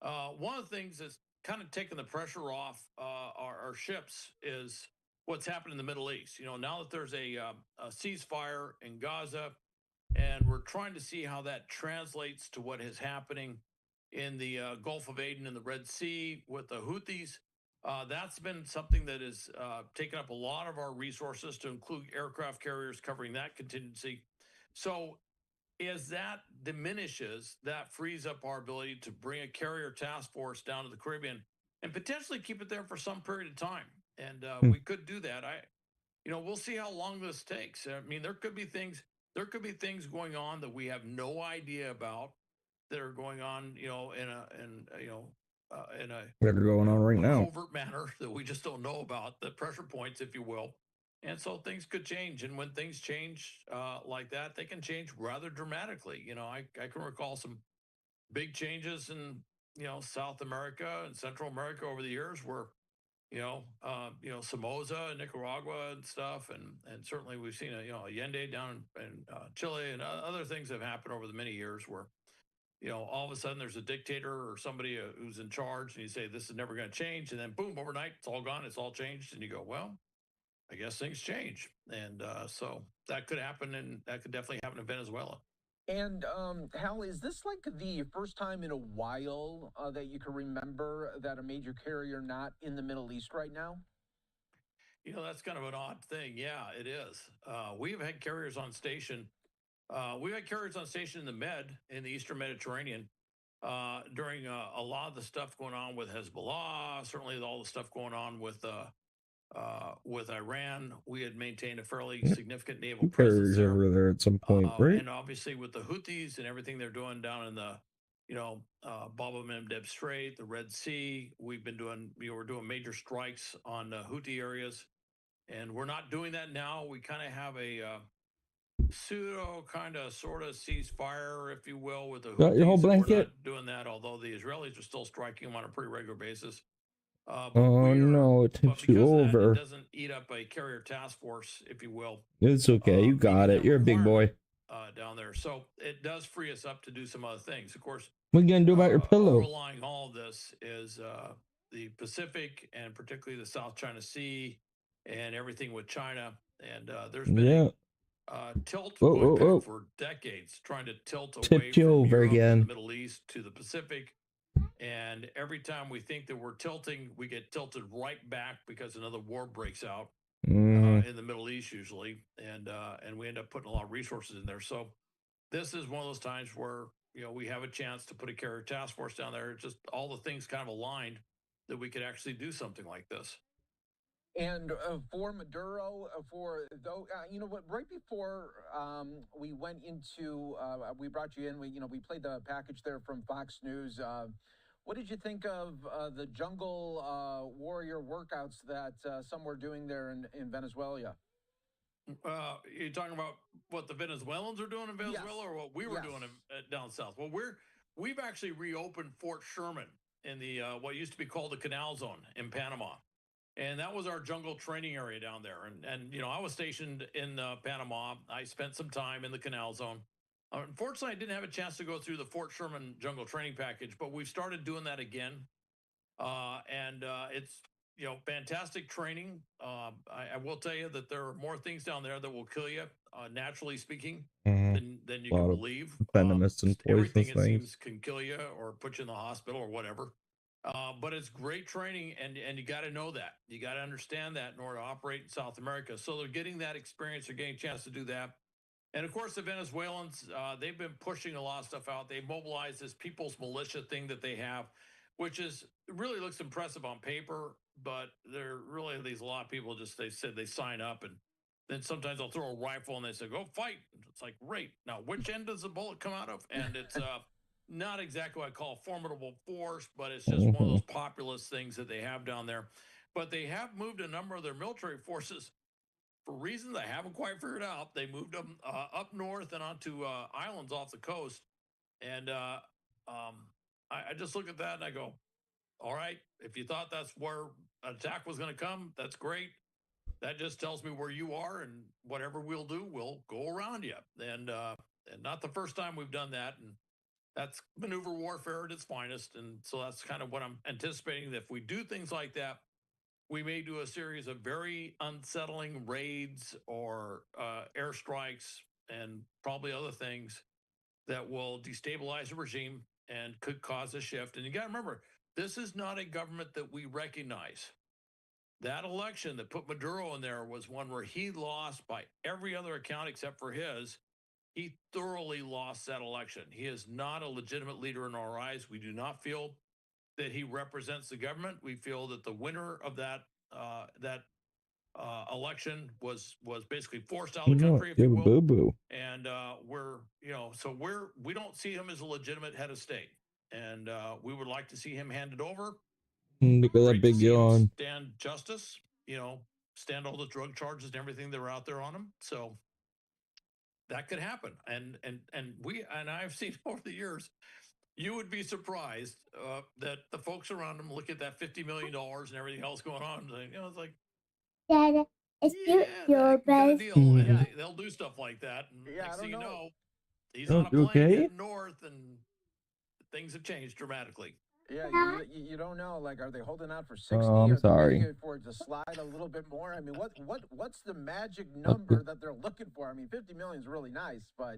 One of the things that's kind of taken the pressure off our ships is what's happened in the Middle East. Now that there's a ceasefire in Gaza, and we're trying to see how that translates to what is happening in the Gulf of Aden and the Red Sea with the Houthis. That's been something that has taken up a lot of our resources, to include aircraft carriers covering that contingency. So as that diminishes, that frees up our ability to bring a carrier task force down to the Caribbean and potentially keep it there for some period of time. And we could do that. We'll see how long this takes. I mean, there could be things going on that we have no idea about that are going on, in a that are going on right now, covert manner that we just don't know about, the pressure points, if you will. And so things could change. And when things change like that, they can change rather dramatically. I can recall some big changes in, South America and Central America over the years where, Somoza and Nicaragua and stuff. And certainly we've seen, Allende down in Chile, and other things have happened over the many years where you know, all of a sudden there's a dictator or somebody who's in charge, and you say this is never going to change, and then boom, overnight it's all gone, it's all changed, and you go, well, I guess things change, and so that could happen, and that could definitely happen in Venezuela. And Hal, is this like the first time in a while that you can remember that a major carrier not in the Middle East right now? You know, that's kind of an odd thing. Yeah, it is. We've had carriers on station. We've had carriers on station in the in the Eastern Mediterranean, during a lot of the stuff going on with Hezbollah, certainly all the stuff going on with Iran. We had maintained a fairly significant naval presence there. Over there at some point, right? And obviously with the Houthis and everything they're doing down in the, you know, Bab el-Mandeb Strait, the Red Sea, we're doing major strikes on Houthi areas, and we're not doing that now. We kind of have a pseudo kind of sort of ceasefire, if you will, with the Houthis. Got your whole blanket? We're not doing that, although the Israelis are still striking them on a pretty regular basis. Oh no, it tips you over. It doesn't eat up a carrier task force, if you will. It's okay, you got it. You're a big boy. Down there, so it does free us up to do some other things. Of course, what are you gonna do about your pillow? Overlying all of this is the Pacific, and particularly the South China Sea, and everything with China. And there's been a tilt going back for decades, trying to tilt away from Europe and the Middle East to the Pacific. And every time we think that we're tilting, we get tilted right back because another war breaks out in the Middle East usually, and we end up putting a lot of resources in there. So this is one of those times where, you know, we have a chance to put a carrier task force down there. Just all the things kind of aligned that we could actually do something like this. And for Maduro, you know what? Right before we went into, we brought you in. We played the package there from Fox News. What did you think of the jungle warrior workouts that some were doing there in Venezuela? You're talking about what the Venezuelans are doing in Venezuela, or what we were doing down south? Well, we've actually reopened Fort Sherman in the what used to be called the Canal Zone in Panama. And that was our jungle training area down there. And you know, I was stationed in Panama. I spent some time in the Canal Zone. Unfortunately, I didn't have a chance to go through the Fort Sherman jungle training package, but we've started doing that again. It's, you know, fantastic training. I will tell you that there are more things down there that will kill you, naturally speaking, than you can believe. Venomous and poisonous everything, it things seems, can kill you or put you in the hospital or whatever. But it's great training, and you got to know that. You got to understand that in order to operate in South America. So they're getting that experience. They're getting a chance to do that. And of course, the Venezuelans, they've been pushing a lot of stuff out. They've mobilized this people's militia thing that they have, which really looks impressive on paper, but there really a lot of people they said they sign up, and then sometimes they'll throw a rifle and they say, go fight. It's like, great. Now, which end does the bullet come out of? And it's not exactly what I call a formidable force, but it's just one of those populist things that they have down there. But they have moved a number of their military forces for reasons I haven't quite figured out. They moved them up north and onto islands off the coast. And I just look at that and I go, all right, if you thought that's where an attack was going to come, that's great. That just tells me where you are, and whatever we'll do, we'll go around you. And not the first time we've done that. And that's maneuver warfare at its finest. And so that's kind of what I'm anticipating, that if we do things like that, we may do a series of very unsettling raids or airstrikes and probably other things that will destabilize the regime and could cause a shift. And you got to remember, this is not a government that we recognize. That election that put Maduro in there was one where he lost by every other account except for his. He thoroughly lost that election. He is not a legitimate leader in our eyes. We do not feel that he represents the government. We feel that the winner of that election was basically forced out of the country, if you will. Boo-boo. And we don't see him as a legitimate head of state, and we would like to see him handed over. Look at that big yawn. Stand justice, stand all the drug charges and everything that are out there on him. So that could happen, and I've seen over the years. You would be surprised that the folks around him look at that $50 million and everything else going on. And it's like, Dad, your best. And they'll do stuff like that. And next thing you know, he's on a plane heading north, and things have changed dramatically. Yeah, you don't know. Like, are they holding out for 60? I'm Are they sorry. waiting for it to slide a little bit more? I mean, what's the magic number that they're looking for? I mean, 50 million is really nice, but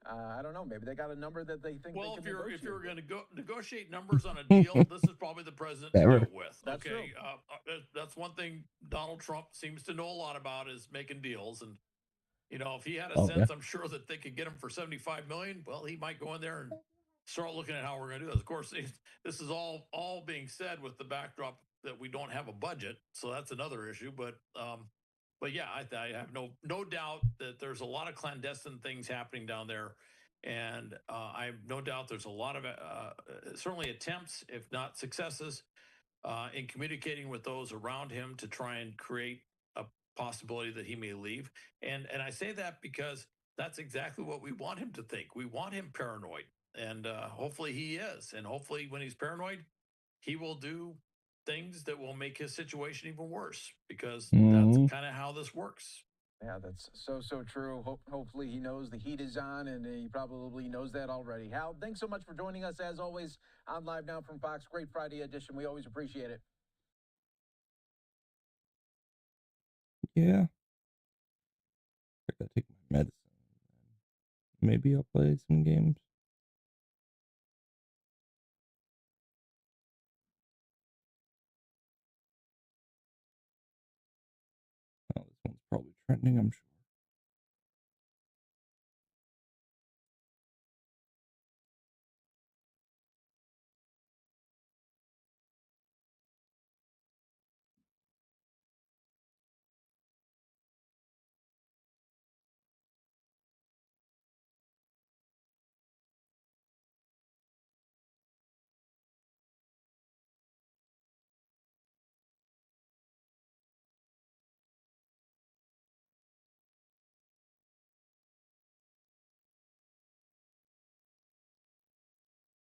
I don't know. Maybe they got a number that they think. Well, they can if you're going to negotiate numbers on a deal, this is probably the president to do it with. That's okay, that's one thing Donald Trump seems to know a lot about is making deals. And you know, if he had a sense, I'm sure that they could get him for 75 million. Well, he might go in there and start looking at how we're going to do this. Of course, this is all being said with the backdrop that we don't have a budget, so that's another issue. But yeah, I have no doubt that there's a lot of clandestine things happening down there, and I have no doubt there's a lot of certainly attempts, if not successes, in communicating with those around him to try and create a possibility that he may leave. And I say that because that's exactly what we want him to think. We want him paranoid. And hopefully he is. And hopefully when he's paranoid, he will do things that will make his situation even worse, because that's kind of how this works. Yeah, that's so true. Hopefully he knows the heat is on, and he probably knows that already. Hal, thanks so much for joining us, as always, on Live Now from Fox. Great Friday edition. We always appreciate it. Yeah. I gotta take my medicine. Maybe I'll play some games. Oh, this one's probably trending, I'm sure.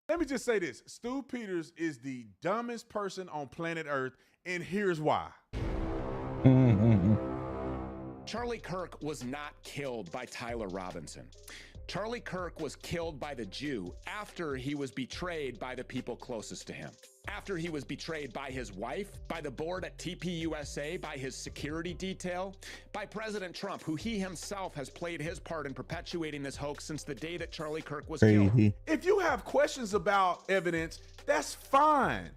Let me just say this. Stu Peters is the dumbest person on planet Earth, and here's why. Charlie Kirk was not killed by Tyler Robinson. Charlie Kirk was killed by the Jew after he was betrayed by the people closest to him. After he was betrayed by his wife, by the board at TPUSA, by his security detail, by President Trump, who he himself has played his part in perpetuating this hoax since the day that Charlie Kirk was killed. If you have questions about evidence, that's fine.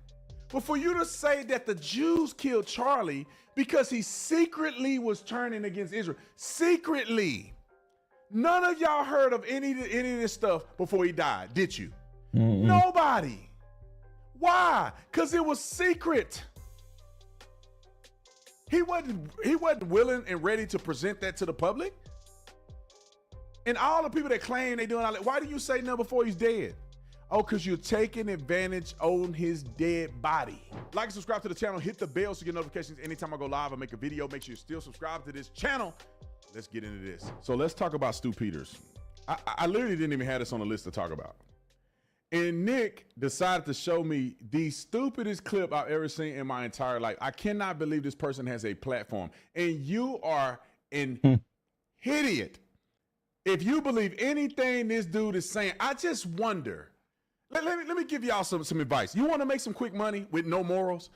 But for you to say that the Jews killed Charlie because he secretly was turning against Israel, secretly, none of y'all heard of any of this stuff before he died, did you? Nobody. Why? Because it was secret. He wasn't willing and ready to present that to the public. And all the people that claim they doing all that, why do you say no before he's dead? Oh, because you're taking advantage on his dead body. Like and subscribe to the channel. Hit the bell so you get notifications anytime I go live or make a video. Make sure you're still subscribed to this channel. Let's get into this. So let's talk about Stu Peters. I literally didn't even have this on the list to talk about. And Nick decided to show me the stupidest clip I've ever seen in my entire life. I cannot believe this person has a platform. And you are an idiot if you believe anything this dude is saying. I just wonder. Let me give y'all some advice. You want to make some quick money with no morals?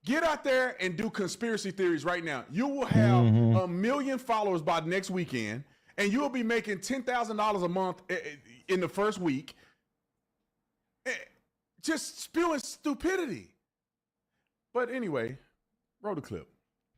Get out there and do conspiracy theories right now. You will have 1 million followers by next weekend, and you will be making $10,000 a month in the first week. Just spewing stupidity. But anyway, roll the clip.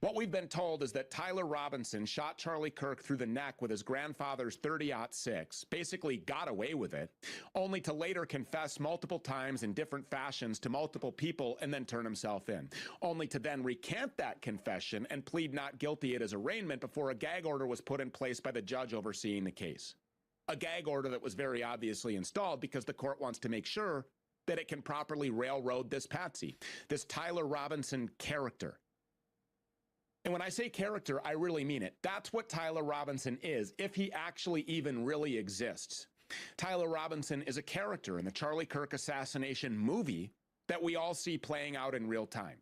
What we've been told is that Tyler Robinson shot Charlie Kirk through the neck with his grandfather's .30-06, basically got away with it, only to later confess multiple times in different fashions to multiple people and then turn himself in, only to then recant that confession and plead not guilty at his arraignment before a gag order was put in place by the judge overseeing the case. A gag order that was very obviously installed because the court wants to make sure that it can properly railroad this patsy, this Tyler Robinson character. And when I say character, I really mean it. That's what Tyler Robinson is, if he actually even really exists. Tyler Robinson is a character in the Charlie Kirk assassination movie that we all see playing out in real time.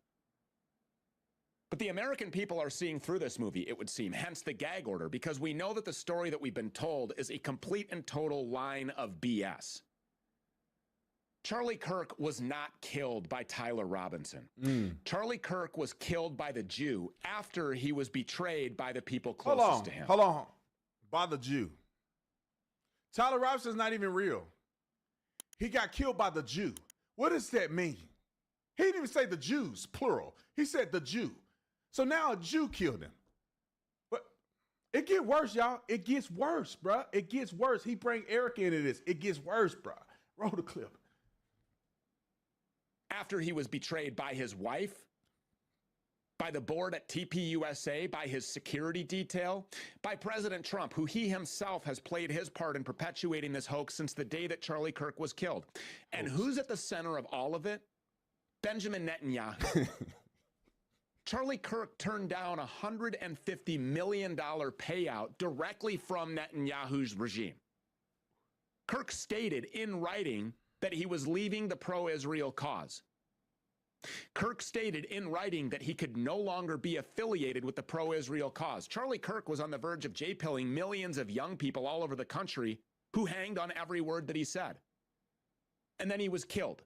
But the American people are seeing through this movie, it would seem, hence the gag order, because we know that the story that we've been told is a complete and total line of BS. Charlie Kirk was not killed by Tyler Robinson. Charlie Kirk was killed by the Jew after he was betrayed by the people closest to him. Hold on. By the Jew. Tyler Robinson's not even real. He got killed by the Jew. What does that mean? He didn't even say the Jews, plural. He said the Jew. So now a Jew killed him. But it gets worse, y'all. It gets worse, bruh. It gets worse. He bring Erica into this. It gets worse, bruh. Roll the clip. After he was betrayed by his wife, by the board at TPUSA, by his security detail, by President Trump, who he himself has played his part in perpetuating this hoax since the day that Charlie Kirk was killed. And who's at the center of all of it? Benjamin Netanyahu. Charlie Kirk turned down a $150 million payout directly from Netanyahu's regime. Kirk stated in writing that he was leaving the pro-Israel cause. Kirk stated in writing that he could no longer be affiliated with the pro-Israel cause. Charlie Kirk was on the verge of J-pilling millions of young people all over the country who hanged on every word that he said. And then he was killed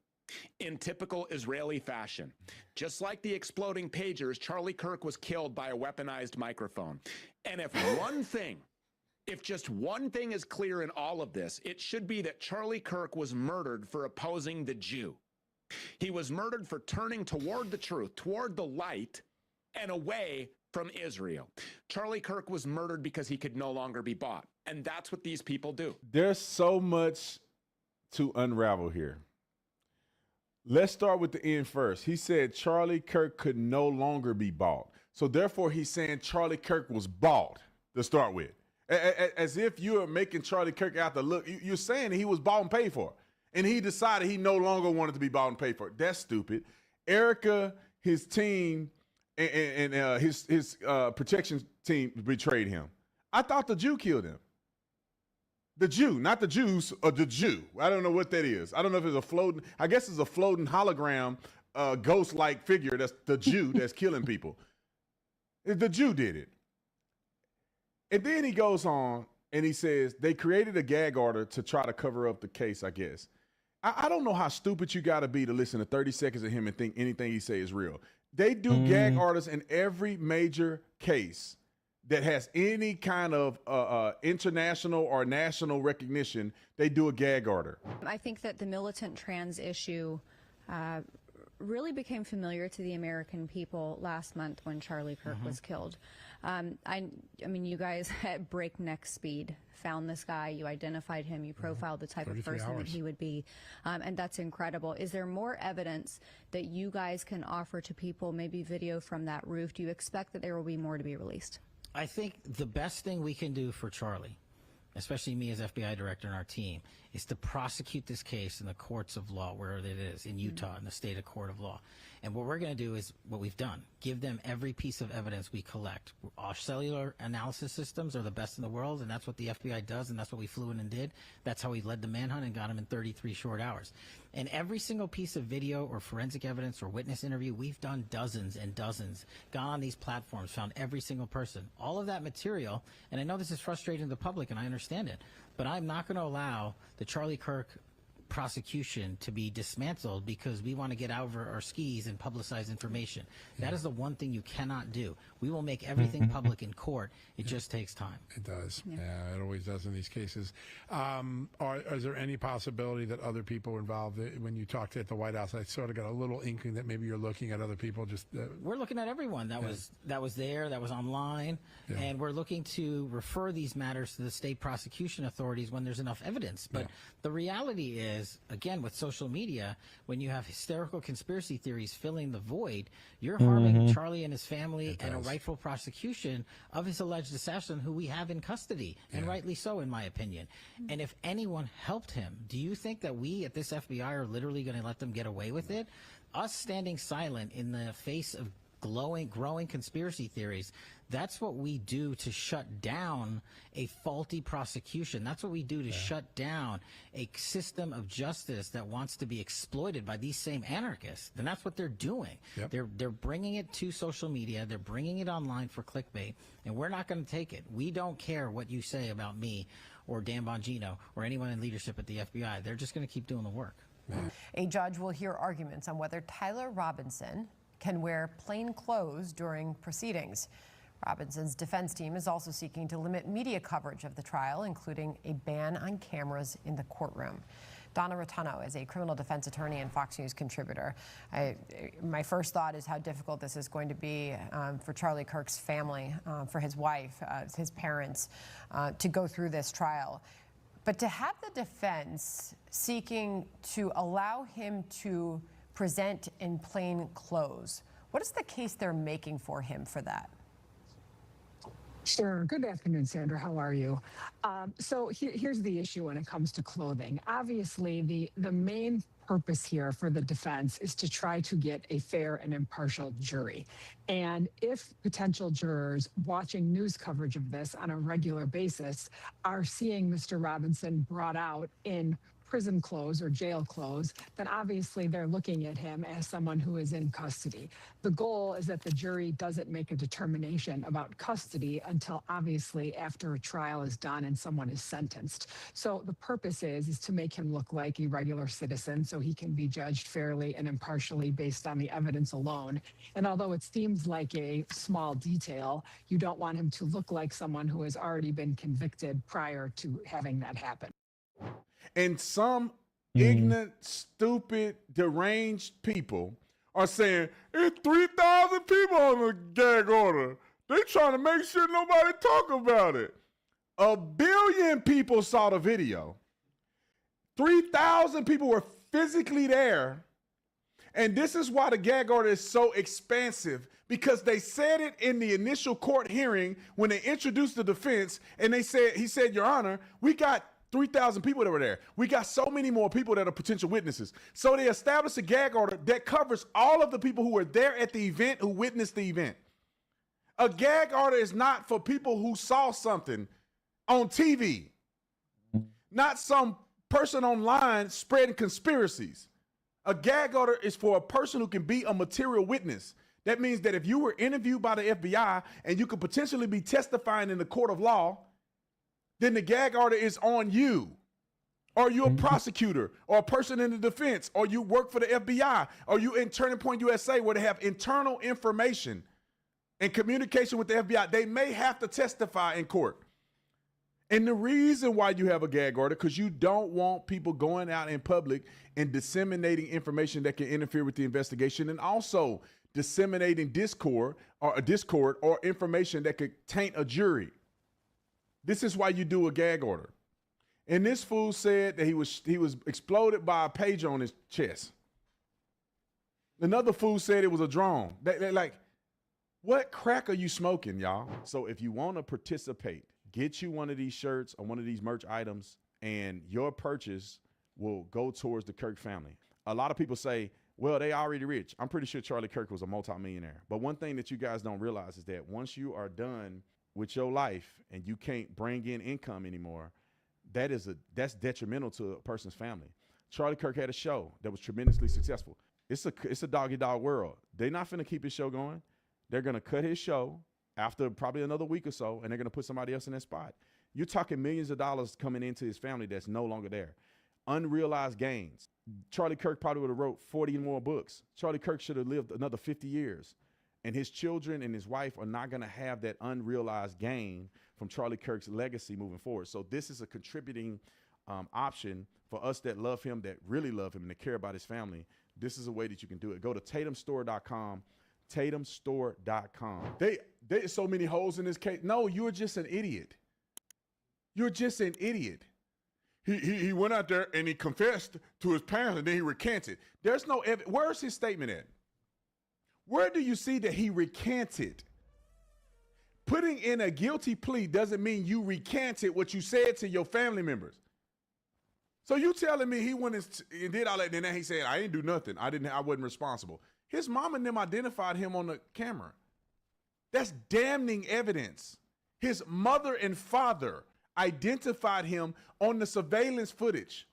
in typical Israeli fashion. Just like the exploding pagers, Charlie Kirk was killed by a weaponized microphone. And if just one thing is clear in all of this, it should be that Charlie Kirk was murdered for opposing the Jew. He was murdered for turning toward the truth, toward the light, and away from Israel. Charlie Kirk was murdered because he could no longer be bought. And that's what these people do. There's so much to unravel here. Let's start with the end first. He said Charlie Kirk could no longer be bought. So therefore, he's saying Charlie Kirk was bought to start with. As if you're making Charlie Kirk out to look. You're saying he was bought and paid for. And he decided he no longer wanted to be bought and paid for. That's stupid. Erica, his team, and his protection team betrayed him. I thought the Jew killed him. The Jew, not the Jews, or the Jew. I don't know what that is. I don't know if it's a floating, I guess it's a floating hologram, ghost-like figure that's the Jew that's killing people. The Jew did it. And then he goes on and he says they created a gag order to try to cover up the case, I guess. I don't know how stupid you got to be to listen to 30 seconds of him and think anything he say is real. They do gag orders in every major case that has any kind of international or national recognition. They do a gag order. I think that the militant trans issue really became familiar to the American people last month when Charlie Kirk was killed. I mean, you guys at breakneck speed found this guy, you identified him, you profiled the type of person that he would be, and that's incredible. Is there more evidence that you guys can offer to people, maybe video from that roof? Do you expect that there will be more to be released? I think the best thing we can do for Charlie, especially me as FBI director and our team, is to prosecute this case in the courts of law, wherever it is, in Utah, in the state of court of law. And what we're going to do is what we've done. Give them every piece of evidence we collect. Our cellular analysis systems are the best in the world, and that's what the FBI does, and that's what we flew in and did. That's how we led the manhunt and got him in 33 short hours. And every single piece of video or forensic evidence or witness interview, we've done dozens and dozens, gone on these platforms, found every single person. All of that material, and I know this is frustrating to the public, and I understand it, but I'm not going to allow the Charlie Kirk prosecution to be dismantled because we want to get over our skis and publicize information. That is the one thing you cannot do. We will make everything public in court. It just takes time. It does. Yeah, it always does in these cases. Is there any possibility that other people were involved? When you talked at the White House, I sort of got a little inkling that maybe you're looking at other people. We're looking at everyone that was there, that was online, and we're looking to refer these matters to the state prosecution authorities when there's enough evidence. But the reality is, again, with social media, when you have hysterical conspiracy theories filling the void, you're harming Charlie and his family and a rightful prosecution of his alleged assassin, who we have in custody, and rightly so, in my opinion. And if anyone helped him, do you think that we at this FBI are literally going to let them get away with it? Us standing silent in the face of growing conspiracy theories, that's what we do to shut down a faulty prosecution. That's what we do to shut down a system of justice that wants to be exploited by these same anarchists. And that's what they're doing. They're bringing it to social media. They're bringing it online for clickbait, and we're not going to take it. We don't care what you say about me or Dan Bongino or anyone in leadership at the FBI. They're just going to keep doing the work. A judge will hear arguments on whether Tyler Robinson can wear plain clothes during proceedings. Robinson's defense team is also seeking to limit media coverage of the trial, including a ban on cameras in the courtroom. Donna Rotano is a criminal defense attorney and Fox News contributor. My first thought is how difficult this is going to be for Charlie Kirk's family, for his wife, his parents, to go through this trial. But to have the defense seeking to allow him to present in plain clothes, what is the case they're making for him for that? Sure. Good afternoon, Sandra. How are you? So here's the issue when it comes to clothing. Obviously, the main purpose here for the defense is to try to get a fair and impartial jury. And if potential jurors watching news coverage of this on a regular basis are seeing Mr. Robinson brought out in prison clothes or jail clothes, then obviously they're looking at him as someone who is in custody. The goal is that the jury doesn't make a determination about custody until obviously after a trial is done and someone is sentenced. So the purpose is to make him look like a regular citizen so he can be judged fairly and impartially based on the evidence alone. And although it seems like a small detail, you don't want him to look like someone who has already been convicted prior to having that happen. And some ignorant, stupid, deranged people are saying, it's 3,000 people on the gag order. They trying to make sure nobody talk about it. 1 billion people saw the video. 3,000 people were physically there. And this is why the gag order is so expansive, because they said it in the initial court hearing when they introduced the defense, and he said, Your Honor, we got 3,000 people that were there. We got so many more people that are potential witnesses. So they established a gag order that covers all of the people who were there at the event, who witnessed the event. A gag order is not for people who saw something on TV, not some person online spreading conspiracies. A gag order is for a person who can be a material witness. That means that if you were interviewed by the FBI and you could potentially be testifying in the court of law, then the gag order is on you. Or you're a prosecutor or a person in the defense, or you work for the FBI, or you in Turning Point USA where they have internal information and communication with the FBI. They may have to testify in court. And the reason why you have a gag order, because you don't want people going out in public and disseminating information that can interfere with the investigation, and also disseminating discord or information that could taint a jury. This is why you do a gag order. And this fool said that he was exploded by a pager on his chest. Another fool said it was a drone. They like, what crack are you smoking, y'all? So if you want to participate, get you one of these shirts or one of these merch items, and your purchase will go towards the Kirk family. A lot of people say, well, they already rich. I'm pretty sure Charlie Kirk was a multimillionaire. But one thing that you guys don't realize is that once you are done with your life and you can't bring in income anymore, that's detrimental to a person's family. Charlie Kirk had a show that was tremendously successful. It's a dog-eat-dog world. They're not finna keep his show going. They're gonna cut his show after probably another week or so, and they're gonna put somebody else in that spot. You're talking millions of dollars coming into his family that's no longer there. Unrealized gains. Charlie Kirk probably would have wrote 40 more books. Charlie Kirk should have lived another 50 years. And his children and his wife are not going to have that unrealized gain from Charlie Kirk's legacy moving forward. So this is a contributing option for us that love him, that really love him, and that care about his family. This is a way that you can do it. Go to tatumstore.com, tatumstore.com. There's so many holes in this case. No, you're just an idiot. You're just an idiot. He went out there and he confessed to his parents, and then he recanted. There's no evidence. Where's his statement at? Where do you see that he recanted? Putting in a guilty plea doesn't mean you recanted what you said to your family members. So you telling me he went and did all that, and then he said, I didn't do nothing. I wasn't responsible. His mom and them identified him on the camera. That's damning evidence. His mother and father identified him on the surveillance footage.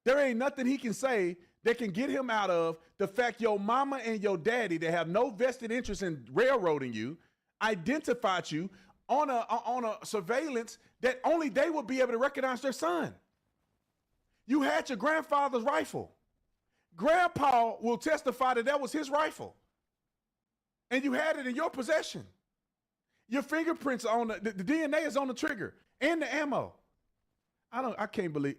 There ain't nothing he can say that can get him out of the fact your mama and your daddy, that have no vested interest in railroading you, identified you on a surveillance that only they would be able to recognize their son. You had your grandfather's rifle. Grandpa will testify that that was his rifle. And you had it in your possession. Your fingerprints on the DNA is on the trigger and the ammo. I can't believe.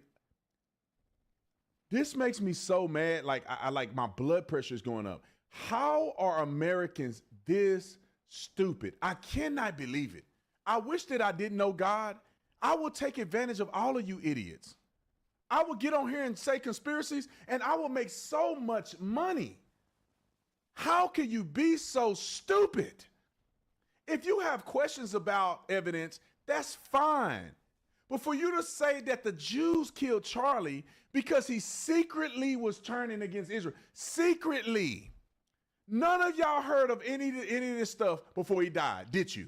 This makes me so mad. Like I like my blood pressure is going up. How are Americans this stupid? I cannot believe it. I wish that I didn't know God. I will take advantage of all of you idiots. I will get on here and say conspiracies, and I will make so much money. How can you be so stupid? If you have questions about evidence, that's fine. But for you to say that the Jews killed Charlie because he secretly was turning against Israel, secretly, none of y'all heard of any of this stuff before he died, did you?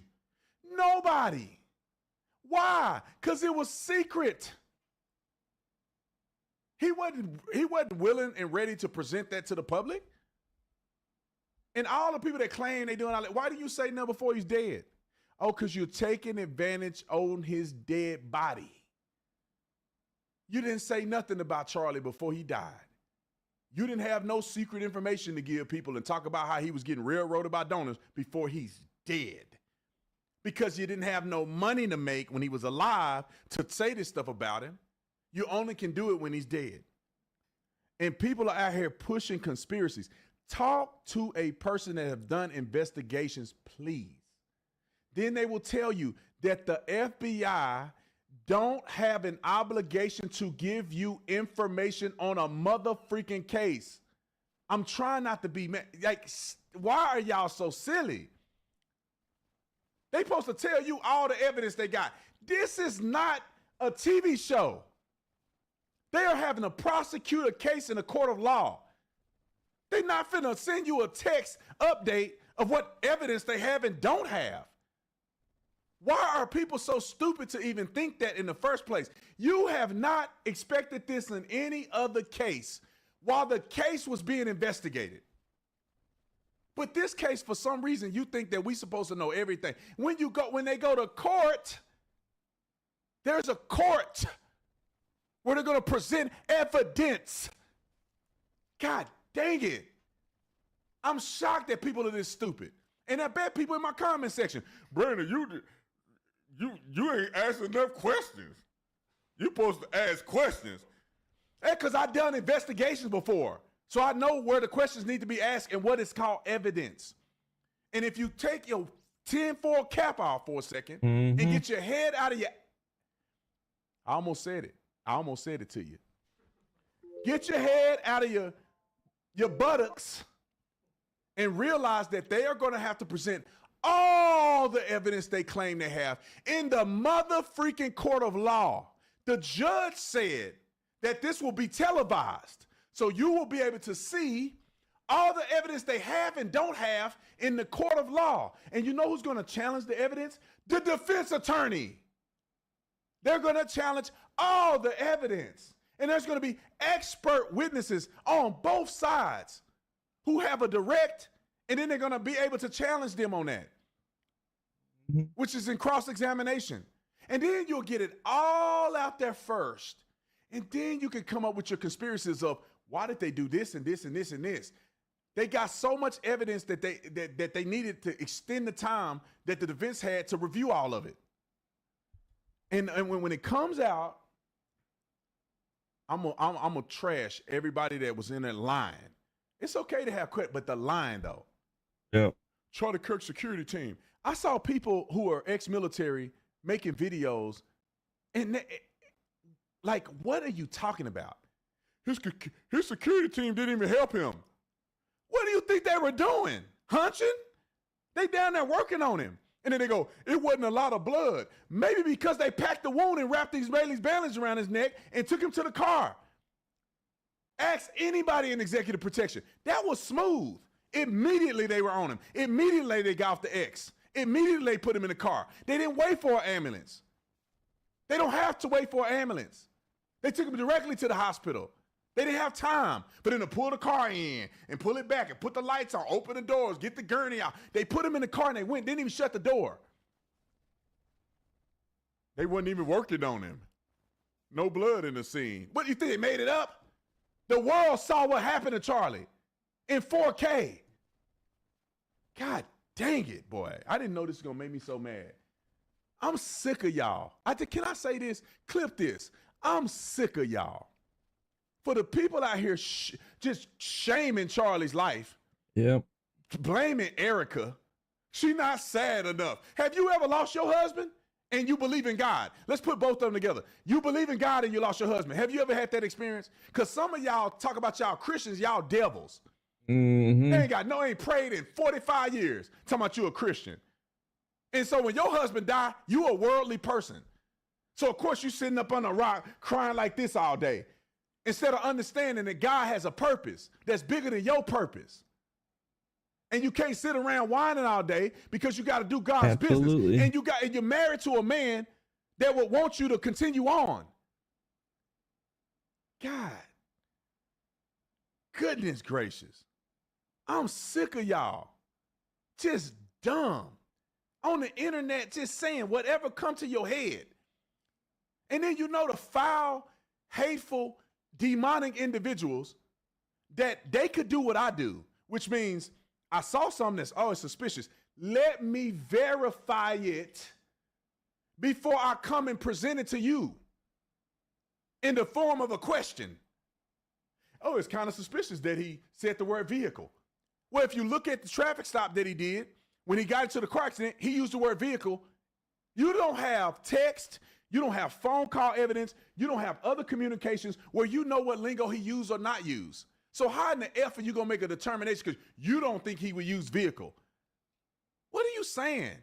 Nobody. Why? Because it was secret. He wasn't willing and ready to present that to the public. And all the people that claim they doing all that, why do you say no before he's dead? Oh, because you're taking advantage on his dead body. You didn't say nothing about Charlie before he died. You didn't have no secret information to give people and talk about how he was getting railroaded by donors before he's dead. Because you didn't have no money to make when he was alive to say this stuff about him. You only can do it when he's dead. And people are out here pushing conspiracies. Talk to a person that have done investigations, please. Then they will tell you that the FBI don't have an obligation to give you information on a mother freaking case. I'm trying not to be mad. Like, why are y'all so silly? They supposed to tell you all the evidence they got. This is not a TV show. They are having to prosecute a case in a court of law. They're not finna send you a text update of what evidence they have and don't have. Why are people so stupid to even think that in the first place? You have not expected this in any other case while the case was being investigated. But this case, for some reason, you think that we're supposed to know everything. When they go to court, there's a court where they're going to present evidence. God dang it. I'm shocked that people are this stupid. And I bet people in my comment section, Brandon, you ain't asking enough questions. You're supposed to ask questions. Because I've done investigations before. So I know where the questions need to be asked and what is called evidence. And if you take your tinfoil cap off for a second and get your head out of your... I almost said it to you. Get your head out of your buttocks and realize that they are going to have to present all the evidence they claim they have in the mother freaking court of law. The judge said that this will be televised. So you will be able to see all the evidence they have and don't have in the court of law. And you know who's going to challenge the evidence? The defense attorney. They're going to challenge all the evidence. And there's going to be expert witnesses on both sides who have a direct, and then they're going to be able to challenge them on that, which is in cross-examination. And then you'll get it all out there first. And then you can come up with your conspiracies of why did they do this and this and this and this. They got so much evidence that they needed to extend the time that the defense had to review all of it. And when it comes out, I'm gonna trash everybody that was in that line. It's okay to have credit, but the line though. Yeah. Charlie Kirk security team. I saw people who are ex-military making videos, and like, what are you talking about? His security team didn't even help him. What do you think they were doing? Hunching? They down there working on him. And then they go, it wasn't a lot of blood. Maybe because they packed the wound and wrapped these bandages around his neck and took him to the car. Ask anybody in executive protection. That was smooth. Immediately they were on him. Immediately they got off the X. Immediately they put him in the car. They didn't wait for an ambulance. They don't have to wait for an ambulance. They took him directly to the hospital. They didn't have time for them to pull the car in and pull it back and put the lights on, open the doors, get the gurney out. They put him in the car and they went, didn't even shut the door. They wasn't even working on him. No blood in the scene. What do you think? They made it up? The world saw what happened to Charlie in 4K. God dang it, boy. I didn't know this was going to make me so mad. I'm sick of y'all. Can I say this? Clip this. I'm sick of y'all. For the people out here just shaming Charlie's life. Yep. Blaming Erica. She not sad enough. Have you ever lost your husband and you believe in God? Let's put both of them together. You believe in God and you lost your husband. Have you ever had that experience? Because some of y'all talk about y'all Christians, y'all devils. Mm-hmm. They ain't prayed in 45 years. Talking about you a Christian. And so when your husband die, you a worldly person. So of course you sitting up on a rock crying like this all day. Instead of understanding that God has a purpose that's bigger than your purpose. And you can't sit around whining all day because you got to do God's Absolutely. business. And you're married to a man that would want you to continue on. God. Goodness gracious. I'm sick of y'all. Just dumb. On the internet, just saying whatever come to your head. And then the foul, hateful, demonic individuals that they could do what I do, which means I saw something that's, it's suspicious. Let me verify it before I come and present it to you in the form of a question. Oh, it's kind of suspicious that he said the word vehicle. Well, if you look at the traffic stop that he did, when he got into the car accident, he used the word vehicle. You don't have text. You don't have phone call evidence. You don't have other communications where you know what lingo he used or not used. So how in the F are you going to make a determination because you don't think he would use vehicle? What are you saying?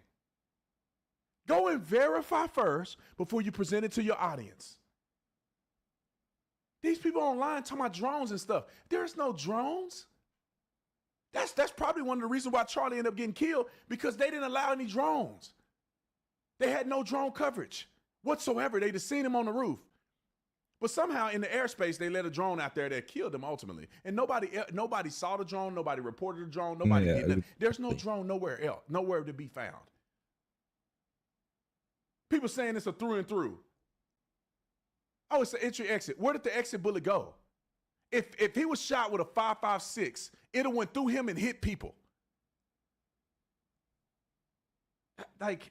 Go and verify first before you present it to your audience. These people online talking about drones and stuff. There's no drones. That's probably one of the reasons why Charlie ended up getting killed, because they didn't allow any drones. They had no drone coverage whatsoever. They just seen him on the roof. But somehow in the airspace, they let a drone out there that killed him ultimately. And nobody saw the drone. Nobody reported the drone. Nobody did nothing. There's no drone nowhere else, nowhere to be found. People saying it's a through and through. Oh, it's an entry exit. Where did the exit bullet go? If he was shot with a 5.56, it would have went through him and hit people. Like,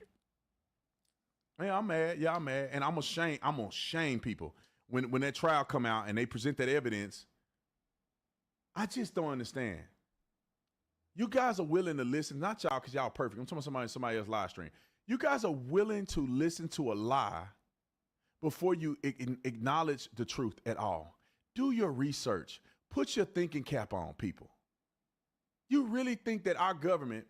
yeah, I'm mad. Yeah, I'm mad. And I'm gonna shame people. When that trial come out and they present that evidence, I just don't understand. You guys are willing to listen, not y'all because y'all perfect. I'm talking about somebody else's live stream. You guys are willing to listen to a lie before you acknowledge the truth at all. Do your research. Put your thinking cap on, people. You really think that our government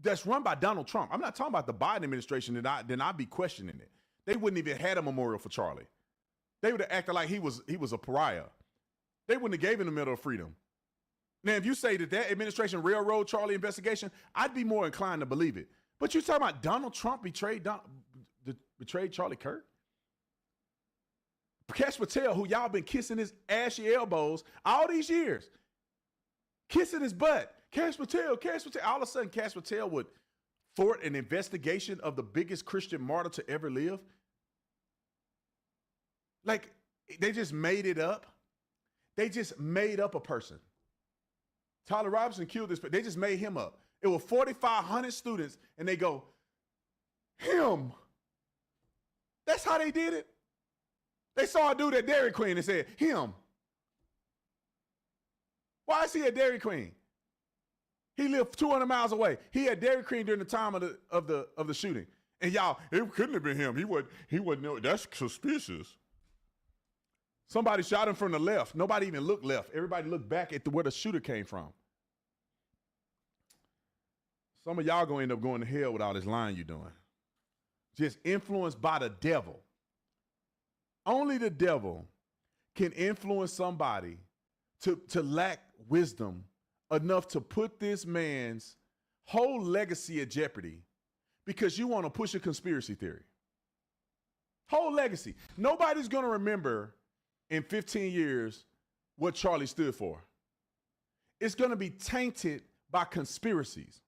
that's run by Donald Trump, I'm not talking about the Biden administration, then I'd be questioning it. They wouldn't even had a memorial for Charlie. They would have acted like he was a pariah. They wouldn't have gave him the Medal of Freedom. Now, if you say that administration railroad Charlie investigation, I'd be more inclined to believe it. But you're talking about Donald Trump betrayed Charlie Kirk? Cash Patel, who y'all been kissing his ashy elbows all these years, kissing his butt. Cash Patel. All of a sudden, Cash Patel would thwart an investigation of the biggest Christian martyr to ever live. Like, they just made it up. They just made up a person. Tyler Robinson killed this, but they just made him up. It was 4,500 students, and they go, him. That's how they did it. They saw a dude at Dairy Queen and said, him. Why is he at Dairy Queen? He lived 200 miles away. He had Dairy Queen during the time of the shooting. And y'all, it couldn't have been him. He wouldn't know. That's suspicious. Somebody shot him from the left. Nobody even looked left. Everybody looked back at where the shooter came from. Some of y'all gonna end up going to hell with all this lying you're doing. Just influenced by the devil. Only the devil can influence somebody to lack wisdom enough to put this man's whole legacy at jeopardy because you want to push a conspiracy theory. Whole legacy. Nobody's going to remember in 15 years what Charlie stood for. It's going to be tainted by conspiracies.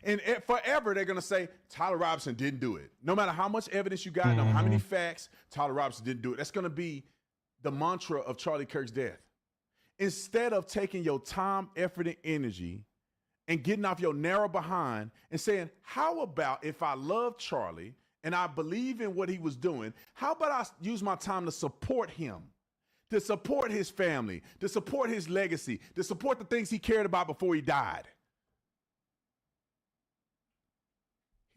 And forever, they're going to say, Tyler Robinson didn't do it. No matter how much evidence you got, no matter how many facts, Tyler Robinson didn't do it. That's going to be the mantra of Charlie Kirk's death. Instead of taking your time, effort, and energy and getting off your narrow behind and saying, how about if I love Charlie and I believe in what he was doing, how about I use my time to support him, to support his family, to support his legacy, to support the things he cared about before he died?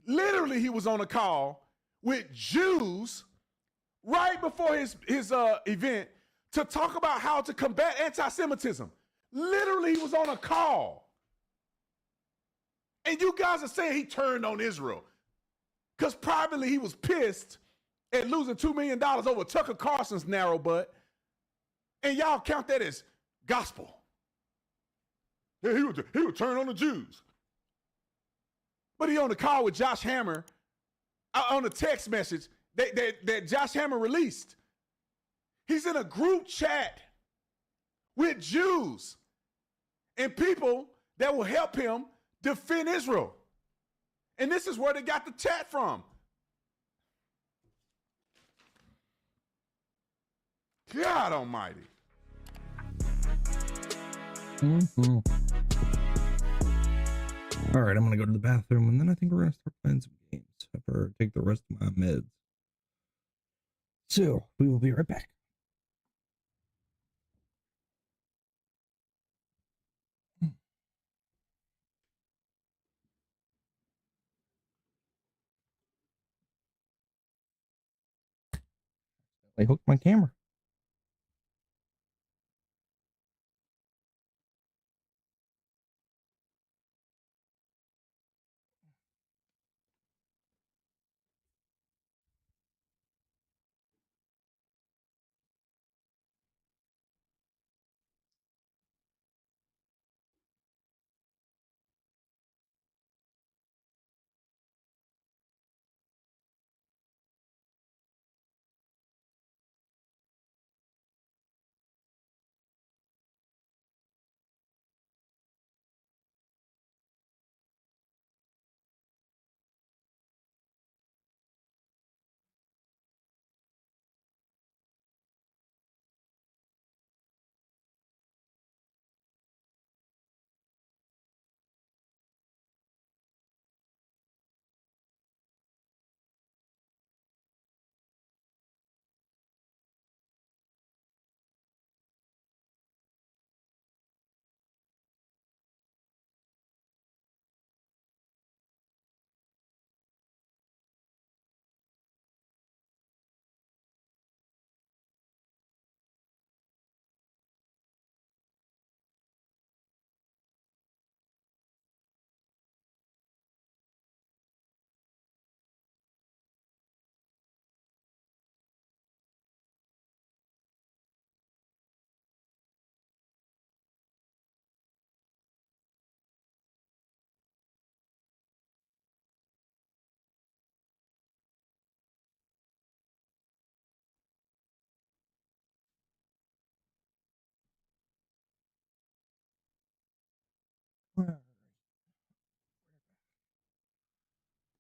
Literally, he was on a call with Jews right before his event to talk about how to combat anti-Semitism. Literally, he was on a call. And you guys are saying he turned on Israel because privately he was pissed at losing $2 million over Tucker Carlson's narrow butt. And y'all count that as gospel. Yeah, he would turn on the Jews. But he on the call with Josh Hammer on a text message that Josh Hammer released. He's in a group chat with Jews and people that will help him defend Israel. And this is where they got the chat from. God almighty. Mm-hmm. All right, I'm going to go to the bathroom, and then I think we're going to start playing some games after I take the rest of my meds. So, we will be right back. I hooked my camera.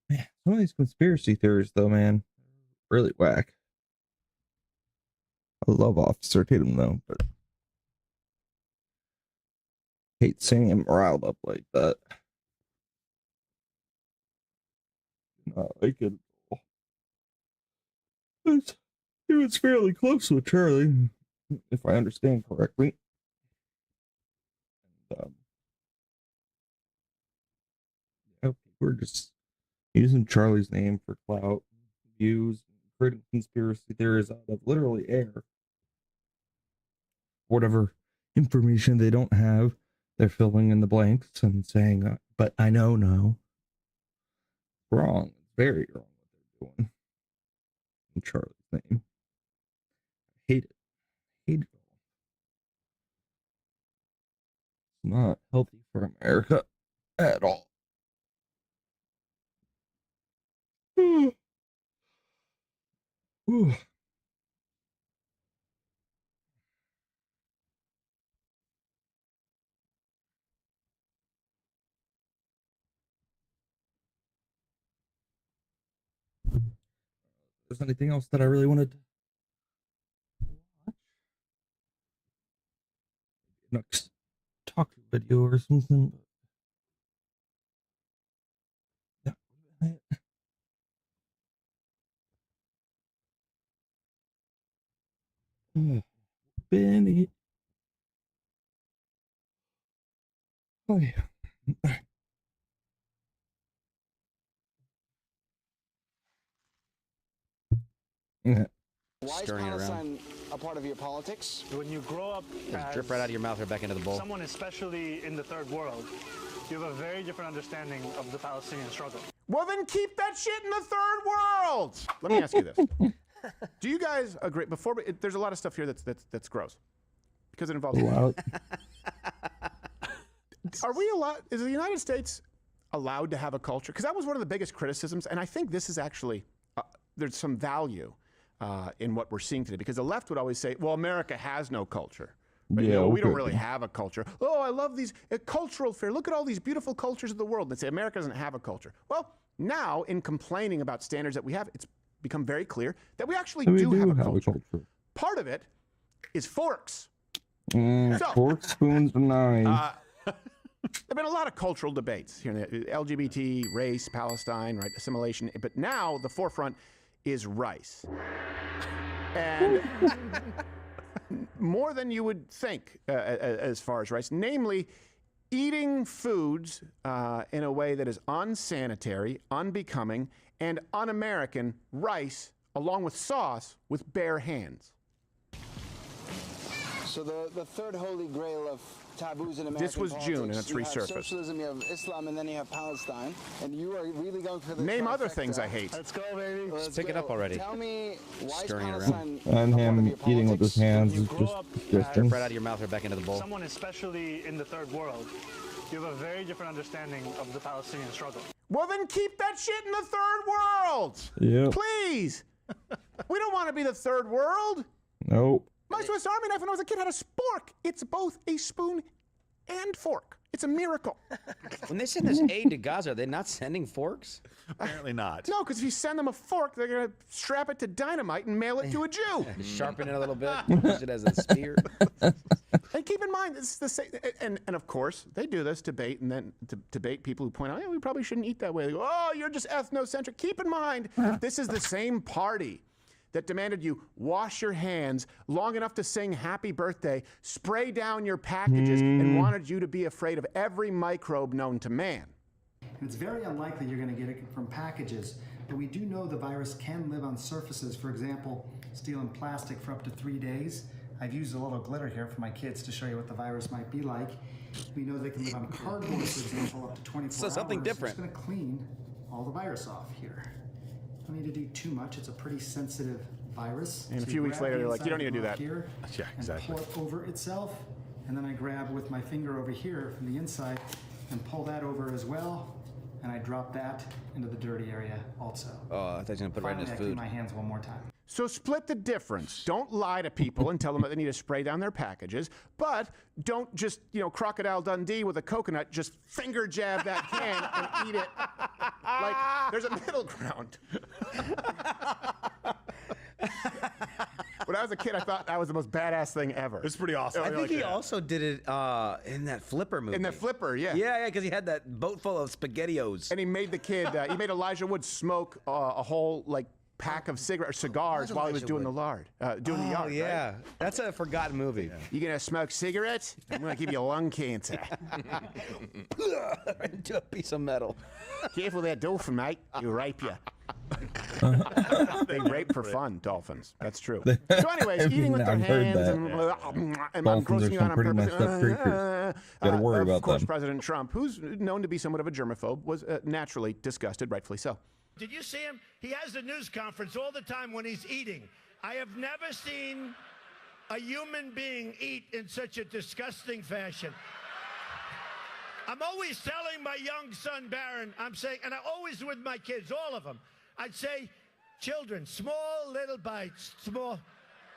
Man, some of these conspiracy theories, though, man, really whack. I love Officer Tatum, though, but hate seeing him riled up like that. Not like it. He was fairly close with Charlie, if I understand correctly. And, we're just using Charlie's name for clout, views, creating conspiracy theories out of literally air. Whatever information they don't have, they're filling in the blanks and saying, but I know no. Wrong. Very wrong what they're doing. In Charlie's name. I hate it. Hate it all. It's not healthy for America at all. Ooh. there's anything else that I really wanted to watch. Next talk video or something. That would have been it. Benny. Oh yeah. Yeah. Why is Palestine a part of your politics? When you grow up as drip right out of your mouth or back into the bowl. someone, especially in the third world, you have a very different understanding of the Palestinian struggle. Well, then keep that shit in the third world. Let me ask you this: do you guys agree? There's a lot of stuff here that's gross because it involves. Are we allowed? Is the United States allowed to have a culture? Because that was one of the biggest criticisms, and I think this is actually there's some value in what we're seeing today. Because the left would always say, "Well, America has no culture." But yeah, we don't really have a culture. Oh, I love these cultural fair. Look at all these beautiful cultures of the world. And they say America doesn't have a culture. Well, now in complaining about standards that we have, it's become very clear that we actually do have a culture. Part of it is forks. Forks, spoons, and knives. There have been a lot of cultural debates here, LGBT, race, Palestine, right, assimilation. But now the forefront is rice. And more than you would think as far as rice, namely eating foods in a way that is unsanitary, unbecoming, and un-American, rice along with sauce with bare hands. So the third holy grail of taboos in American This was politics, June, and it's you have resurfaced. socialism, you have Islam, and then you have Palestine. And you are really going for the Name other trifecta. things I hate. Let's go, baby. Let's pick it up already. Tell me why Stirring it is around. Palestine And him eating with his hands is just disgusting. Right out of your mouth or back into the bowl. Someone, especially in the third world, you have a very different understanding of the Palestinian struggle. Well, then keep that shit in the third world. Yep. Please. We don't want to be the third world. Nope. My Swiss Army knife when I was a kid had a spork. It's both a spoon and fork. It's a miracle. When they send this aid to Gaza, are they not sending forks? Apparently not. No, because if you send them a fork, they're going to strap it to dynamite and mail it to a Jew. Sharpen it a little bit, use it as a spear. And keep in mind, it's the same. And of course, they do this to bait, and then to bait people who point out, we probably shouldn't eat that way. They go, oh, you're just ethnocentric. Keep in mind, this is the same party that demanded you wash your hands long enough to sing happy birthday, spray down your packages, and wanted you to be afraid of every microbe known to man. And it's very unlikely you're going to get it from packages, but we do know the virus can live on surfaces. For example, steel and plastic for up to 3 days. I've used a little glitter here for my kids to show you what the virus might be like. We know they can live on cardboard, for example, up to 24 So something hours. different. It's going to clean all the virus off here. Don't need to do too much. It's a pretty sensitive virus. And So a few weeks grab later, the they're like, you don't inside need to do off that. Here Yeah, exactly. And pull it over itself. And then I grab with my finger over here from the inside and pull that over as well. And I drop that into the dirty area also. Oh, I thought he was going to put it right in his Finally, I clean food. my hands one more time. So split the difference. Don't lie to people and tell them that they need to spray down their packages, but don't just, Crocodile Dundee with a coconut, just finger jab that can and eat it. Like, there's a middle ground. When I was a kid, I thought that was the most badass thing ever. It's pretty awesome. I think he also did it in that Flipper movie. In the Flipper, yeah. Yeah, because he had that boat full of SpaghettiOs. And he made the kid, he made Elijah Wood smoke a whole, pack of cigars while he was doing the yard. Yeah, right? that's a forgotten movie. You gonna smoke cigarettes? I'm gonna give you lung cancer. Into a piece of metal. Careful of that dolphin, mate. He'll rape you. They rape for fun, dolphins. That's true. So anyways, eating with their hands and I'm grossing you out on purpose. Gotta worry about Of course, them. President Trump, who's known to be somewhat of a germaphobe, was naturally disgusted, rightfully so. Did you see him? He has a news conference all the time when he's eating. I have never seen a human being eat in such a disgusting fashion. I'm always telling my young son, Barron, I'm saying, and I always with my kids, all of them, I'd say, children, small little bites, small.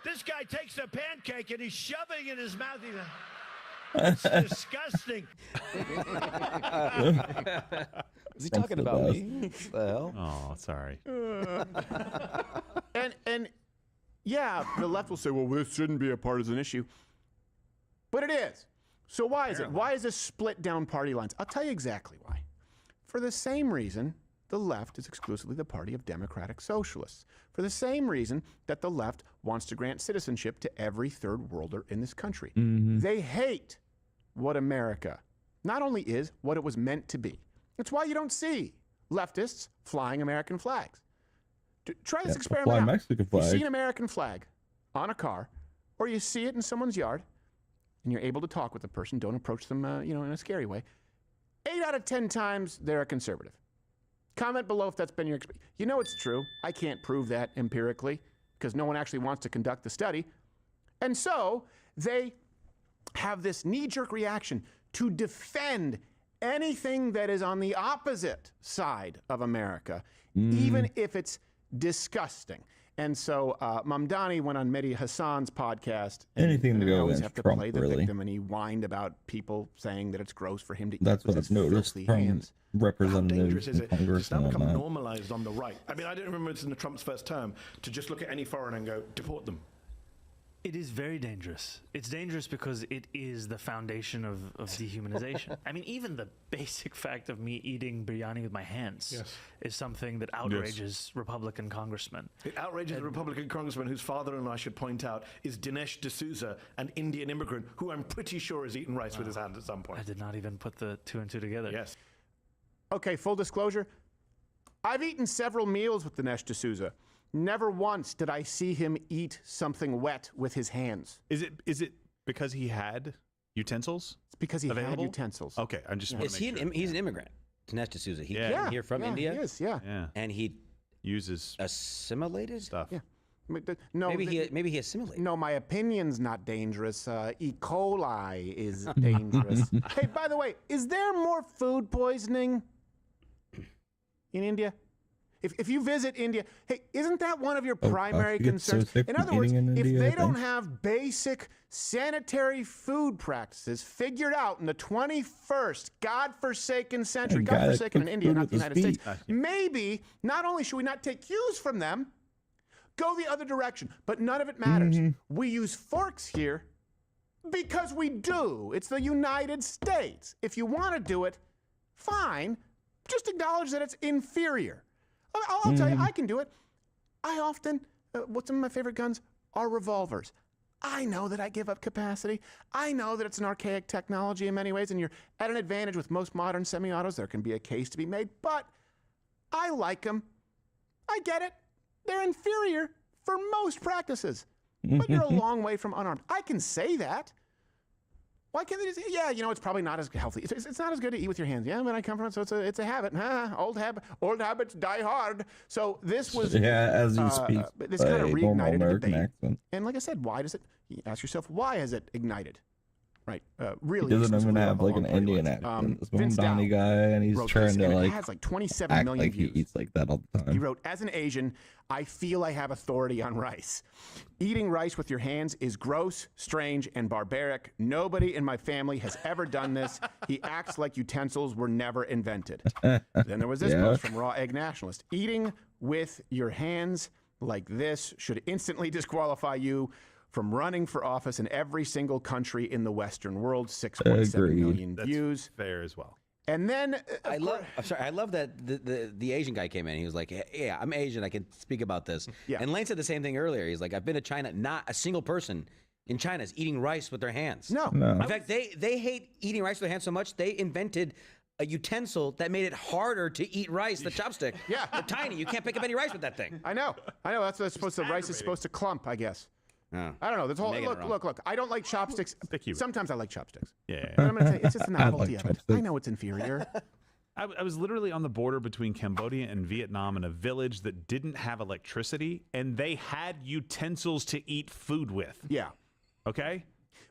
This guy takes a pancake and he's shoving it in his mouth. It's disgusting. Is he talking about me? What the hell? Oh, sorry. Yeah, the left will say, well, this shouldn't be a partisan issue. But it is. So why is it? Why is this split down party lines? I'll tell you exactly why. For the same reason the left is exclusively the party of democratic socialists. For the same reason that the left wants to grant citizenship to every third worlder in this country. They hate what America not only is, what it was meant to be. That's why you don't see leftists flying American flags. Try this experiment fly out. Mexican flag. You see an American flag on a car, or you see it in someone's yard, and you're able to talk with the person. Don't approach them, in a scary way. 8 out of 10 times, they're a conservative. Comment below if that's been your experience. You know it's true. I can't prove that empirically because no one actually wants to conduct the study. And so they have this knee-jerk reaction to defend anything that is on the opposite side of America, even if it's disgusting. And so Mamdani went on Mehdi Hassan's podcast. Anything to go always against have to Trump, play the really. victim, and he whined about people saying that it's gross for him to eat That's with what his I've noticed filthy from hands. representatives in It's Congress now and become whatnot. normalized on the right. I mean, I don't remember this in Trump's first term to just look at any foreigner and go, deport them. It is very dangerous. It's dangerous because it is the foundation of dehumanization. I mean, even the basic fact of me eating biryani with my hands is something that outrages Republican congressmen. It outrages the Republican congressman whose father-in-law, I should point out, is Dinesh D'Souza, an Indian immigrant who I'm pretty sure has eaten rice with his hands at some point. I did not even put the 2 and 2 together. Yes. Okay, full disclosure. I've eaten several meals with Dinesh D'Souza. Never once did I see him eat something wet with his hands. Is it because he had utensils? It's because he available? had utensils. Okay, I just want Is to he make sure. he's an immigrant, Dinesh D'Souza. He Yeah. came here from India. He is, yeah. And he uses assimilated stuff. Yeah. No, maybe he assimilated. No, my opinion's not dangerous. E. coli is dangerous. Hey, by the way, is there more food poisoning in India? If you visit India, hey, isn't that one of your primary you get so concerns? sick In from other words, eating in if India, they I don't think. have basic sanitary food practices figured out in the 21st godforsaken century, A guy that godforsaken in cooks India, food not the with United his States, feet. maybe not only should we not take cues from them, go the other direction, but none of it matters. We use forks here because we do. It's the United States. If you want to do it, fine. Just acknowledge that it's inferior. I'll tell you, I can do it. I often, what's some of my favorite guns are revolvers. I know that I give up capacity. I know that it's an archaic technology in many ways, and you're at an advantage with most modern semi-autos. There can be a case to be made, but I like them. I get it. They're inferior for most practices, but you're a long way from unarmed. I can say that. Why can't they just, it's probably not as healthy. It's not as good to eat with your hands. Yeah, when I come from it, so it's a habit. Old habits die hard. So this was... Yeah, as you speak this kind of by normal reignited a American debate. accent. And like I said, you ask yourself, why has it ignited? Right, really. He doesn't even exclusively have like along an party Indian lines. accent. This Vince Donnie Dow guy, and he's wrote trying this, to and it like has like 27 act million like he views. eats like that all the time. He wrote, as an Asian, I feel I have authority on rice. Eating rice with your hands is gross, strange, and barbaric. Nobody in my family has ever done this. He acts like utensils were never invented. Then there was this post from Raw Egg Nationalist. Eating with your hands like this should instantly disqualify you from running for office in every single country in the Western world. 6.7 million views. Fair as well. And then I love that the Asian guy came in. He was like, yeah, I'm Asian. I can speak about this. Yeah. And Lane said the same thing earlier. He's like, I've been to China. Not a single person in China is eating rice with their hands. No. In fact, they hate eating rice with their hands so much, they invented a utensil that made it harder to eat rice, the chopstick. Yeah. They're tiny. You can't pick up any rice with that thing. I know. That's what it's supposed to, rice is supposed to clump, I guess. Oh. I don't know. This whole Making it wrong. look. I don't like chopsticks. Sometimes I like chopsticks. Yeah. But I'm gonna tell you, it's just the I novelty like of it. I chopsticks. know it's inferior. I was literally on the border between Cambodia and Vietnam in a village that didn't have electricity, and they had utensils to eat food with. Yeah. Okay?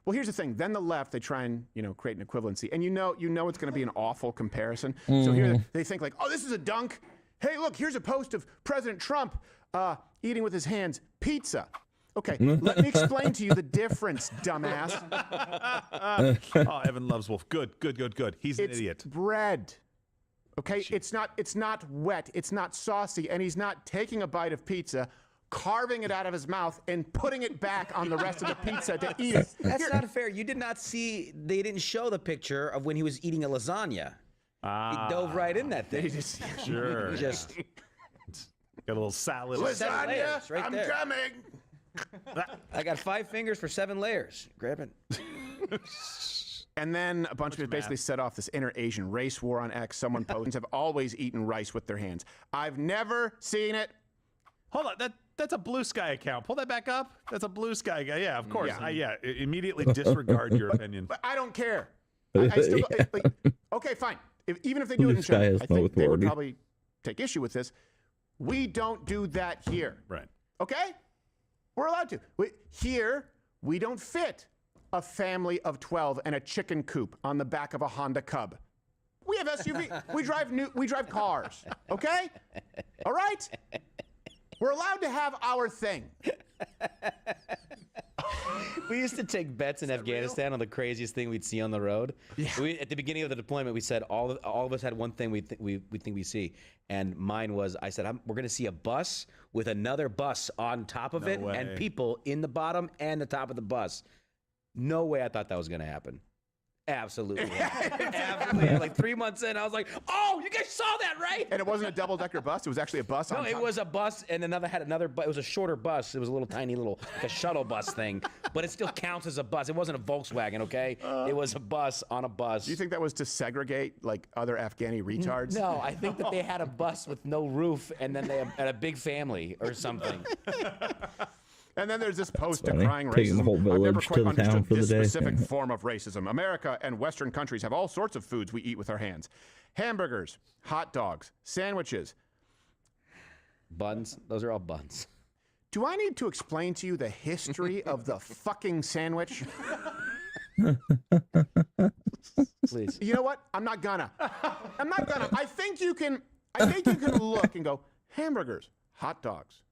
Well, here's the thing. Then the left, they try and create an equivalency, and you know it's going to be an awful comparison. So here they think like, oh, this is a dunk. Hey, look, here's a post of President Trump eating with his hands pizza. Okay, let me explain to you the difference, dumbass. Oh, Evan loves Wolf. Good. He's an idiot. Bread. Okay, it's not wet, it's not saucy, and he's not taking a bite of pizza, carving it out of his mouth and putting it back on the rest of the pizza to eat it. That's not fair. You did not see, they didn't show the picture of when he was eating a lasagna. He dove right in that thing. Sure. Just got a little salad. Lasagna, right I'm there. coming. I got 5 fingers for 7 layers. Grab it. And then a bunch of it basically set off this inter-Asian race war on X. Someone posted, have always eaten rice with their hands. I've never seen it. Hold on, that's a Blue Sky account. Pull that back up. That's a Blue Sky guy. Yeah, of course. Yeah. Immediately disregard your opinion. But I don't care. I still okay, fine. Even if they do it in This guy China, has I no think they would authority. probably take issue with this. We don't do that here. Right. Okay? We're allowed to. Here, we don't fit a family of 12 and a chicken coop on the back of a Honda Cub. We have SUV. we drive cars. Okay? All right? We're allowed to have our thing. We used to take bets in Afghanistan on the craziest thing we'd see on the road. Yeah. At the beginning of the deployment, we said all of us had one thing we think we see, and mine was I said we're going to see a bus with another bus on top of it, and people in the bottom and the top of the bus. No way I thought that was going to happen. Absolutely. Absolutely. Like 3 months in, I was like, oh, you guys saw that, right? And it wasn't a double-decker bus. It was actually a bus on top. No, it was a bus, and another bus. It was a shorter bus. It was a little tiny like a shuttle bus thing, but it still counts as a bus. It wasn't a Volkswagen, okay? It was a bus on a bus. Do you think that was to segregate like other Afghani retards? No, I think that they had a bus with no roof, and then they had a big family or something. And then there's this post Funny. decrying Taking the racism. whole I've never village quite to the town understood for the this day. specific form of racism. America and Western countries have all sorts of foods we eat with our hands. Hamburgers, hot dogs, sandwiches. Buns. Those are all buns. Do I need to explain to you the history of the fucking sandwich? Please. You know what? I'm not gonna. I think you can look and go, hamburgers, hot dogs,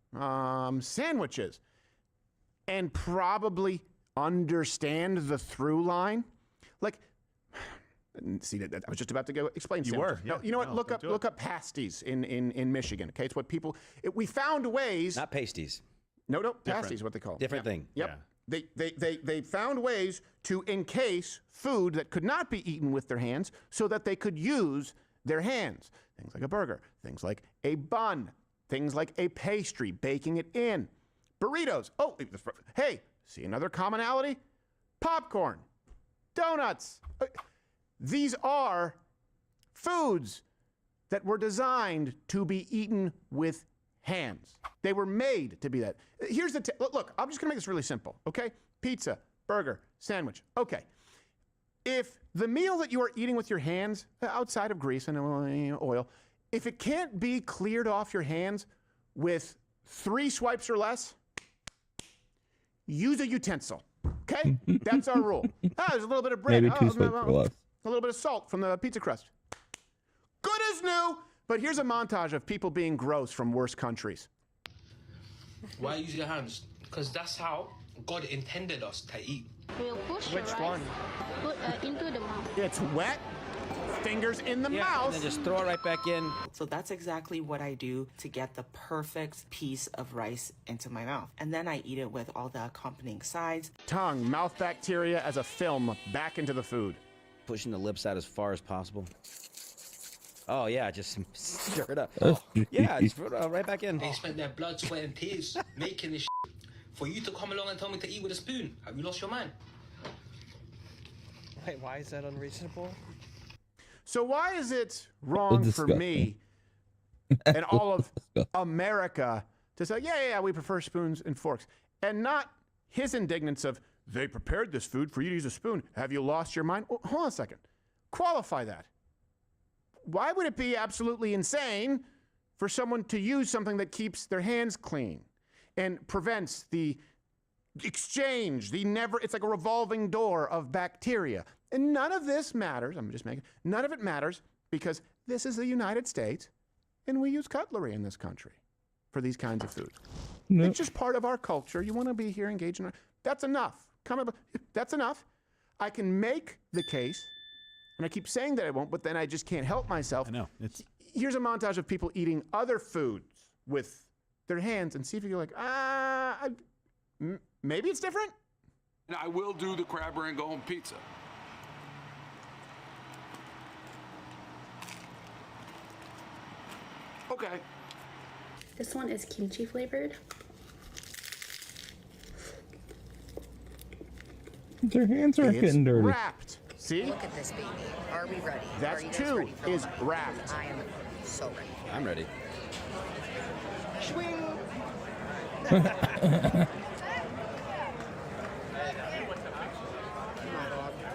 sandwiches, and probably understand the through line. Like, see, I was just about to go explain. You sandwiches. were. No, Yeah. you know what? No, Look up pasties in Michigan. Okay, it's what people. We found ways. Not pasties. No, pasties is what they call them. Different thing. Yep. Yeah. They found ways to encase food that could not be eaten with their hands so that they could use their hands. Things like a burger, things like a bun, things like a pastry, baking it in. Burritos. Oh, hey, see another commonality? Popcorn, donuts. These are foods that were designed to be eaten with hands. They were made to be that. Here's the look, I'm just gonna make this really simple, okay? Pizza, burger, sandwich. Okay. If the meal that you are eating with your hands, outside of grease and oil, if it can't be cleared off your hands with 3 swipes or less, use a utensil. Okay? That's our rule. There's a little bit of bread. Maybe 2 swipes or less. A little bit of salt from the pizza crust. Good as new. But here's a montage of people being gross from worse countries. Why use your hands? Because that's how God intended us to eat. We'll push Which the rice, one? put into the mouth. It's wet. Fingers in the mouth. And then just throw it right back in. So that's exactly what I do to get the perfect piece of rice into my mouth. And then I eat it with all the accompanying sides. Tongue, mouth bacteria as a film back into the food. Pushing the lips out as far as possible. Oh, yeah, just stir it up. Yeah, just throw it right back in. They spent their blood, sweat, and tears making this shit. For you to come along and tell me to eat with a spoon, have you lost your mind? Wait, why is that unreasonable? So why is it wrong for me and all of America to say, yeah, we prefer spoons and forks, and not his indignance of, they prepared this food for you to use a spoon. Have you lost your mind? Well, hold on a second. Qualify that. Why would it be absolutely insane for someone to use something that keeps their hands clean and prevents the exchange, it's like a revolving door of bacteria? And none of this matters. None of it matters because this is the United States and we use cutlery in this country for these kinds of foods. Nope. It's just part of our culture. You want to be here engaged in that's enough. That's enough. I can make the case, and I keep saying that I won't, but then I just can't help myself. I know. Here's a montage of people eating other foods with their hands and see if you're like, maybe it's different. And I will do the crab rangoon pizza. Okay. This one is kimchi flavored. Their hands are It's getting dirty. wrapped. See? Look at this baby. Are we ready? That's Are you guys two ready for is lunch? wrapped. I am so ready. I'm ready.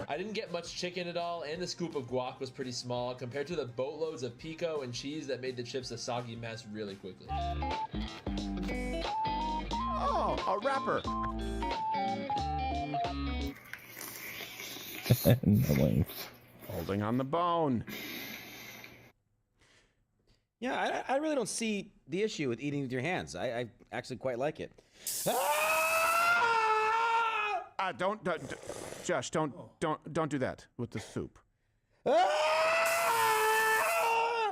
I didn't get much chicken at all, and the scoop of guac was pretty small compared to the boatloads of pico and cheese that made the chips a soggy mess really quickly. Oh, a wrapper. No way. Holding on the bone. Yeah, I really don't see the issue with eating with your hands. I actually quite like it. Don't, Josh, don't do that with the soup.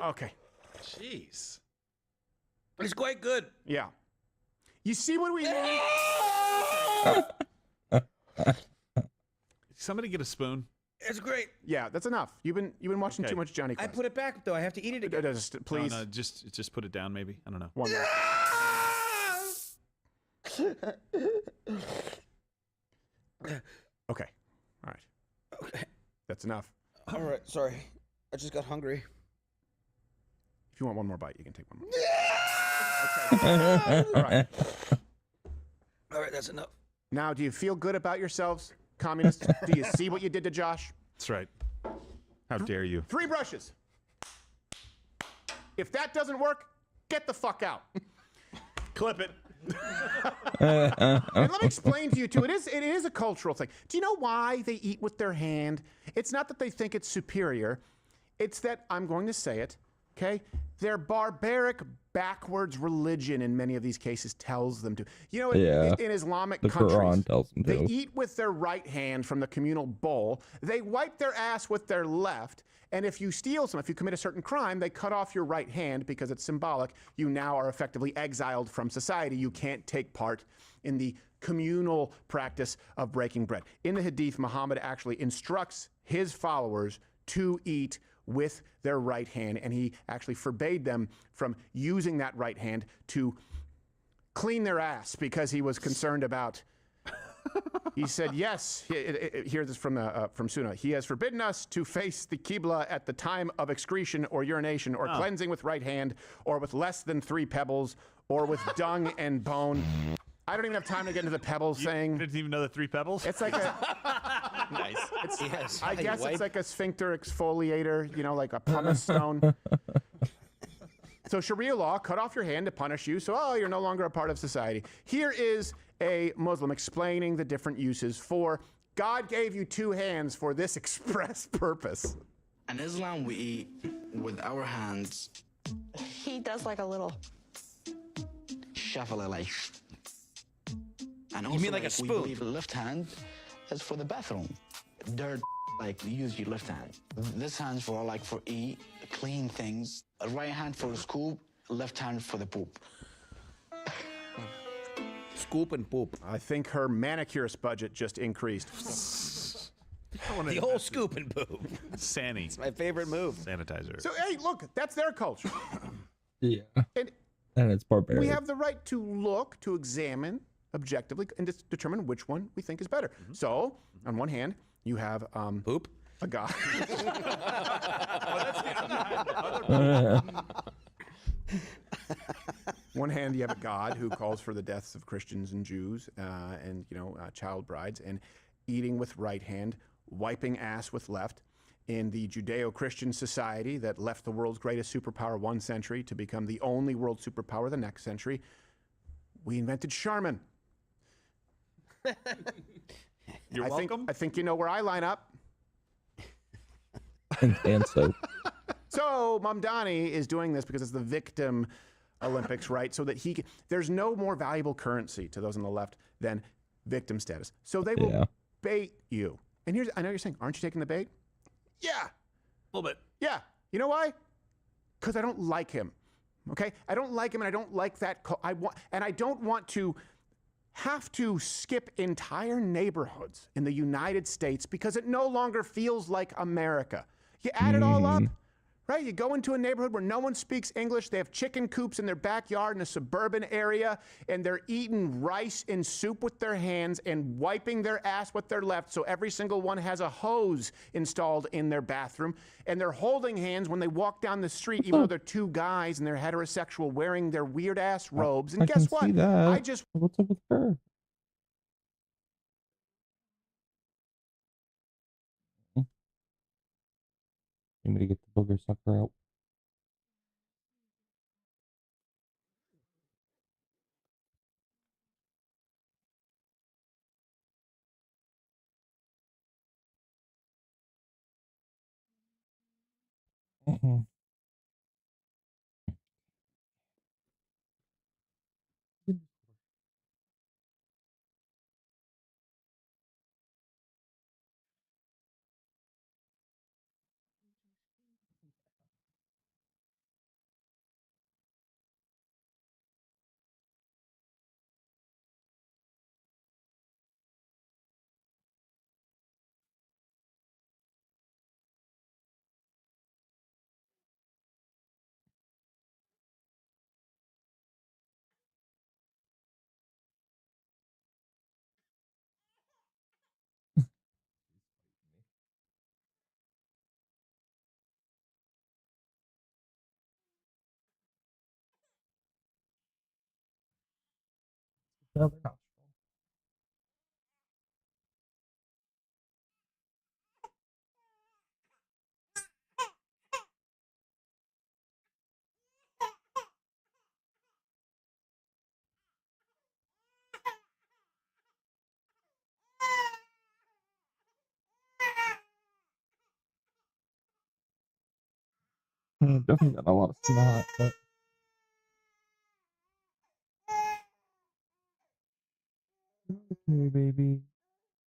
Okay. Jeez. It's quite good. Yeah. You see what we Somebody get a spoon. It's great. Yeah, that's enough. You've been watching too much Johnny Quest. I put it back though. I have to eat it again. Please. No, just put it down. Maybe I don't know. One more. Okay. All right. Okay. That's enough. All right. Sorry. I just got hungry. If you want one more bite, you can take one more. Okay. All right. All right. That's enough. Now, do you feel good about yourselves, communists? Do you see what you did to Josh? That's right. How dare you? 3 brushes. If that doesn't work, get the fuck out. Clip it. And let me explain to you too. It is a cultural thing. Do you know why they eat with their hand? It's not that they think it's superior. It's that, I'm going to say it, okay? Their barbaric, backwards religion in many of these cases tells them to. You know, in Islamic the countries, Quran tells them they to. eat with their right hand from the communal bowl. They wipe their ass with their left. And if you steal some, if you commit a certain crime, they cut off your right hand because it's symbolic. You now are effectively exiled from society. You can't take part in the communal practice of breaking bread. In the Hadith, Muhammad actually instructs his followers to eat with their right hand, and he actually forbade them from using that right hand to clean their ass because he was concerned about. He said, yes, hear this from Sunnah. He has forbidden us to face the Qibla at the time of excretion or urination or cleansing with right hand or with less than 3 pebbles or with dung and bone. I don't even have time to get into the pebbles thing. Didn't even know the 3 pebbles? It's like a... Nice. Yes. I guess it's like a sphincter exfoliator, you know, like a pumice stone. So Sharia law cut off your hand to punish you, so you're no longer a part of society. Here is a Muslim explaining the different uses for God gave you 2 hands for this express purpose. In Islam, we eat with our hands. He does like a little. Shuffle it like. And You also, mean like a we spoon? believe the left hand is for the bathroom. Dirt, like use your left hand. This hand's for eat, clean things. A right hand for the scoop, left hand for the poop. Scoop and poop. I think her manicurist budget just increased. The whole scoop and poop. Sanny. It's my favorite move. Sanitizer. So, hey, look, that's their culture. Yeah. And it's barbaric. we have the right to look, to examine objectively, and determine which one we think is better. So, on one hand, you have poop, a god. One hand, you have a god who calls for the deaths of Christians and Jews, and child brides, and eating with right hand, wiping ass with left. In the Judeo-Christian society that left the world's greatest superpower one century to become the only world superpower the next century, we invented Charmin. You're welcome. I think you know where I line up. and soap. So Mamdani is doing this because it's the victim Olympics, right? So that there's no more valuable currency to those on the left than victim status. So they will bait you. And I know you're saying, aren't you taking the bait? Yeah. A little bit. Yeah. You know why? Because I don't like him. Okay, I don't like him, and I don't like that. I don't want to have to skip entire neighborhoods in the United States because it no longer feels like America. You add it all up, right? You go into a neighborhood where no one speaks English. They have chicken coops in their backyard in a suburban area, and they're eating rice and soup with their hands and wiping their ass with their left. So every single one has a hose installed in their bathroom, and they're holding hands when they walk down the street, even though they're two guys and they're heterosexual, wearing their weird ass robes. And I guess can see what? that. I just What's up with her? Need me to get the booger sucker out. No, they're not. Definitely got a lot of snot, but okay, baby.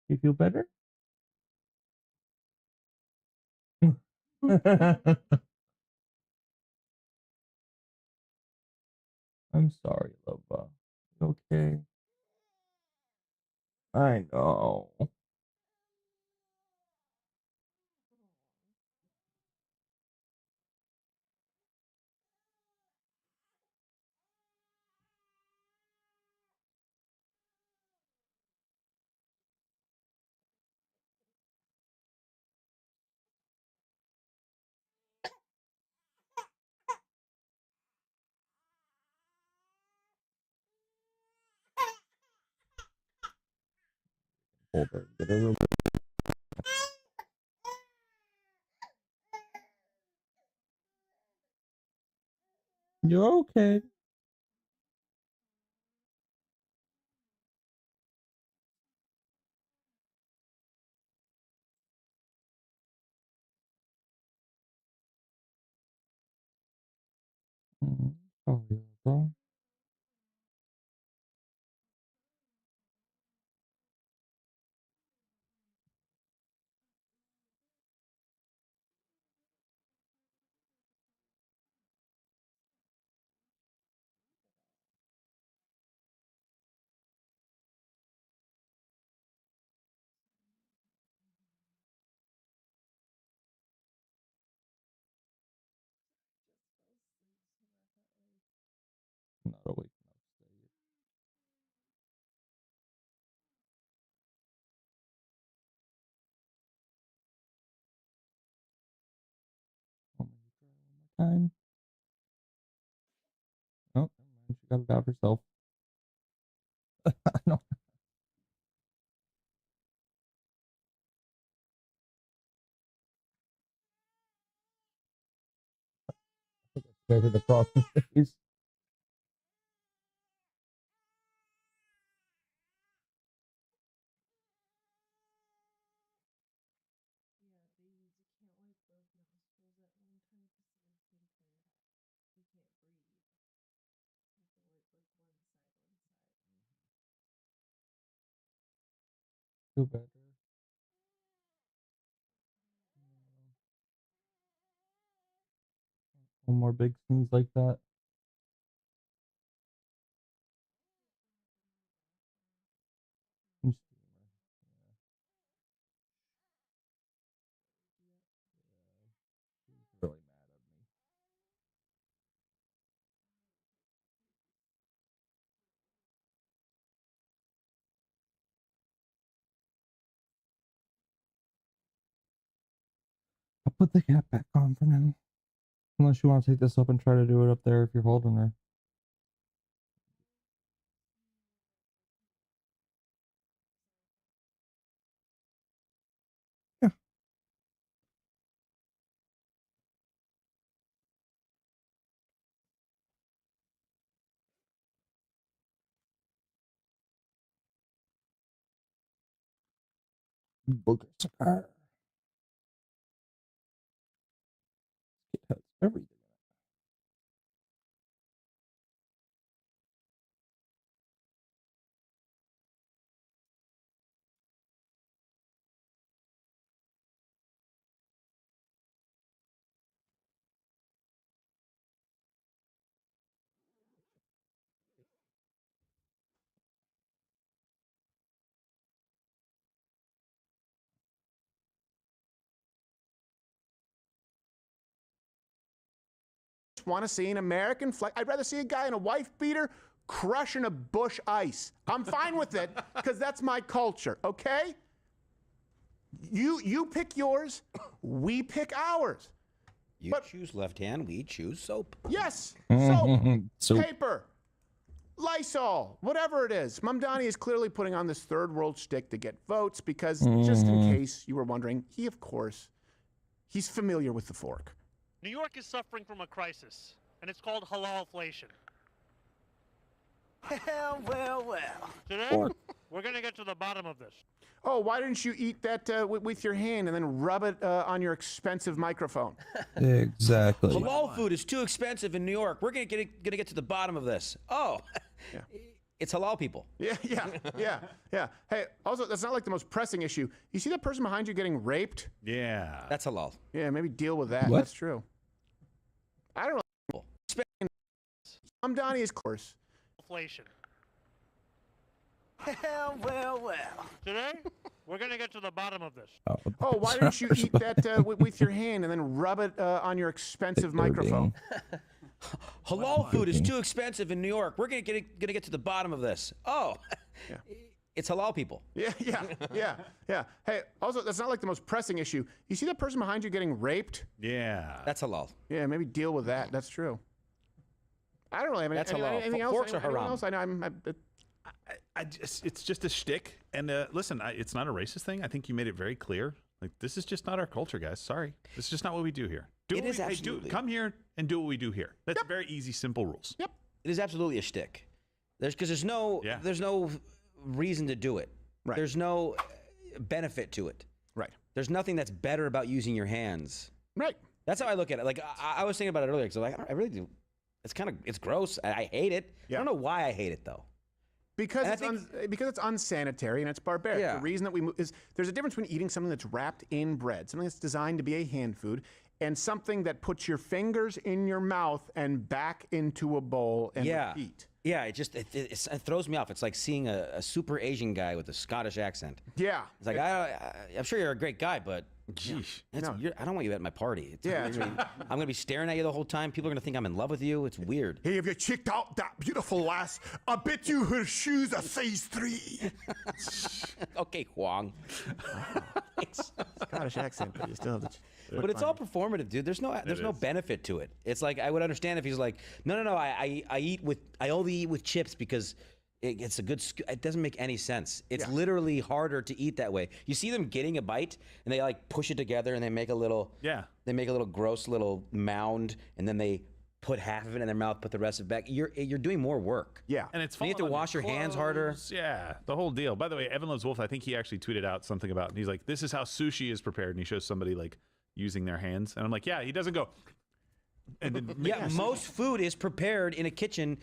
You feel better? I'm sorry, love. Okay. I know. Hold her. Get her real. You're okay. Sorry, bro. I'm not awake enough to say it. Oh, my time. Oh, never mind. She got it out herself. I know. I think I scared it across the face. Feel better. One more big sneeze like that. put the cap back on for now. Unless you want to take this up and try to do it up there if you're holding her. Yeah. Booger cigar. It has everything. Want to see an American flag? I'd rather see a guy in a wife beater crushing a bush ice. I'm fine with it because that's my culture, okay? You pick yours, we pick ours. You choose left hand, we choose soap. Yes, Soap. paper, Lysol, whatever it is. Mamdani is clearly putting on this third world shtick to get votes because, just in case you were wondering, he's familiar with the fork. New York is suffering from a crisis, and it's called halalflation. Well. Today, we're going to get to the bottom of this. Oh, why didn't you eat that with your hand and then rub it on your expensive microphone? Exactly. Halal food is too expensive in New York. We're gonna get to the bottom of this. Oh, yeah. It's halal people. Yeah. Hey, also, that's not like the most pressing issue. You see that person behind you getting raped? Yeah. That's halal. Yeah, maybe deal with that. What? That's true. I don't know. Mamdani is course. Inflation. Well. Today, we're going to get to the bottom of this. Oh, why didn't you eat that with your hand and then rub it on your expensive microphone? Halal food is too expensive in New York. We're gonna get to the bottom of this. Oh, yeah. It's halal people. Yeah. Hey, also, that's not like the most pressing issue. You see that person behind you getting raped? Yeah. That's halal. Yeah, maybe deal with that. That's true. I don't really have That's halal. anything else. Forks are Anything haram. else? I know It's just a shtick. And listen, it's not a racist thing. I think you made it very clear. Like, this is just not our culture, guys. Sorry. This is just not what we do here. Come here and do what we do here. That's very easy, simple rules. Yep. It is absolutely a shtick. There's no reason to do it. Right. There's no benefit to it. Right. There's nothing that's better about using your hands. Right. That's how I look at it. Like, I was thinking about it earlier because I really do. It's gross. I hate it. Yeah. I don't know why I hate it though. Because it's unsanitary and it's barbaric. Yeah. The reason that there's a difference between eating something that's wrapped in bread, something that's designed to be a hand food, and something that puts your fingers in your mouth and back into a bowl and repeat. Yeah, it throws me off. It's like seeing a super Asian guy with a Scottish accent. Yeah. It's like, I'm sure you're a great guy, but geez, I don't want you at my party. I'm going to be staring at you the whole time. People are going to think I'm in love with you. It's weird. Hey, have you checked out that beautiful lass? I bet you her shoes are size 3. Okay, Huang. Scottish accent, but you still have to... But it's all performative, dude. There's no benefit to it. It's like, I would understand if he's like, no, I only eat with chips because it's a good. It doesn't make any sense. It's literally harder to eat that way. You see them getting a bite and they like push it together and they make a little. Yeah. They make a little gross little mound and then they put half of it in their mouth, put the rest of it back. You're doing more work. Yeah. And it's you have to wash your hands harder. Yeah, the whole deal. By the way, Evan Loves Wolf, I think he actually tweeted out something about, and he's like, this is how sushi is prepared. And he shows somebody like using their hands. And I'm like, yeah, he doesn't go. And then most food is prepared in a kitchen.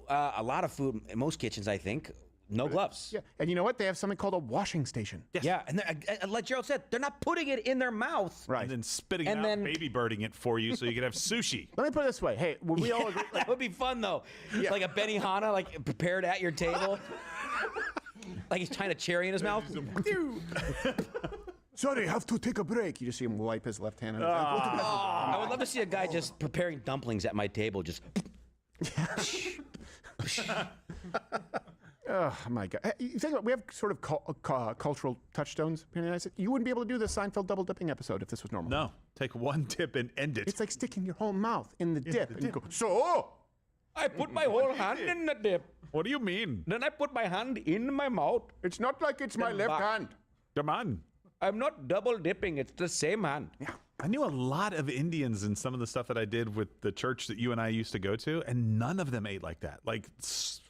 A lot of food in most kitchens, I think, no gloves. Yeah, and you know what? They have something called a washing station. Yes. Yeah, and like Gerald said, they're not putting it in their mouth. Right. And then spitting it out, baby birding it for you so you can have sushi. Let me put it this way. Hey, when we all agree... That would be fun, though. Yeah. Like a Benihana, like prepared at your table. Like he's trying a cherry in his mouth. Sorry, have to take a break. You just see him wipe his left hand. I would love to see a guy just preparing dumplings at my table. Just. Oh my God! You think about, we have sort of cultural touchstones here in the United States. You wouldn't be able to do the Seinfeld double dipping episode if this was normal. No, take one dip and end it. It's like sticking your whole mouth in the dip and you go, so I put my whole hand in the dip. What do you mean? Then I put my hand in my mouth. It's not like it's my left hand. Come on. I'm not double dipping. It's the same hand. Yeah. I knew a lot of Indians in some of the stuff that I did with the church that you and I used to go to, and none of them ate like that. Like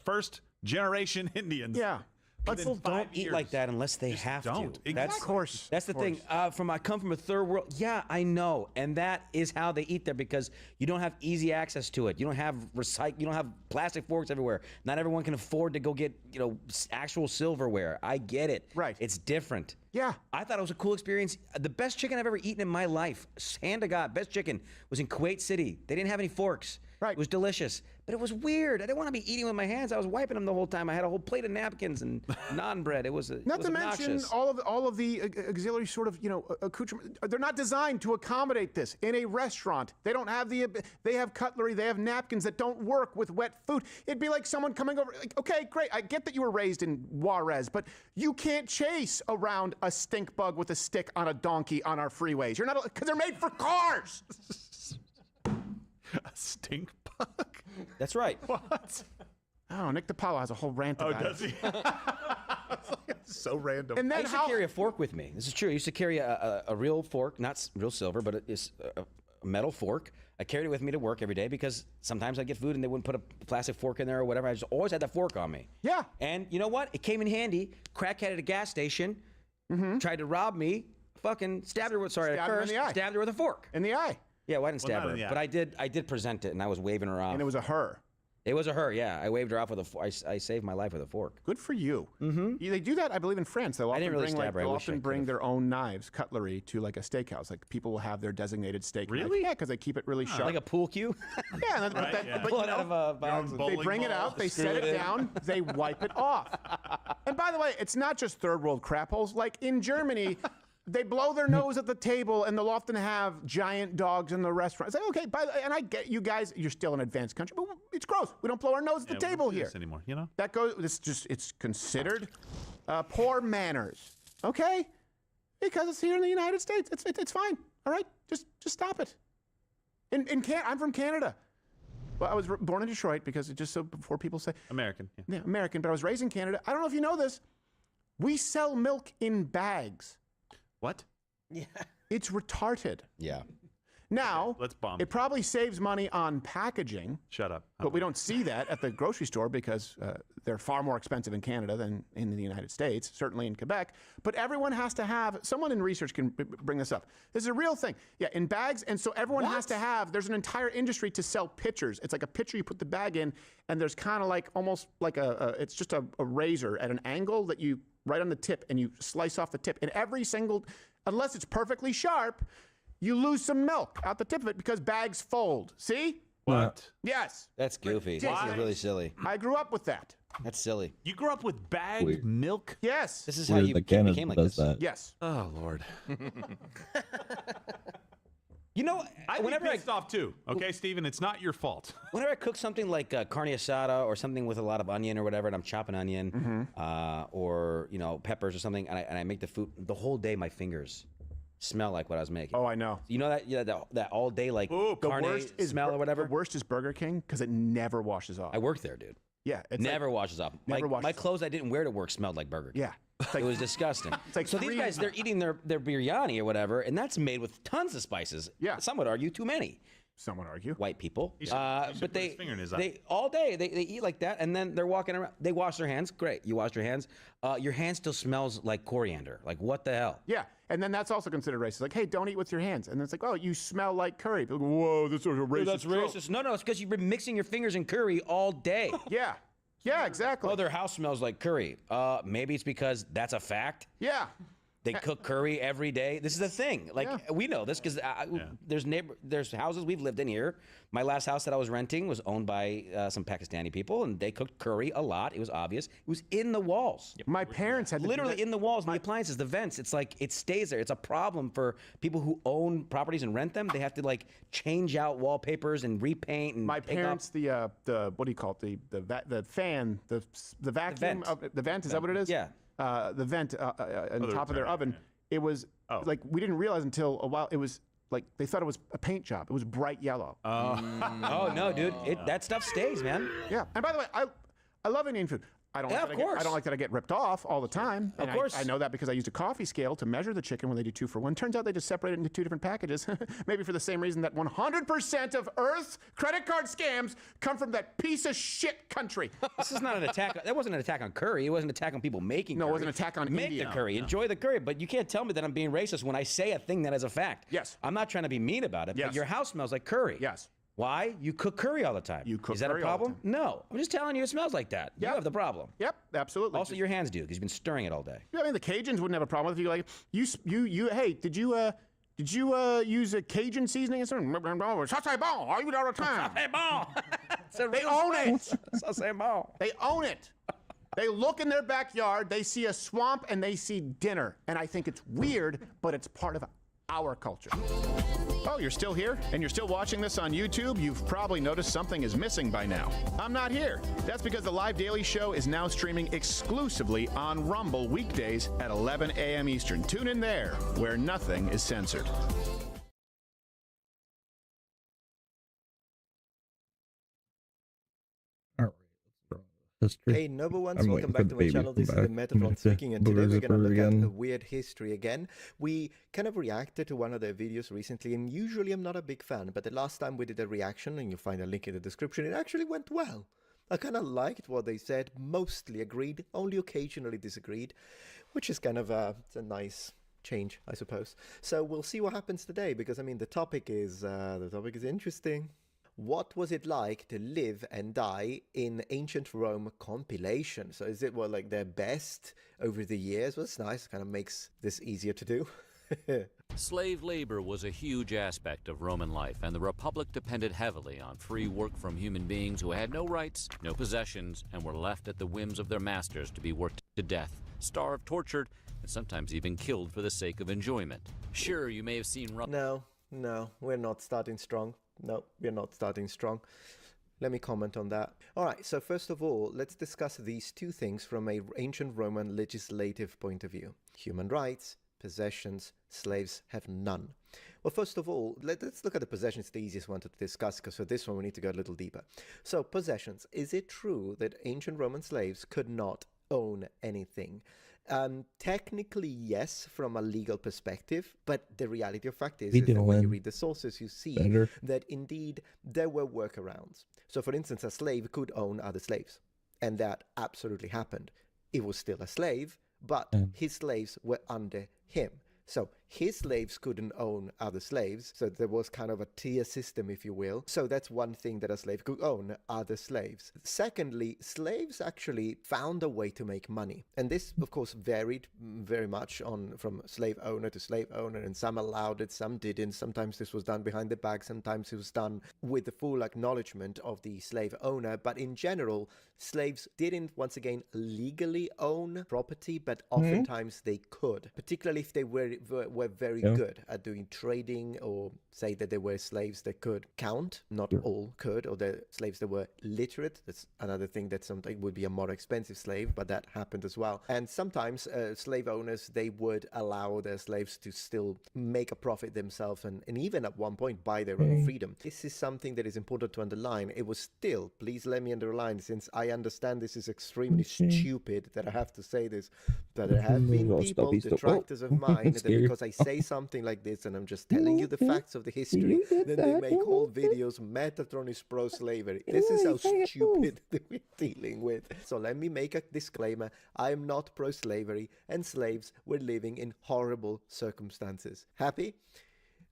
first generation Indians. Yeah. People don't eat like that unless they have don't. to. That's, Of course. That's the thing. I come from a third world. Yeah, I know, and that is how they eat there because you don't have easy access to it. You don't have You don't have plastic forks everywhere. Not everyone can afford to go get actual silverware. I get it. Right. It's different. Yeah. I thought it was a cool experience. The best chicken I've ever eaten in my life, hand to God, best chicken was in Kuwait City. They didn't have any forks. Right. It was delicious, but it was weird. I didn't want to be eating with my hands. I was wiping them the whole time. I had a whole plate of napkins and naan bread. It was Not to mention obnoxious. all of the auxiliary sort of accoutrement. They're not designed to accommodate this in a restaurant. They don't have they have cutlery. They have napkins that don't work with wet food. It'd be like someone coming over. Like, okay, great. I get that you were raised in Juarez, but you can't chase around a stink bug with a stick on a donkey on our freeways. You're not because they're made for cars. A stink bug? That's right. What? Oh, Nick DiPaolo has a whole rant about does he? It's so random. And I then used to carry a fork with me. This is true. I used to carry a real fork, not real silver, but it's a metal fork. I carried it with me to work every day because sometimes I'd get food and they wouldn't put a plastic fork in there or whatever. I just always had that fork on me. Yeah. And you know what? It came in handy. Crackhead at a gas station tried to rob me. Fucking stabbed her with stabbed her with a fork. In the eye. Yeah, well, I didn't stab not her, in the eye. but I did present it, and I was waving her off. And it was a her. It was a her, yeah. I waved her off with a fork. I saved my life with a fork. Good for you. Mm-hmm. They do that, I believe, in France. They'll often didn't really bring stab her. I they'll wish I often bring could've. their own knives, cutlery, to like a steakhouse. Like people will have their designated steak knife. Really? Yeah, because they keep it really sharp. Like a pool cue? Yeah, but Pull it out of a box. they bring it out, they set it down, they wipe it off. And by the way, it's not just third world crap holes. Like in Germany, they blow their nose at the table, and they'll often have giant dogs in the restaurant. It's like, okay, and I get you guys, you're still an advanced country, but it's gross. We don't blow our nose at the table we don't do here this anymore, you know? That goes. It's considered poor manners. Okay, because it's here in the United States. It's fine. All right, just stop it. I'm from Canada. Well, I was born in Detroit because it just so before people say American. Yeah. yeah, American, but I was raised in Canada. I don't know if you know this. We sell milk in bags. What? Yeah. It's retarded. Yeah. Now, Let's bomb. it probably saves money on packaging. Shut up. But we don't see that at the grocery store because they're far more expensive in Canada than in the United States, certainly in Quebec. But everyone has to have, someone in research can bring this up. This is a real thing. Yeah, in bags. And so everyone has to have, there's an entire industry to sell pitchers. It's like a pitcher, you put the bag in, and there's kind of like almost like it's just a razor at an angle that you, right on the tip, and you slice off the tip. And every single, unless it's perfectly sharp, you lose some milk out the tip of it because bags fold. See? What? Yes. That's goofy. This is really silly. I grew up with that. That's silly. You grew up with bagged milk? Yes. This is how you Canada became like does this. that. Yes. Oh, Lord. You know, Whenever I pissed off too. Okay, Steven, it's not your fault. Whenever I cook something like carne asada or something with a lot of onion or whatever, and I'm chopping onion or peppers or something, and I make the food, the whole day my fingers smell like what I was making. Oh, I know. You know that that all day like the carne worst is smell or whatever. The worst is Burger King because it never washes off. I worked there, dude. Yeah, it's never washes off. My clothes I didn't wear to work smelled like Burger King. Yeah. It was disgusting. like so these guys, they're eating their biryani or whatever, and that's made with tons of spices. Yeah. Some would argue too many. Some would argue. White people. He should But put they his finger in his eye. all day they eat like that, and then they're walking around. They wash their hands. Great, you washed your hands. Your hand still smells like coriander. Like what the hell? Yeah, and then that's also considered racist. Like, hey, don't eat with your hands. And then it's like, oh, you smell like curry. People go, whoa, this is a racist. That's racist. No, it's because you've been mixing your fingers in curry all day. Yeah. Yeah, exactly. Oh, their house smells like curry. Maybe it's because that's a fact. Yeah. They cook curry every day. This is a thing. Like we know this because there's houses we've lived in here. My last house that I was renting was owned by some Pakistani people, and they cooked curry a lot. It was obvious. It was in the walls. My parents had literally in the walls, the appliances, the vents. It's like it stays there. It's a problem for people who own properties and rent them. They have to like change out wallpapers and repaint. And my parents, the what do you call it? The fan, the vacuum, the vent. Is that what it is? Yeah. The vent on top of their oven. It was like we didn't realize until a while. It was like they thought it was a paint job. It was bright yellow. Oh no, dude! That stuff stays, man. Yeah. And by the way, I love Indian food. I don't like that I get ripped off all the time. Of course. I know that because I used a coffee scale to measure the chicken when they do 2 for 1. Turns out they just separate it into 2 different packages. Maybe for the same reason that 100% of Earth's credit card scams come from that piece of shit country. This is not an attack. That wasn't an attack on curry. It wasn't an attack on people making curry. No, it wasn't an attack on Make India. the curry. Enjoy the curry. But you can't tell me that I'm being racist when I say a thing that is a fact. Yes. I'm not trying to be mean about it, Yes. but your house smells like curry. Yes. Why? You cook curry all the time. You cook Is that curry a all the problem? No. I'm just telling you it smells like that. You have the problem. Yep, absolutely. Also, your hands do because you've been stirring it all day. Yeah, I mean, the Cajuns wouldn't have a problem with it. If you like, hey, did you use a Cajun seasoning or something? Sauce bon, I eat it all the time. They own it. Sauce bon. They own it. They look in their backyard, they see a swamp, and they see dinner. And I think it's weird, but it's part of our culture. Oh, you're still here? And you're still watching this on YouTube? You've probably noticed something is missing by now. I'm not here. That's because the Live Daily Show is now streaming exclusively on Rumble weekdays at 11 a.m. Eastern. Tune in there, where nothing is censored. History. Hey, number ones, I'm welcome waiting back for to the my baby channel. to This is come the back. Metatron speaking, and today we're going to look at again. a weird history again. We kind of reacted to one of their videos recently, and usually I'm not a big fan, but the last time we did a reaction, and you'll find a link in the description, it actually went well. I kind of liked what they said, mostly agreed, only occasionally disagreed, which is kind of it's a nice change, I suppose. So we'll see what happens today, because I mean the topic is interesting. What was it like to live and die in ancient Rome compilation? So is it like their best over the years? Well, it's nice. It kind of makes this easier to do. Slave labor was a huge aspect of Roman life, and the Republic depended heavily on free work from human beings who had no rights, no possessions, and were left at the whims of their masters to be worked to death, starved, tortured, and sometimes even killed for the sake of enjoyment. Sure, you may have seen... No, we're not starting strong. No, we're not starting strong. Let me comment on that. All right, so first of all, let's discuss these two things from an ancient Roman legislative point of view. Human rights, possessions, slaves have none. Well, first of all, let's look at the possessions, the easiest one to discuss, because for this one we need to go a little deeper. So, possessions. Is it true that ancient Roman slaves could not own anything? Technically, yes, from a legal perspective, but the reality of fact is that when you read the sources, you see that indeed there were workarounds. So, for instance, a slave could own other slaves, and that absolutely happened. He was still a slave, but his slaves were under him. So his slaves couldn't own other slaves, so there was kind of a tier system, if you will. So that's one thing, that a slave could own other slaves. Secondly, slaves actually found a way to make money. And this, of course, varied very much from slave owner to slave owner, and some allowed it, some didn't. Sometimes this was done behind the back, sometimes it was done with the full acknowledgement of the slave owner. But in general, slaves didn't, once again, legally own property, but oftentimes they could, particularly if they were very good at doing trading, or say that there were slaves that could count. Not all could, or the slaves that were literate. That's another thing, that sometimes would be a more expensive slave, but that happened as well. And sometimes slave owners, they would allow their slaves to still make a profit themselves, and even at one point buy their own freedom. This is something that is important to underline. It was still, please let me underline, since I understand this is extremely stupid that I have to say this, but there have been people, detractors of mine, that because I say something like this and I'm just telling you the facts of the history, then they make whole videos, Metatron is pro-slavery. This is how stupid we're dealing with. So let me make a disclaimer. I am not pro-slavery, and slaves were living in horrible circumstances. Happy?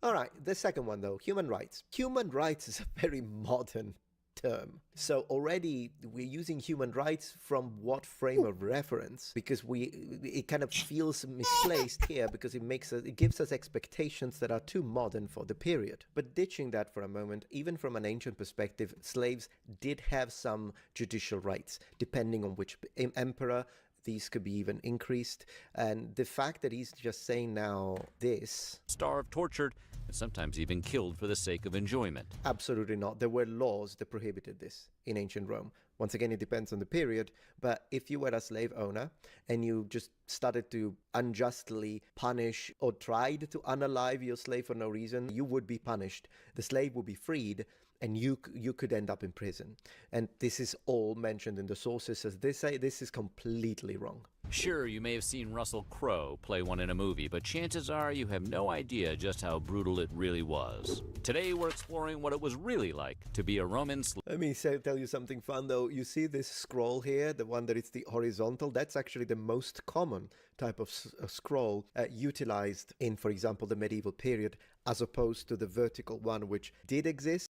All right, the second one though, human rights. Human rights is a very modern term. So already we're using human rights from what frame of reference? Because it kind of feels misplaced here because it gives us expectations that are too modern for the period. But ditching that for a moment, even from an ancient perspective, slaves did have some judicial rights, depending on which emperor. These could be even increased. And the fact that he's just saying now this... Starved, tortured, and sometimes even killed for the sake of enjoyment. Absolutely not. There were laws that prohibited this in ancient Rome. Once again, it depends on the period. But if you were a slave owner and you just started to unjustly punish or tried to unalive your slave for no reason, you would be punished. The slave would be freed, and you could end up in prison. And this is all mentioned in the sources. As they say, this is completely wrong. Sure, you may have seen Russell Crowe play one in a movie, but chances are you have no idea just how brutal it really was. Today, we're exploring what it was really like to be a Roman slave. Let me tell you something fun, though. You see this scroll here, the one that is the horizontal? That's actually the most common type of scroll utilized in, for example, the medieval period, as opposed to the vertical one, which did exist.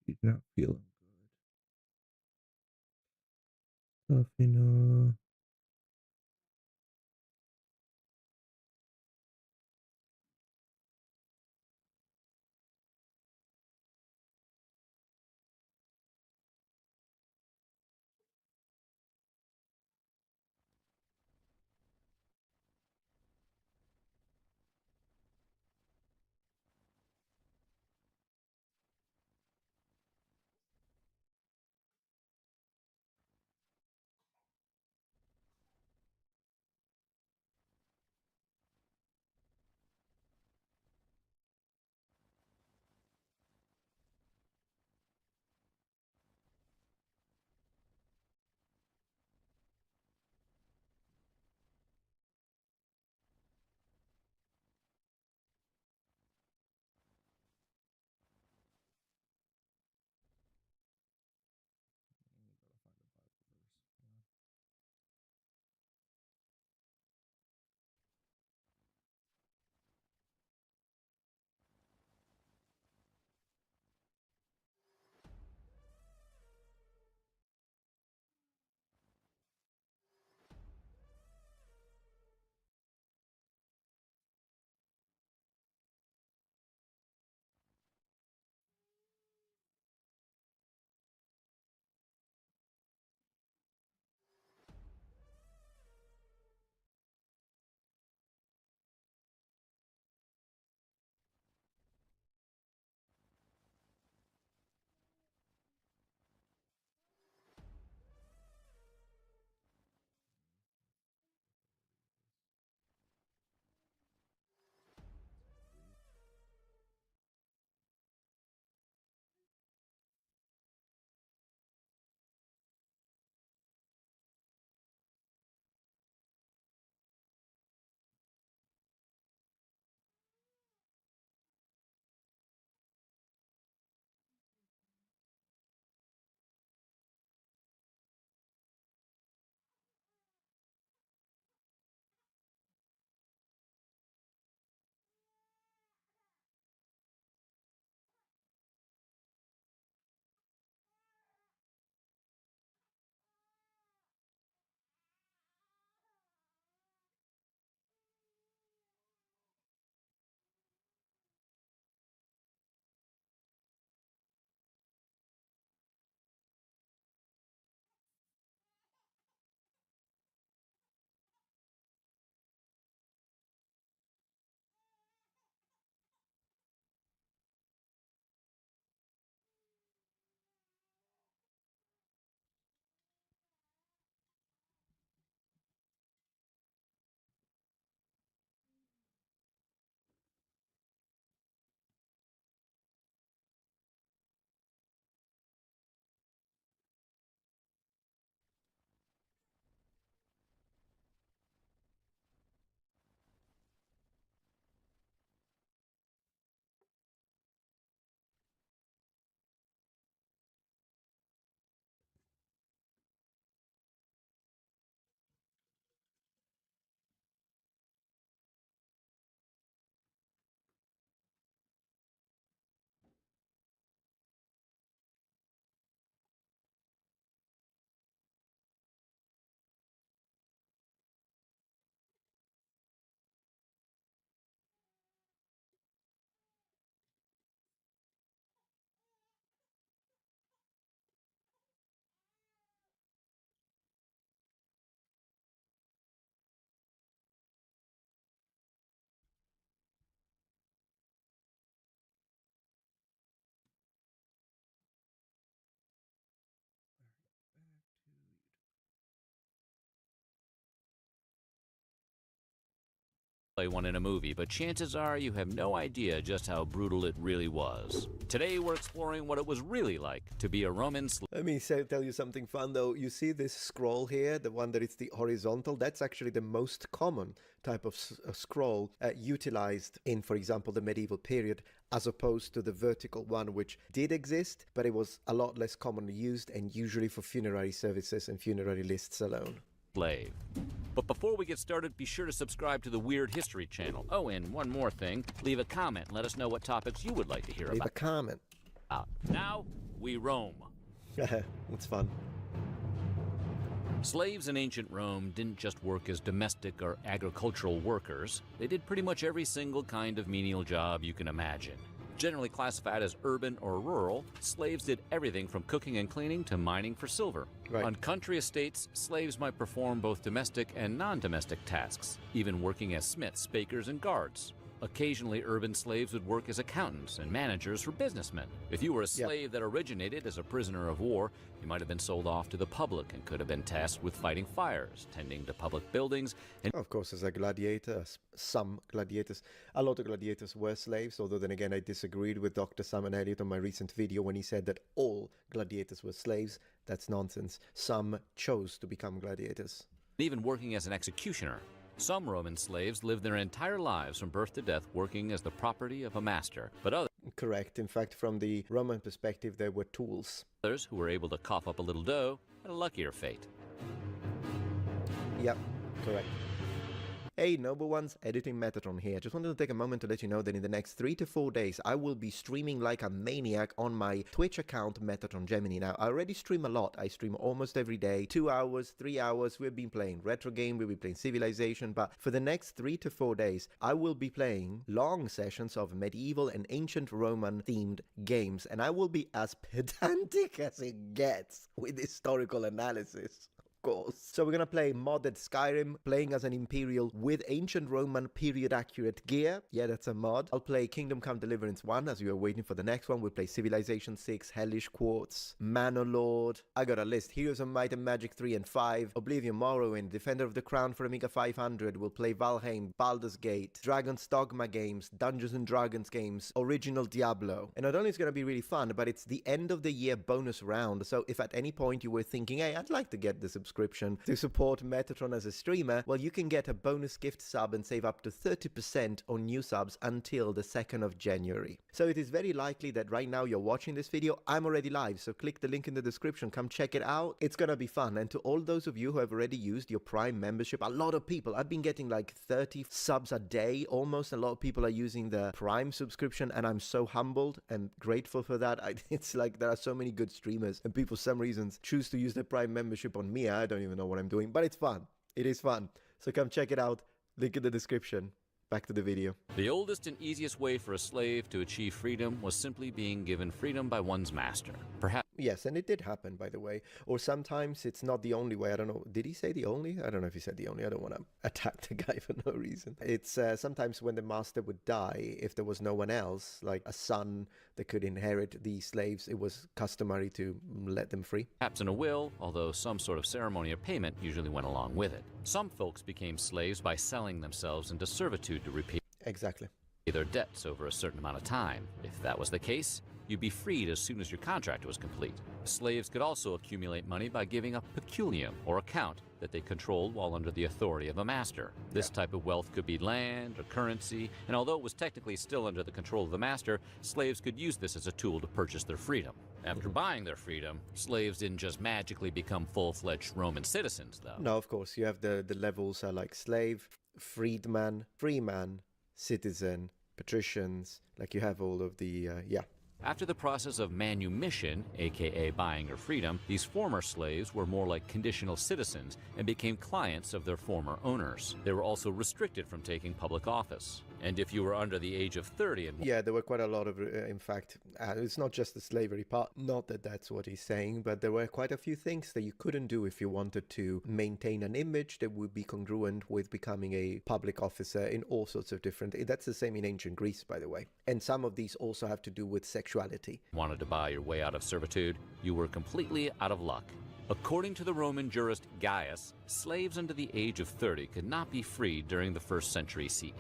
She's not feeling good. Tough, one in a movie, but chances are you have no idea just how brutal it really was. Today we're exploring what it was really like to be a Roman slave. Let me tell you something fun though. You see this scroll here, the one that is the horizontal, that's actually the most common type of scroll utilized in, for example, the medieval period, as opposed to the vertical one, which did exist, but it was a lot less commonly used and usually for funerary services and funerary lists alone. Slave. But before we get started, be sure to subscribe to the Weird History channel. Oh, and one more thing, leave a comment and let us know what topics you would like to hear about. Leave a comment. Now, we roam. It's fun. Slaves in ancient Rome didn't just work as domestic or agricultural workers. They did pretty much every single kind of menial job you can imagine. Generally classified as urban or rural, slaves did everything from cooking and cleaning to mining for silver. Right. On country estates, slaves might perform both domestic and non-domestic tasks, even working as smiths, bakers, and guards. Occasionally, urban slaves would work as accountants and managers for businessmen. If you were a slave that originated as a prisoner of war, you might have been sold off to the public and could have been tasked with fighting fires, tending to public buildings, and of course, as a gladiator, some gladiators, a lot of gladiators were slaves, although then again I disagreed with Dr. Simon Elliott on my recent video when he said that all gladiators were slaves. That's nonsense. Some chose to become gladiators. even working as an executioner. Some Roman slaves lived their entire lives from birth to death working as the property of a master, but others... Correct. In fact, from the Roman perspective, they were tools. Others who were able to cough up a little dough had a luckier fate. Yep, correct. Hey, Noble Ones, Editing Metatron here. Just wanted to take a moment to let you know that in the next 3 to 4 days, I will be streaming like a maniac on my Twitch account, Metatron Gemini. Now, I already stream a lot. I stream almost every day, 2 hours, 3 hours. We've been playing retro game, we'll be playing Civilization, but for the next 3 to 4 days, I will be playing long sessions of medieval and ancient Roman themed games, and I will be as pedantic as it gets with historical analysis. Course. So we're gonna play modded Skyrim, playing as an Imperial with ancient Roman period accurate gear. Yeah, that's a mod. I'll play Kingdom Come Deliverance 1 as we are waiting for the next one. We'll play Civilization 6, Hellish Quartz, Manor Lord. I got a list. Heroes of Might and Magic 3 and 5, Oblivion, Morrowind, Defender of the Crown for Amiga 500. We'll play Valheim, Baldur's Gate, Dragon's Dogma games, Dungeons and Dragons games, original Diablo. And not only is it gonna be really fun, but it's the end of the year bonus round. So if at any point you were thinking, hey, I'd like to get the subscription to support Metatron as a streamer, well, you can get a bonus gift sub and save up to 30% on new subs until the 2nd of January. So it is very likely that right now you're watching this video, I'm already live, so click the link in the description, come check it out. It's gonna be fun. And to all those of you who have already used your Prime membership, a lot of people, I've been getting like 30 subs a day, almost. A lot of people are using the Prime subscription, and I'm so humbled and grateful for that. It's like there are so many good streamers, and people for some reasons choose to use their Prime membership on me. I don't even know what I'm doing, but it's fun. It is fun. So come check it out. Link in the description. Back to the video. The oldest and easiest way for a slave to achieve freedom was simply being given freedom by one's master. Perhaps. Yes, and it did happen, by the way. Or sometimes it's not the only way. I don't know. Did he say the only? I don't know if he said the only. I don't want to attack the guy for no reason. It's sometimes when the master would die, if there was no one else, like a son that could inherit the slaves, it was customary to let them free. Perhaps in a will, although some sort of ceremony or payment usually went along with it. Some folks became slaves by selling themselves into servitude to repay their debts over a certain amount of time. If that was the case, you'd be freed as soon as your contract was complete. Slaves could also accumulate money by giving up peculium, or account, that they controlled while under the authority of a master. This type of wealth could be land or currency, and although it was technically still under the control of the master, slaves could use this as a tool to purchase their freedom. After buying their freedom, slaves didn't just magically become full-fledged Roman citizens, though. No, of course. You have the levels are like slave, freedman, freeman, citizen, patricians. Like you have all of the, yeah. After the process of manumission, aka buying your freedom, these former slaves were more like conditional citizens and became clients of their former owners. They were also restricted from taking public office. And if you were under the age of 30 and... Yeah, there were quite a lot of, in fact, it's not just the slavery part, not that that's what he's saying, but there were quite a few things that you couldn't do if you wanted to maintain an image that would be congruent with becoming a public officer in all sorts of different... That's the same in ancient Greece, by the way. And some of these also have to do with sexuality. Wanted to buy your way out of servitude, you were completely out of luck. According to the Roman jurist Gaius, slaves under the age of 30 could not be freed during the 1st century CE.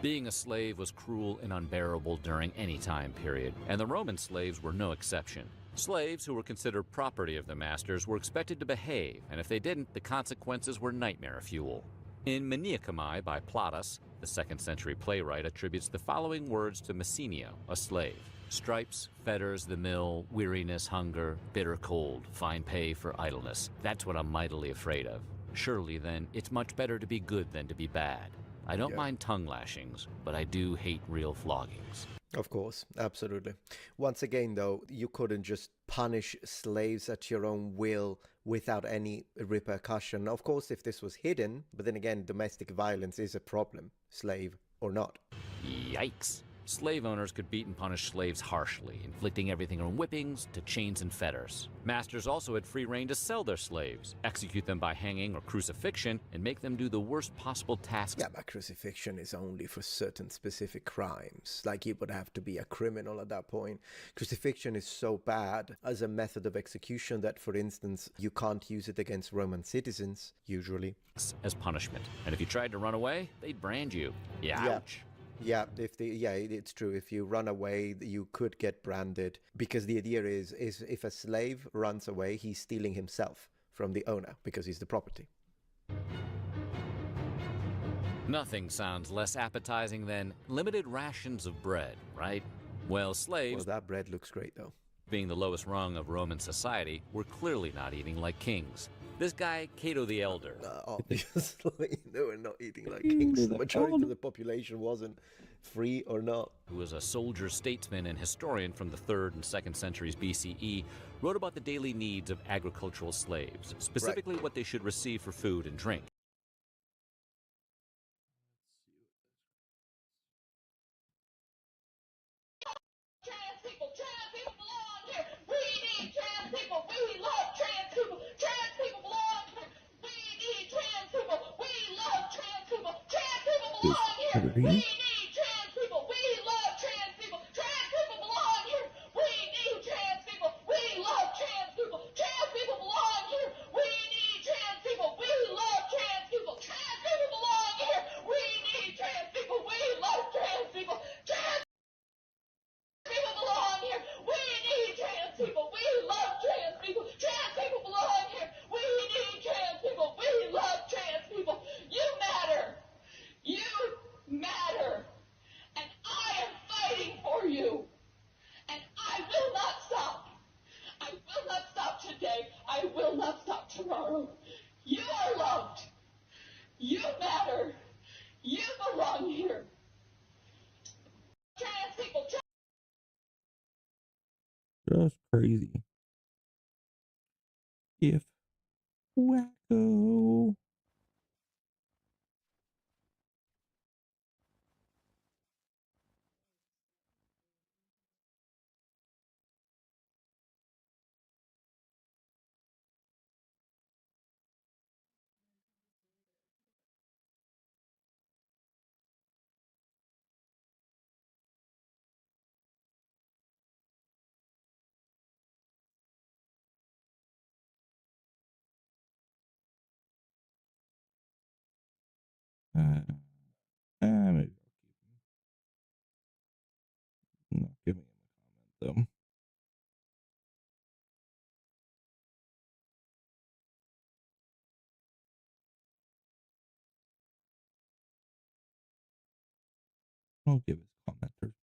Being a slave was cruel and unbearable during any time period, and the Roman slaves were no exception. Slaves who were considered property of the masters were expected to behave, and if they didn't, the consequences were nightmare fuel. In Maniacomi by Plautus, the 2nd century playwright attributes the following words to Messenio, a slave. Stripes, fetters, the mill, weariness, hunger, bitter cold, fine pay for idleness. That's what I'm mightily afraid of. Surely, then, it's much better to be good than to be bad. I don't mind tongue lashings, but I do hate real floggings. Of course, absolutely. Once again, though, you couldn't just punish slaves at your own will without any repercussion. Of course, if this was hidden, but then again, domestic violence is a problem, slave or not. Yikes. Slave owners could beat and punish slaves harshly, inflicting everything from whippings to chains and fetters. Masters also had free rein to sell their slaves, execute them by hanging or crucifixion, and make them do the worst possible tasks. Yeah, but crucifixion is only for certain specific crimes. Like, you would have to be a criminal at that point. Crucifixion is so bad as a method of execution that, for instance, you can't use it against Roman citizens, usually. As punishment. And if you tried to run away, they'd brand you. Ouch. Yeah, it's true. If you run away, you could get branded, because the idea is if a slave runs away, he's stealing himself from the owner because he's the property. Nothing sounds less appetizing than limited rations of bread, right? Well, slaves, Well, that bread looks great, though. being the lowest rung of Roman society, were clearly not eating like kings. This guy, Cato the Elder. Obviously, they were not eating like kings. The majority of the population wasn't, free or not. Who was a soldier, statesman, and historian from the 3rd and 2nd centuries BCE, wrote about the daily needs of agricultural slaves, specifically what they should receive for food and drink. Agree? Just crazy. If wacko. Maybe I'm not giving him a comment though. I'll give his commenters more likes.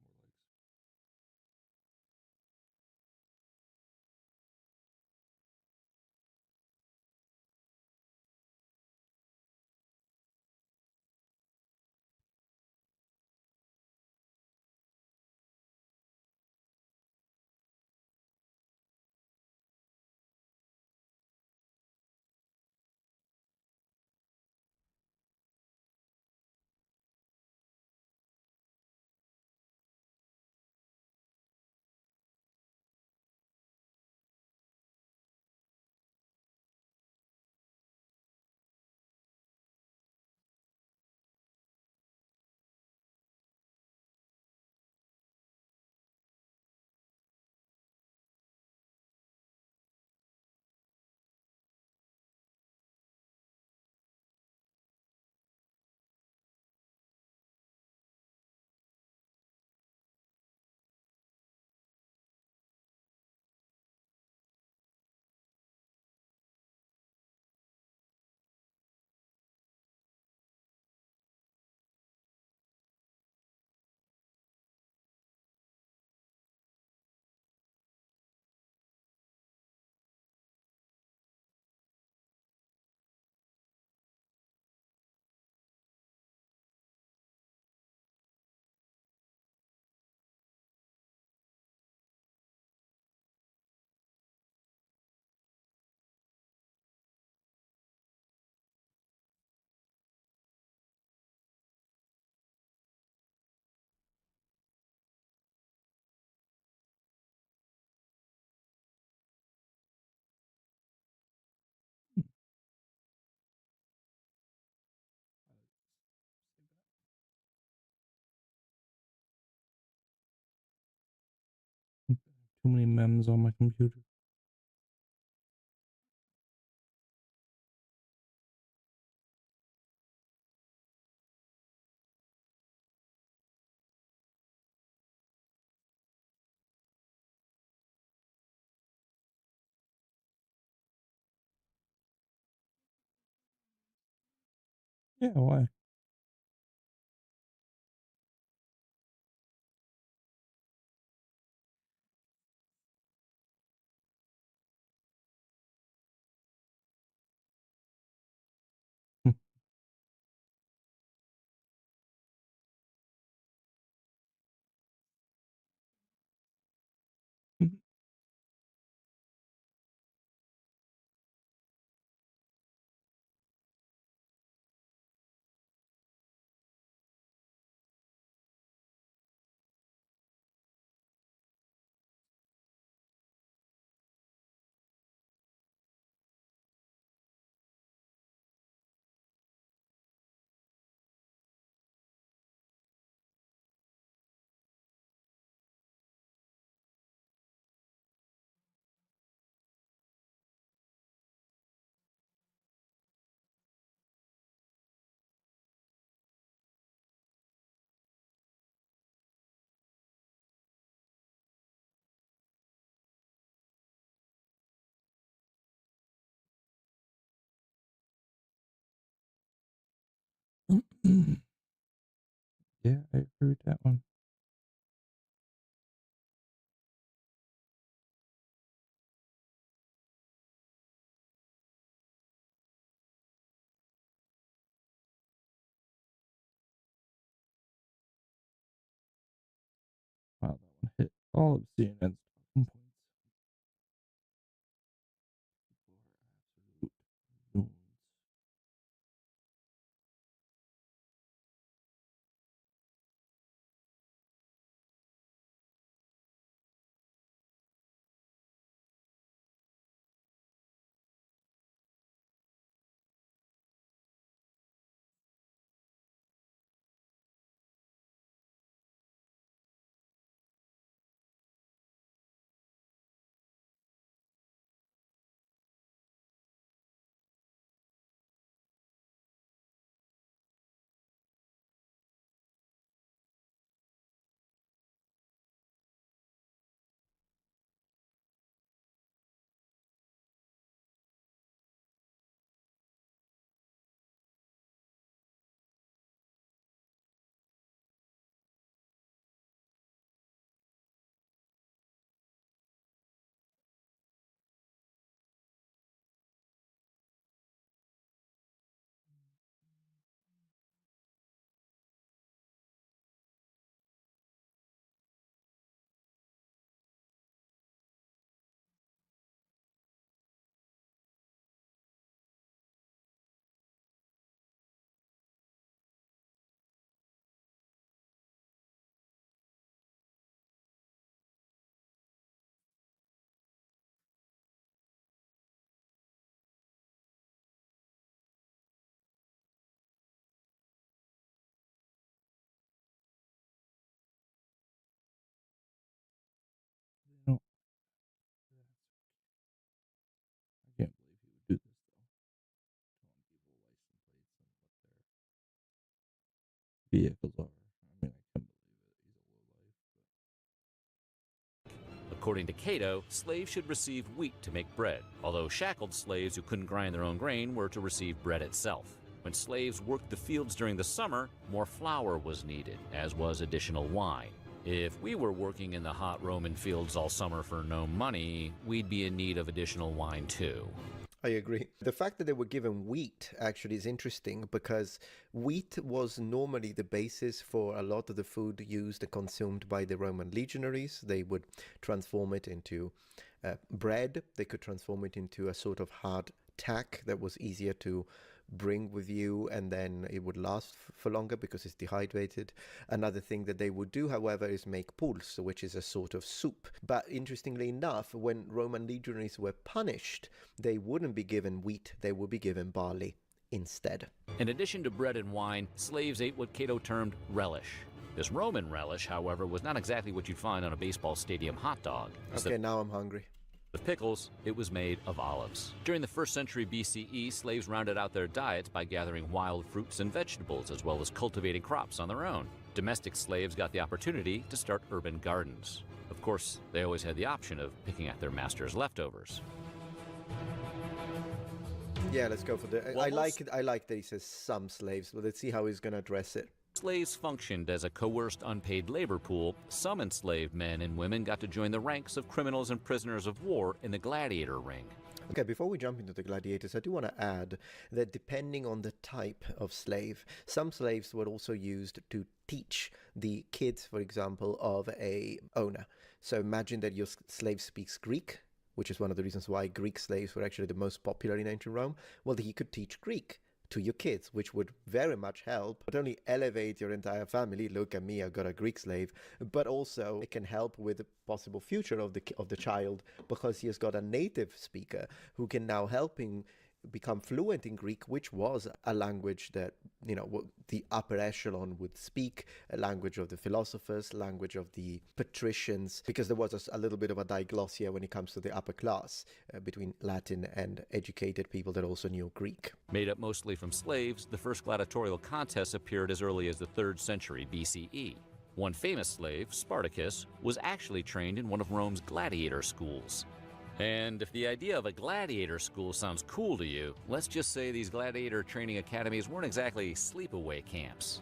too many memes on my computer. Yeah, why? Yeah, I agree with that one. Wow, that one hit all of CNN's talking points. Absolute goons. You know, I can't believe he would do this though. Telling people license plates and what their vehicles are. I mean, I can't believe it. He's a lowlife. According to Cato, slaves should receive wheat to make bread, although shackled slaves who couldn't grind their own grain were to receive bread itself. When slaves worked the fields during the summer, more flour was needed, as was additional wine. If we were working in the hot Roman fields all summer for no money, we'd be in need of additional wine too. I agree. The fact that they were given wheat actually is interesting because wheat was normally the basis for a lot of the food used and consumed by the Roman legionaries. They would transform it into bread. They could transform it into a sort of hard tack that was easier to bring with you, and then it would last for longer because it's dehydrated. Another thing that they would do, however, is make pulse, which is a sort of soup. But interestingly enough, when Roman legionaries were punished, they wouldn't be given wheat, they would be given barley instead. In addition to bread and wine, slaves ate what Cato termed relish. This Roman relish, however, was not exactly what you'd find on a baseball stadium hot dog. Okay, now I'm hungry. With pickles, it was made of olives. During the 1st century BCE, slaves rounded out their diets by gathering wild fruits and vegetables, as well as cultivating crops on their own. Domestic slaves got the opportunity to start urban gardens. Of course, they always had the option of picking at their master's leftovers. Yeah, let's go for the... I like that he says some slaves, but let's see how he's going to address it. Slaves functioned as a coerced unpaid labor pool. Some enslaved men and women got to join the ranks of criminals and prisoners of war in the gladiator ring. Okay, before we jump into the gladiators, I do want to add that depending on the type of slave, some slaves were also used to teach the kids, for example, of a owner. So imagine that your slave speaks Greek, which is one of the reasons why Greek slaves were actually the most popular in ancient Rome. Well, he could teach Greek to your kids, which would very much help, not only elevate your entire family, look at me, I've got a Greek slave, but also it can help with the possible future of the child, because he has got a native speaker who can now help him become fluent in Greek, which was a language that, you know, the upper echelon would speak, a language of the philosophers, language of the patricians, because there was a little bit of a diglossia when it comes to the upper class between Latin and educated people that also knew Greek. Made up mostly from slaves, the first gladiatorial contests appeared as early as the 3rd century BCE. One famous slave, Spartacus, was actually trained in one of Rome's gladiator schools. And if the idea of a gladiator school sounds cool to you, let's just say these gladiator training academies weren't exactly sleepaway camps.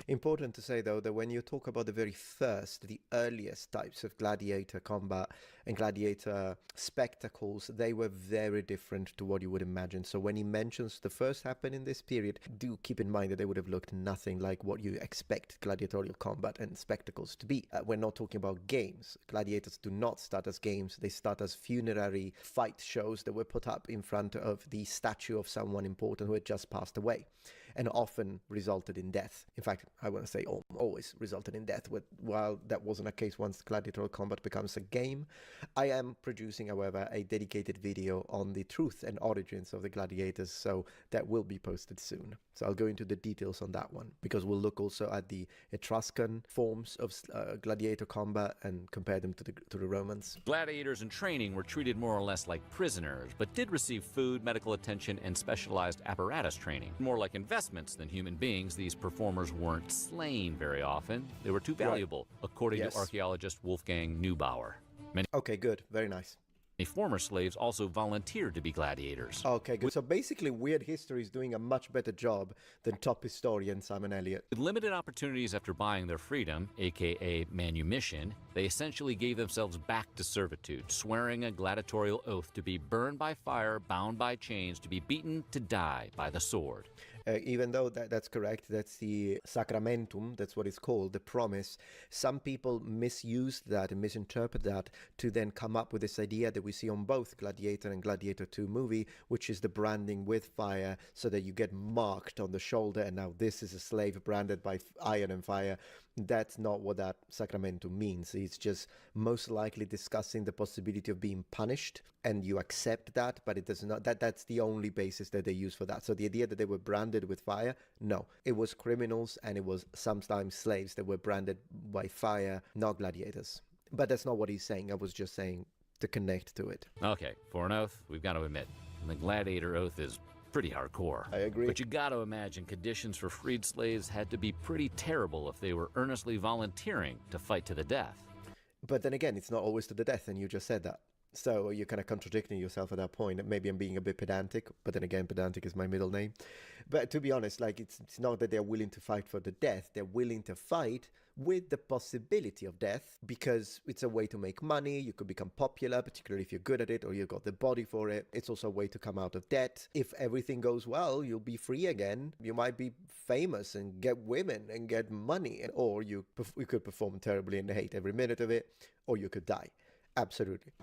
Important to say, though, that when you talk about the very first, the earliest types of gladiator combat and gladiator spectacles, they were very different to what you would imagine. So when he mentions the first happened in this period, do keep in mind that they would have looked nothing like what you expect gladiatorial combat and spectacles to be. We're not talking about games. Gladiators do not start as games. They start as funerary fight shows that were put up in front of the statue of someone important who had just passed away, and often resulted in death. In fact, I want to say always resulted in death. While that wasn't a case once gladiatorial combat becomes a game, I am producing, however, a dedicated video on the truth and origins of the gladiators, so that will be posted soon. So I'll go into the details on that one, because we'll look also at the Etruscan forms of gladiator combat and compare them to the Romans. Gladiators in training were treated more or less like prisoners, but did receive food, medical attention, and specialized apparatus training. More like investments than human beings, these performers weren't slain very often. They were too valuable, according to archaeologist Wolfgang Neubauer. Okay, good. Very nice. Many former slaves also volunteered to be gladiators. Okay, good. So basically, Weird History is doing a much better job than top historian Simon Elliott. With limited opportunities after buying their freedom, aka manumission, they essentially gave themselves back to servitude, swearing a gladiatorial oath to be burned by fire, bound by chains, to be beaten, to die by the sword. Even though that's correct, that's the sacramentum, that's what it's called, the promise. Some people misuse that and misinterpret that to then come up with this idea that we see on both Gladiator and Gladiator 2 movie, which is the branding with fire, so that you get marked on the shoulder, and now this is a slave branded by iron and fire. That's not what that sacramentum means. It's just most likely discussing the possibility of being punished, and you accept that, but it does not. That's the only basis that they use for that. So the idea that they were branded with fire, no, it was criminals and it was sometimes slaves that were branded by fire, not gladiators. But that's not what he's saying. I was just saying to connect to it. Okay, for an oath, we've got to admit, the gladiator oath is pretty hardcore. I agree. But you got to imagine conditions for freed slaves had to be pretty terrible if they were earnestly volunteering to fight to the death. But then again, it's not always to the death, and you just said that. So you're kind of contradicting yourself at that point. Maybe I'm being a bit pedantic, but then again, pedantic is my middle name. But to be honest, like it's not that they're willing to fight for the death. They're willing to fight with the possibility of death, because it's a way to make money. You could become popular, particularly if you're good at it or you've got the body for it. It's also a way to come out of debt. If everything goes well, you'll be free again. You might be famous and get women and get money, or you could perform terribly and hate every minute of it, or you could die. Absolutely.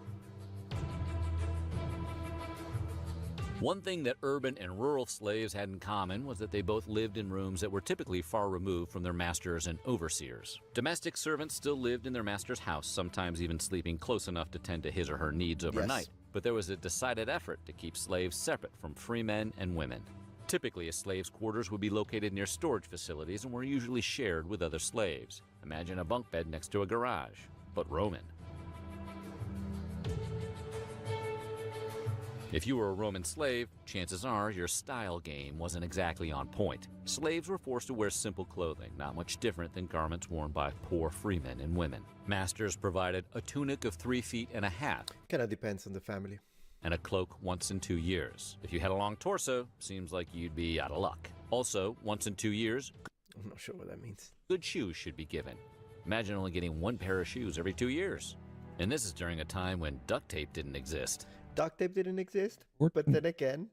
One thing that urban and rural slaves had in common was that they both lived in rooms that were typically far removed from their masters and overseers. Domestic servants still lived in their master's house, sometimes even sleeping close enough to tend to his or her needs overnight. Yes. But there was a decided effort to keep slaves separate from free men and women. Typically, a slave's quarters would be located near storage facilities and were usually shared with other slaves. Imagine a bunk bed next to a garage, but Roman. If you were a Roman slave, chances are your style game wasn't exactly on point. Slaves were forced to wear simple clothing, not much different than garments worn by poor freemen and women. Masters provided a tunic of 3 feet and a half. Kind of depends on the family. And a cloak once in 2 years. If you had a long torso, seems like you'd be out of luck. Also, once in 2 years, I'm not sure what that means. Good shoes should be given. Imagine only getting 1 pair of shoes every 2 years. And this is during a time when duct tape didn't exist. Duct tape didn't exist, but then again,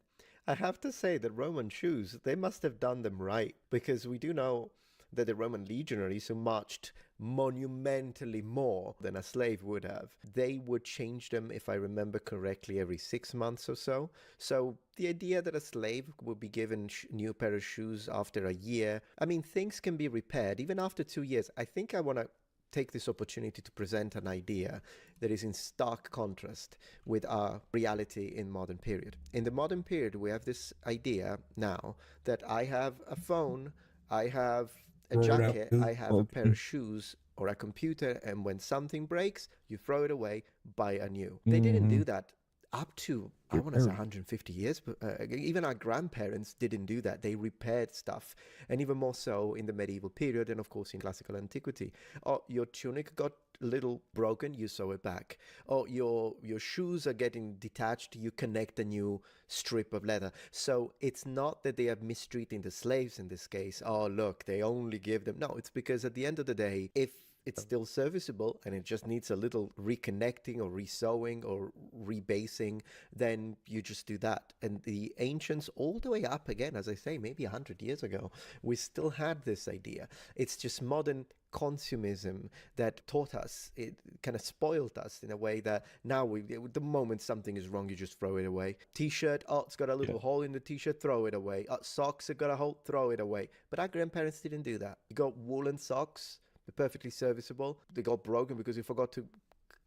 I have to say that Roman shoes, they must have done them right, because we do know that the Roman legionaries who marched monumentally more than a slave would have, they would change them, if I remember correctly, every 6 months or so. So the idea that a slave would be given new pair of shoes after a year, I mean, things can be repaired even after 2 years. I think I want to take this opportunity to present an idea that is in stark contrast with our reality in modern period. In the modern period, we have this idea now that I have a phone, I have a jacket, I have a pair of shoes or a computer, and when something breaks, you throw it away, buy a new. They didn't do that up to, I want to say 150 years, but even our grandparents didn't do that. They repaired stuff, and even more so in the medieval period, and of course in classical antiquity. Oh, your tunic got a little broken, you sew it back. Oh, your shoes are getting detached, you connect a new strip of leather. So it's not that they are mistreating the slaves in this case. Oh, look, they only give them. No, it's because at the end of the day, if it's still serviceable and it just needs a little reconnecting or resewing or rebasing, then you just do that. And the ancients, all the way up again, as I say, maybe 100 years ago, we still had this idea. It's just modern consumism that taught us, it kind of spoiled us in a way that now the moment something is wrong, you just throw it away. T-shirt, oh, it's got a little hole in the t-shirt, throw it away. Socks have got a hole, throw it away. But our grandparents didn't do that. You got woolen socks, they're perfectly serviceable. They got broken because you forgot to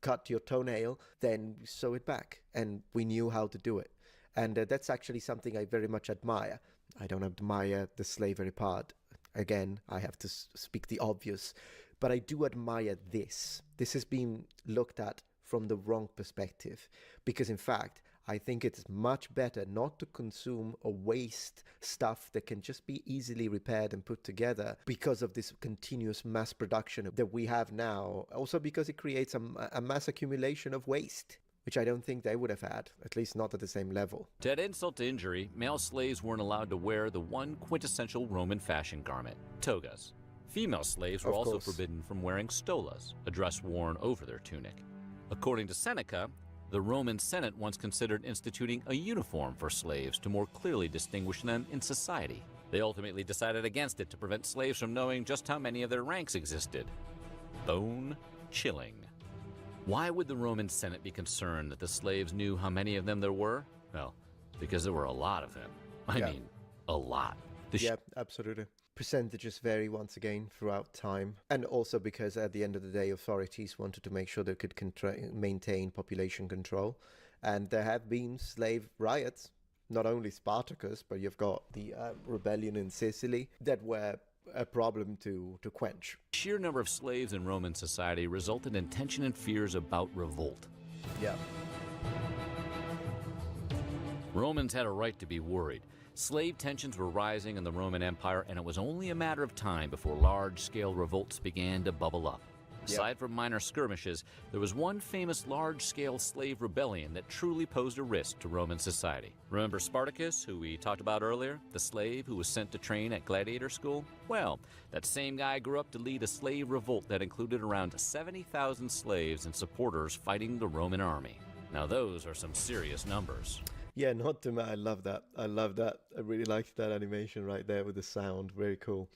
cut your toenail, then sew it back. And we knew how to do it. And that's actually something I very much admire. I don't admire the slavery part. Again, I have to speak the obvious. But I do admire this. This has been looked at from the wrong perspective. Because in fact, I think it's much better not to consume or waste stuff that can just be easily repaired and put together because of this continuous mass production that we have now. Also because it creates a mass accumulation of waste, which I don't think they would have had, at least not at the same level. To add insult to injury, male slaves weren't allowed to wear the one quintessential Roman fashion garment, togas. Female slaves were also forbidden from wearing stolas, a dress worn over their tunic. According to Seneca, the Roman Senate once considered instituting a uniform for slaves to more clearly distinguish them in society. They ultimately decided against it to prevent slaves from knowing just how many of their ranks existed. Bone-chilling. Why would the Roman Senate be concerned that the slaves knew how many of them there were? Well, because there were a lot of them. I mean, a lot. Yeah, absolutely. Percentages vary once again throughout time, and also because at the end of the day authorities wanted to make sure they could maintain population control, and there have been slave riots, not only Spartacus, but you've got the rebellion in Sicily that were a problem to quench. Sheer number of slaves in Roman society resulted in tension and fears about revolt. Yeah. Romans had a right to be worried. Slave tensions were rising in the Roman Empire, and it was only a matter of time before large-scale revolts began to bubble up. Aside from minor skirmishes, there was one famous large-scale slave rebellion that truly posed a risk to Roman society. Remember Spartacus, who we talked about earlier? The slave who was sent to train at gladiator school? Well, that same guy grew up to lead a slave revolt that included around 70,000 slaves and supporters fighting the Roman army. Now those are some serious numbers. Yeah, not to I love that. I love that. I really liked that animation right there with the sound. Very cool.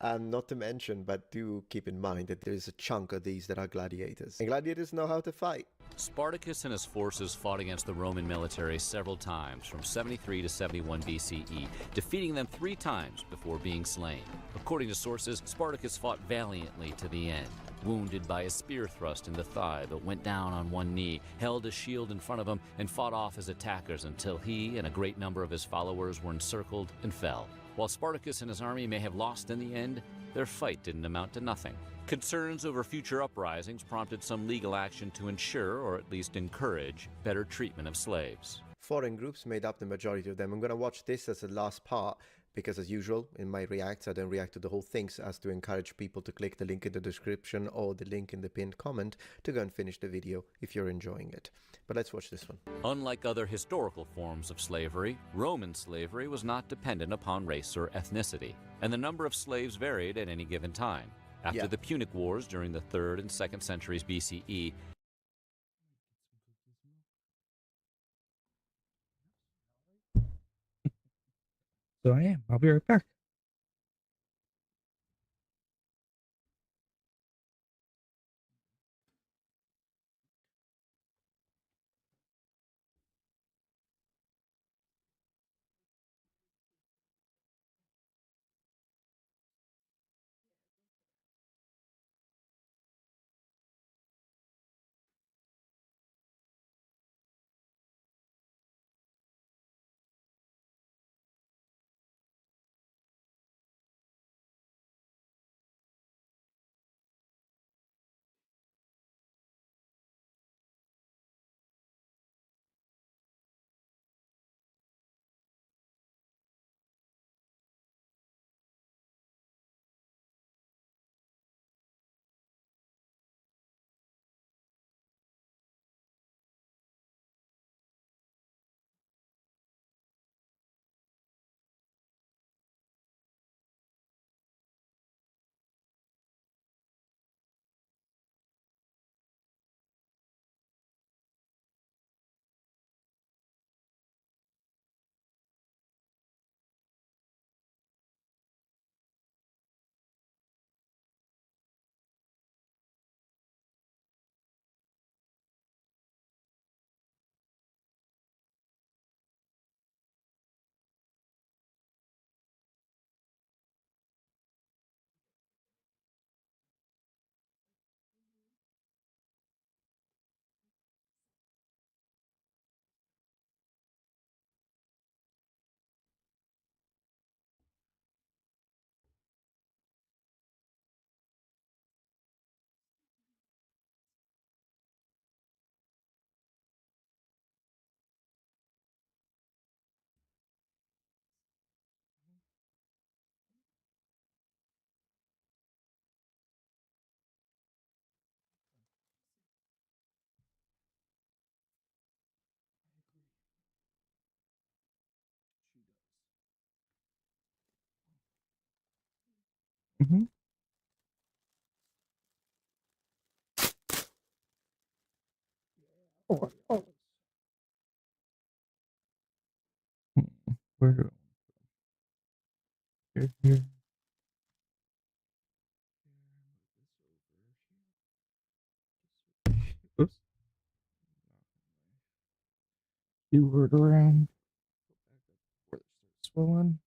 And not to mention, but do keep in mind that there is a chunk of these that are gladiators. And gladiators know how to fight. Spartacus and his forces fought against the Roman military several times from 73 to 71 BCE, defeating them 3 times before being slain. According to sources, Spartacus fought valiantly to the end. Wounded by a spear thrust in the thigh, but went down on one knee, held a shield in front of him, and fought off his attackers until he and a great number of his followers were encircled and fell. While Spartacus and his army may have lost in the end, their fight didn't amount to nothing. Concerns over future uprisings prompted some legal action to ensure, or at least encourage, better treatment of slaves. Foreign groups made up the majority of them. I'm going to watch this as the last part because, as usual, in my reacts, I don't react to the whole thing, so as to encourage people to click the link in the description or the link in the pinned comment to go and finish the video if you're enjoying it. But let's watch this one. Unlike other historical forms of slavery, Roman slavery was not dependent upon race or ethnicity, and the number of slaves varied at any given time. After the Punic Wars during the 3rd and 2nd centuries BCE, So I am. I'll be right back. Mm-hmm. Oh. Where do here? Oops. Keyword around. Where it starts swelling.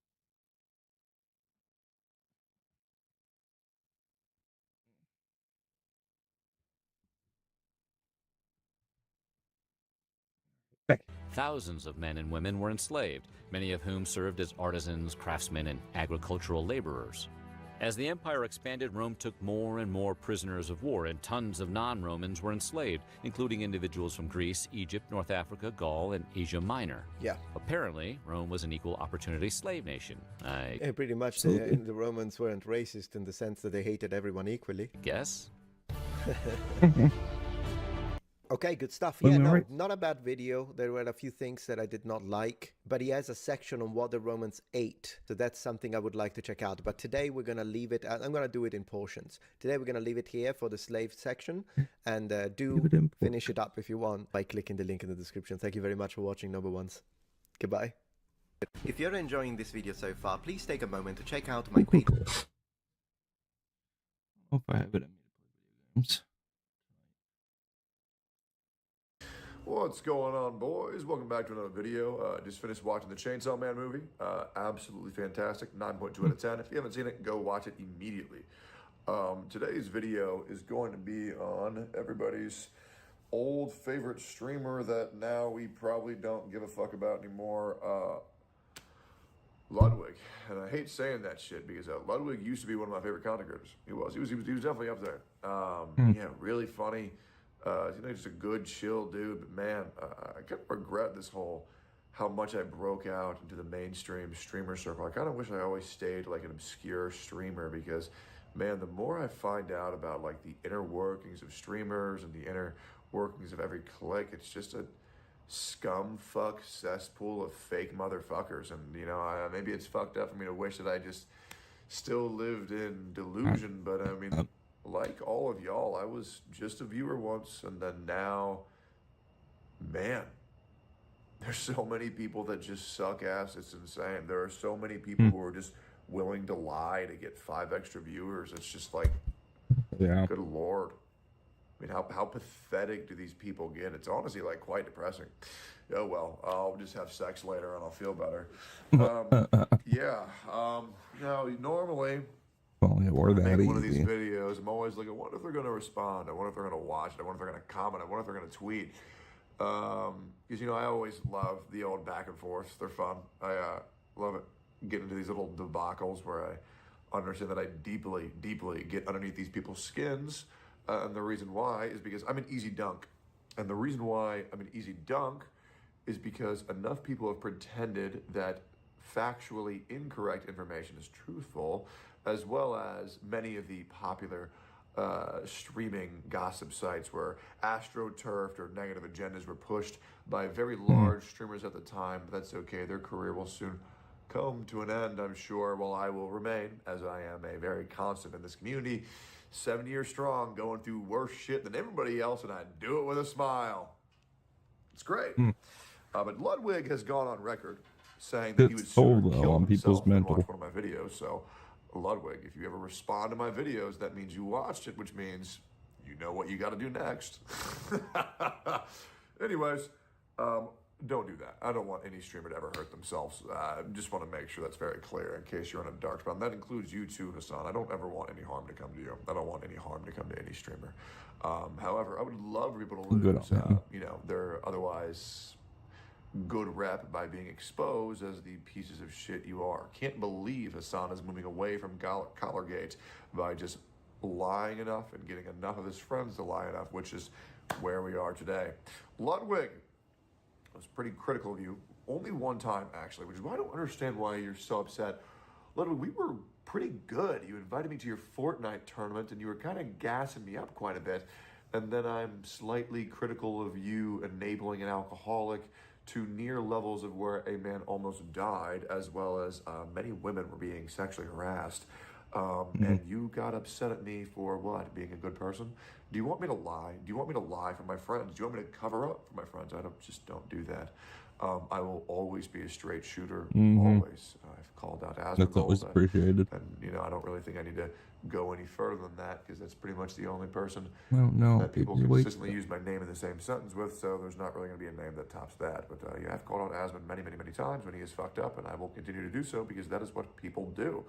thousands of men and women were enslaved, many of whom served as artisans, craftsmen, and agricultural laborers. As the empire expanded, Rome took more and more prisoners of war, and tons of non-Romans were enslaved, including individuals from Greece, Egypt, North Africa, Gaul, and Asia Minor. Yeah. Apparently, Rome was an equal opportunity slave nation. Yeah, pretty much. The Romans weren't racist in the sense that they hated everyone equally. Guess? Okay, good stuff. Yeah, no, not a bad video. There were a few things that I did not like, but he has a section on what the Romans ate. So that's something I would like to check out. But today we're going to leave it, I'm going to do it in portions. Today we're going to leave it here for the slave section, and do finish it up if you want by clicking the link in the description. Thank you very much for watching, number ones. Goodbye. If you're enjoying this video so far, please take a moment to check out my page. Hope I have it in me to play video games. What's going on, boys? Welcome back to another video. Just finished watching the Chainsaw Man movie. Absolutely fantastic. 9.2 out of 10. If you haven't seen it, go watch it immediately. Today's video is going to be on everybody's old favorite streamer that now we probably don't give a fuck about anymore. Ludwig, and I hate saying that shit because Ludwig used to be one of my favorite content creators. He was definitely up there. Yeah, really funny. Just a good, chill dude. But man, I kind of regret this whole how much I broke out into the mainstream streamer circle. I kind of wish I always stayed like an obscure streamer because, man, the more I find out about like the inner workings of streamers and the inner workings of every clique, it's just a scum fuck cesspool of fake motherfuckers. And maybe it's fucked up for me to wish that I just still lived in delusion, but I mean, like all of y'all, I was just a viewer once, and then now, man, there's so many people that just suck ass. It's insane. There are so many people who are just willing to lie to get 5 extra viewers. It's just like, good Lord. I mean, how pathetic do these people get? It's honestly like quite depressing. Oh well, I'll just have sex later and I'll feel better. Normally, or that make one of these easy. videos, I'm always like, I wonder if they're going to respond. I wonder if they're going to watch it. I wonder if they're going to comment. I wonder if they're going to tweet. Because I always love the old back and forth. They're fun. I love it. Get into these little debacles where I understand that I deeply, deeply get underneath these people's skins. And the reason why is because I'm an easy dunk. And the reason why I'm an easy dunk is because enough people have pretended that factually incorrect information is truthful, as well as many of the popular streaming gossip sites where astroturfed or negative agendas were pushed by very large streamers at the time. But that's okay. Their career will soon come to an end, I'm sure, while I will remain, as I am a very constant in this community, 7 years strong, going through worse shit than everybody else, and I do it with a smile. It's great. But Ludwig has gone on record saying that he would sooner kill on people's himself than mental. watch one of my videos. So, Ludwig, if you ever respond to my videos, that means you watched it, which means you know what you got to do next. Anyways, don't do that. I don't want any streamer to ever hurt themselves. I just want to make sure that's very clear in case you're in a dark spot. And that includes you too, Hassan. I don't ever want any harm to come to you. I don't want any harm to come to any streamer. However, I would love for people to Good lose, on their otherwise good rep by being exposed as the pieces of shit you are. Can't believe Hassan is moving away from Collargate by just lying enough and getting enough of his friends to lie enough, which is where we are today. Ludwig was pretty critical of you only one time, actually, which is why I don't understand why you're so upset. Ludwig, we were pretty good. You invited me to your Fortnite tournament, and you were kind of gassing me up quite a bit. And then I'm slightly critical of you enabling an alcoholic to near levels of where a man almost died, as well as many women were being sexually harassed. And you got upset at me for what? Being a good person? Do you want me to lie? Do you want me to lie for my friends? Do you want me to cover up for my friends? I don't do that. I will always be a straight shooter. Always. I've called out Asmongold. That's always appreciated. And I don't really think I need to go any further than that because that's pretty much the only person that people consistently use my name in the same sentence with. So there's not really going to be a name that tops that. But I've called out Asmon many, many, many times when he is fucked up, and I will continue to do so because that is what people do.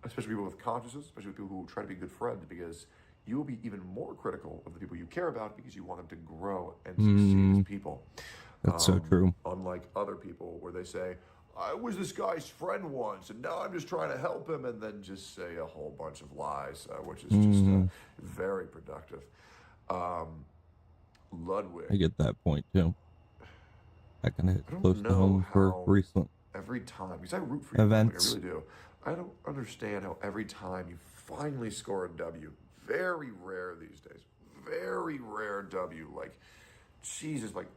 Especially people with consciences, especially people who try to be good friends, because you will be even more critical of the people you care about because you want them to grow and succeed as people. That's so true. Unlike other people where they say, I was this guy's friend once, and now I'm just trying to help him, and then just say a whole bunch of lies, which is just very productive. Ludwig. I get that point, too. That kind of hits close to home for recent every time, because I root for you, events. I really do. I don't understand how every time you finally score a W, very rare these days, very rare W, like, Jesus, like,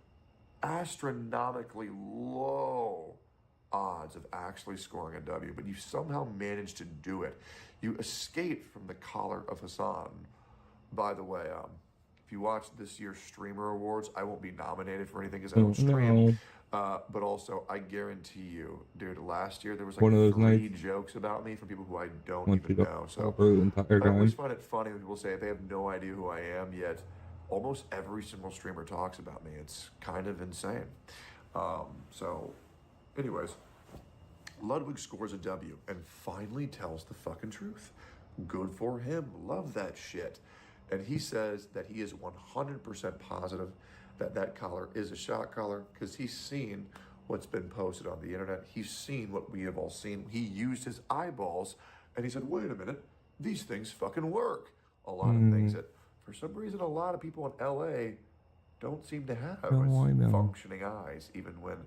astronomically low odds of actually scoring a W, but you somehow managed to do it. You escaped from the collar of Hassan. By the way, if you watch this year's Streamer Awards, I won't be nominated for anything because I don't stream. But also, I guarantee you, dude, last year there was like One of those 3 nights. jokes about me from people who I don't Once even you know. So over the entire I always time. find it funny when people say they have no idea who I am, yet almost every single streamer talks about me. It's kind of insane. So, anyways, Ludwig scores a W and finally tells the fucking truth. Good for him. Love that shit. And he says that he is 100% positive that that collar is a shot collar because he's seen what's been posted on the internet. He's seen what we have all seen. He used his eyeballs and he said, wait a minute, these things fucking work. A lot of things that, for some reason, a lot of people in LA don't seem to have as functioning eyes, even when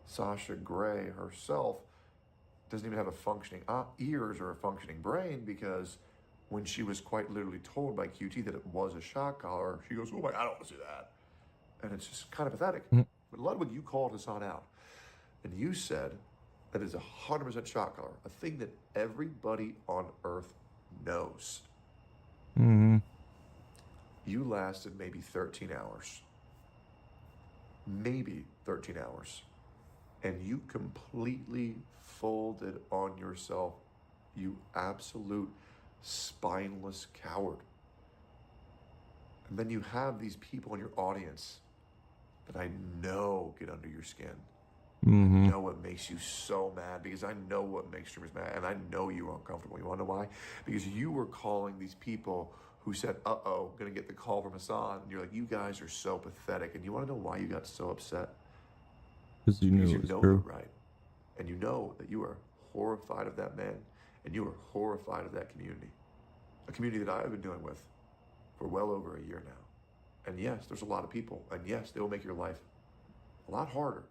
Sasha Grey herself doesn't even have a functioning ears or a functioning brain, because when she was quite literally told by QT that it was a shock collar, she goes, oh my, I don't want to see that. And it's just kind of pathetic. But Ludwig, you called Hassan out, and you said that is 100% shock collar, a thing that everybody on Earth knows. You lasted maybe 13 hours. Maybe 13 hours. And you completely folded on yourself, you absolute spineless coward. And then you have these people in your audience that I know get under your skin. I know what makes you so mad, because I know what makes streamers mad, and I know you're uncomfortable. You want to know why? Because you were calling these people who said, uh-oh, gonna get the call from Hassan, and you're like, you guys are so pathetic. And you want to know why you got so upset? Because you knew it was true. Right. And you know that you are horrified of that man, and you are horrified of that community. A community that I've been dealing with for well over a year now. And yes, there's a lot of people, and yes, they will make your life a lot harder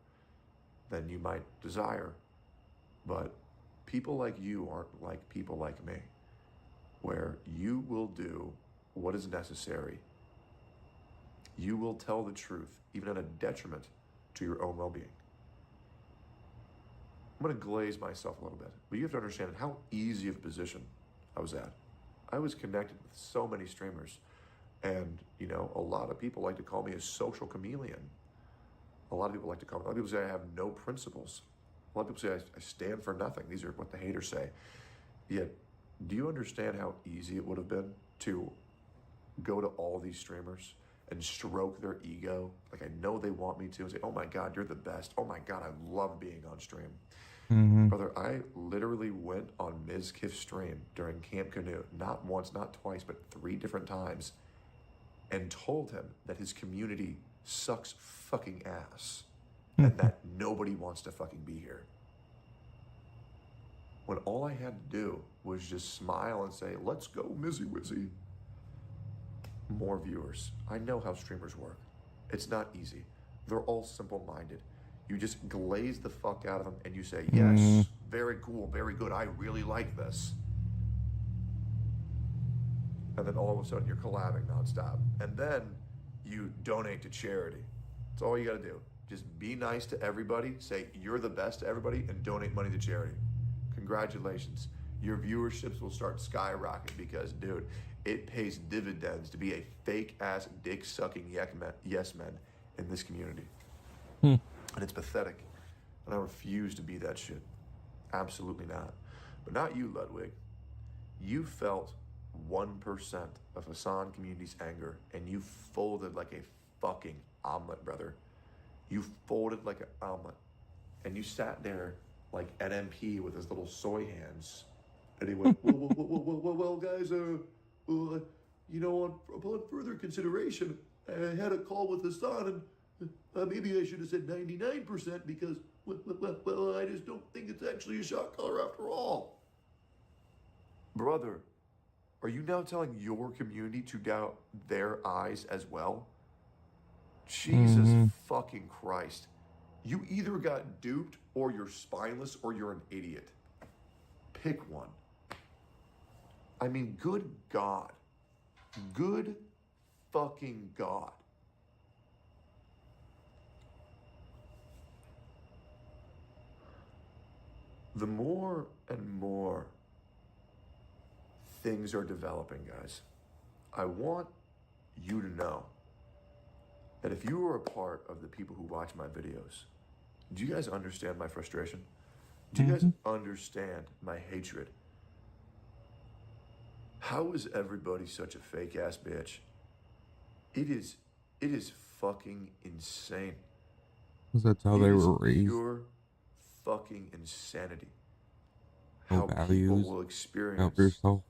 than you might desire. But people like you aren't like people like me, where you will do what is necessary. You will tell the truth, even at a detriment to your own well-being. I'm going to glaze myself a little bit, but you have to understand how easy of a position I was at. I was connected with so many streamers, and you know, a lot of people like to call me a social chameleon. A lot of people like to call me, a lot of people say I have no principles. A lot of people say I stand for nothing. These are what the haters say. Yet, do you understand how easy it would have been to go to all these streamers and stroke their ego? Like, I know they want me to, and say, oh my God, you're the best. Oh my God, I love being on stream. Brother, I literally went on Ms. Kiff's stream during Camp Canoe, not once, not twice, but 3 different times, and told him that his community sucks fucking ass and that nobody wants to fucking be here. When all I had to do was just smile and say, let's go, Mizzy Wizzy. More viewers. I know how streamers work. It's not easy. They're all simple-minded. You just glaze the fuck out of them and you say, yes, very cool, very good, I really like this. And then all of a sudden you're collabing nonstop. And then you donate to charity. That's all you gotta do. Just be nice to everybody, say you're the best to everybody, and donate money to charity. Congratulations. Your viewerships will start skyrocketing because, dude, it pays dividends to be a fake-ass, dick-sucking yes men in this community. And it's pathetic. And I refuse to be that shit. Absolutely not. But not you, Ludwig. You felt 1% of Hassan community's anger, and you folded like a fucking omelet, brother. You folded like an omelet. And you sat there like NMP with his little soy hands. And he went, well, guys, you know, upon further consideration, I had a call with Hassan, and maybe I should have said 99% because, well, I just don't think it's actually a shot collar after all. Brother, are you now telling your community to doubt their eyes as well? Jesus fucking Christ. You either got duped, or you're spineless, or you're an idiot. Pick one. I mean, good God. Good fucking God. The more and more things are developing, guys, I want you to know that if you are a part of the people who watch my videos, do you guys understand my frustration? Do you guys understand my hatred? How is everybody such a fake ass bitch? It is fucking insane. Because that's how they were raised. Pure fucking insanity. No How values, people will experience help yourself.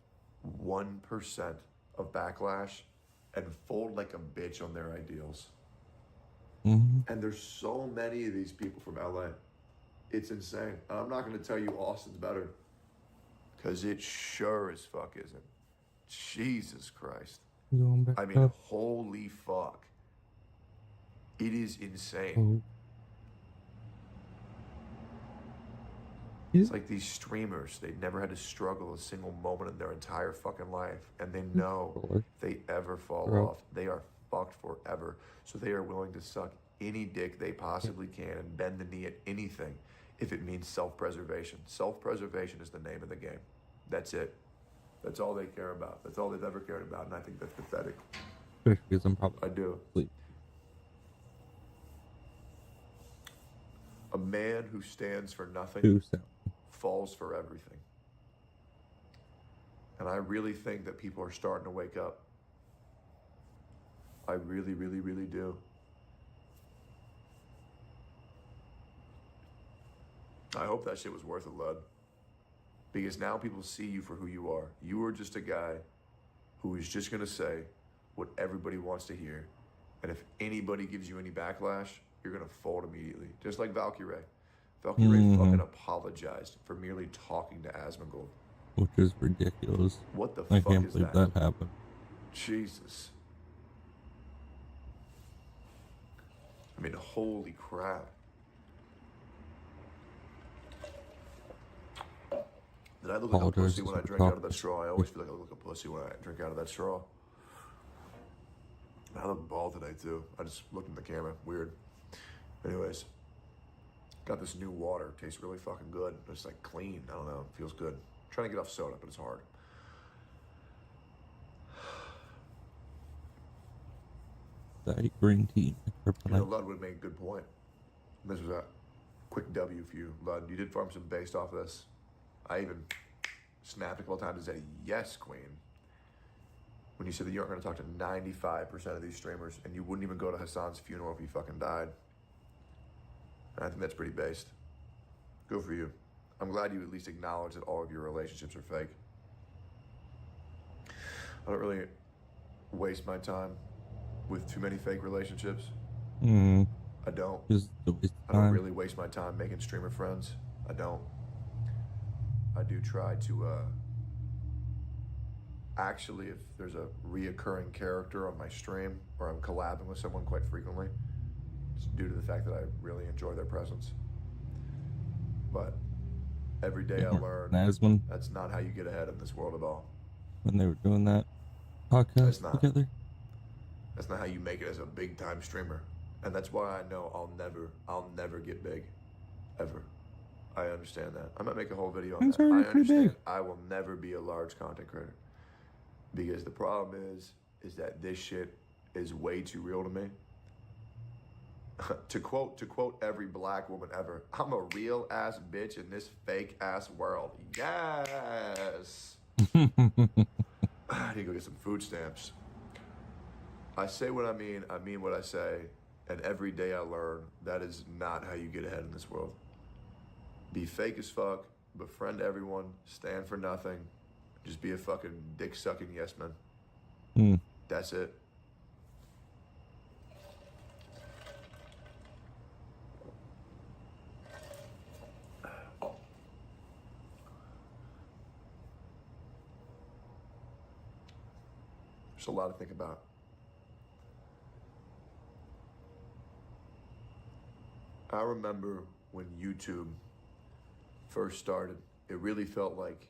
1% of backlash and fold like a bitch on their ideals. And there's so many of these people from LA. It's insane. I'm not going to tell you Austin's better, because it sure as fuck isn't. Jesus Christ. I mean, holy fuck. It is insane. It's like these streamers, they never had to struggle a single moment in their entire fucking life. And they know if they ever fall off, they are fucked forever. So they are willing to suck any dick they possibly can and bend the knee at anything if it means self-preservation. Self-preservation is the name of the game. That's it. That's all they care about. That's all they've ever cared about, and I think that's pathetic. Because I'm probably I do. Sleep. A man who stands for nothing falls for everything. And I really think that people are starting to wake up. I really, really, really do. I hope that shit was worth it, Lud. Because now people see you for who you are. You are just a guy who is just going to say what everybody wants to hear. And if anybody gives you any backlash, you're going to fold immediately. Just like Valkyrie. Valkyrie fucking apologized for merely talking to Asmongold. Which is ridiculous. What the I fuck can't is believe that? that happened. Jesus. I mean, holy crap. Did I look like a pussy when I drink out of that straw? I always feel like I look like a pussy when I drink out of that straw. I look bald today, too. I just looked in the camera. Weird. Anyways. Got this new water. Tastes really fucking good. It's like clean. I don't know. It feels good. I'm trying to get off soda, but it's hard. Diet green tea. You know, Lud would make a good point. This was a quick W for you, Lud. You did farm some based off this. I even snapped a couple times and said, yes, queen. When you said that you aren't going to talk to 95% of these streamers and you wouldn't even go to Hassan's funeral if he fucking died. And I think that's pretty based. Good for you. I'm glad you at least acknowledge that all of your relationships are fake. I don't really waste my time with too many fake relationships. I don't. I don't really waste my time making streamer friends. I don't. I do try to, actually, if there's a reoccurring character on my stream or I'm collabing with someone quite frequently, it's due to the fact that I really enjoy their presence. But every day I learn that's not how you get ahead in this world at all. When they were doing that podcast together. That's not how you make it as a big time streamer. And that's why I know I'll never get big. Ever. I understand that. I might make a whole video on that. I understand I will never be a large content creator. Because the problem is that this shit is way too real to me. to quote every black woman ever, I'm a real ass bitch in this fake ass world. Yes. I need to go get some food stamps. I say what I mean what I say, and every day I learn that is not how you get ahead in this world. Be fake as fuck, befriend everyone, stand for nothing, just be a fucking dick-sucking yes man. That's it. There's a lot to think about. I remember when YouTube first started, it really felt like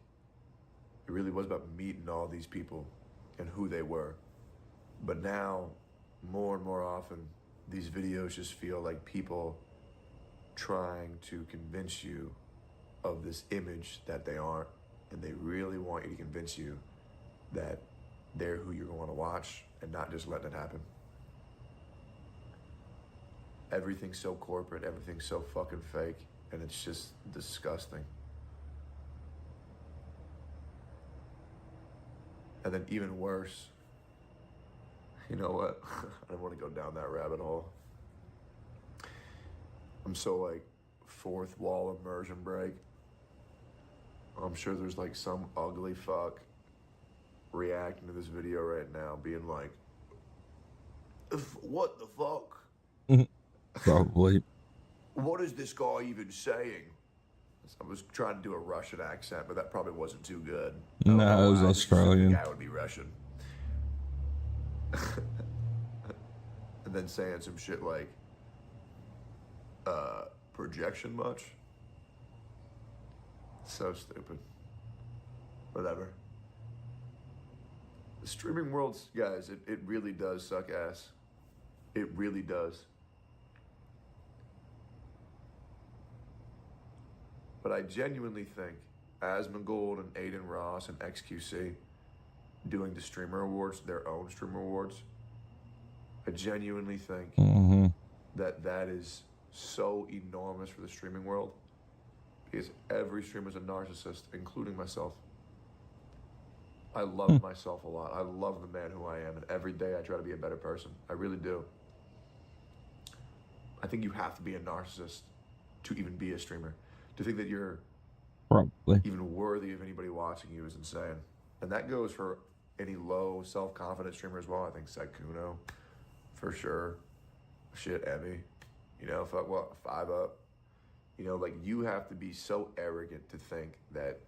it really was about meeting all these people and who they were. But now, more and more often, these videos just feel like people trying to convince you of this image that they aren't, and they really want you to convince you that they're who you're going to watch and not just letting it happen. Everything's so corporate, everything's so fucking fake, and it's just disgusting. And then even worse, you know what? I don't want to go down that rabbit hole. I'm so like fourth wall immersion break. I'm sure there's like some ugly fuck reacting to this video right now being like, what the fuck? Probably. What is this guy even saying? I was trying to do a Russian accent, but that probably wasn't too good. No, it was I just assumed Australian. the guy would be Russian. And then saying some shit like, projection much? So stupid. Whatever. The streaming world, guys, it really does suck ass. It really does. But I genuinely think Asmongold and Aiden Ross and XQC doing the streamer awards, their own streamer awards, I genuinely think that is so enormous for the streaming world, because every streamer is a narcissist, including myself. I love myself a lot. I love the man who I am, and every day I try to be a better person. I really do. I think you have to be a narcissist to even be a streamer. To think that you're probably even worthy of anybody watching you is insane. And that goes for any low self-confident streamer as well. I think Sekuno, for sure. Shit, Emmy. You know, fuck what, 5 Up. You know, like, you have to be so arrogant to think that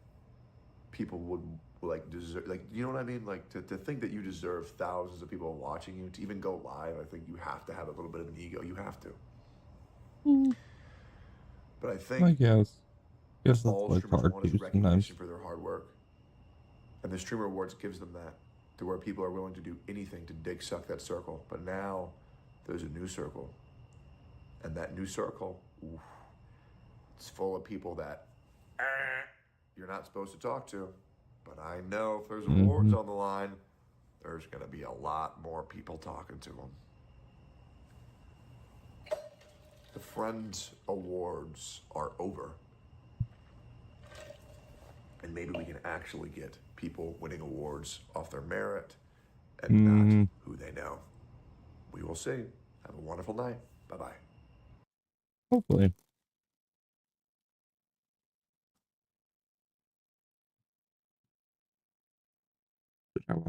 people would, like, deserve, like, you know what I mean? Like, to think that you deserve thousands of people watching you, to even go live, I think you have to have a little bit of an ego. You have to. But I think I guess that's all like streamers hard want is to recognition sometimes. for their hard work. And the Streamer Awards gives them that, to where people are willing to do anything to dick suck that circle. But now there's a new circle. And that new circle, oof, it's full of people that you're not supposed to talk to. But I know if there's awards on the line, there's going to be a lot more people talking to them. The Friends Awards are over. And maybe we can actually get people winning awards off their merit and not who they know. We will see. Have a wonderful night. Bye-bye. Hopefully.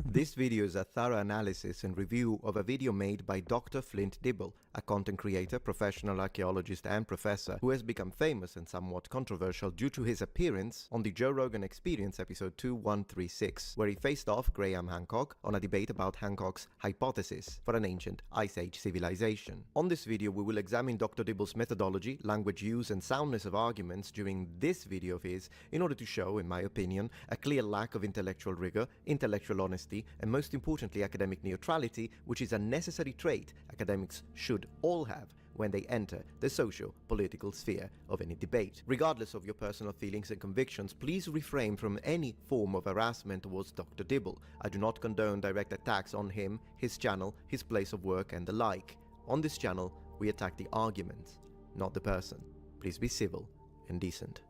This video is a thorough analysis and review of a video made by Dr. Flint Dibble, a content creator, professional archaeologist and professor who has become famous and somewhat controversial due to his appearance on the Joe Rogan Experience episode 2136, where he faced off Graham Hancock on a debate about Hancock's hypothesis for an ancient Ice Age civilization. On this video we will examine Dr. Dibble's methodology, language use and soundness of arguments during this video of his in order to show, in my opinion, a clear lack of intellectual rigor, intellectual honesty, and most importantly academic neutrality, which is a necessary trait academics should all have when they enter the socio-political sphere of any debate. Regardless of your personal feelings and convictions, please refrain from any form of harassment towards Dr. Dibble. I do not condone direct attacks on him, his channel, his place of work, and the like. On this channel, we attack the arguments, not the person. Please be civil and decent.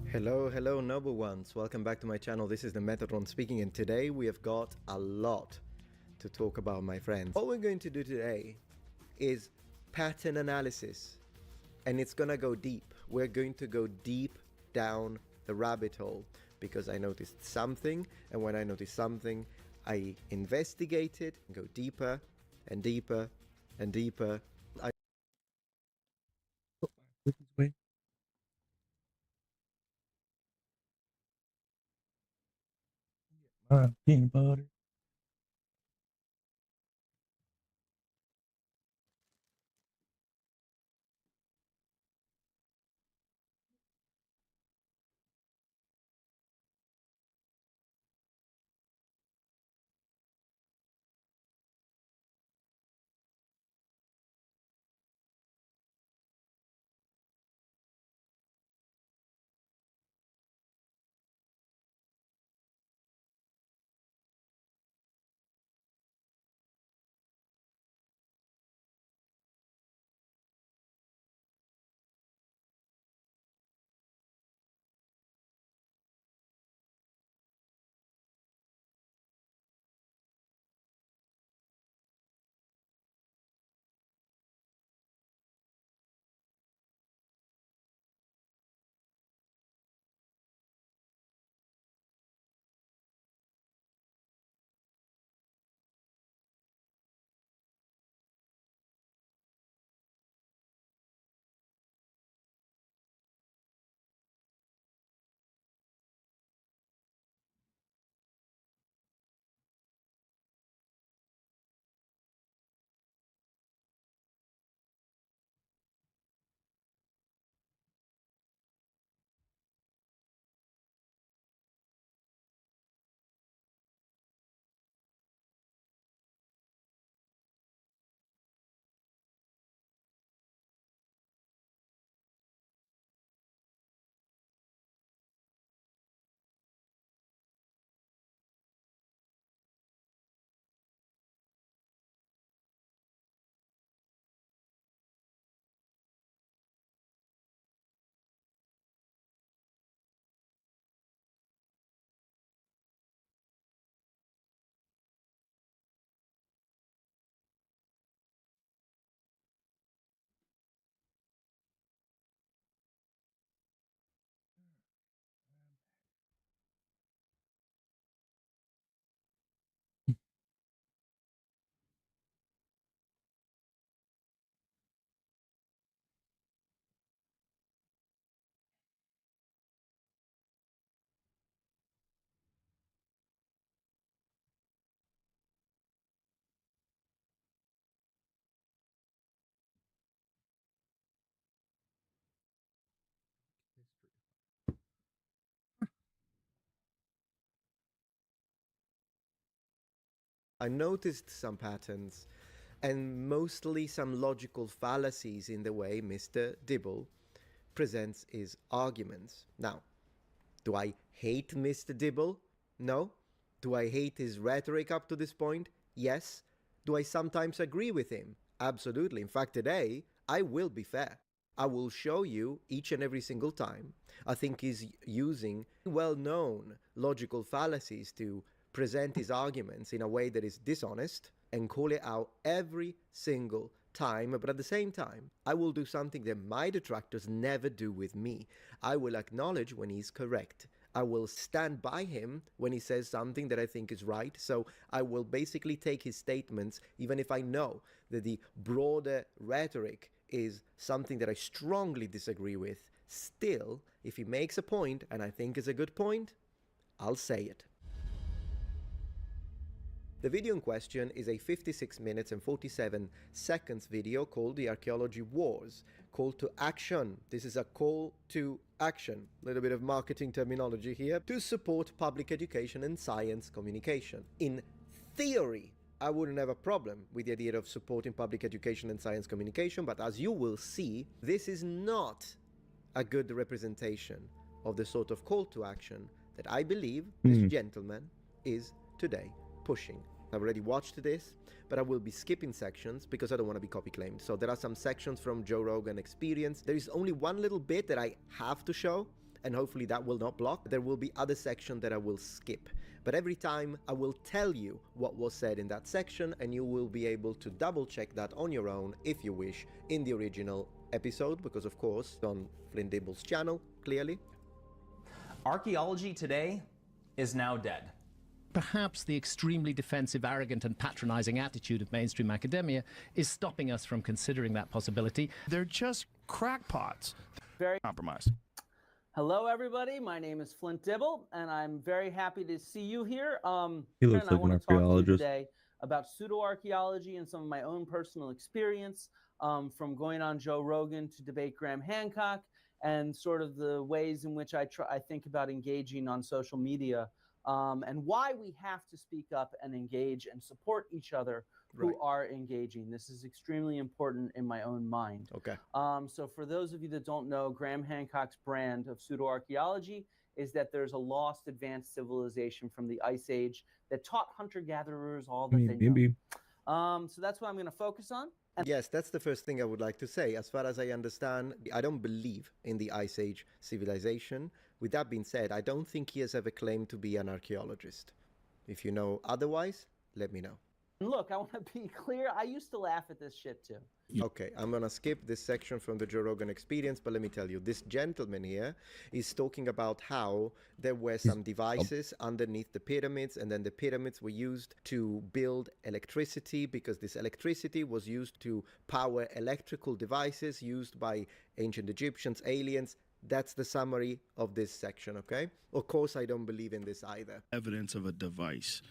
Hello noble ones, welcome back to my channel. This is the Metatron speaking, and today we have got a lot to talk about, my friends. What we're going to do today is pattern analysis, and it's gonna go deep. We're going to go deep down the rabbit hole because I noticed something, and when I notice something I investigate it and go deeper and deeper and deeper. Peanut butter. I noticed some patterns, and mostly some logical fallacies in the way Mr. Dibble presents his arguments. Now, do I hate Mr. Dibble? No. Do I hate his rhetoric up to this point? Yes. Do I sometimes agree with him? Absolutely. In fact, today, I will be fair. I will show you each and every single time. I think he's using well-known logical fallacies to present his arguments in a way that is dishonest and call it out every single time. But at the same time, I will do something that my detractors never do with me. I will acknowledge when he's correct. I will stand by him when he says something that I think is right. So I will basically take his statements, even if I know that the broader rhetoric is something that I strongly disagree with. Still, if he makes a point, and I think is a good point, I'll say it. The video in question is a 56 minutes and 47 seconds video called The Archaeology Wars. Call to action. This is a call to action. A little bit of marketing terminology here. To support public education and science communication. In theory, I wouldn't have a problem with the idea of supporting public education and science communication, but as you will see, this is not a good representation of the sort of call to action that I believe this gentleman is today pushing. I've already watched this, but I will be skipping sections because I don't want to be copy claimed. So there are some sections from Joe Rogan Experience. There is only one little bit that I have to show, and hopefully that will not block. There will be other sections that I will skip. But every time I will tell you what was said in that section, and you will be able to double check that on your own if you wish in the original episode, because of course on Flynn Dibble's channel, clearly. Archaeology today is now dead. Perhaps the extremely defensive, arrogant and patronizing attitude of mainstream academia is stopping us from considering that possibility. They're just crackpots. Very compromised. Hello, everybody. My name is Flint Dibble, and I'm very happy to see you here. He looks like an archaeologist. Today about pseudo-archaeology and some of my own personal experience from going on Joe Rogan to debate Graham Hancock, and sort of the ways in which I think about engaging on social media. And why we have to speak up and engage and support each other who are engaging. This is extremely important in my own mind. Okay. So for those of you that don't know, Graham Hancock's brand of pseudo-archaeology is that there's a lost advanced civilization from the Ice Age that taught hunter-gatherers all that they know. So that's what I'm going to focus on. Yes, that's the first thing I would like to say. As far as I understand, I don't believe in the Ice Age civilization. With that being said, I don't think he has ever claimed to be an archaeologist. If you know otherwise, let me know. Look, I want to be clear. I used to laugh at this shit too. Okay, I'm going to skip this section from the Joe Rogan Experience, but let me tell you, this gentleman here is talking about how there were some devices underneath the pyramids, and then the pyramids were used to build electricity because this electricity was used to power electrical devices used by ancient Egyptians, aliens. That's the summary of this section, okay? Of course, I don't believe in this either. Evidence of a device.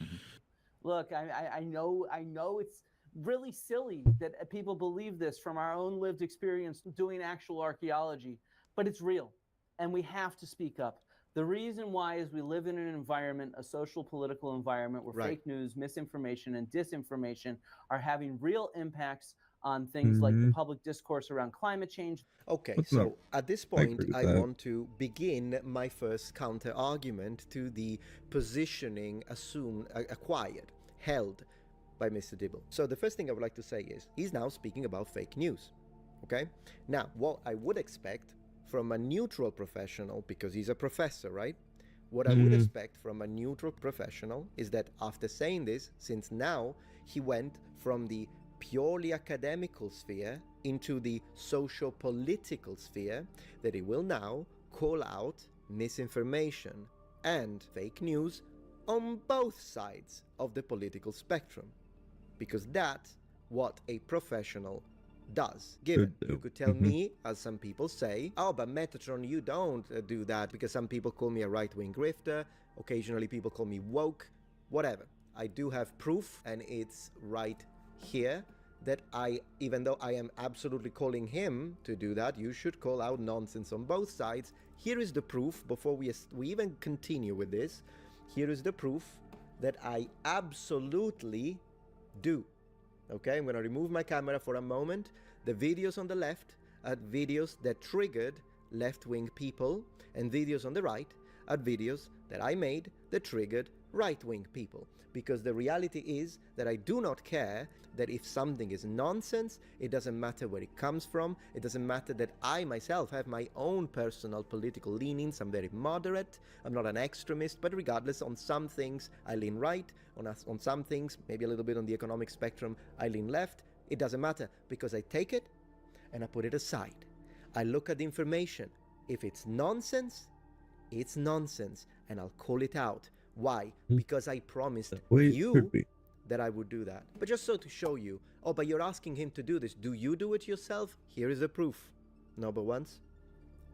Look, I know it's really silly that people believe this from our own lived experience doing actual archaeology, but it's real, and we have to speak up. The reason why is we live in an environment, a social political environment, where fake news, misinformation, and disinformation are having real impacts on things like the public discourse around climate change. Okay, so at this point, I want to begin my first counter-argument to the positioning acquired, held by Mr. Dibble. So the first thing I would like to say is, he's now speaking about fake news, okay? Now, what I would expect from a neutral professional, because he's a professor, right? What I would expect from a neutral professional is that after saying this, since now he went from the purely academical sphere into the socio-political sphere, that he will now call out misinformation and fake news on both sides of the political spectrum, because that's what a professional does. Given you could tell me, as some people say, oh, but Metatron, you don't do that, because some people call me a right-wing grifter, occasionally people call me woke, whatever. I do have proof, and it's right here, that even though I am absolutely calling him to do that, you should call out nonsense on both sides. Here is the proof, before we even continue with this. Here is the proof that I absolutely do. Okay, I'm going to remove my camera for a moment. The videos on the left are videos that triggered left-wing people, and videos on the right are videos that I made that triggered right-wing people. Because the reality is that I do not care that if something is nonsense, it doesn't matter where it comes from, it doesn't matter that I myself have my own personal political leanings, I'm very moderate, I'm not an extremist, but regardless, on some things I lean right, on some things, maybe a little bit on the economic spectrum, I lean left. It doesn't matter, because I take it and I put it aside. I look at the information. If it's nonsense, it's nonsense, and I'll call it out. Why? Because I promised you that I would do that. But just so to show you, oh, but you're asking him to do this. Do you do it yourself? Here is the proof. No, but once,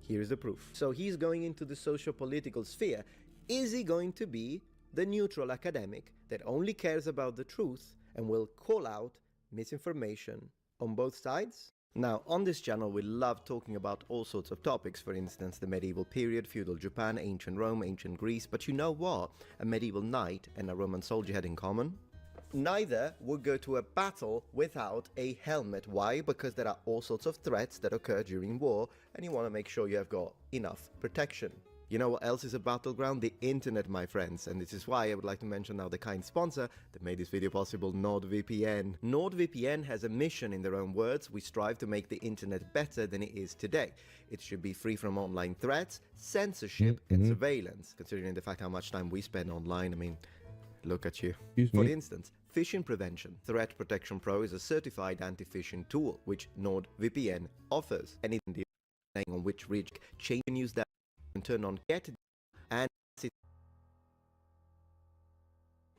here is the proof. So he's going into the socio-political sphere. Is he going to be the neutral academic that only cares about the truth and will call out misinformation on both sides? Now, on this channel, we love talking about all sorts of topics, for instance, the medieval period, feudal Japan, ancient Rome, ancient Greece, but you know what a medieval knight and a Roman soldier had in common? Neither would go to a battle without a helmet. Why? Because there are all sorts of threats that occur during war, and you want to make sure you have got enough protection. You know what else is a battleground? The internet, my friends. And this is why I would like to mention now the kind sponsor that made this video possible, NordVPN. NordVPN has a mission in their own words. We strive to make the internet better than it is today. It should be free from online threats, censorship, and surveillance. Considering the fact how much time we spend online, I mean, look at you. For instance, phishing prevention. Threat Protection Pro is a certified anti-phishing tool, which NordVPN offers. Anything on which reach change news that and turn on get and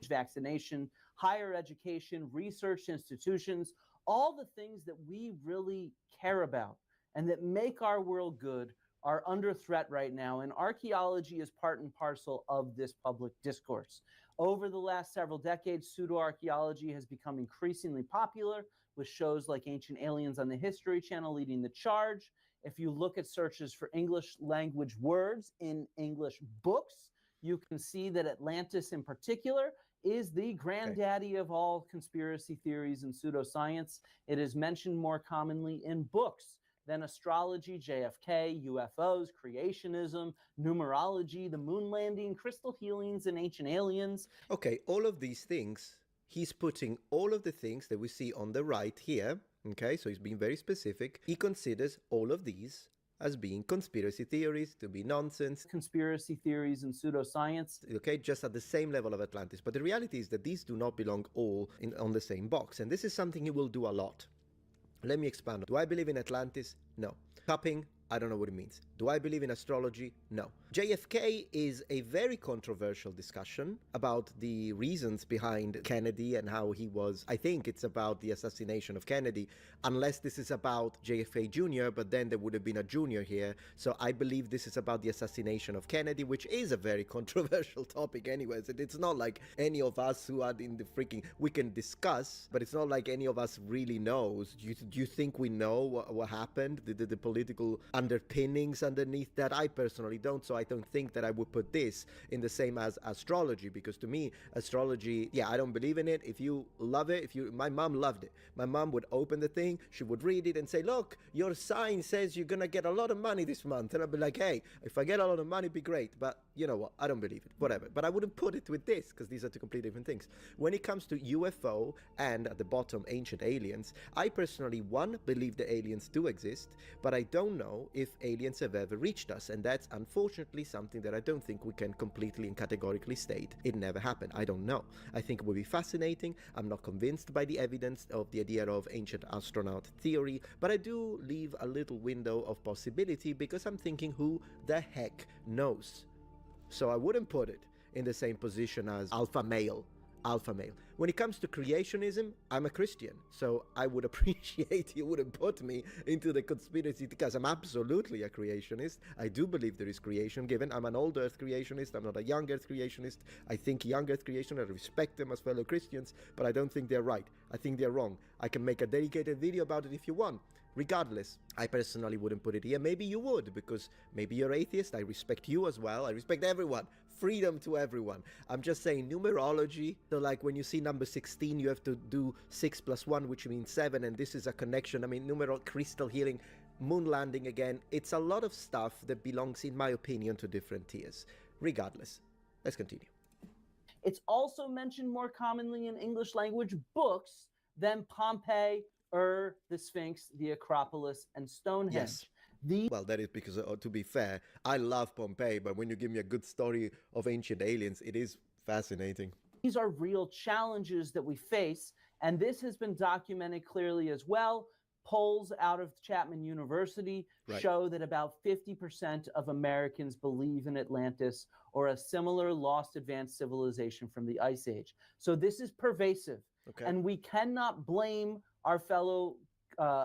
vaccination, higher education, research institutions, all the things that we really care about and that make our world good are under threat right now, and archaeology is part and parcel of this public discourse. Over the last several decades, pseudo-archaeology has become increasingly popular, with shows like Ancient Aliens on the History Channel leading the charge. If you look at searches for English language words in English books, you can see that Atlantis in particular is the granddaddy of all conspiracy theories and pseudoscience. It is mentioned more commonly in books than astrology, JFK, UFOs, creationism, numerology, the moon landing, crystal healings, and ancient aliens. Okay, all of these things, he's putting all of the things that we see on the right here. Okay, so he's being very specific. He considers all of these as being conspiracy theories, to be nonsense. Conspiracy theories and pseudoscience. Okay, just at the same level of Atlantis. But the reality is that these do not belong all on the same box. And this is something he will do a lot. Let me expand. Do I believe in Atlantis? No. Cupping? I don't know what it means. Do I believe in astrology? No. JFK is a very controversial discussion about the reasons behind Kennedy and how he was. I think it's about the assassination of Kennedy, unless this is about JFK Jr., but then there would have been a junior here. So I believe this is about the assassination of Kennedy, which is a very controversial topic anyways. It's not like any of us who are in the freaking, we can discuss, but it's not like any of us really knows. Do you think we know what happened? The political underpinnings underneath that? I personally don't, so I don't think that I would put this in the same as astrology, because to me, astrology, yeah, I don't believe in it. If you love it, my mom loved it. My mom would open the thing, she would read it and say, look, your sign says you're gonna get a lot of money this month. And I'd be like, hey, if I get a lot of money, it'd be great. But you know what, I don't believe it, whatever. But I wouldn't put it with this, because these are two completely different things. When it comes to UFO and at the bottom, ancient aliens, I personally, one, believe the aliens do exist, but I don't know if aliens have ever reached us, and that's unfortunately something that I don't think we can completely and categorically state it never happened. I don't know. I think it would be fascinating. I'm not convinced by the evidence of the idea of ancient astronaut theory, but I do leave a little window of possibility, because I'm thinking, who the heck knows? So I wouldn't put it in the same position as alpha male. When it comes to creationism, I'm a Christian, so I would appreciate you wouldn't put me into the conspiracy, because I'm absolutely a creationist. I do believe there is creation given. I'm an old earth creationist. I'm not a young earth creationist. I think young earth creationists, I respect them as fellow Christians, but I don't think they're right. I think they're wrong. I can make a dedicated video about it if you want. Regardless, I personally wouldn't put it here. Maybe you would, because maybe you're atheist. I respect you as well. I respect everyone. Freedom to everyone. I'm just saying numerology. So like when you see number 16, you have to do 6 + 1, which means 7. And this is a connection. I mean, numeral crystal healing, moon landing again. It's a lot of stuff that belongs, in my opinion, to different tiers. Regardless, let's continue. It's also mentioned more commonly in English language books than Pompeii, the Sphinx, the Acropolis, and Stonehenge. Yes. Well, that is because, to be fair, I love Pompeii, but when you give me a good story of ancient aliens, it is fascinating. These are real challenges that we face, and this has been documented clearly as well. Polls out of Chapman University show that about 50% of Americans believe in Atlantis or a similar lost advanced civilization from the Ice Age. So this is pervasive, and we cannot blame our fellow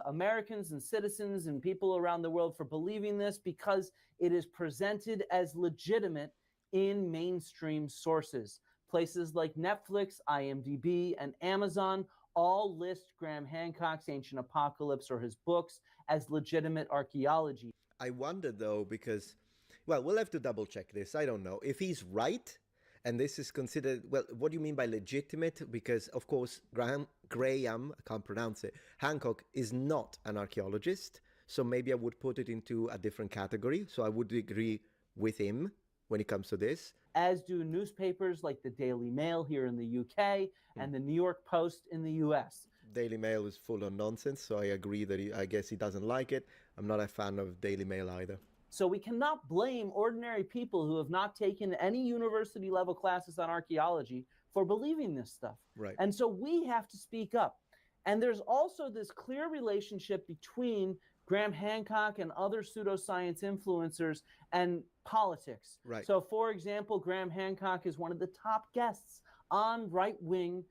Americans and citizens and people around the world for believing this, because it is presented as legitimate in mainstream sources. Places like Netflix, IMDb, and Amazon all list Graham Hancock's Ancient Apocalypse or his books as legitimate archaeology. I wonder though, because, well, we'll have to double check this. I don't know. If he's right, and this is considered, well, what do you mean by legitimate? Because, of course, Graham, I can't pronounce it, Hancock is not an archaeologist, so maybe I would put it into a different category. So I would agree with him when it comes to this. As do newspapers like the Daily Mail here in the UK and the New York Post in the US. Daily Mail is full of nonsense, so I agree that I guess he doesn't like it. I'm not a fan of Daily Mail either. So we cannot blame ordinary people who have not taken any university level classes on archaeology for believing this stuff. Right. And so we have to speak up. And there's also this clear relationship between Graham Hancock and other pseudoscience influencers and politics. Right. So for example, Graham Hancock is one of the top guests on right-wing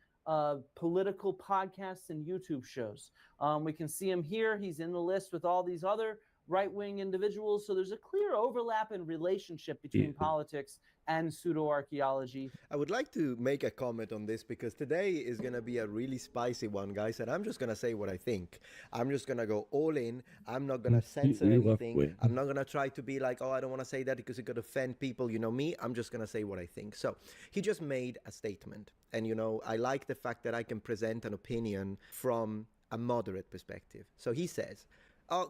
political podcasts and YouTube shows. We can see him here. He's in the list with all these other right-wing individuals. So there's a clear overlap and relationship between politics and pseudo-archaeology. I would like to make a comment on this, because today is going to be a really spicy one, guys, and I'm just going to say what I think. I'm just going to go all in. I'm not going to censor anything. I'm not going to try to be like, oh, I don't want to say that because it could offend people. You know me, I'm just going to say what I think. So he just made a statement, and, you know, I like the fact that I can present an opinion from a moderate perspective. So he says,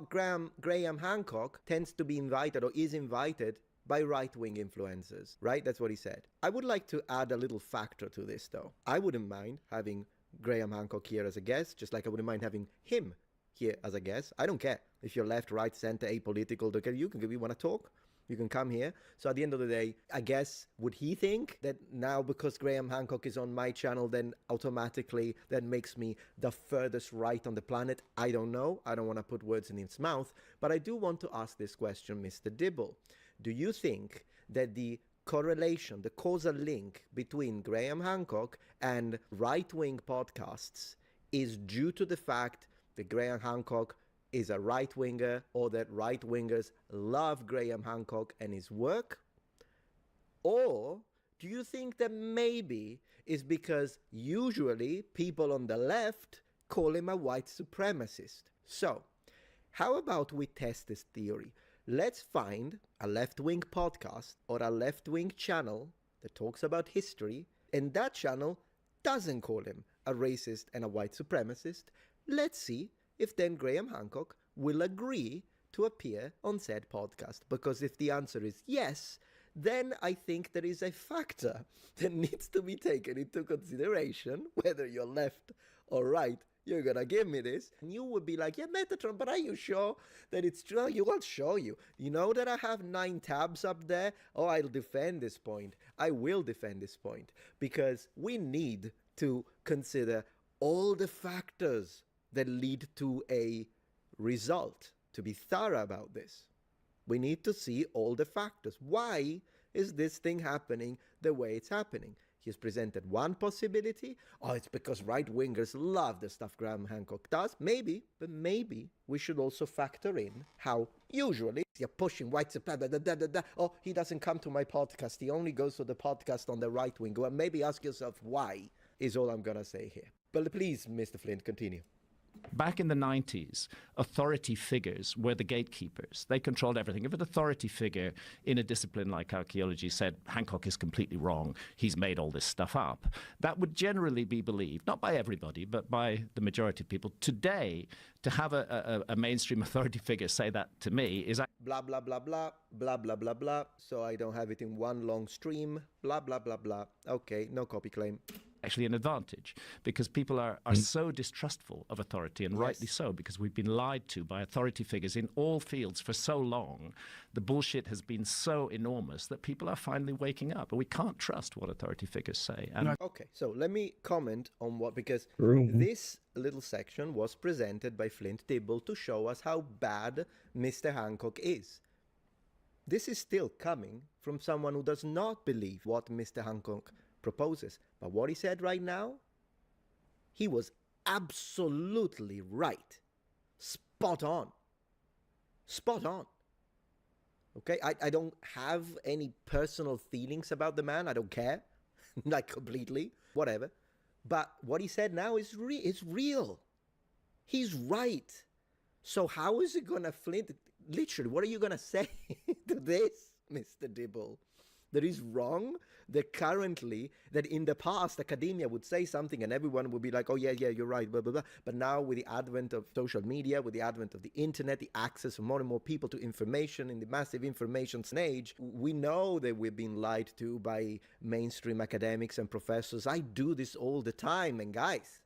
Graham Hancock tends to be invited or is invited by right-wing influencers, right? That's what he said. I would like to add a little factor to this, though. I wouldn't mind having Graham Hancock here as a guest, just like I wouldn't mind having him here as a guest. I don't care if you're left, right, center, apolitical. You can, if you want to talk, you can come here. So at the end of the day, I guess, would he think that now because Graham Hancock is on my channel, then automatically that makes me the furthest right on the planet? I don't know. I don't want to put words in his mouth. But I do want to ask this question, Mr. Dibble. Do you think that the correlation, the causal link between Graham Hancock and right-wing podcasts is due to the fact that Graham Hancock is a right-winger, or that right-wingers love Graham Hancock and his work? Or do you think that maybe it's because usually people on the left call him a white supremacist? So, how about we test this theory? Let's find a left-wing podcast or a left-wing channel that talks about history, and that channel doesn't call him a racist and a white supremacist. Let's see if then Graham Hancock will agree to appear on said podcast. Because if the answer is yes, then I think there is a factor that needs to be taken into consideration, whether you're left or right. You're gonna give me this, and you would be like, yeah, Metatron, but are you sure that it's true? You will show you. You know that I have 9 tabs up there? Oh, I'll defend this point. I will defend this point, because we need to consider all the factors that lead to a result, to be thorough about this. We need to see all the factors. Why is this thing happening the way it's happening? He's presented one possibility. Oh, it's because right-wingers love the stuff Graham Hancock does. Maybe, but maybe we should also factor in how usually you're pushing white supremacy. Oh, he doesn't come to my podcast. He only goes to the podcast on the right wing. Well, maybe ask yourself why, is all I'm going to say here. But please, Mr. Flint, continue. Back in the 90s, authority figures were the gatekeepers. They controlled everything. If an authority figure in a discipline like archaeology said, Hancock is completely wrong, he's made all this stuff up, that would generally be believed, not by everybody, but by the majority of people. Today, to have a mainstream authority figure say that to me is... Blah, blah, blah, blah, blah, blah, blah, blah. So I don't have it in one long stream. Blah, blah, blah, blah. Okay, no copy claim. Actually an advantage, because people are so distrustful of authority, and rightly so, because we've been lied to by authority figures in all fields for so long. The bullshit has been so enormous that people are finally waking up, and we can't trust what authority figures say. And okay, so let me comment on what, because this little section was presented by Flint Dibble to show us how bad Mr. Hancock is. This is still coming from someone who does not believe what Mr. Hancock proposes. But what he said right now, he was absolutely right. Spot on. Spot on. Okay, I don't have any personal feelings about the man. I don't care. Like, completely. Whatever. But what he said now is real. He's right. So how is it going to Flint? Literally, what are you going to say to this, Mr. Dibble? That is wrong? That currently, that in the past, academia would say something and everyone would be like, oh, yeah, you're right, blah, blah, blah. But now with the advent of social media, with the advent of the internet, the access of more and more people to information in the massive information age, we know that we're being lied to by mainstream academics and professors. I do this all the time. And guys,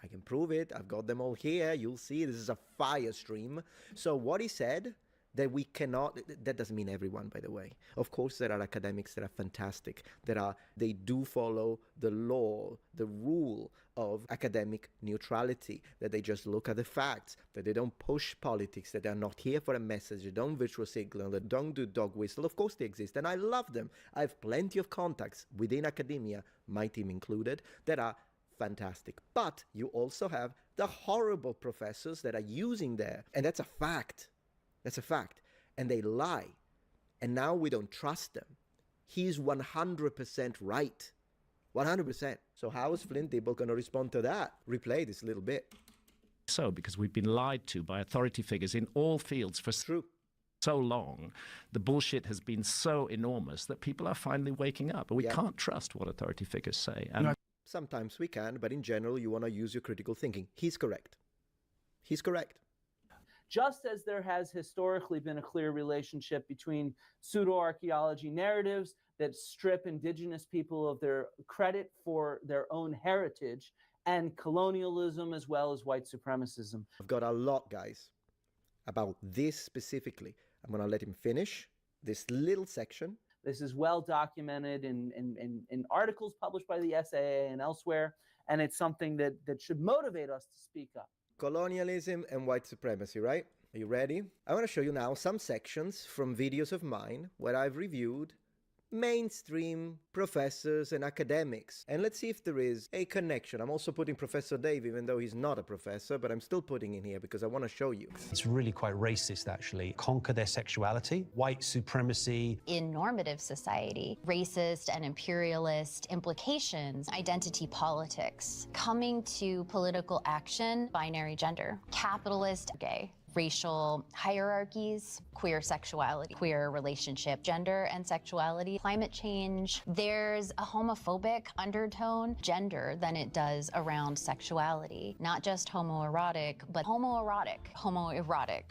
I can prove it. I've got them all here. You'll see this is a fire stream. So what he said, that we cannot, that doesn't mean everyone, by the way. Of course, there are academics that are fantastic, they do follow the law, the rule of academic neutrality, that they just look at the facts, that they don't push politics, that they're not here for a message, they don't virtual signal, they don't do dog whistle. Of course they exist, and I love them. I have plenty of contacts within academia, my team included, that are fantastic. But you also have the horrible professors that are using there, and that's a fact. That's a fact. And they lie. And now we don't trust them. He's 100% right. 100%. So how is Flint Dibble going to respond to that? Replay this little bit. So, because we've been lied to by authority figures in all fields for so long, the bullshit has been so enormous that people are finally waking up. And we can't trust what authority figures say. And sometimes we can, but in general, you want to use your critical thinking. He's correct. He's correct. Just as there has historically been a clear relationship between pseudo-archaeology narratives that strip indigenous people of their credit for their own heritage, and colonialism as well as white supremacism. I've got a lot, guys, about this specifically. I'm going to let him finish this little section. This is well documented in articles published by the SAA and elsewhere, and it's something that should motivate us to speak up. Colonialism and white supremacy, right? Are you ready? I want to show you now some sections from videos of mine where I've reviewed mainstream professors and academics. And let's see if there is a connection. I'm also putting Professor Dave, even though he's not a professor, but I'm still putting in here because I want to show you. It's really quite racist, actually. Conquer their sexuality, white supremacy. In normative society, racist and imperialist implications, identity politics, coming to political action, binary gender, capitalist, gay, racial hierarchies, queer sexuality, queer relationship, gender and sexuality, climate change. There's a homophobic undertone, gender, than it does around sexuality. Not just homoerotic, but homoerotic,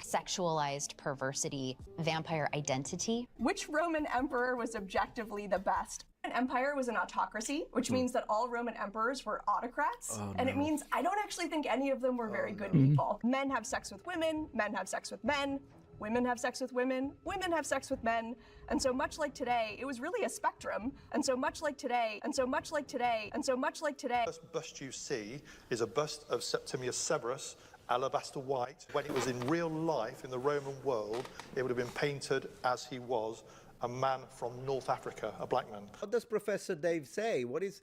sexualized perversity, vampire identity. Which Roman emperor was objectively the best? An empire was an autocracy, which means that all Roman emperors were autocrats. And it means I don't actually think any of them were very good people. Men have sex with women, men have sex with men, women have sex with women, women have sex with men. And so much like today, it was really a spectrum. And so much like today, and so much like today, and so much like today. The first bust you see is a bust of Septimius Severus, alabaster white. When it was in real life in the Roman world, it would have been painted as he was, a man from North Africa, a black man. What does Professor Dave say? What is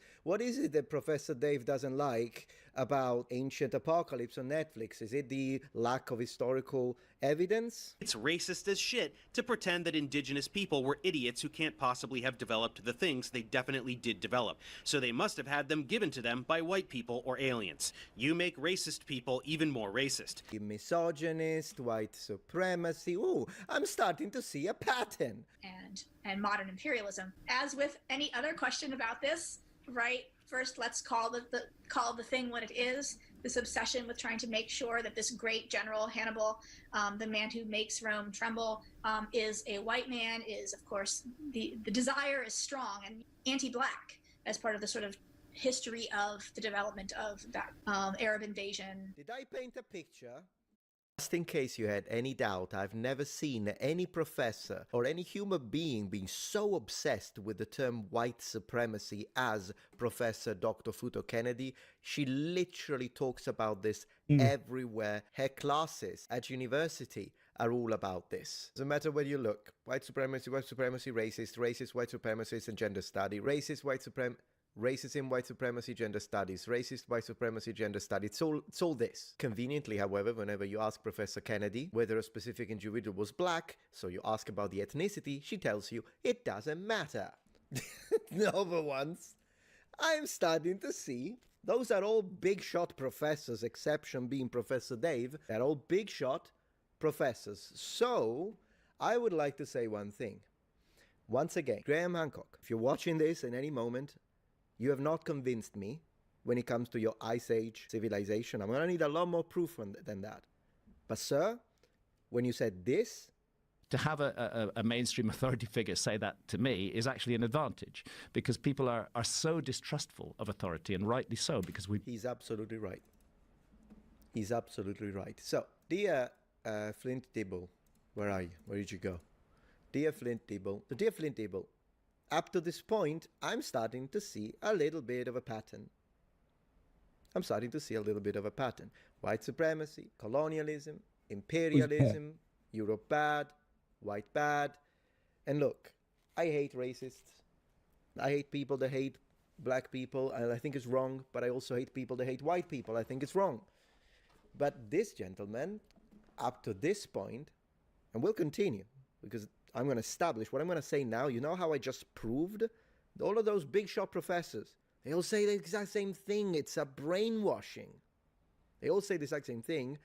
it that Professor Dave doesn't like about Ancient Apocalypse on Netflix? Is it the lack of historical Evidence? It's racist as shit to pretend that indigenous people were idiots who can't possibly have developed the things they definitely did develop. So they must have had them given to them by white people or aliens. You make racist people even more racist. Misogynist, white supremacy. Ooh, I'm starting to see a pattern. And modern imperialism. As with any other question about this, right? First, let's call the thing what it is. This obsession with trying to make sure that this great general Hannibal, the man who makes Rome tremble, is a white man, is of course the desire is strong and anti-black as part of the sort of history of the development of that Arab invasion. Did I paint a picture? Just in case you had any doubt, I've never seen any professor or any human being being so obsessed with the term white supremacy as Professor Dr. Futo Kennedy. She literally talks about this everywhere. Her classes at university are all about this. Doesn't matter where you look. White supremacy, racist, white supremacists and gender study, racist, racism, white supremacy, gender studies, racist, white supremacy, gender studies. It's all this. Conveniently, however, whenever you ask Professor Kennedy whether a specific individual was black, so you ask about the ethnicity, she tells you it doesn't matter. No, for once, I'm starting to see those are all big shot professors, exception being Professor Dave. They're all big shot professors. So, I would like to say one thing. Once again, Graham Hancock, if you're watching this in any moment, you have not convinced me when it comes to your Ice Age civilization. I'm going to need a lot more proof than that. But, sir, when you said this... To have a mainstream authority figure say that to me is actually an advantage, because people are so distrustful of authority, and rightly so, because we... He's absolutely right. He's absolutely right. So, dear Flint Dibble, where are you? Where did you go? Dear Flint Dibble, up to this point, I'm starting to see a little bit of a pattern. White supremacy, colonialism, imperialism, Europe bad, white bad. And look, I hate racists. I hate people that hate black people, and I think it's wrong, but I also hate people that hate white people. I think it's wrong. But this gentleman, up to this point, and we'll continue, because I'm going to establish what I'm going to say now. You know how I just proved? All of those big shot professors, they all say the exact same thing. It's a brainwashing. They all say the exact same thing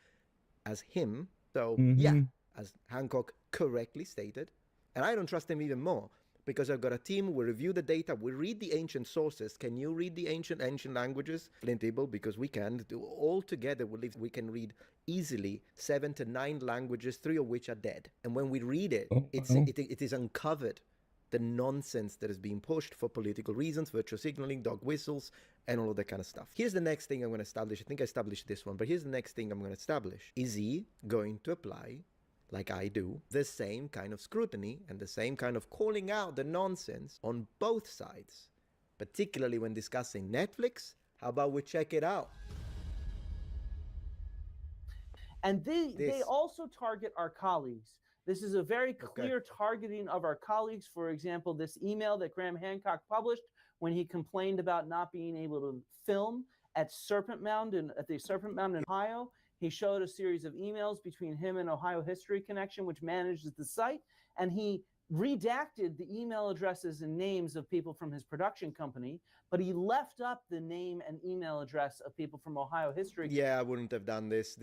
as him. So, yeah, as Hancock correctly stated. And I don't trust him even more, because I've got a team. We review the data. We read the ancient sources. Can you read the ancient languages? Flint Able, because we can. All together, we can read easily 7 to 9 languages, 3 of which are dead. And when we read it, it is uncovered the nonsense that is being pushed for political reasons, virtual signaling, dog whistles, and all of that kind of stuff. Here's the next thing I'm going to establish. I think I established this one, but here's the next thing I'm going to establish. Is he going to apply, like I do, the same kind of scrutiny and the same kind of calling out the nonsense on both sides? Particularly when discussing Netflix? How about we check it out? And they also target our colleagues. This is a very clear targeting of our colleagues. For example, this email that Graham Hancock published when he complained about not being able to film at Serpent Mound at the Serpent Mound in Ohio. He showed a series of emails between him and Ohio History Connection, which manages the site, and he redacted the email addresses and names of people from his production company, but he left up the name and email address of people from Ohio History. Yeah, I wouldn't have done this.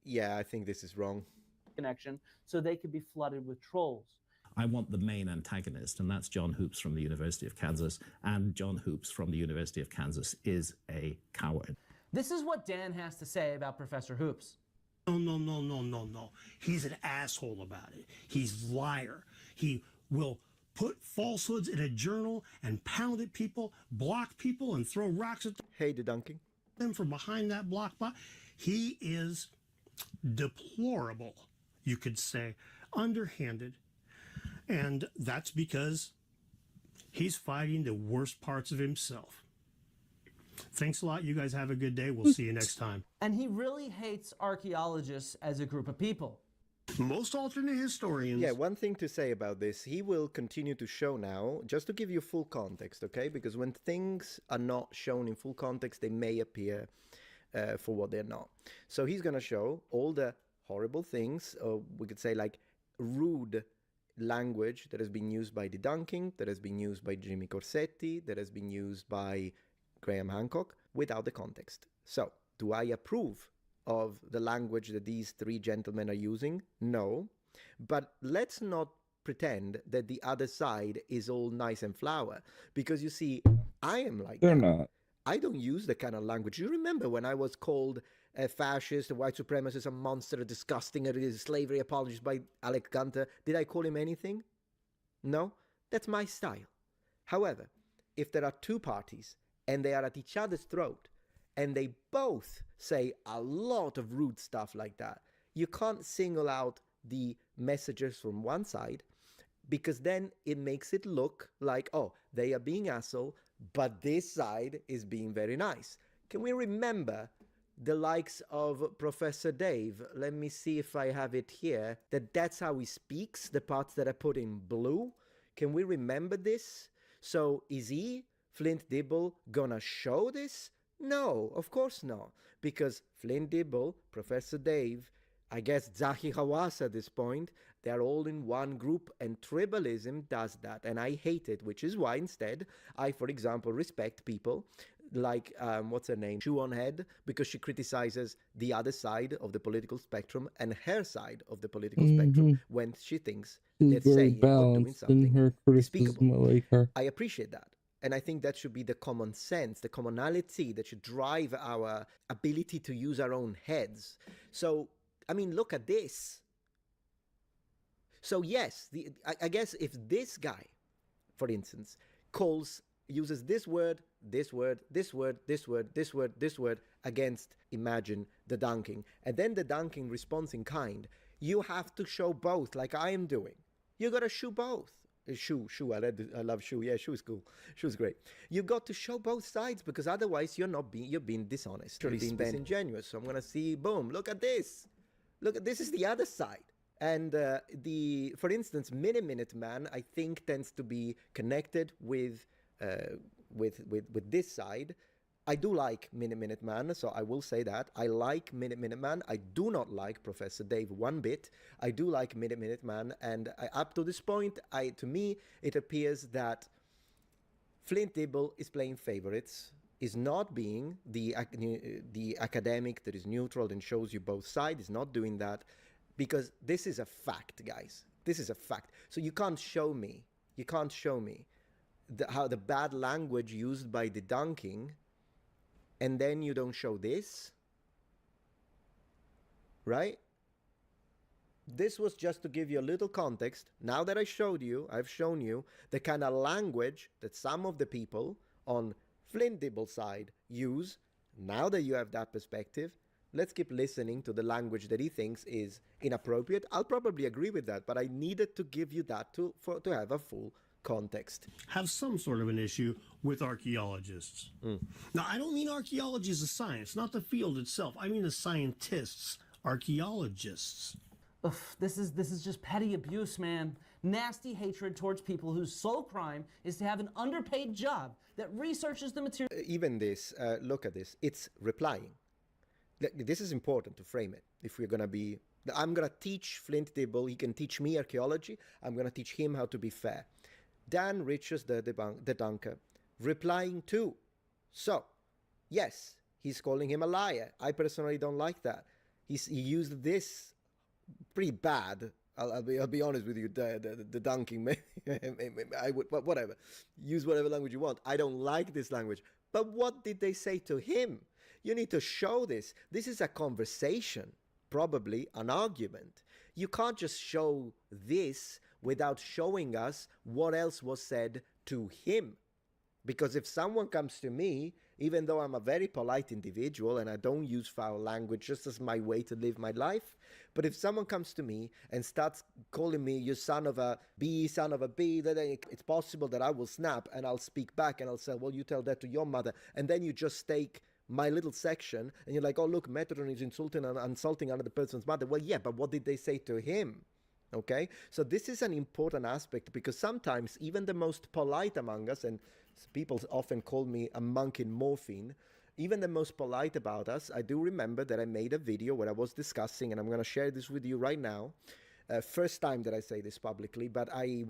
Yeah, I think this is wrong. Connection, so they could be flooded with trolls. I want the main antagonist, and that's John Hoops from the University of Kansas, and John Hoops from the University of Kansas is a coward. This is what Dan has to say about Professor Hoops. No. He's an asshole about it. He's a liar. He will put falsehoods in a journal and pound at people, block people, and throw rocks at them. Hey, debunking. Them from behind that block box. He is deplorable, you could say, underhanded. And that's because he's fighting the worst parts of himself. Thanks a lot. You guys have a good day. We'll see you next time. And he really hates archaeologists as a group of people. Most alternate historians. Yeah, one thing to say about this, he will continue to show now, just to give you full context, okay? Because when things are not shown in full context, they may appear for what they're not. So he's going to show all the horrible things, or we could say like rude language that has been used by debunking, that has been used by Jimmy Corsetti, that has been used by Graham Hancock, without the context. So, do I approve of the language that these three gentlemen are using? No. But let's not pretend that the other side is all nice and flower, because you see, I am like They're that. not. I don't use the kind of language. You remember when I was called a fascist, a white supremacist, a monster, a disgusting, a slavery apologist by Alec Gunter? Did I call him anything? No? That's my style. However, if there are two parties and they are at each other's throat and they both say a lot of rude stuff like that, you can't single out the messages from one side, because then it makes it look like, oh, they are being asshole, but this side is being very nice. Can we remember the likes of Professor Dave? Let me see if I have it here. That's how he speaks, the parts that I put in blue. Can we remember this? So is he, Flint Dibble, gonna show this? No, of course not. Because Flint Dibble, Professor Dave, I guess Zahi Hawass at this point, they're all in one group, and tribalism does that, and I hate it, which is why instead I, for example, respect people like, what's her name, Shoe on Head, because she criticizes the other side of the political spectrum and her side of the political spectrum when she thinks She's they're very saying or doing balanced in something her criticism. despicable. I like her. I appreciate that. And I think that should be the common sense, the commonality that should drive our ability to use our own heads. So, I mean, look at this. So yes, I guess if this guy, for instance, uses this word, this word, this word, this word, this word, this word against, imagine, the dunking, and then the dunking responds in kind, you have to show both, like I am doing. You gotta show both. Shoe, I love shoe. Yeah, shoe is cool. Shoe is great. You got to show both sides, because otherwise you're being dishonest. You're being disingenuous. So I'm gonna see, boom, look at this. Look, this is the other side. And for instance, Minute Man, I think tends to be connected with this side. I do like Minute Man, so I will say that. I like Minute Man. I do not like Professor Dave one bit. I do like Minute Man, and up to this point, to me, it appears that Flint Dibble is playing favorites, is not being the academic that is neutral and shows you both sides, is not doing that, because this is a fact, guys. This is a fact. So you can't show me how the bad language used by the dunking, and then you don't show this, right? This was just to give you a little context. Now that I've shown you the kind of language that some of the people on Flint Dibble's side use. Now that you have that perspective, let's keep listening to the language that he thinks is inappropriate. I'll probably agree with that, but I needed to give you that to have a full context. Have some sort of an issue with archaeologists. Now, I don't mean archaeology as a science, not the field itself. I mean the scientists, archaeologists. Ugh, this is just petty abuse, man. Nasty hatred towards people whose sole crime is to have an underpaid job that researches the material. Even this, look at this. It's replying. This is important to frame it. If we're going to be... I'm going to teach Flint Dibble. He can teach me archaeology. I'm going to teach him how to be fair. Dan Richards, the dunker, replying too. So, yes, he's calling him a liar. I personally don't like that. He used this pretty bad. I'll be honest with you. The dunking, I would, but whatever. Use whatever language you want. I don't like this language. But what did they say to him? You need to show this. This is a conversation, probably an argument. You can't just show this without showing us what else was said to him. Because if someone comes to me, even though I'm a very polite individual and I don't use foul language just as my way to live my life, but if someone comes to me and starts calling me, you son of a B, then it's possible that I will snap and I'll speak back and I'll say, well, you tell that to your mother. And then you just take my little section and you're like, oh, look, Metron is insulting another person's mother. Well, yeah, but what did they say to him? Okay, so this is an important aspect, because sometimes even the most polite among us, and people often call me a monk in morphine, even the most polite about us, I do remember that I made a video where I was discussing, and I'm going to share this with you right now. First time that I say this publicly, but I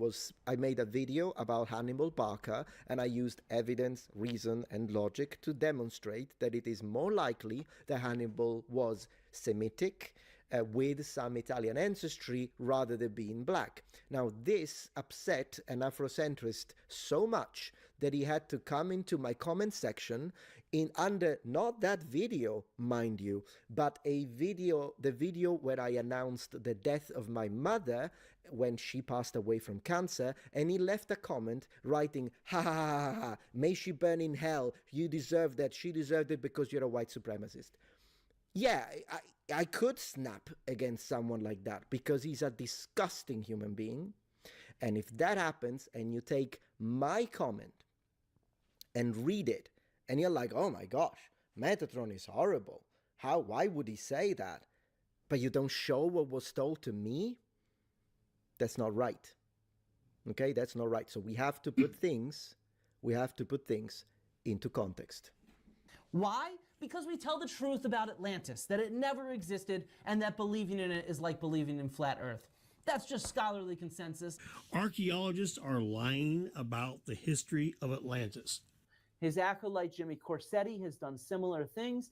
made a video about Hannibal Barca, and I used evidence, reason, and logic to demonstrate that it is more likely that Hannibal was Semitic, with some Italian ancestry rather than being black. Now, this upset an Afrocentrist so much that he had to come into my comment section under not that video, mind you, but the video where I announced the death of my mother when she passed away from cancer, and he left a comment writing, ha ha ha ha, may she burn in hell, you deserve that, she deserved it because you're a white supremacist. Yeah, I could snap against someone like that because he's a disgusting human being. And if that happens and you take my comment and read it, and you're like, oh my gosh, Metatron is horrible. Why would he say that? But you don't show what was told to me? That's not right. Okay, that's not right. So we have to put things into context. Why? Because we tell the truth about Atlantis, that it never existed, and that believing in it is like believing in flat Earth. That's just scholarly consensus. Archaeologists are lying about the history of Atlantis. His acolyte Jimmy Corsetti has done similar things.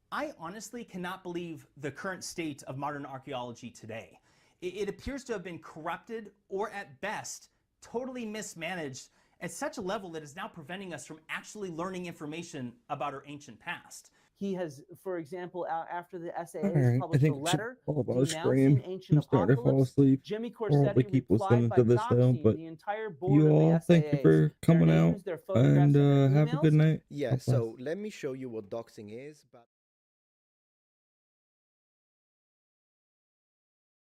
I honestly cannot believe the current state of modern archaeology today. It appears to have been corrupted, or at best, totally mismanaged at such a level that is now preventing us from actually learning information about our ancient past. He has, for example, after the SAA Alright, I published think a I should letter fall about denouncing ancient I'm starting to fall apocalypse, asleep. Jimmy I'll probably Corsetti keep replied listening by to this though, doxing but the entire board you of all, the thank you SAAs, for their coming out, names, their photographs, and and their have a good emails. night. Yeah, God bless. so let me show you what doxing is. But